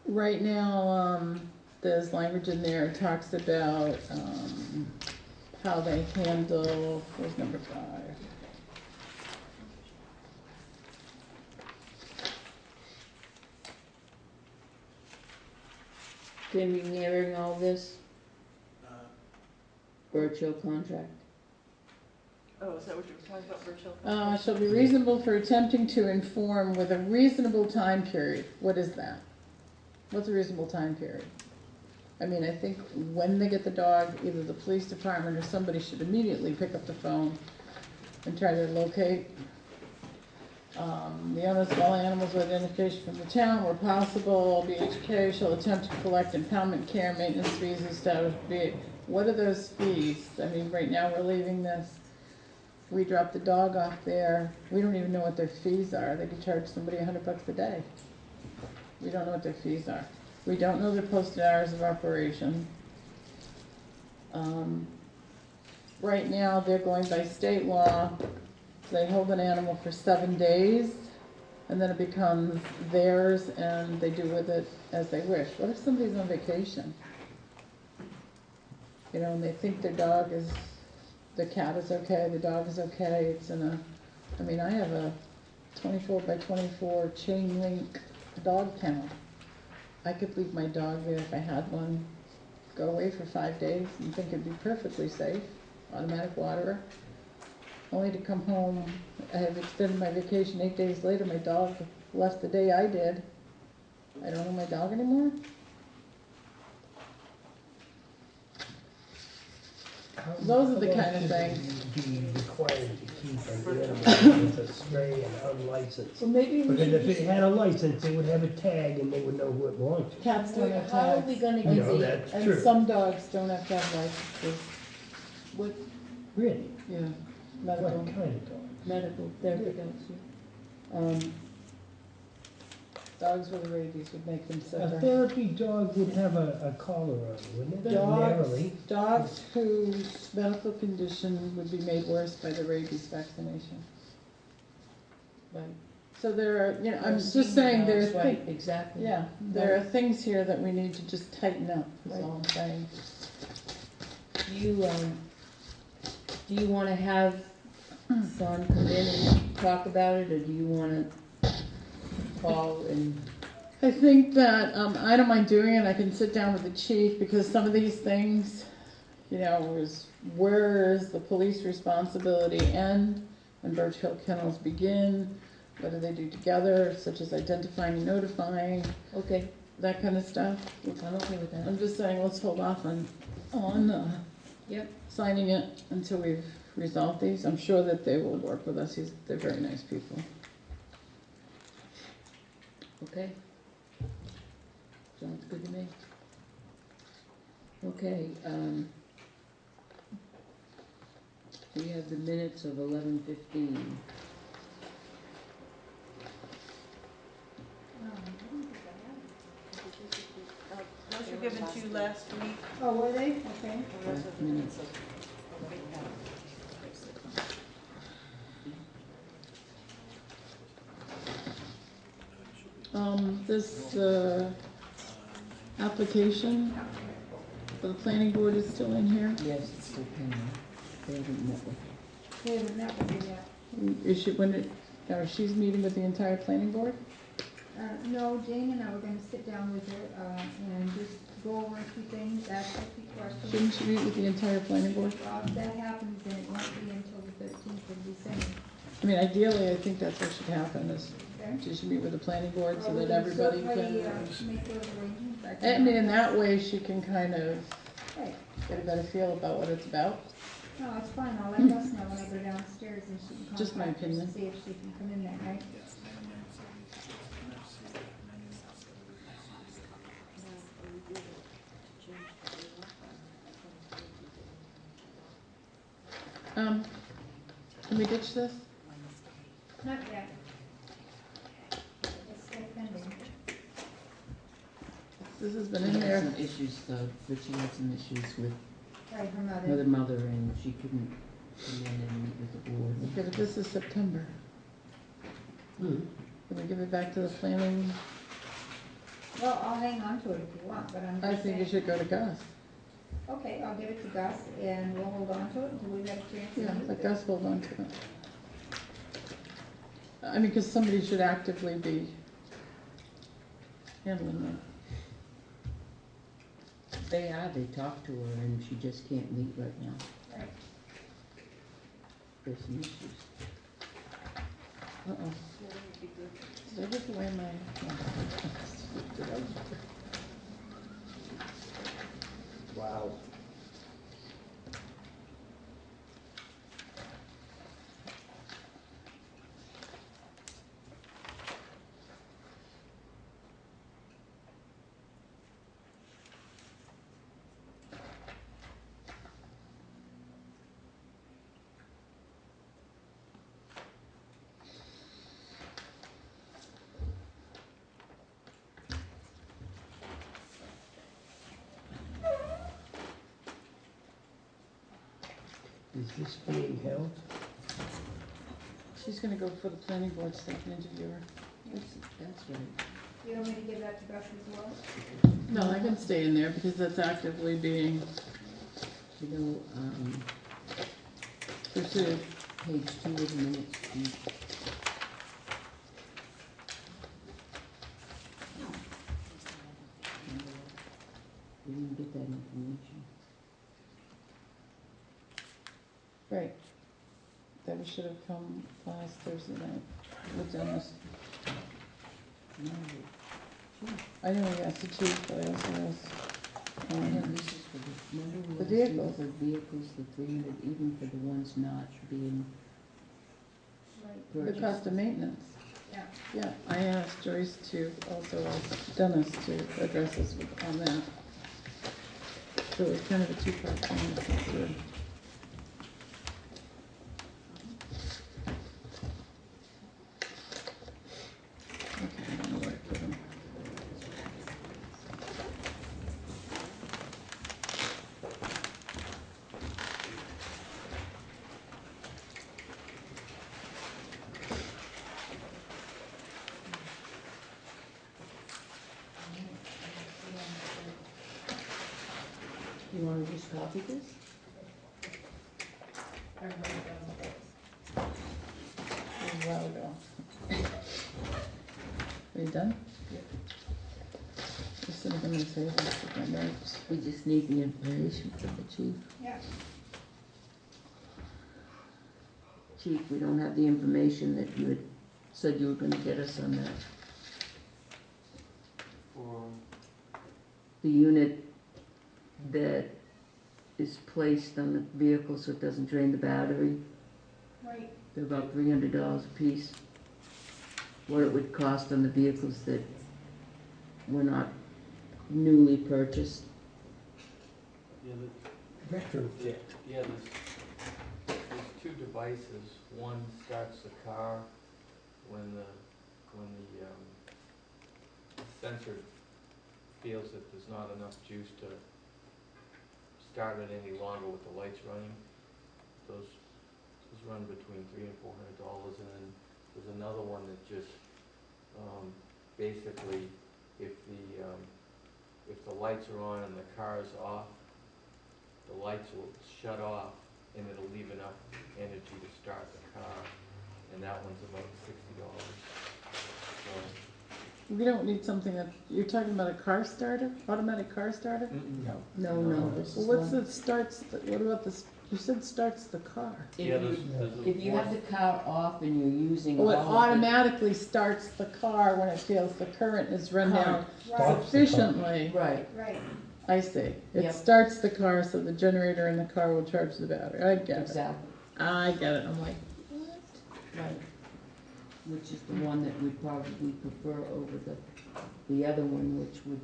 Speaker 4: Right now, there's language in there, it talks about, how they handle, where's number 5?
Speaker 1: Tim, you hearing all this? Virtual contract?
Speaker 2: Oh, is that what you were talking about, virtual?
Speaker 4: Shall be reasonable for attempting to inform with a reasonable time period. What is that? What's a reasonable time period? I mean, I think when they get the dog, either the police department or somebody should immediately pick up the phone and try to locate. The owners of all animals with identification from the town where possible, BHK shall attempt to collect impoundment care, maintenance fees established. What are those fees? I mean, right now we're leaving this. We drop the dog off there, we don't even know what their fees are. They could charge somebody $100 a day. We don't know what their fees are. We don't know their posted hours of operation. Right now, they're going by state law. They hold an animal for 7 days, and then it becomes theirs, and they do with it as they wish. What if somebody's on vacation? You know, and they think their cat is okay, the dog is okay, it's in a, I mean, I have a 24 by 24 chain link dog kennel. I could leave my dog there if I had one, go away for 5 days, and think it'd be perfectly safe, automatic waterer. Only to come home, I have extended my vacation 8 days later, my dog left the day I did. I don't know my dog anymore? Those are the kind of things.
Speaker 5: Be required to keep an animal with a stray and unlicensed.
Speaker 4: Well, maybe we
Speaker 5: Because if
Speaker 4: should,
Speaker 5: it had a license, it would have a tag and they would know who it belonged to.
Speaker 4: cats don't have
Speaker 7: How are we
Speaker 4: tags,
Speaker 7: gonna
Speaker 5: No,
Speaker 7: get the,
Speaker 5: that's
Speaker 4: and
Speaker 5: true.
Speaker 4: some dogs don't have to have licenses.
Speaker 7: what
Speaker 5: Really?
Speaker 4: Yeah,
Speaker 5: What
Speaker 4: medical.
Speaker 5: kind of dog?
Speaker 7: medical therapy dogs?
Speaker 4: Dogs with rabies would make them
Speaker 5: A
Speaker 4: sicker.
Speaker 5: therapy dog would have a collar on, wouldn't it? Ordinarily.
Speaker 4: Dogs whose medical condition would be made worse by the rabies vaccination.
Speaker 1: Right.
Speaker 4: So there are, you know, I'm
Speaker 1: Or
Speaker 4: just
Speaker 1: senior
Speaker 4: saying there are
Speaker 1: dogs, right,
Speaker 4: things,
Speaker 1: exactly.
Speaker 4: yeah, there are things here that we need to just tighten up, is all I'm saying.
Speaker 1: Do you wanna have Son come in and talk about it, or do you wanna call and,
Speaker 4: I think that, I don't mind doing it, I can sit down with the chief, because some of these things, you know, where is the police responsibility end and Birch Hill Kennels begin? What do they do together, such as identifying and notifying,
Speaker 1: okay,
Speaker 4: that kind of stuff?
Speaker 1: I'm okay with that.
Speaker 4: I'm just saying, let's hold off on
Speaker 1: Yep.
Speaker 4: signing it until we've resolved these. I'm sure that they will work with us, they're very nice people.
Speaker 1: Okay. Sounds good to me. Okay, we have the minutes of 11:15.
Speaker 2: Those were given to you last week.
Speaker 6: Oh, were they? Okay.
Speaker 1: Draft minutes.
Speaker 4: This, application for the planning board is still in here.
Speaker 1: Yes, it's still pending. They haven't met with.
Speaker 6: They haven't met with you yet.
Speaker 4: Is she, she's meeting with the entire planning board?
Speaker 6: No, Jane and I were gonna sit down with her, and just go over a few things, ask her a few questions.
Speaker 4: Shouldn't she meet with the entire planning board?
Speaker 6: If that happens, then it won't be until the 13th of December.
Speaker 4: I mean, ideally, I think that's what should happen, is
Speaker 6: Okay?
Speaker 4: she should meet with the planning board so
Speaker 6: Well, we
Speaker 4: that
Speaker 6: can
Speaker 4: everybody
Speaker 6: certainly,
Speaker 4: can.
Speaker 6: make those arrangements.
Speaker 4: I mean, in that way, she can kind of
Speaker 6: Right.
Speaker 4: get a better feel about what it's about.
Speaker 6: No, it's fine, I'll let Gus know when I go downstairs and she can
Speaker 4: Just my
Speaker 6: contact us
Speaker 4: opinion.
Speaker 6: and see if she can come in that night.
Speaker 4: Can we ditch this?
Speaker 6: Not yet. It's still pending.
Speaker 4: This has been
Speaker 1: She
Speaker 4: in
Speaker 1: had
Speaker 4: there.
Speaker 1: some issues, Richie had some issues with
Speaker 6: Right, her
Speaker 1: her
Speaker 6: mother.
Speaker 1: mother, and she couldn't come in and meet with the board.
Speaker 4: Okay, but this is September.
Speaker 5: Hmm.
Speaker 4: Can we give it back to the planning?
Speaker 6: Well, I'll hang on to it if you want, but I'm
Speaker 4: I
Speaker 6: just
Speaker 4: think it
Speaker 6: saying.
Speaker 4: should go to Gus.
Speaker 6: Okay, I'll give it to Gus and we'll hold on to it until we've had a chance to
Speaker 4: Yeah,
Speaker 6: meet
Speaker 4: let
Speaker 6: with her.
Speaker 4: Gus hold on to it. I mean, because somebody should actively be handling that.
Speaker 1: They talked to her, and she just can't meet right now.
Speaker 6: Right.
Speaker 1: There's some issues.
Speaker 4: Uh-oh. Did I give away my? Did I?
Speaker 5: Wow. Is this being held?
Speaker 4: She's gonna go for the planning board so they can interview her.
Speaker 1: That's right.
Speaker 6: You want me to give that to Gus as well?
Speaker 4: No, I can stay in there because that's actively being
Speaker 1: You know,
Speaker 4: pursued.
Speaker 1: page 2 of the minutes, we didn't get that information.
Speaker 4: Right. That we should have come last Thursday night with Dennis.
Speaker 1: No,
Speaker 4: I know he asked the chief, but I also asked,
Speaker 1: no, this is for the, remember
Speaker 4: The
Speaker 1: we asked you
Speaker 4: vehicles.
Speaker 1: for vehicles, the 300, even for the ones not being
Speaker 6: Right.
Speaker 4: the
Speaker 1: purchased.
Speaker 4: cost of maintenance.
Speaker 6: Yeah.
Speaker 4: Yeah, I asked Joyce to also ask Dennis to address us on that. So it's kind of a two-part thing. That's good. Okay, I don't know where I put 'em.
Speaker 1: You wanna just copy this?
Speaker 4: A while ago. Are you done?
Speaker 1: Yep.
Speaker 4: Just sort of gonna say this with my notes.
Speaker 1: We just need the information from the chief.
Speaker 6: Yeah.
Speaker 1: Chief, we don't have the information that you had said you were gonna get us on that.
Speaker 8: For,
Speaker 1: The unit that is placed on the vehicle so it doesn't drain the battery,
Speaker 6: Right.
Speaker 1: they're about $300 a piece. What it would cost on the vehicles that were not newly purchased.
Speaker 8: yeah,
Speaker 5: Retrofit.
Speaker 8: yeah, there's two devices. One starts the car when the sensor feels that there's not enough juice to start it any longer with the lights running. Those run between $300 and $400, and then there's another one that just basically if the lights are on and the car is off, the lights will shut off and it'll leave enough energy to start the car, and that one's about $60. So,
Speaker 4: We don't need something that, you're talking about a car starter, automatic car starter?
Speaker 5: No.
Speaker 1: No, this
Speaker 4: Well,
Speaker 1: is
Speaker 4: what's
Speaker 1: one.
Speaker 4: the starts, what about this, you said starts the car.
Speaker 8: yeah,
Speaker 1: If you, if you have the car off and you're using
Speaker 4: Oh,
Speaker 1: all
Speaker 4: it
Speaker 1: of the
Speaker 4: automatically starts the car when it feels the current is run down
Speaker 6: Right.
Speaker 5: Stops the car.
Speaker 4: sufficiently.
Speaker 1: Right,
Speaker 6: Right.
Speaker 4: I see. It
Speaker 1: Yep.
Speaker 4: starts the car so the generator in the car will charge the battery. I get it.
Speaker 1: exactly,
Speaker 4: I get it. I'm like,
Speaker 1: right. Which is the one that we'd probably prefer over the other one, which would,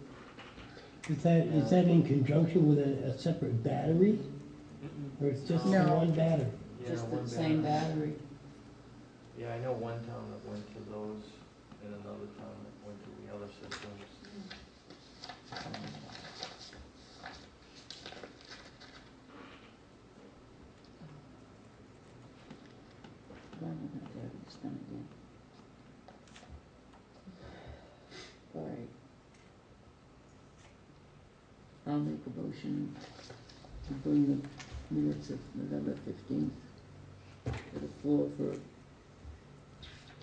Speaker 5: Is that in conjunction with a separate battery? Or it's just the
Speaker 4: No.
Speaker 5: one battery?
Speaker 8: yeah,
Speaker 1: just the
Speaker 8: one
Speaker 1: same
Speaker 8: battery.
Speaker 1: battery.
Speaker 8: Yeah, I know one town that went to those, and another town that went to the other systems.
Speaker 1: Well, I'm gonna have to have this done again. All right. I'll make a motion to bring the minutes of November 15th to the floor for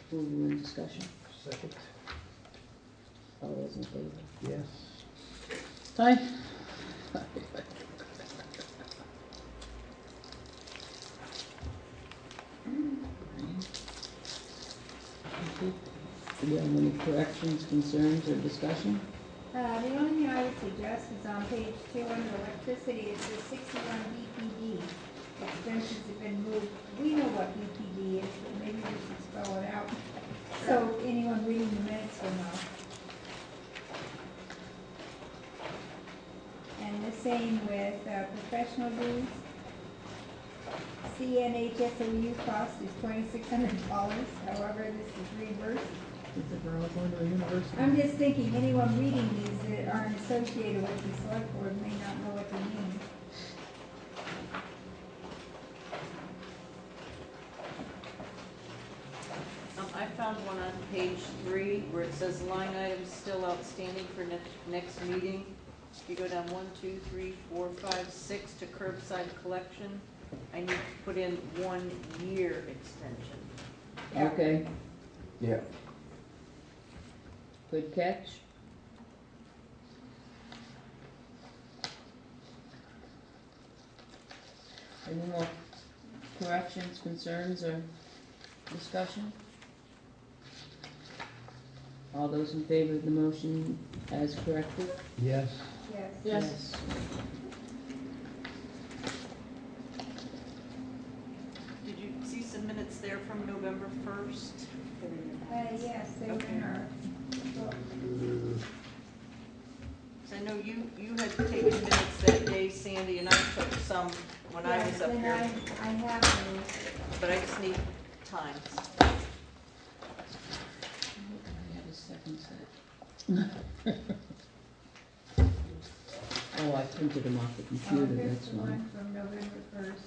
Speaker 1: approval and discussion.
Speaker 5: Second.
Speaker 1: All those in favor?
Speaker 5: Yes.
Speaker 4: hi.
Speaker 1: Do we have any corrections, concerns, or discussion?
Speaker 6: The only thing I would suggest is on page 2 under electricity, it says 61 BPD. Expenses have been moved. We know what BPD is, but maybe we should spell it out. So anyone reading the minutes will know. And the same with professional dues. CNHSOU cost is $2,600. However, this is reimbursed.
Speaker 4: Is the girl going to a university?
Speaker 6: I'm just thinking, anyone reading these that aren't associated with the select board may not know what they mean.
Speaker 2: found one on page 3 where it says line items still outstanding for next meeting. If you go down 1, 2, 3, 4, 5, 6 to curbside collection, I need to put in 1 year extension.
Speaker 6: Yeah.
Speaker 1: Okay,
Speaker 5: Yeah.
Speaker 1: good catch. Any more corrections, concerns, or discussion? All those in favor of the motion as corrected?
Speaker 5: Yes.
Speaker 6: Yes.
Speaker 4: Yes.
Speaker 2: Did you see some minutes there from November 1st?
Speaker 6: Yes, they were in our book.
Speaker 2: So I know you had taken minutes that day, Sandy, and I took some when I was up
Speaker 6: Yes,
Speaker 2: here,
Speaker 6: and I have those.
Speaker 2: but I just need times.
Speaker 1: I had a second set. Oh, I printed them off the computer,
Speaker 6: Here's
Speaker 1: that's
Speaker 6: the
Speaker 1: why.
Speaker 6: one from November 1st.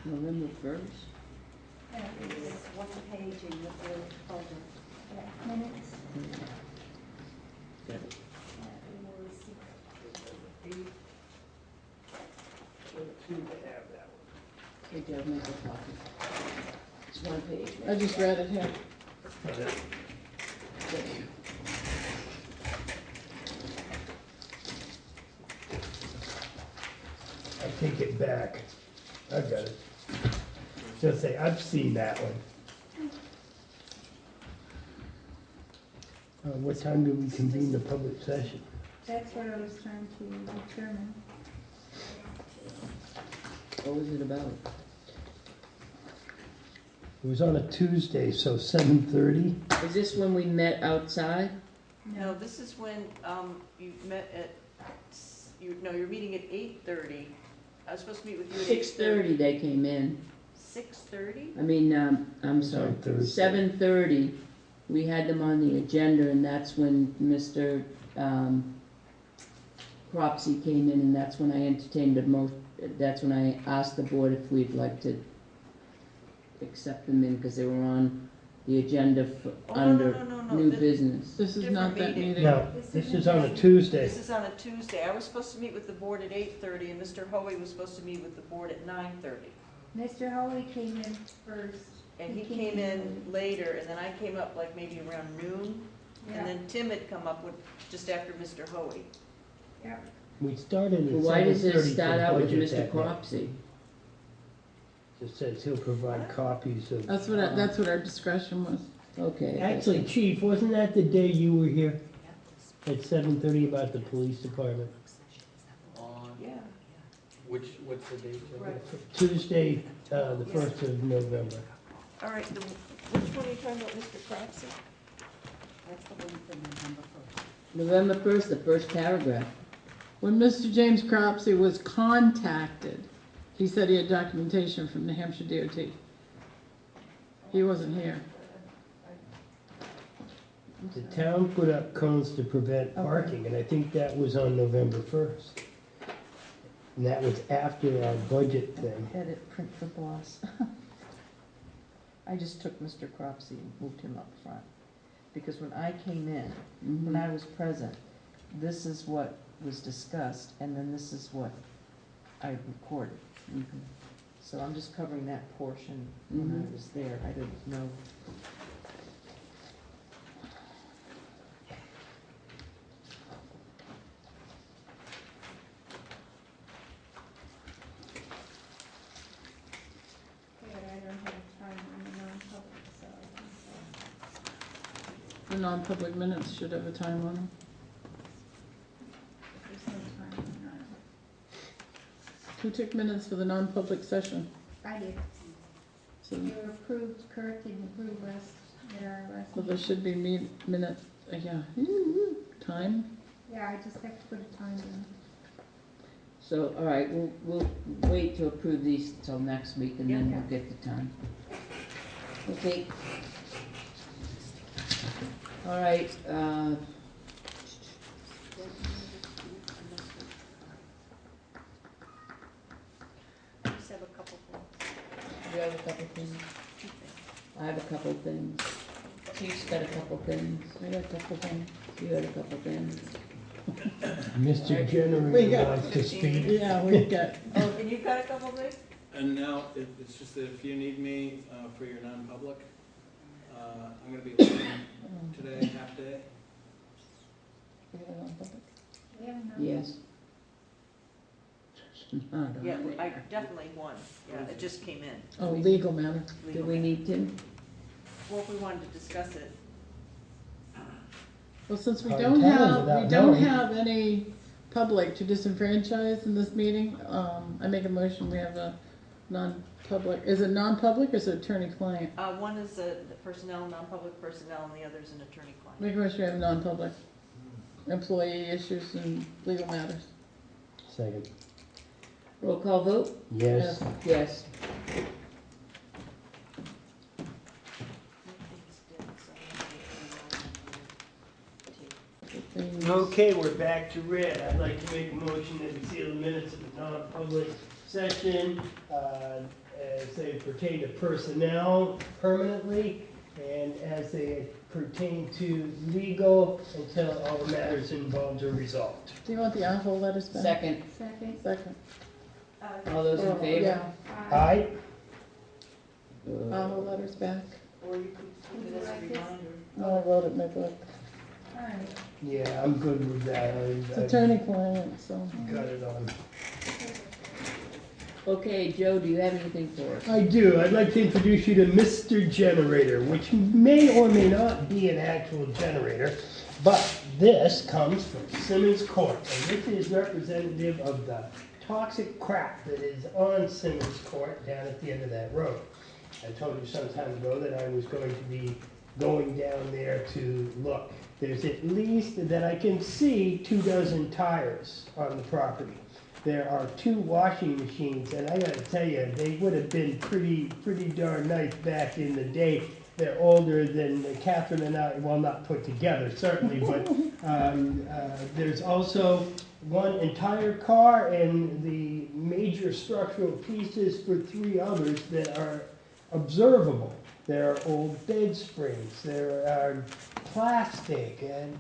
Speaker 1: November 1st?
Speaker 6: Yeah,
Speaker 7: It's one page in your blue folder.
Speaker 6: yeah, minutes.
Speaker 1: Got it. Hey, Joe, make a copy. It's one page.
Speaker 4: I just read it here.
Speaker 5: I take it back. I got it. Just say, I've seen that one. What time do we convene the public session?
Speaker 6: That's what I was trying to determine.
Speaker 1: What was it about?
Speaker 5: It was on a Tuesday, so 7:30.
Speaker 1: Is this when we met outside?
Speaker 2: No, this is when you met at, you're meeting at 8:30. I was supposed to meet with you at
Speaker 1: 6:30 they came in.
Speaker 2: 6:30?
Speaker 1: I mean, I'm sorry,
Speaker 5: On Thursday.
Speaker 1: 7:30. We had them on the agenda, and that's when Mr. Cropsey came in, and that's when I entertained that's when I asked the board if we'd like to accept them in, because they were on the agenda for,
Speaker 2: Oh,
Speaker 1: under
Speaker 2: no.
Speaker 1: new business.
Speaker 4: This is not that
Speaker 2: Different meeting.
Speaker 4: meeting.
Speaker 5: No, this is on a Tuesday.
Speaker 2: This is on a Tuesday. I was supposed to meet with the board at 8:30, and Mr. Hoey was supposed to meet with the board at 9:30.
Speaker 6: Mr. Hoey came in first.
Speaker 2: And he came in later, and then I came up like maybe around noon, and
Speaker 6: Yeah,
Speaker 2: then Tim had come up with, just after Mr. Hoey.
Speaker 6: yeah.
Speaker 5: We started
Speaker 1: Well,
Speaker 5: at
Speaker 1: why does
Speaker 5: 7:30
Speaker 1: it start out with
Speaker 5: budget
Speaker 1: Mr.
Speaker 5: that day.
Speaker 1: Cropsey?
Speaker 5: It says he'll provide copies of.
Speaker 4: That's what our discussion was.
Speaker 1: Okay.
Speaker 5: Actually, Chief, wasn't that the day you were here at 7:30 about the police department?
Speaker 8: On,
Speaker 2: Yeah.
Speaker 8: what's the date, Joe?
Speaker 5: Tuesday, the 1st of November.
Speaker 2: All right, which one are you talking about, Mr. Cropsey?
Speaker 7: That's the one from November 1st.
Speaker 1: November 1st, the first paragraph.
Speaker 4: When Mr. James Cropsey was contacted, he said he had documentation from New Hampshire DOT. He wasn't here.
Speaker 5: The town put up cones to prevent parking, and I think that was on November 1st. And that was after our budget thing.
Speaker 11: Edit, print for boss. I just took Mr. Cropsey and moved him up front. Because when I came in, when I was present, this is what was discussed, and then this is what I recorded. So I'm just covering that portion when I was there. I didn't know.
Speaker 6: But I don't have time on the non-public, so.
Speaker 4: The non-public minutes should have a time on them.
Speaker 6: There's no time on that.
Speaker 4: Who took minutes for the non-public session?
Speaker 6: I did.
Speaker 4: So,
Speaker 6: You approved, corrected and approved last, at our last
Speaker 4: so there
Speaker 6: meeting.
Speaker 4: should be minute, yeah, time.
Speaker 6: Yeah, I just have to put a time in.
Speaker 1: So, all right, we'll wait to approve these till next week, and then
Speaker 6: Yeah.
Speaker 1: we'll get the time. Okay. All right,
Speaker 2: I just have a couple things.
Speaker 1: you have a couple things?
Speaker 2: Two things.
Speaker 1: I have a couple things. Chief's got a couple things.
Speaker 4: I got a couple things.
Speaker 1: You had a couple things.
Speaker 5: Mr.
Speaker 4: We
Speaker 5: Generator
Speaker 4: got-
Speaker 5: wants to speak.
Speaker 4: Yeah, we got,
Speaker 2: Oh, and you've got a couple things?
Speaker 10: And now, it's just that if you need me for your non-public, I'm gonna be leaving today, half day.
Speaker 6: We have another.
Speaker 1: Yes. Not on
Speaker 2: Yeah,
Speaker 1: there.
Speaker 2: I definitely one. Yeah, it just came in.
Speaker 4: oh, legal matter.
Speaker 1: Do
Speaker 2: Legal.
Speaker 1: we need Tim?
Speaker 2: Well, if we wanted to discuss it,
Speaker 4: Well, since we
Speaker 5: Hard
Speaker 4: don't
Speaker 5: to tell
Speaker 4: have,
Speaker 5: without
Speaker 4: we don't
Speaker 5: knowing.
Speaker 4: have any public to disenfranchise in this meeting, I make a motion, we have a non-public, is it non-public or is it attorney-client?
Speaker 2: one is the personnel, non-public personnel, and the other is an attorney-client.
Speaker 4: Make a motion, we have non-public, employee issues and legal matters.
Speaker 5: Second.
Speaker 1: Roll call vote?
Speaker 5: Yes.
Speaker 1: Yes.
Speaker 5: Okay, we're back to red. I'd like to make a motion that we seal the minutes of the non-public session, as they pertain to personnel permanently, and as they pertain to legal until all the matters involved are resolved.
Speaker 4: Do you want the on-hold letters back?
Speaker 1: Second.
Speaker 6: Second.
Speaker 4: Second.
Speaker 1: All those in favor?
Speaker 4: Yeah,
Speaker 5: Aye?
Speaker 4: on-hold letters back.
Speaker 2: Or you could keep it as a reminder.
Speaker 4: No, I wrote it in my book.
Speaker 6: All right.
Speaker 5: Yeah, I'm good with that.
Speaker 4: It's
Speaker 5: I
Speaker 4: attorney-client, so.
Speaker 5: got it on.
Speaker 1: Okay, Joe, do you have anything for us?
Speaker 5: I do. I'd like to introduce you to Mr. Generator, which may or may not be an actual generator, but this comes from Simmons Court, and this is representative of the toxic crap that is on Simmons Court down at the end of that road. I told you some time ago that I was going to be going down there to look. There's at least, that I can see, 24 tires on the property. There are 2 washing machines, and I gotta tell you, they would have been pretty darn nice back in the day. They're older than Catherine and I, well, not put together, certainly, but there's also one entire car and the major structural pieces for 3 others that are observable. There are old bed springs, there are plastic, and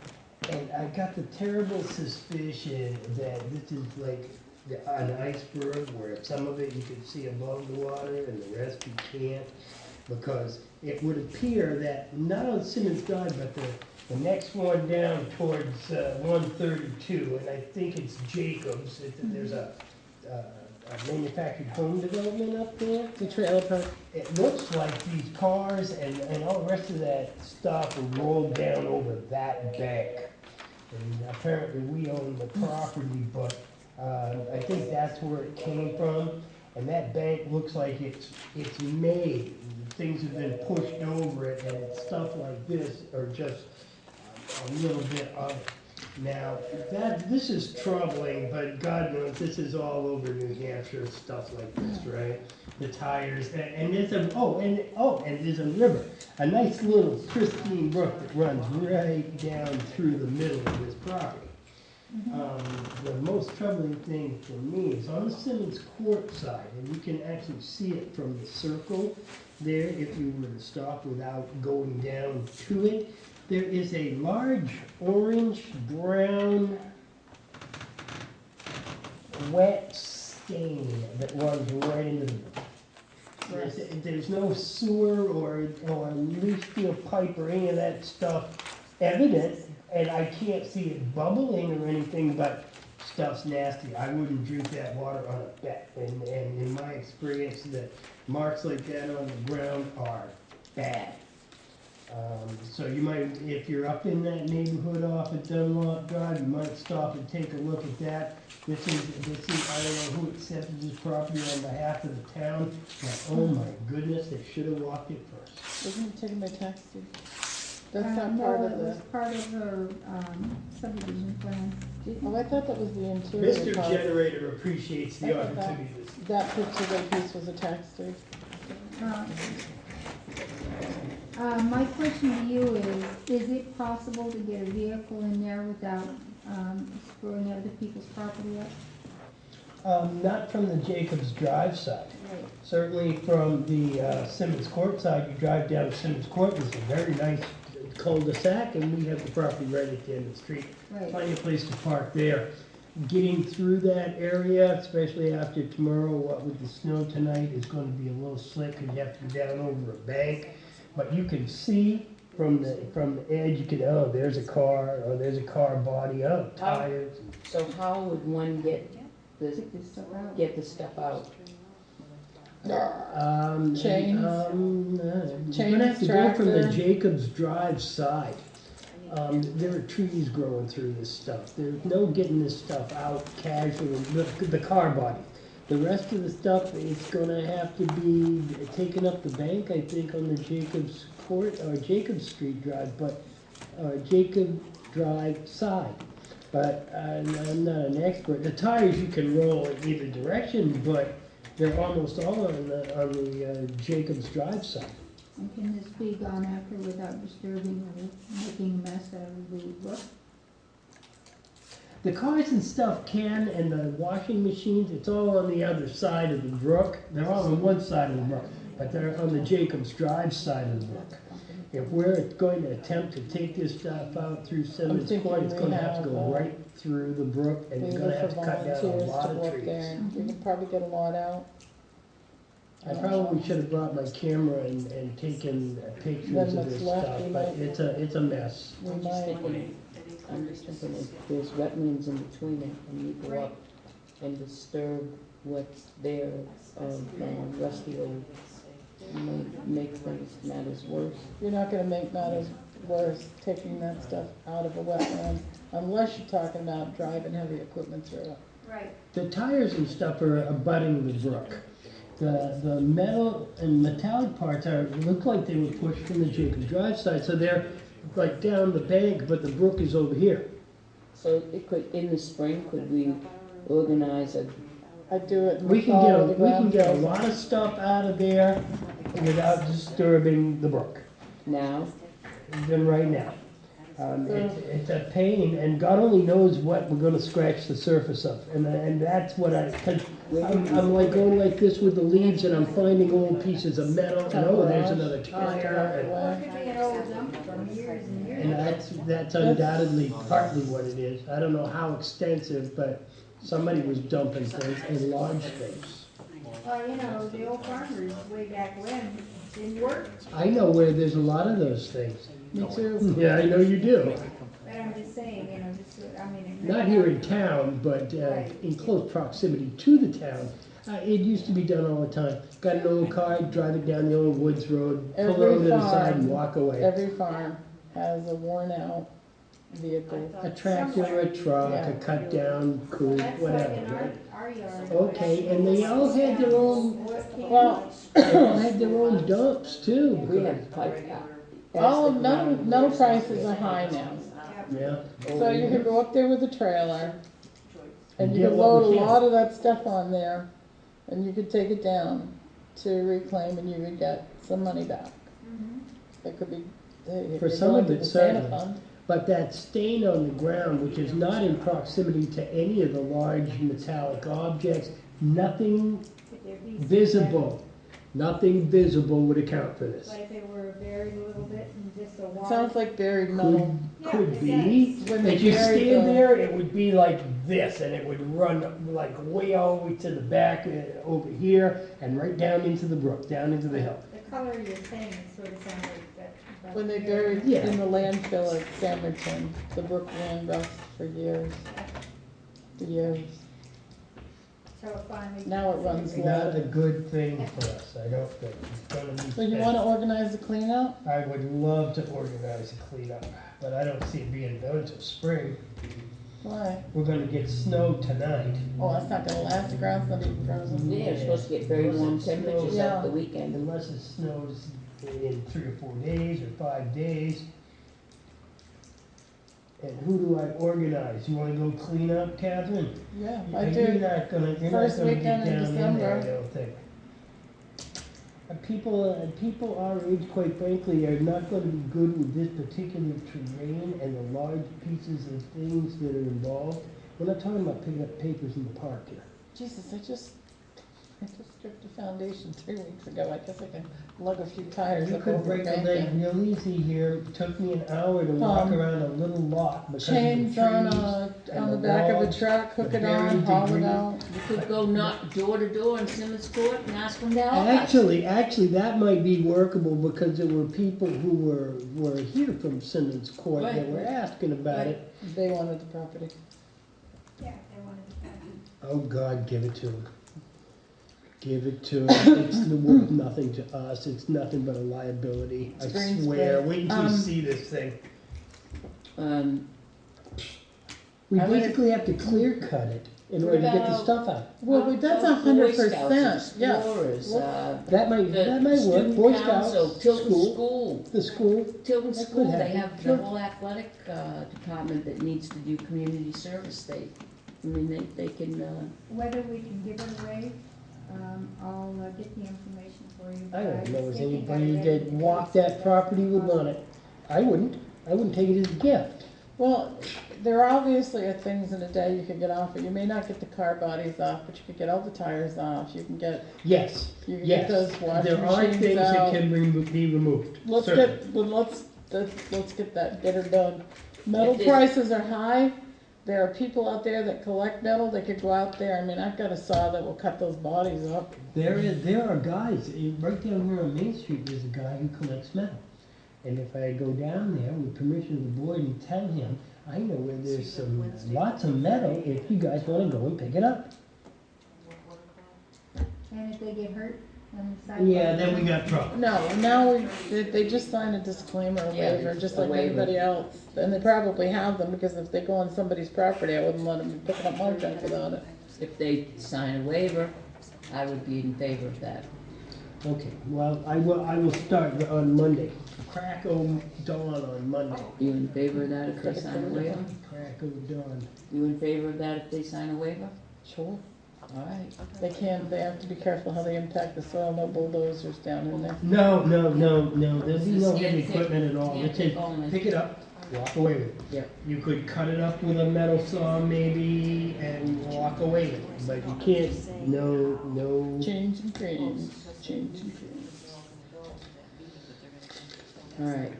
Speaker 5: I got the terrible suspicion that this is like an iceberg where some of it you can see above the water and the rest you can't, because it would appear that not on Simmons Drive, but the next one down towards 132, and I think it's Jacobs, there's a manufactured home development up there.
Speaker 4: The trailer park.
Speaker 5: It looks like these cars and all the rest of that stuff are rolled down over that bank. And apparently we own the property, but I think that's where it came from. And that bank looks like it's made. Things have been pushed over it, and it's stuff like this, or just a little bit of it. Now, this is troubling, but God knows this is all over New Hampshire, stuff like this, right? The tires, and there's and there's a river, a nice little pristine brook that runs right down through the middle of this property. The most troubling thing for me is on the Simmons Court side, and you can actually see it from the circle there if you were to stop without going down to it. There is a large orange-brown wet stain that runs right into the... There's no sewer or loose steel pipe or any of that stuff evident, and I can't see it bubbling or anything, but stuff's nasty. I wouldn't drink that water on a bet, and in my experience, the marks like that on the ground are bad. So you might, if you're up in that neighborhood off at Dunlop Drive, you might stop and take a look at that. This is, I don't know who accepted this property on behalf of the town, but oh my goodness, they should have walked it first.
Speaker 4: Wasn't it taken by tax deed? That's not
Speaker 6: No,
Speaker 4: part
Speaker 6: it
Speaker 4: of
Speaker 6: was
Speaker 4: the,
Speaker 6: part of the subdivision plan.
Speaker 4: oh, I thought that was the interior
Speaker 5: Mr.
Speaker 4: part.
Speaker 5: Generator appreciates the
Speaker 4: I thought that-
Speaker 5: opportunity to...
Speaker 4: That particular piece was a tax deed.
Speaker 6: My question to you is it possible to get a vehicle in there without, screwing other people's property up?
Speaker 5: Not from the Jacobs Drive side.
Speaker 6: Right.
Speaker 5: Certainly from the Simmons Court side, you drive down Simmons Court, there's a very nice cul-de-sac, and we have the property right at the end of the street.
Speaker 6: Right.
Speaker 5: Plenty of place to park there. Getting through that area, especially after tomorrow, what with the snow tonight, is gonna be a little slick, because you have to go down over a bank. But you can see from the edge, you can, oh, there's a car, or there's a car body, oh, tires.
Speaker 1: So how would one get
Speaker 6: Take this stuff out.
Speaker 1: the stuff out?
Speaker 4: Chains.
Speaker 5: You're gonna have to go from the
Speaker 4: Tractor.
Speaker 5: Jacobs Drive side. There are trees growing through this stuff. There's no getting this stuff out casually, the car body. The rest of the stuff, it's gonna have to be taken up the bank, I think, on the Jacobs Court, or Jacobs Street Drive, but, Jacob Drive side. But I'm not an expert. The tires you can roll in either direction, but they're almost all on the Jacobs Drive side.
Speaker 6: And can this be gone after without disturbing or making a mess out of the brook?
Speaker 5: The cars and stuff can, and the washing machines, it's all on the other side of the brook. They're all on one side of the brook, but they're on the Jacobs Drive side of the brook. If we're going to attempt to take this stuff out through Simmons
Speaker 4: thinking
Speaker 5: Court, it's
Speaker 4: we
Speaker 5: gonna have
Speaker 4: have,
Speaker 5: to go right through the brook, and
Speaker 4: We
Speaker 5: you're gonna
Speaker 4: look
Speaker 5: have
Speaker 4: for
Speaker 5: to cut down a
Speaker 4: volunteers
Speaker 5: lot
Speaker 4: to
Speaker 5: of
Speaker 4: go up
Speaker 5: trees.
Speaker 4: there, and we could probably get a lot out.
Speaker 5: I probably should have brought my camera and taken pictures
Speaker 4: Then
Speaker 5: of
Speaker 4: what's
Speaker 5: this
Speaker 4: left,
Speaker 5: stuff,
Speaker 4: we
Speaker 5: but
Speaker 4: might-
Speaker 5: it's a mess.
Speaker 4: We
Speaker 1: I'm just
Speaker 4: might,
Speaker 1: thinking, if there's wetlands in between it, and you go up and disturb what's there of rusty old, make things matters worse.
Speaker 4: you're not gonna make matters worse taking that stuff out of a wetland, unless you're talking about driving heavy equipment through it.
Speaker 6: Right.
Speaker 5: The tires and stuff are abutting the brook. The metal and metallic parts look like they were pushed from the Jacobs Drive side, so they're like down the bank, but the brook is over here.
Speaker 1: So it could, in the spring, could we organize a,
Speaker 4: I'd do it in
Speaker 5: We
Speaker 4: the
Speaker 5: can
Speaker 4: fall
Speaker 5: get,
Speaker 4: of the
Speaker 5: we can
Speaker 4: ground
Speaker 5: get a
Speaker 4: frozen.
Speaker 5: lot of stuff out of there without disturbing the brook,
Speaker 1: now?
Speaker 5: even right now. It's a pain, and God only knows what we're gonna scratch the surface of, and that's what cause I'm like going like this with the leaves, and I'm finding old pieces of metal, and oh, there's another tire,
Speaker 6: Or it could be an old dump from years and years.
Speaker 5: and that's undoubtedly partly what it is. I don't know how extensive, but somebody was dumping things and large things.
Speaker 6: Well, you know, the old farmers way back when didn't work,
Speaker 5: I know where there's a lot of those things.
Speaker 4: Me too.
Speaker 5: Yeah, I know you do.
Speaker 6: but I'm just saying, you know, just, I mean. it
Speaker 5: Not
Speaker 6: may
Speaker 5: here in town, but
Speaker 6: Right.
Speaker 5: in close proximity to the town. It used to be done all the time. Got an old car, drive it down the old woods road, pull
Speaker 4: Every
Speaker 5: over to the side
Speaker 4: farm-
Speaker 5: and walk away.
Speaker 4: Every farm has a worn out vehicle.
Speaker 5: A tractor, a truck,
Speaker 4: Yeah.
Speaker 5: a cut down coupe,
Speaker 6: That's like
Speaker 5: whatever,
Speaker 6: in
Speaker 5: right?
Speaker 6: our yard.
Speaker 5: Okay, and they all had their own,
Speaker 4: Well,
Speaker 5: they all had their own dumps too.
Speaker 1: We
Speaker 5: because-
Speaker 1: have pipe.
Speaker 4: all, none prices are high now.
Speaker 5: Yeah.
Speaker 4: So you can go up there with a trailer, and you
Speaker 5: Get
Speaker 4: can
Speaker 5: what
Speaker 4: load
Speaker 5: we
Speaker 4: a
Speaker 5: can.
Speaker 4: lot of that stuff on there, and you could take it down to reclaim, and you would get some money back. It could be, hey, if
Speaker 5: For
Speaker 4: you're
Speaker 5: some
Speaker 4: going
Speaker 5: of
Speaker 4: to
Speaker 5: it,
Speaker 4: the Santa
Speaker 5: certainly.
Speaker 4: Fund.
Speaker 5: But that stain on the ground, which is not in proximity to any of the large metallic objects, nothing visible, nothing visible would account for this.
Speaker 6: But if it were buried a little bit and just a wall.
Speaker 4: Sounds like buried metal.
Speaker 5: Could be.
Speaker 4: When they
Speaker 5: If you
Speaker 4: bury
Speaker 5: stand
Speaker 4: the-
Speaker 5: there, it would be like this, and it would run like way all the way to the back, over here, and right down into the brook, down into the hill.
Speaker 6: The color you're saying is sort of sounds like that. but
Speaker 4: When they
Speaker 6: very-
Speaker 4: buried
Speaker 5: Yeah.
Speaker 4: in the landfill at Sandmerton, the brook ran rust for years. For years.
Speaker 6: So it finally.
Speaker 4: Now it runs
Speaker 5: Not a
Speaker 4: low.
Speaker 5: good thing for us, I don't think. It's gonna be
Speaker 4: So you
Speaker 5: bad.
Speaker 4: wanna organize the cleanup?
Speaker 5: I would love to organize a cleanup, but I don't see it being done until spring.
Speaker 4: Why?
Speaker 5: We're gonna get snow tonight.
Speaker 4: Oh, that's not gonna last, the ground's not even frozen.
Speaker 1: Yeah, it's supposed to get very warm temperatures
Speaker 4: Yeah.
Speaker 1: up the weekend.
Speaker 5: Unless it snows in 3 or 4 days or 5 days. And who do I organize? You wanna go clean up, Catherine?
Speaker 4: Yeah, I
Speaker 5: You're
Speaker 4: do.
Speaker 5: not gonna, you're not
Speaker 4: First
Speaker 5: gonna get
Speaker 4: weekend in
Speaker 5: down in there, I
Speaker 4: December.
Speaker 5: don't think. People our age, quite frankly, are not gonna be good with this particular terrain and the large pieces of things that are involved. We're not talking about picking up papers in the park here.
Speaker 4: Jesus, I just stripped the foundation 3 weeks ago. I guess I can lug a few tires
Speaker 5: You
Speaker 4: up
Speaker 5: could
Speaker 4: over
Speaker 5: break
Speaker 4: the
Speaker 5: a leg
Speaker 4: bank.
Speaker 5: real easy here. It took me an hour to walk around a little lot because of the
Speaker 4: Chains on
Speaker 5: trees
Speaker 4: the back of a
Speaker 5: logs,
Speaker 4: truck, hook
Speaker 5: the
Speaker 4: it on,
Speaker 5: buried
Speaker 4: haul it
Speaker 5: debris.
Speaker 4: out.
Speaker 1: You could go knock door to door in Simmons Court and ask them to help us.
Speaker 5: Actually, that might be workable because there were people who were here from Simmons Court that
Speaker 1: Right.
Speaker 5: were asking about it.
Speaker 4: They wanted the property.
Speaker 6: Yeah, they wanted to.
Speaker 5: Oh God, give it to them. Give it to them. It's worth nothing to us. It's nothing but a liability. I
Speaker 4: Green
Speaker 5: swear.
Speaker 4: space.
Speaker 5: Wait until you see this thing. We
Speaker 4: I would-
Speaker 5: basically have to clear cut it in order to get the stuff out.
Speaker 4: Well, that's
Speaker 1: Boy
Speaker 4: 100%,
Speaker 1: Scouts,
Speaker 4: yeah.
Speaker 1: Explorers,
Speaker 5: That might work.
Speaker 1: Student
Speaker 5: Boy
Speaker 1: Council,
Speaker 5: Scouts,
Speaker 1: Tilton
Speaker 5: school,
Speaker 1: School.
Speaker 5: the school.
Speaker 1: Tilton
Speaker 5: That
Speaker 1: School,
Speaker 5: could
Speaker 1: they
Speaker 5: happen,
Speaker 1: have
Speaker 5: sure.
Speaker 1: the whole athletic department that needs to do community service. I mean, they can,
Speaker 6: Whether we can give it away, I'll get the information for you.
Speaker 5: I don't
Speaker 6: but
Speaker 5: know
Speaker 6: was
Speaker 5: if
Speaker 6: thinking I
Speaker 5: anybody
Speaker 6: read
Speaker 5: that
Speaker 6: it
Speaker 5: walked
Speaker 6: today,
Speaker 5: that
Speaker 6: so
Speaker 5: property would
Speaker 6: that's
Speaker 5: want it. I wouldn't. I wouldn't take it as a gift.
Speaker 4: Well, there obviously are things in a day you could get off, but you may not get the car bodies off, but you could get all the tires off. You can get,
Speaker 5: Yes,
Speaker 4: you can
Speaker 5: yes.
Speaker 4: get those washing
Speaker 5: There are
Speaker 4: machines
Speaker 5: things that
Speaker 4: out.
Speaker 5: can be removed.
Speaker 4: Let's
Speaker 5: certainly.
Speaker 4: get, well, let's get that, get her done. Metal
Speaker 1: If they-
Speaker 4: prices are high. There are people out there that collect metal. They could go out there. I mean, I've got a saw that will cut those bodies up.
Speaker 5: There are guys, right down here on Main Street, there's a guy who collects metal. And if I go down there with permission of the board and tell him, I know where there's some, lots of metal, if you guys wanna go and pick it up.
Speaker 6: And if they get hurt on the sidewalk.
Speaker 5: Yeah, then we got trouble.
Speaker 4: No, now they just sign a disclaimer, a
Speaker 1: Yeah,
Speaker 4: waiver, just
Speaker 1: a
Speaker 4: like
Speaker 1: waiver.
Speaker 4: anybody else. And they probably have them, because if they go on somebody's property, I wouldn't let them be picking up my junk without it.
Speaker 1: if they sign a waiver, I would be in favor of that.
Speaker 5: Okay, well, I will start on Monday. Crack o' dawn on Monday.
Speaker 1: You in favor of that if they sign a waiver?
Speaker 5: Crack o' dawn.
Speaker 1: You in favor of that if they sign a waiver?
Speaker 4: Sure.
Speaker 1: All right.
Speaker 4: They have to be careful how they impact the soil, no bulldozers down in there.
Speaker 5: No, there'll be no
Speaker 1: Just
Speaker 5: heavy
Speaker 1: can't
Speaker 5: equipment at all.
Speaker 1: can't
Speaker 5: It's just
Speaker 1: take only.
Speaker 5: pick it up, walk away with it.
Speaker 1: Yep.
Speaker 5: You could cut it up with a metal saw maybe and walk away with it, but you can't, no.
Speaker 4: Change and creams, change and creams.
Speaker 1: All right.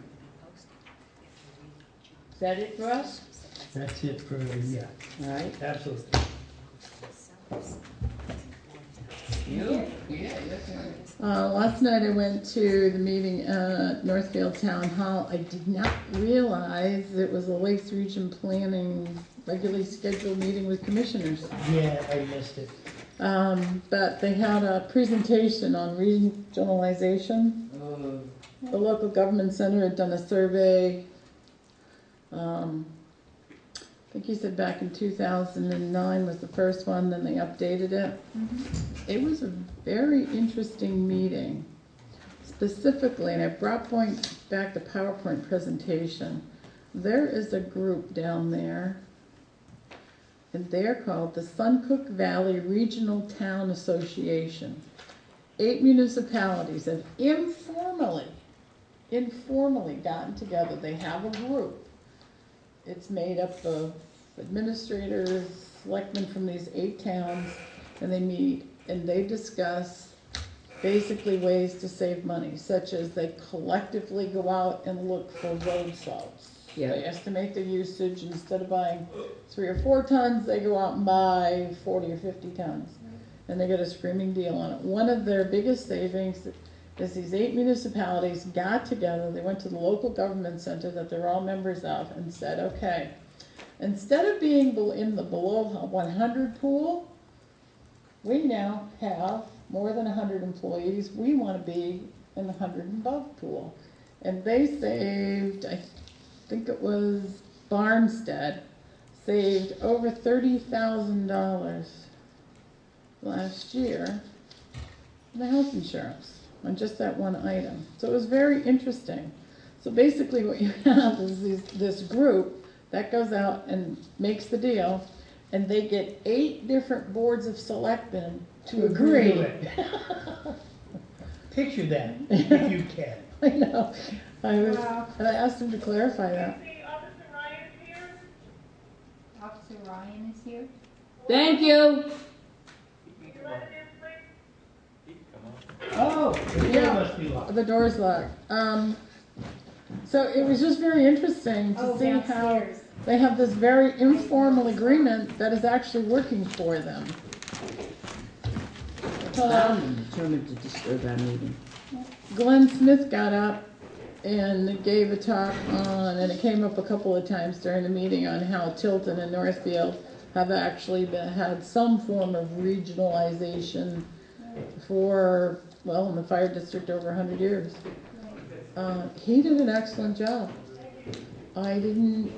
Speaker 1: Is that it for us?
Speaker 5: That's it for, yeah,
Speaker 1: All right.
Speaker 5: absolutely.
Speaker 1: You? Yeah, your turn.
Speaker 4: Last night I went to the meeting at Northfield Town Hall. I did not realize it was a Lakes Region Planning regularly scheduled meeting with commissioners.
Speaker 5: Yeah, I missed it.
Speaker 4: But they had a presentation on regionalization. The local government center had done a survey. I think he said back in 2009 was the first one, then they updated it. It was a very interesting meeting. Specifically, and I brought back the PowerPoint presentation. There is a group down there, and they're called the Suncook Valley Regional Town Association. 8 municipalities have informally gotten together. They have a group. It's made up of administrators, selectmen from these 8 towns, and they meet and they discuss basically ways to save money, such as they collectively go out and look for road salts.
Speaker 1: Yeah.
Speaker 4: They estimate their usage. Instead of buying 3 or 4 tons, they go out and buy 40 or 50 tons. And they get a screaming deal on it. One of their biggest savings is these 8 municipalities got together, they went to the local government center that they're all members of and said, okay, instead of being in the below 100 pool, we now have more than 100 employees. We want to be in the 100 and above pool. And they saved, I think it was Barnstead, saved over $30,000 last year in the health insurance on just that one item. So it was very interesting. So basically what you have is this group that goes out and makes the deal, and they get 8 different boards of selectmen to agree
Speaker 5: Picture that, if you can.
Speaker 4: I know,
Speaker 6: Wow.
Speaker 4: and I asked him to clarify that.
Speaker 6: Officer Ryan is here.
Speaker 1: Thank you.
Speaker 8: He can come up. He can come up.
Speaker 5: Oh, the door
Speaker 4: Yeah.
Speaker 5: must be locked.
Speaker 4: The door's locked. So it was just very interesting to
Speaker 6: Oh,
Speaker 4: see how
Speaker 6: downstairs.
Speaker 4: they have this very informal agreement that is actually working for them.
Speaker 1: I'm determined to disturb our meeting.
Speaker 4: Glenn Smith got up and gave a talk on, and it came up a couple of times during the meeting, on how Tilton and Northfield have actually had some form of regionalization for, well, in the fire district over 100 years. He did an excellent job. I didn't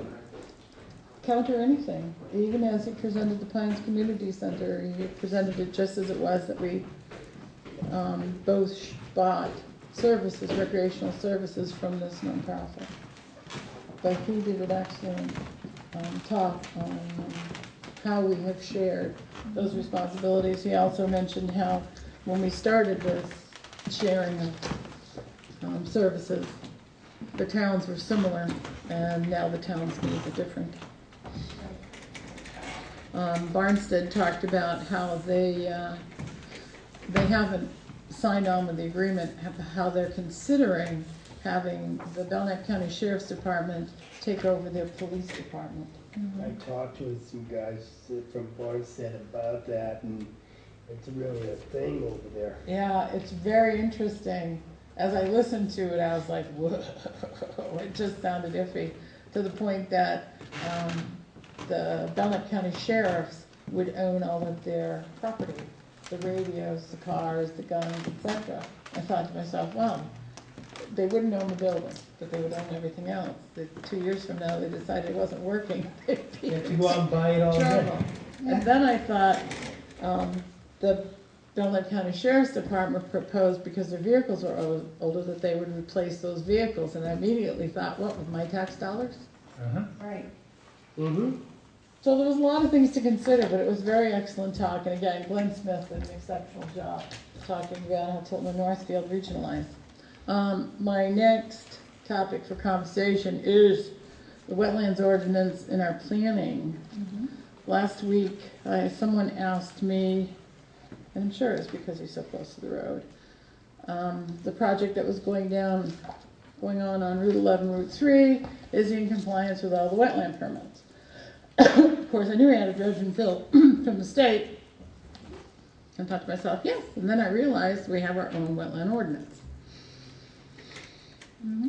Speaker 4: counter anything. Even as he presented the Pines Community Center, he presented it just as it was, that we both bought services, recreational services from this nonprofit. But he did an excellent talk on how we have shared those responsibilities. He also mentioned how when we started this sharing of services, the towns were similar, and now the towns' needs are different. Barnstead talked about how they haven't signed on with the agreement, how they're considering having the Belknap County Sheriff's Department take over their police department.
Speaker 5: I talked with some guys from Barnstead about that, and it's really a thing over there.
Speaker 4: Yeah, it's very interesting. As I listened to it, I was like, whoa, it just sounded iffy, to the point that the Belknap County Sheriffs would own all of their property, the radios, the cars, the guns, etc. I thought to myself, well, they wouldn't own the building, but they would own everything else. 2 years from now, they decided it wasn't working. They'd be
Speaker 5: You have to
Speaker 4: in
Speaker 5: go out and buy it all again.
Speaker 4: trouble. And then I thought, the Belknap County Sheriff's Department proposed, because their vehicles are older, that they would replace those vehicles. And I immediately thought, what, with my tax dollars?
Speaker 6: Right.
Speaker 5: Mm-hmm.
Speaker 4: So there was a lot of things to consider, but it was very excellent talk. And again, Glenn Smith did an exceptional job talking about how Tilton and Northfield regionalized. My next topic for conversation is the wetlands ordinance in our planning. Last week, someone asked me, and I'm sure it's because he's so close to the road, the project that was going on Route 11, Route 3, is in compliance with all the wetland permits. Of course, I knew he had a dredge and fill from the state, and thought to myself, yes, and then I realized we have our own wetland ordinance.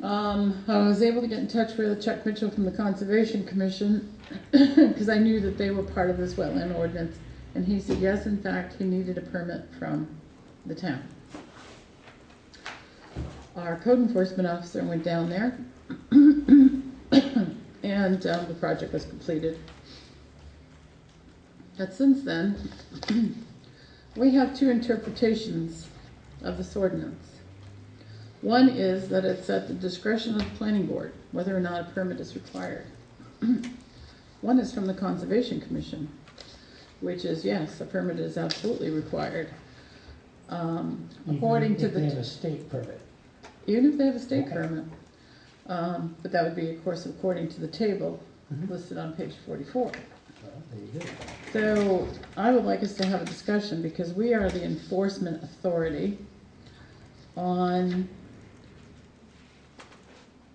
Speaker 4: I was able to get in touch with Chuck Mitchell from the Conservation Commission, because I knew that they were part of this wetland ordinance, and he said, yes, in fact, he needed a permit from the town. Our code enforcement officer went down there, and the project was completed. But since then, we have two interpretations of this ordinance. One is that it's at the discretion of the planning board whether or not a permit is required. One is from the Conservation Commission, which is, yes, a permit is absolutely required. According to
Speaker 5: If they have
Speaker 4: the,
Speaker 5: a state permit.
Speaker 4: even if they have a state
Speaker 5: Okay.
Speaker 4: permit. But that would be, of course, according to the table listed on page 44.
Speaker 5: Well, there you go.
Speaker 4: So I would like us to have a discussion, because we are the enforcement authority on,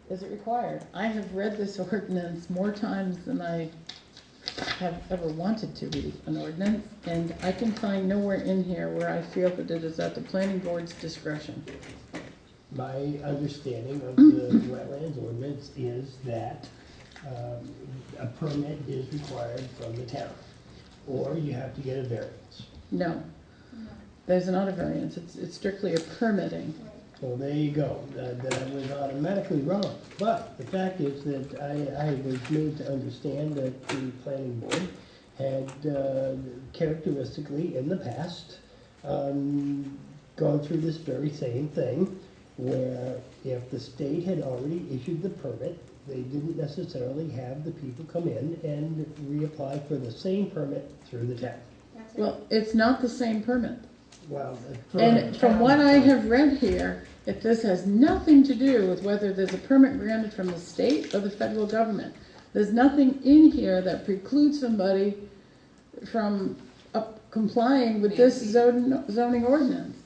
Speaker 4: is it required? I have read this ordinance more times than I have ever wanted to read an ordinance, and I can find nowhere in here where I feel that it is at the planning board's discretion.
Speaker 5: My understanding of the wetlands ordinance is that a permit is required from the town, or you have to get a variance.
Speaker 4: No, there's not a variance, it's strictly a permitting.
Speaker 5: So there you go, that I was automatically wrong. But the fact is that I was made to understand that the planning board had characteristically in the past gone through this very same thing, where if the state had already issued the permit, they didn't necessarily have the people come in and reapply for the same permit through the town.
Speaker 6: That's it.
Speaker 4: Well, it's not the same permit.
Speaker 5: Well,
Speaker 4: And from what I have read here, if this has nothing to do with whether there's a permit granted from the state or the federal government, there's nothing in here that precludes somebody from complying with this zoning ordinance.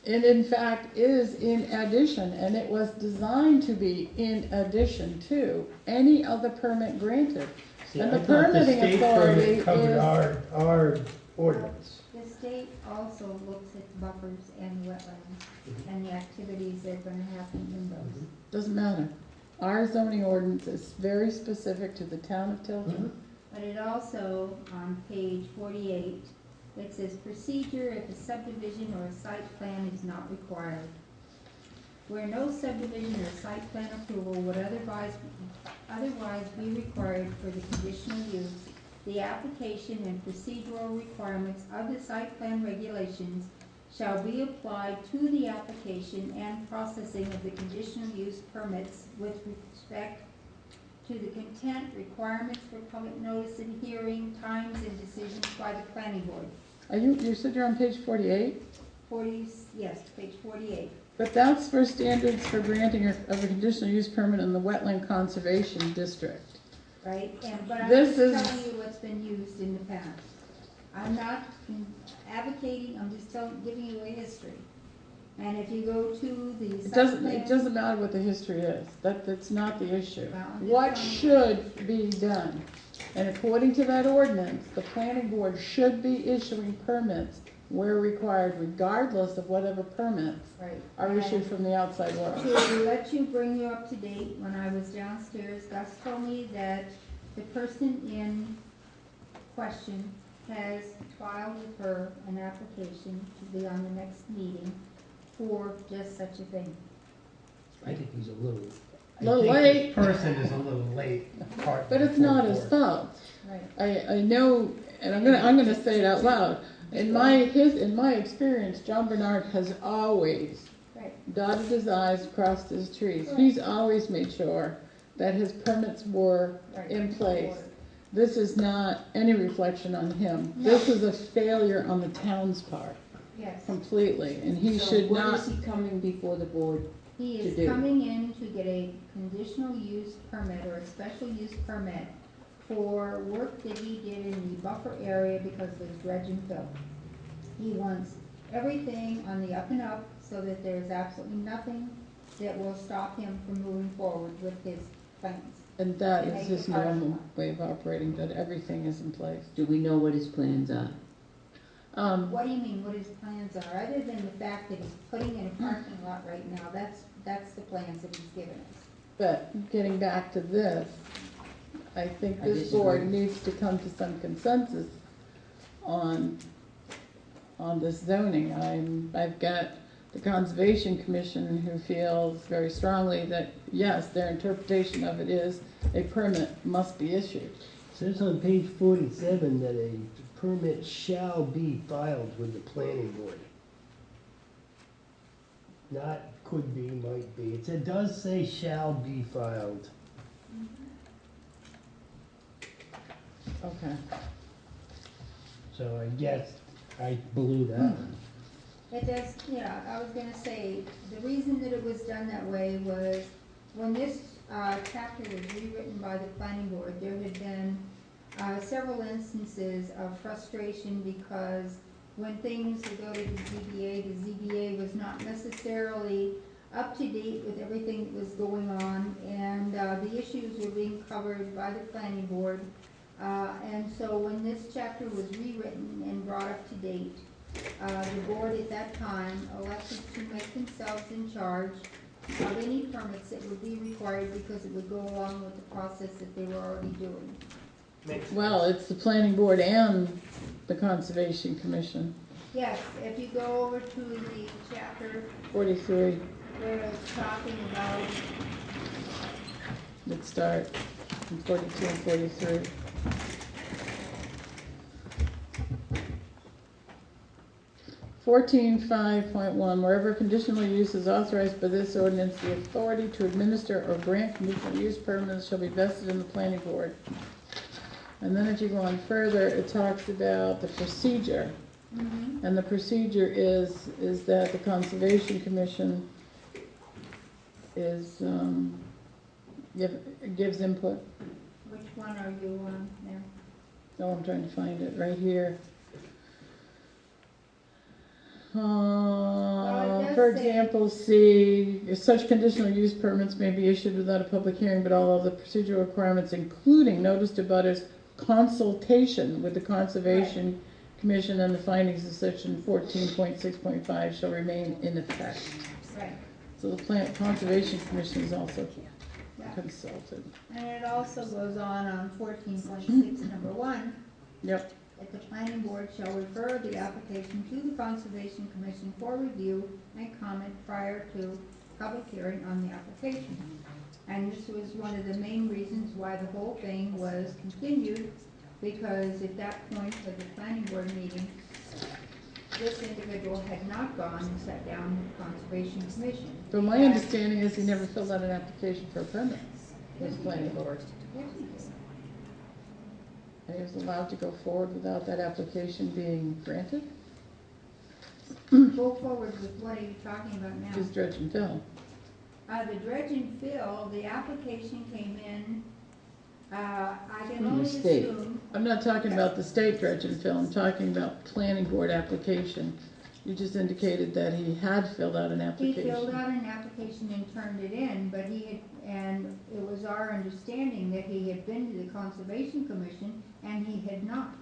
Speaker 4: It in fact is in addition, and it was designed to be in addition to any other permit granted.
Speaker 5: See,
Speaker 4: And
Speaker 5: I
Speaker 4: the
Speaker 5: thought the
Speaker 4: permitting
Speaker 5: state
Speaker 4: authority
Speaker 5: permit covered
Speaker 4: is-
Speaker 5: our ordinance.
Speaker 6: The state also looks at buffers and wetlands and the activities that are gonna happen in those.
Speaker 4: Doesn't matter. Our zoning ordinance is very specific to the town of Tilton.
Speaker 6: But it also, on page 48, it says procedure if a subdivision or a site plan is not required. Where no subdivision or site plan approval would otherwise be required for the conditional use, the application and procedural requirements of the site plan regulations shall be applied to the application and processing of the conditional use permits with respect to the content, requirements for public notice and hearing, times and decisions by the planning board.
Speaker 4: You said you're on page 48?
Speaker 6: Yes, page 48.
Speaker 4: But that's for standards for granting of a conditional use permit in the wetland conservation district.
Speaker 6: Right, but I'm
Speaker 4: This
Speaker 6: just
Speaker 4: is-
Speaker 6: telling you what's been used in the past. I'm not advocating, I'm just giving you a history. And if you go to the
Speaker 4: It
Speaker 6: site plan.
Speaker 4: doesn't matter what the history is. That's not the issue.
Speaker 6: Well, I'm just
Speaker 4: What
Speaker 6: telling you.
Speaker 4: should be done? And according to that ordinance, the planning board should be issuing permits where required, regardless of whatever permits
Speaker 6: Right.
Speaker 4: are issued from the outside world.
Speaker 6: To let you bring you up to date, when I was downstairs, Gus told me that the person in question has filed with her an application to be on the next meeting for just such a thing.
Speaker 5: I think he's a little.
Speaker 4: Little
Speaker 5: I think
Speaker 4: late.
Speaker 5: this person is a little late.
Speaker 4: But it's not his fault.
Speaker 6: Right.
Speaker 4: I know, and I'm gonna say it out loud. In my experience, John Bernard has always
Speaker 6: Right.
Speaker 4: dotted his i's, crossed his t's. He's always made sure that his permits were
Speaker 6: Right.
Speaker 4: in place. This is not any reflection on him. This is a failure on the town's part,
Speaker 6: Yes.
Speaker 4: completely, and he
Speaker 1: So
Speaker 4: should
Speaker 1: what
Speaker 4: not.
Speaker 1: is he coming before the board?
Speaker 6: He
Speaker 1: to
Speaker 6: is
Speaker 1: do.
Speaker 6: coming in to get a conditional use permit or a special use permit for work that he did in the buffer area because there's dredge and fill. He wants everything on the up and up so that there's absolutely nothing that will stop him from moving forward with his plans.
Speaker 4: And that
Speaker 6: to
Speaker 4: is
Speaker 6: make
Speaker 4: his
Speaker 6: the parking
Speaker 4: normal
Speaker 6: lot.
Speaker 4: way of operating, that everything is in place.
Speaker 1: Do we know what his plans are?
Speaker 6: What do you mean, what his plans are, other than the fact that he's putting in a parking lot right now, that's the plans that he's given us.
Speaker 4: But getting back to this, I think
Speaker 1: I
Speaker 4: this board
Speaker 1: disagree.
Speaker 4: needs to come to some consensus on this zoning. I've got the Conservation Commission who feels very strongly that, yes, their interpretation of it is a permit must be issued.
Speaker 5: It says on page 47 that a permit shall be filed with the planning board. Not could be, might be. It does say shall be filed.
Speaker 4: Okay.
Speaker 5: So I guess I blew that.
Speaker 6: It does, yeah, I was gonna say, the reason that it was done that way was when this chapter was rewritten by the planning board, there had been several instances of frustration because when things would go to the ZBA was not necessarily up to date with everything that was going on, and the issues were being covered by the planning board. And so when this chapter was rewritten and brought up to date, the board at that time elected to make themselves in charge of any permits that would be required because it would go along with the process that they were already doing.
Speaker 4: Well, it's the planning board and the Conservation Commission,
Speaker 6: Yes, if you go over to the chapter
Speaker 4: 43,
Speaker 6: where it's talking about,
Speaker 4: let's start from 42 and 43. Fourteen 5.1, wherever conditional use is authorized by this ordinance, the authority to administer or grant conditional use permits shall be vested in the planning board. And then if you go on further, it talks about the procedure
Speaker 6: Mhm.
Speaker 4: And the procedure is that the Conservation Commission is, gives input.
Speaker 6: Which one are you on now?
Speaker 4: Oh, I'm trying to find it, right here.
Speaker 6: it does
Speaker 4: For
Speaker 6: say-
Speaker 4: example, C, if such conditional use permits may be issued without a public hearing, but all of the procedural requirements, including notice to butters, consultation with the Conservation Commission and the findings of section 14.6.5 shall remain in effect.
Speaker 6: Right,
Speaker 4: So the Conservation Commission is also
Speaker 6: yeah.
Speaker 4: consulted.
Speaker 6: And it also goes on 14.6, number 1.
Speaker 4: Yep.
Speaker 6: That the planning board shall refer the application to the Conservation Commission for review and comment prior to public hearing on the application. And this was one of the main reasons why the whole thing was continued, because at that point of the planning board meeting, this individual had not gone and sat down with the Conservation Commission.
Speaker 4: But my
Speaker 6: He had-
Speaker 4: understanding is he never filled out an application for a permit, this planning board.
Speaker 6: Yes, he did.
Speaker 4: And he was allowed to go forward without that application being granted?
Speaker 6: Go forward with what are you talking about now?
Speaker 4: Just dredge and fill.
Speaker 6: The dredge and fill, the application came in, I can
Speaker 1: From the
Speaker 6: only
Speaker 1: state.
Speaker 6: assume,
Speaker 4: I'm not talking about the state dredge and fill, I'm talking about planning board application. You just indicated that he had filled out an
Speaker 6: he
Speaker 4: application.
Speaker 6: filled out an application and turned it in, but he had, and it was our understanding that he had been to the Conservation Commission, and he had not.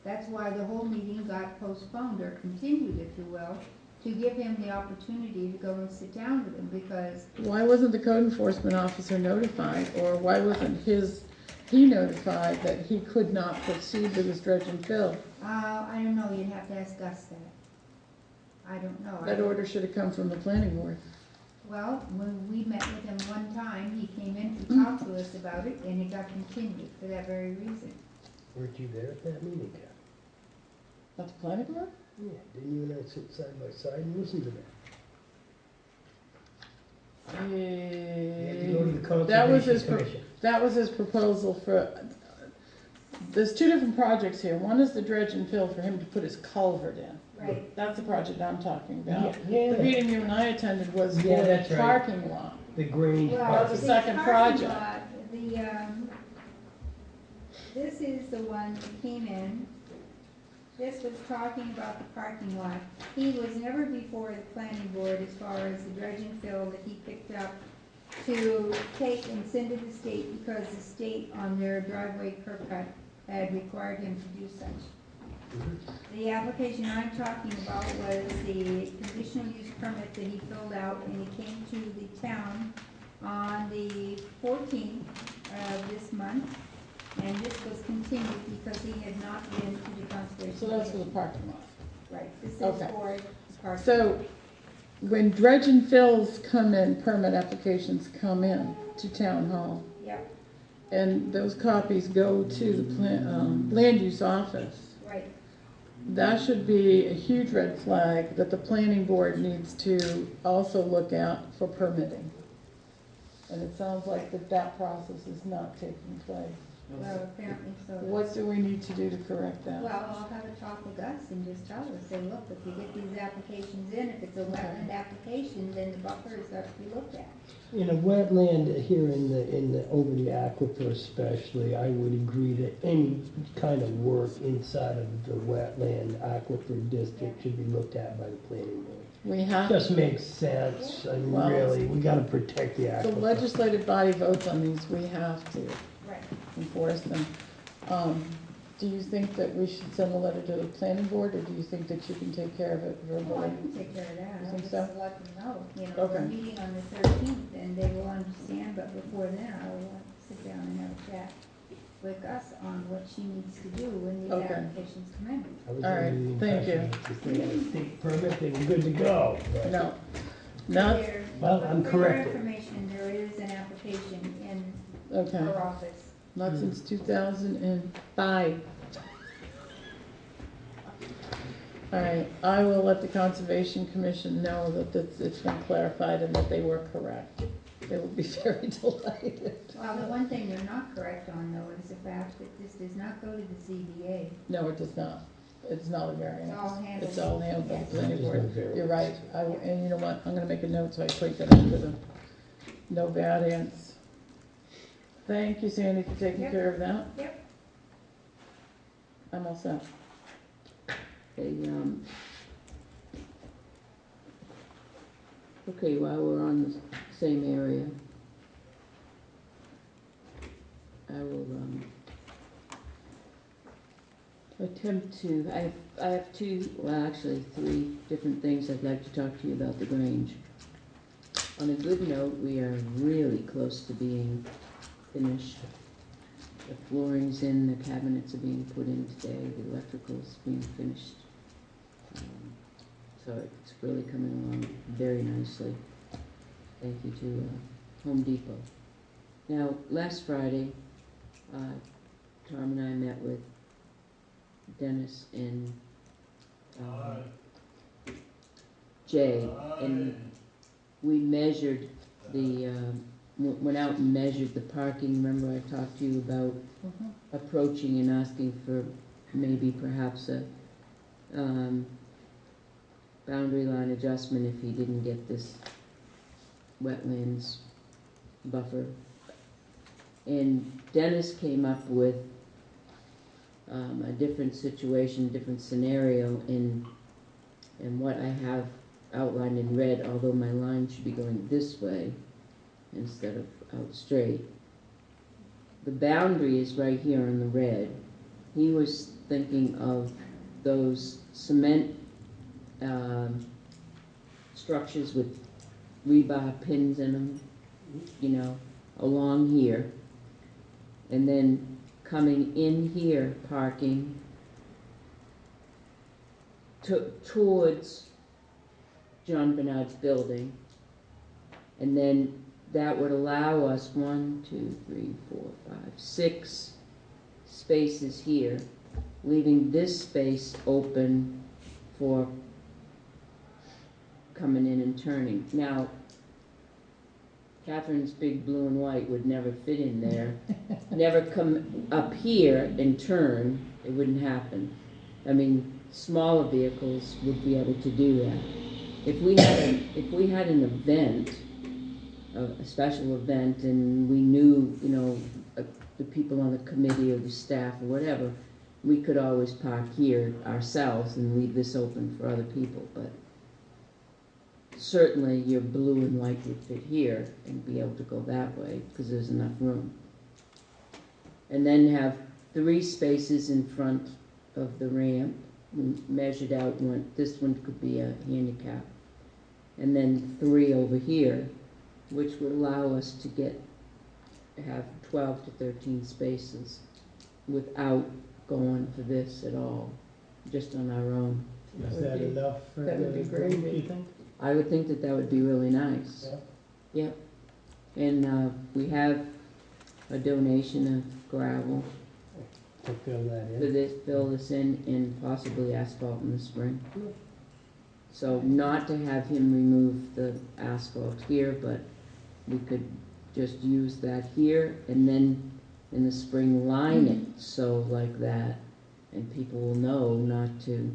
Speaker 6: That's why the whole meeting got postponed or continued, if you will, to give him the opportunity to go and sit down with him, because
Speaker 4: Why wasn't the code enforcement officer notified, or why wasn't he notified that he could not proceed with his dredge and fill?
Speaker 6: I don't know, you'd have to ask Gus that. I don't know.
Speaker 4: That order should have come from the planning board.
Speaker 6: Well, when we met with him one time, he came in to talk to us about it, and it got continued for that very reason.
Speaker 5: Weren't you there at that meeting, Kat?
Speaker 4: Not the planning board?
Speaker 5: Yeah, didn't you and I sit side by side and listen to that? You had to go to the
Speaker 4: That was his
Speaker 5: Conservation Commission.
Speaker 4: That was his proposal for, there's two different projects here. One is the dredge and fill for him to put his culvert in.
Speaker 6: Right.
Speaker 4: That's the project I'm talking about.
Speaker 5: Yeah,
Speaker 4: The meeting you and I attended was for
Speaker 5: Yeah,
Speaker 4: the
Speaker 5: that's right.
Speaker 4: parking lot.
Speaker 5: the Grange
Speaker 6: Well,
Speaker 5: part.
Speaker 4: That's a
Speaker 6: the
Speaker 4: second
Speaker 6: parking
Speaker 4: project.
Speaker 6: lot, this is the one that came in. This was talking about the parking lot. He was never before the planning board as far as the dredge and fill that he picked up to take and send to the state, because the state on their driveway curb cut had required him to do such. The application I'm talking about was the conditional use permit that he filled out, and he came to the town on the 14th of this month, and this was continued because he had not been to the conservation.
Speaker 4: So that's for the
Speaker 6: Commission.
Speaker 4: parking lot.
Speaker 6: Right, this is
Speaker 4: Okay.
Speaker 6: for the park.
Speaker 4: So when dredge and fills come in, permit applications come in to town hall,
Speaker 6: Yep,
Speaker 4: and those copies go to the land use office,
Speaker 6: right.
Speaker 4: that should be a huge red flag that the planning board needs to also look at for permitting. And it sounds like that process is not taking place.
Speaker 6: Well, apparently so.
Speaker 4: What do we need to do to correct that?
Speaker 6: Well, I'll have a talk with Gus and just tell us, say, look, if you get these applications in, if it's a wetland application, then the buffer has got to be looked at.
Speaker 5: In a wetland here over the aquifer especially, I would agree that any kind of work inside of the wetland aquifer district should be looked at by the planning board.
Speaker 4: We have,
Speaker 5: Just makes sense, and
Speaker 4: Well,
Speaker 5: really, we gotta protect the
Speaker 4: the
Speaker 5: aquifer.
Speaker 4: legislative body votes on these, we have to
Speaker 6: Right.
Speaker 4: enforce them. Do you think that we should send a letter to the planning board, or do you think that you can take care of it
Speaker 6: Oh, I
Speaker 4: verbally?
Speaker 6: can take care of that.
Speaker 4: You
Speaker 6: I'll
Speaker 4: think
Speaker 6: just
Speaker 4: so?
Speaker 6: let them know, you know, we're
Speaker 4: Okay.
Speaker 6: meeting on the 13th, and they will understand, but before then, I'll sit down and have a chat with Gus on what she needs to do when these
Speaker 4: Okay.
Speaker 6: applications come in.
Speaker 5: I was
Speaker 4: All right,
Speaker 5: under the
Speaker 4: thank you.
Speaker 5: impression that if they got a state permit, they were good to go. but-
Speaker 4: No, not,
Speaker 6: There-
Speaker 5: Well,
Speaker 6: but
Speaker 5: I'm
Speaker 6: For
Speaker 5: corrected.
Speaker 6: your information, there is an application in
Speaker 4: okay,
Speaker 6: her office.
Speaker 4: not since 2005. All right, I will let the Conservation Commission know that it's been clarified and that they were correct. They will be very delighted.
Speaker 6: Well, the one thing they're not correct on, though, is the fact that this does not go to the ZBA.
Speaker 4: No, it does not. it's not a variance.
Speaker 6: It's all handled.
Speaker 4: It's all handled by the
Speaker 6: Yes.
Speaker 4: planning
Speaker 5: There's no
Speaker 4: board.
Speaker 5: variance.
Speaker 4: You're right, and you know what, I'm gonna make a note, so I put that under the no variance. Thank you, Sandy, for taking
Speaker 6: Yep.
Speaker 4: care of that.
Speaker 6: Yep.
Speaker 4: I'm all set.
Speaker 1: Okay, while we're on the same area, I will, attempt to, I have two, well, actually, three different things I'd like to talk to you about the Grange. On a good note, we are really close to being finished. The flooring's in, the cabinets are being put in today, the electrical's being finished. So it's really coming along very nicely. Thank you to Home Depot. Now, last Friday, Tom and I met with Dennis and Jay, and we measured the, went out and measured the parking. Remember I talked to you about approaching and asking for maybe perhaps a boundary line adjustment if he didn't get this wetlands buffer. And Dennis came up with a different situation, different scenario, and what I have outlined in red, although my line should be going this way instead of out straight. The boundary is right here in the red. He was thinking of those cement structures with rebar pins in them, you know, along here. And then coming in here, parking towards John Bernard's building. And then that would allow us 6 spaces here, leaving this space open for coming in and turning. Now, Catherine's big blue and white would never fit in there, never come up here and turn, it wouldn't happen. I mean, smaller vehicles would be able to do that. If we had an event, a special event, and we knew, you know, the people on the committee or the staff or whatever, we could always park here ourselves and leave this open for other people, but certainly your blue and white would fit here and be able to go that way because there's enough room. And then have 3 spaces in front of the ramp. We measured out this one could be a handicap. And then 3 over here, which would allow us to have 12 to 13 spaces without going for this at all, just on our own.
Speaker 5: Is that enough for
Speaker 4: that would be
Speaker 5: the
Speaker 4: great.
Speaker 5: group, you think?
Speaker 1: I would think that would be really nice.
Speaker 5: Yeah.
Speaker 1: Yep. And we have a donation of gravel
Speaker 5: To fill that
Speaker 1: for
Speaker 5: in?
Speaker 1: this, fill this in, and possibly asphalt in the spring. So not to have him remove the asphalt here, but we could just use that here, and then in the spring line it so like that, and people will know not to.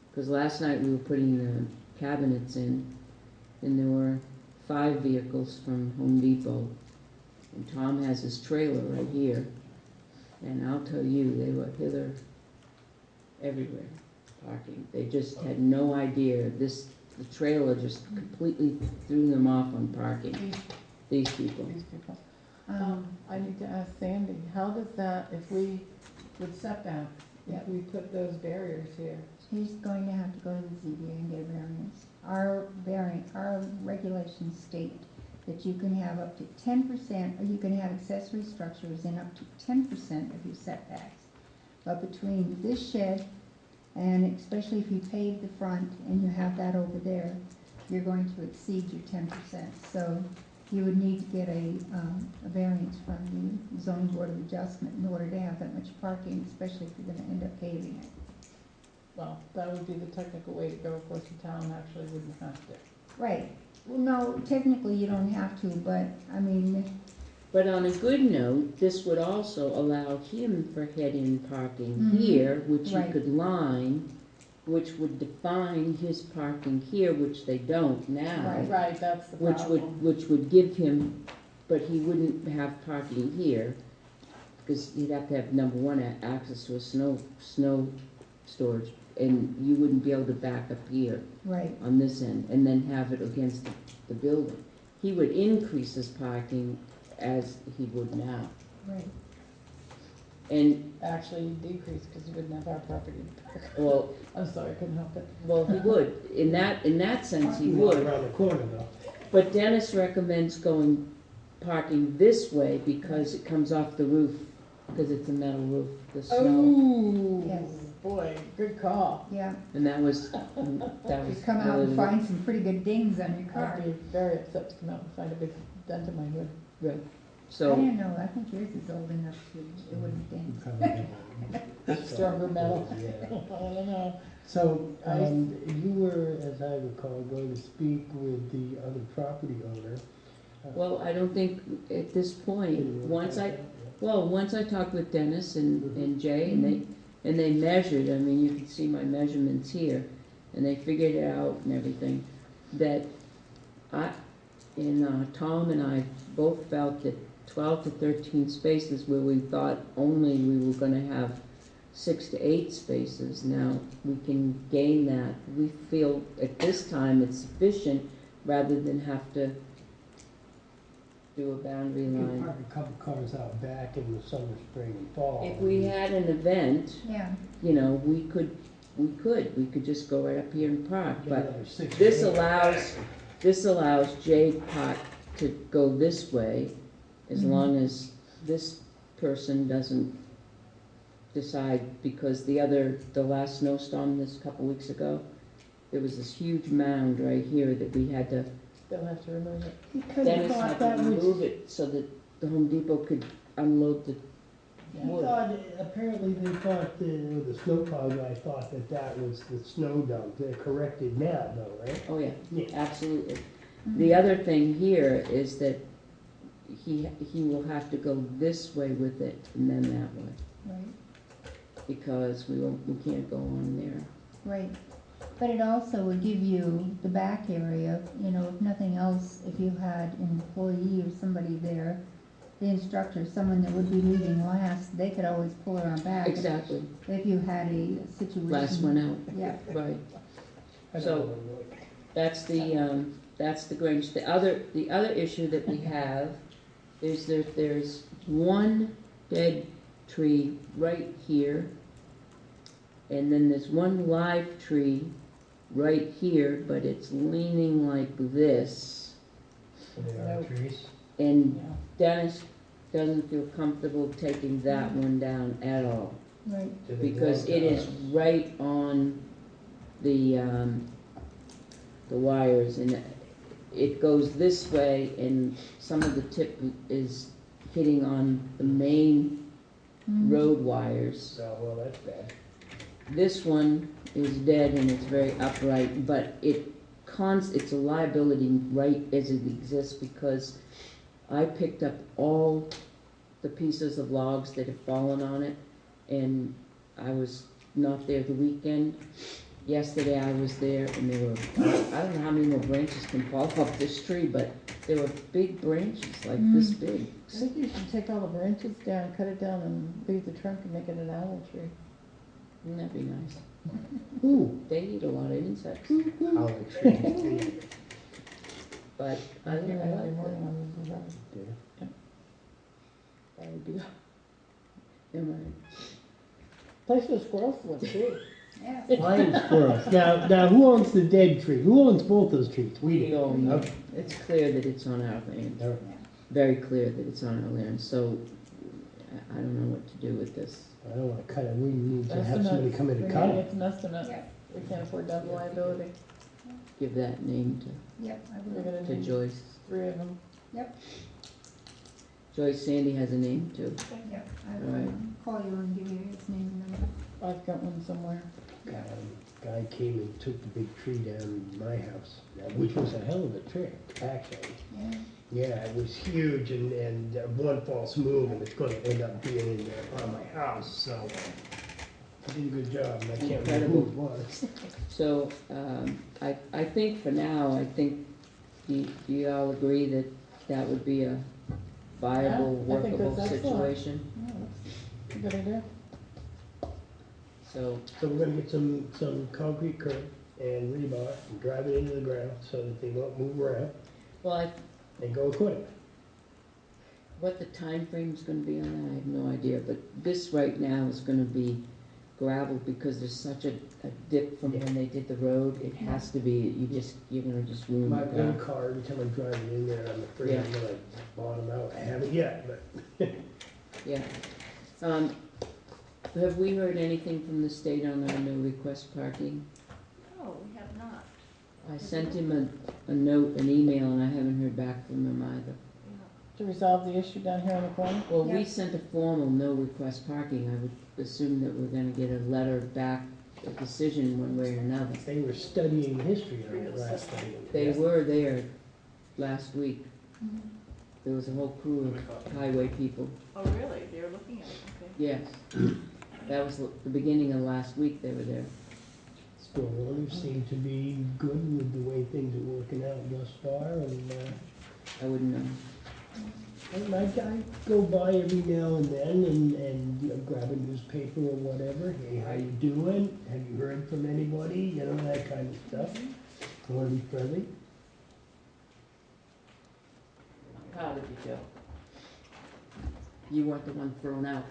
Speaker 1: Because last night we were putting the cabinets in, and there were 5 vehicles from Home Depot, and Tom has his trailer right here, and I'll tell you, they were hither everywhere parking. They just had no idea. The trailer just completely threw them off on parking, these people.
Speaker 4: These people. I need to ask Sandy, how does that, if we, with setbacks, if we put those barriers here?
Speaker 6: He's going to have to go to the ZBA and get a variance. Our regulations state that you can have up to 10%, or you can have accessory structures in up to 10% of your setbacks. But between this shed, and especially if you pave the front and you have that over there, you're going to exceed your 10%. So you would need to get a variance from the zoning board of adjustment in order to have that much parking, especially if you're gonna end up paving it.
Speaker 4: Well, that would be the technical way to go. Of course, the town actually wouldn't have to.
Speaker 6: Right. Well, no, technically you don't have to, but, I mean,
Speaker 1: But on a good note, this would also allow him for head-in parking
Speaker 6: Mhm.
Speaker 1: here, which he
Speaker 6: Right.
Speaker 1: could line, which would define his parking here, which they don't now.
Speaker 4: Right, that's the
Speaker 1: Which
Speaker 4: problem.
Speaker 1: would give him, but he wouldn't have parking here, because he'd have to have, number one, access to a snow storage, and you wouldn't be able to back up here
Speaker 6: Right,
Speaker 1: on this end, and then have it against the building. He would increase his parking as he would now.
Speaker 6: right.
Speaker 1: And,
Speaker 4: Actually, you decrease because you wouldn't have our property to park.
Speaker 1: well,
Speaker 4: I'm sorry, I couldn't help it.
Speaker 1: he would, in that sense, he
Speaker 5: Parking lot
Speaker 1: would.
Speaker 5: around the corner though.
Speaker 1: But Dennis recommends parking this way because it comes off the roof, because it's a metal roof, the snow.
Speaker 4: Oh,
Speaker 6: Yes.
Speaker 4: boy, good call.
Speaker 6: Yeah,
Speaker 1: And that was
Speaker 6: you come out and
Speaker 1: really-
Speaker 6: find some pretty good dings on your car.
Speaker 4: I'd be very upset to come out and find a big dent in my hood.
Speaker 1: Right,
Speaker 6: I
Speaker 1: so,
Speaker 6: don't know, I think yours is old enough to, it wouldn't dent.
Speaker 5: Probably.
Speaker 4: Stronger metal.
Speaker 5: Yeah.
Speaker 4: I don't know.
Speaker 5: So, you were, as I recall, going to speak with the other property owner.
Speaker 1: well, I don't think at this point, once I talked with Dennis and Jay, and they measured, I mean, you can see my measurements here, and they figured it out and everything, that Tom and I both felt that 12 to 13 spaces where we thought only we were gonna have 6 to 8 spaces, now we can gain that. We feel at this time it's sufficient, rather than have to do a boundary
Speaker 5: You could
Speaker 1: line.
Speaker 5: park a couple cars out back in the summer, spring and fall.
Speaker 1: If we had an event,
Speaker 6: Yeah,
Speaker 1: you know, we could just go right up here and park,
Speaker 5: Get
Speaker 1: but
Speaker 5: another 6 or
Speaker 1: this
Speaker 5: 8.
Speaker 1: allows Jay Pot to go this way, as
Speaker 6: Mhm.
Speaker 1: long as this person doesn't decide, because the last snowstorm this couple weeks ago, there was this huge mound right here that we had to,
Speaker 4: They'll have to remove it.
Speaker 5: You kinda
Speaker 1: Dennis
Speaker 5: thought
Speaker 1: had
Speaker 5: that
Speaker 1: to
Speaker 5: was,
Speaker 1: remove it so that the Home Depot could unload the
Speaker 5: he
Speaker 1: wood.
Speaker 5: thought, apparently they thought, the snowplow guy thought that was the snow dump. They're corrected now though, right?
Speaker 1: Oh, yeah,
Speaker 5: Yeah.
Speaker 1: absolutely.
Speaker 6: Mhm.
Speaker 1: The other thing here is that he will have to go this way with it and then that way,
Speaker 6: right,
Speaker 1: because we can't go on there.
Speaker 6: right. But it also would give you the back area, you know, if nothing else, if you had an employee or somebody there, the instructor, someone that would be leaving last, they could always pull around back.
Speaker 1: Exactly,
Speaker 6: If you had a situation.
Speaker 1: last one out,
Speaker 6: Yeah,
Speaker 1: right.
Speaker 5: I don't
Speaker 1: So-
Speaker 5: know, really.
Speaker 1: That's the Grange. The other issue that we have is there's one dead tree right here, and then there's one live tree right here, but it's leaning like this.
Speaker 5: So they are
Speaker 4: Nope.
Speaker 5: trees.
Speaker 1: And
Speaker 4: Yeah.
Speaker 1: Dennis doesn't feel comfortable taking that one down at all,
Speaker 6: right,
Speaker 5: Do they
Speaker 1: because
Speaker 5: belong
Speaker 1: it
Speaker 5: to
Speaker 1: is
Speaker 5: us?
Speaker 1: right on the wires, and it goes this way, and some of the tip is hitting on the main
Speaker 6: Mhm.
Speaker 1: road wires.
Speaker 5: Oh, well, that's bad.
Speaker 1: This one is dead and it's very upright, but it's a liability right as it exists, because I picked up all the pieces of logs that had fallen on it, and I was not there the weekend. Yesterday I was there, and there were, I don't know how many more branches can fall off this tree, but there were big branches, like this big.
Speaker 4: I think you should take all the branches down, cut it down, and leave the trunk and make it an owl tree.
Speaker 1: Wouldn't that be nice?
Speaker 5: Ooh.
Speaker 1: They eat a lot of insects,
Speaker 5: Holly tree.
Speaker 1: but I
Speaker 4: Here
Speaker 1: like
Speaker 4: every morning
Speaker 1: that.
Speaker 4: on the road.
Speaker 1: That would be, am
Speaker 4: Place where squirrels live too.
Speaker 6: yeah.
Speaker 5: Lion squirrels. Now, who owns the dead tree? Who owns both those trees?
Speaker 1: We don't know.
Speaker 5: Okay.
Speaker 1: It's clear that it's on our land,
Speaker 5: All right.
Speaker 1: very clear that it's on our land, so I don't know what to do with this.
Speaker 5: I don't wanna cut it. We need to have somebody come in and cut it.
Speaker 4: It's an estimate.
Speaker 6: Yeah.
Speaker 4: We can't afford that liability.
Speaker 1: Give that name
Speaker 6: Yep, I
Speaker 4: We're
Speaker 6: will.
Speaker 4: gonna
Speaker 1: to
Speaker 4: need
Speaker 1: Joyce.
Speaker 4: 3 of them.
Speaker 1: Joyce, Sandy has a name too.
Speaker 6: Yep, I will
Speaker 1: Right.
Speaker 6: call you and give you his name and number.
Speaker 4: I've got one somewhere.
Speaker 5: Um, guy came and took the big tree down in my house, which was a hell of a trick, actually.
Speaker 6: Yeah.
Speaker 5: Yeah, it was huge, and one false move, and it's gonna end up being in on my house, so he did a good job, and I can't remember who it was.
Speaker 1: So, I think for now, I think, do you all agree that that would be a viable,
Speaker 4: Yeah, I think
Speaker 1: workable
Speaker 4: that's excellent.
Speaker 1: situation?
Speaker 4: Yeah, that's a good idea.
Speaker 1: So,
Speaker 5: So we're gonna get some concrete curb and rebar and drive it into the ground so that they won't move around
Speaker 1: well,
Speaker 5: and go accordingly.
Speaker 1: what the time frame's gonna be on that, I have no idea, but this right now is gonna be gravel because there's such a dip from when they did the road, it has to be, you're gonna just ruin
Speaker 5: My
Speaker 1: the
Speaker 5: old
Speaker 1: car.
Speaker 5: car, every time I drive it in there, I'm afraid
Speaker 1: Yeah.
Speaker 5: I'm gonna bottom out. I haven't yet, but
Speaker 1: Yeah. Have we heard anything from the state on our no request parking?
Speaker 2: No, we have not.
Speaker 1: I sent him a note, an email, and I haven't heard back from him either.
Speaker 4: To resolve the issue down here in the corner?
Speaker 1: Well, we
Speaker 6: Yeah.
Speaker 1: sent a formal no request parking, I would assume that we're gonna get a letter back, a decision one way or another.
Speaker 5: they were studying history on it last night.
Speaker 1: They were there last week,
Speaker 6: Mhm.
Speaker 1: there was a whole crew of highway people,
Speaker 2: Oh, really? They're looking at it, okay.
Speaker 1: yes. That was the beginning of last week they were there.
Speaker 5: Store owners seem to be good with the way things are working out thus far, and
Speaker 1: I wouldn't know.
Speaker 5: I go by every now and then and you know, grab a newspaper or whatever. Hey, how you doing? Have you heard from anybody? You know, that kind of stuff. I want to be friendly.
Speaker 1: How did you go? You weren't the one thrown out.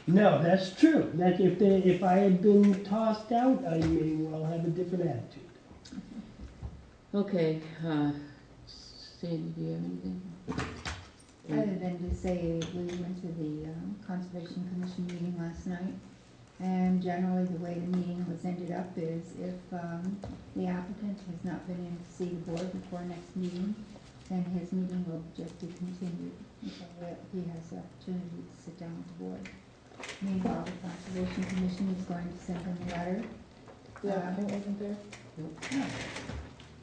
Speaker 5: No, that's true. That if I had been tossed out, I may well have a different attitude.
Speaker 1: Okay, Sandy, do you have anything?
Speaker 6: Other than to say, we went to the Conservation Commission meeting last night, and generally the way the meeting was ended up is if the applicant has not been in to see the board before next meeting, then his meeting will just be continued until he has the opportunity to sit down with the board. Meanwhile, the Conservation Commission is going to send him a letter
Speaker 4: The applicant wasn't there?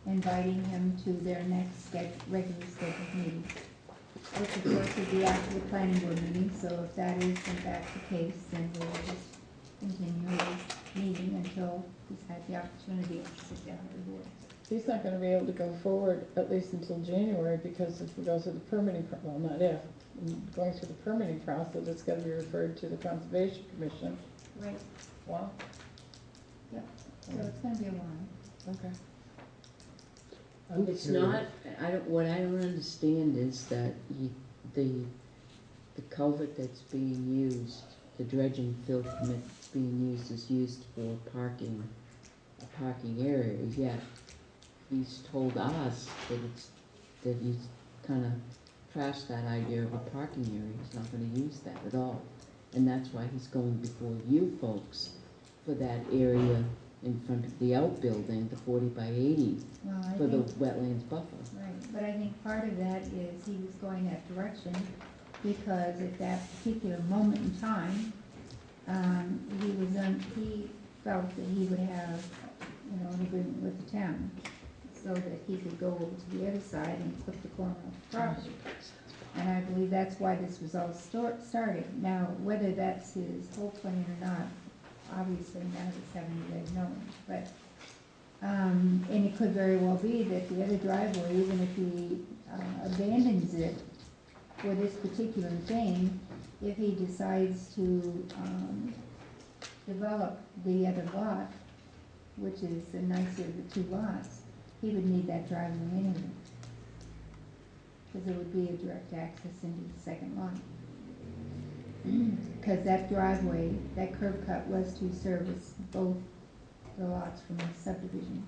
Speaker 6: inviting him to their next regularly scheduled meeting, which of course will be after the planning board meeting, so if that is in fact the case, then we will just continue the meeting until he's had the opportunity to sit down with the board.
Speaker 4: He's not gonna be able to go forward at least until January, because if we go through the permitting, well, not if, going through the permitting process, it's gotta be referred to the Conservation Commission.
Speaker 6: Right.
Speaker 4: Wow,
Speaker 6: So it's gonna be a while.
Speaker 4: okay.
Speaker 1: It's not, what I don't understand is that the culvert that's being used, the dredging fill permit that's being used is used for parking, a parking area, yet he's told us that he's kinda trashed that idea of a parking area, he's not gonna use that at all. And that's why he's going before you folks for that area in front of the outbuilding, the 40 by 80,
Speaker 6: Well, I
Speaker 1: for the
Speaker 6: think,
Speaker 1: wetlands buffer.
Speaker 6: right, but I think part of that is he was going that direction because at that particular moment in time, he felt that he would have, an agreement with the town so that he could go over to the other side and clip the corner of the property. And I believe that's why this was all started. Now, whether that's his whole plan or not, obviously none of us have any way of knowing, but, and it could very well be that the other driveway, even if he abandons it for this particular thing, if he decides to develop the other lot, which is the nicer of the two lots, he would need that driveway anyway. Because it would be a direct access into the second lot. Because that driveway, that curb cut was to service both the lots from the subdivision.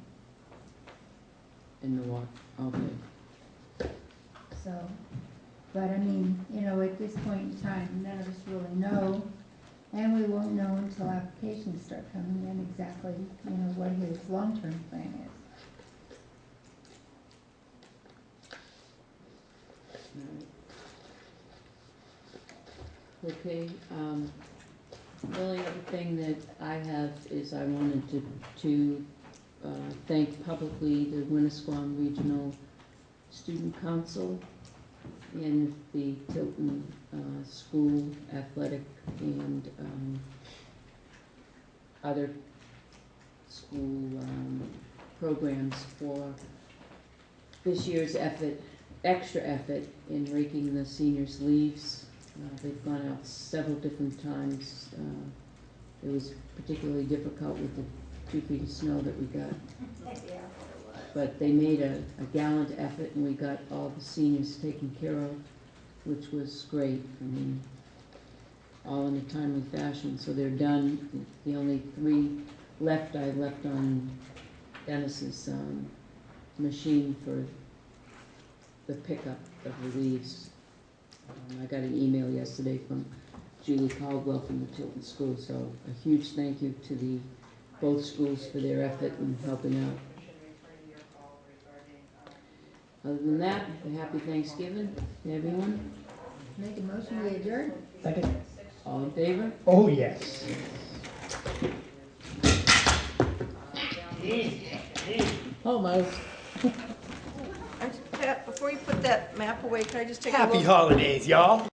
Speaker 1: In the walk, okay.
Speaker 6: So, but I mean, at this point in time, none of us really know. And we won't know until applications start coming in exactly, what his long-term plan is.
Speaker 1: Alright. Okay, The only other thing that I have is I wanted to thank publicly the Winnisquam Regional Student Council and the Tilton School Athletic and other school programs for this year's extra effort in raking the seniors' leaves. They've gone out several different times. It was particularly difficult with the 2 feet of snow that we got. But they made a gallant effort, and we got all the seniors taken care of, which was great. I mean, all in a timely fashion, so they're done. The only 3 left, I left on Dennis's machine for the pickup of the leaves. I got an email yesterday from Julie Caldwell from the Tilton School, so a huge thank you to both schools for their effort in helping out. Other than that, a happy Thanksgiving to everyone.
Speaker 6: Make a motion, we adjourn.
Speaker 5: Second?
Speaker 1: All in favor?
Speaker 5: Oh, yes.
Speaker 11: Oh, my.
Speaker 2: Pat, before you put that map away, can I just take a look?
Speaker 5: Happy holidays, y'all.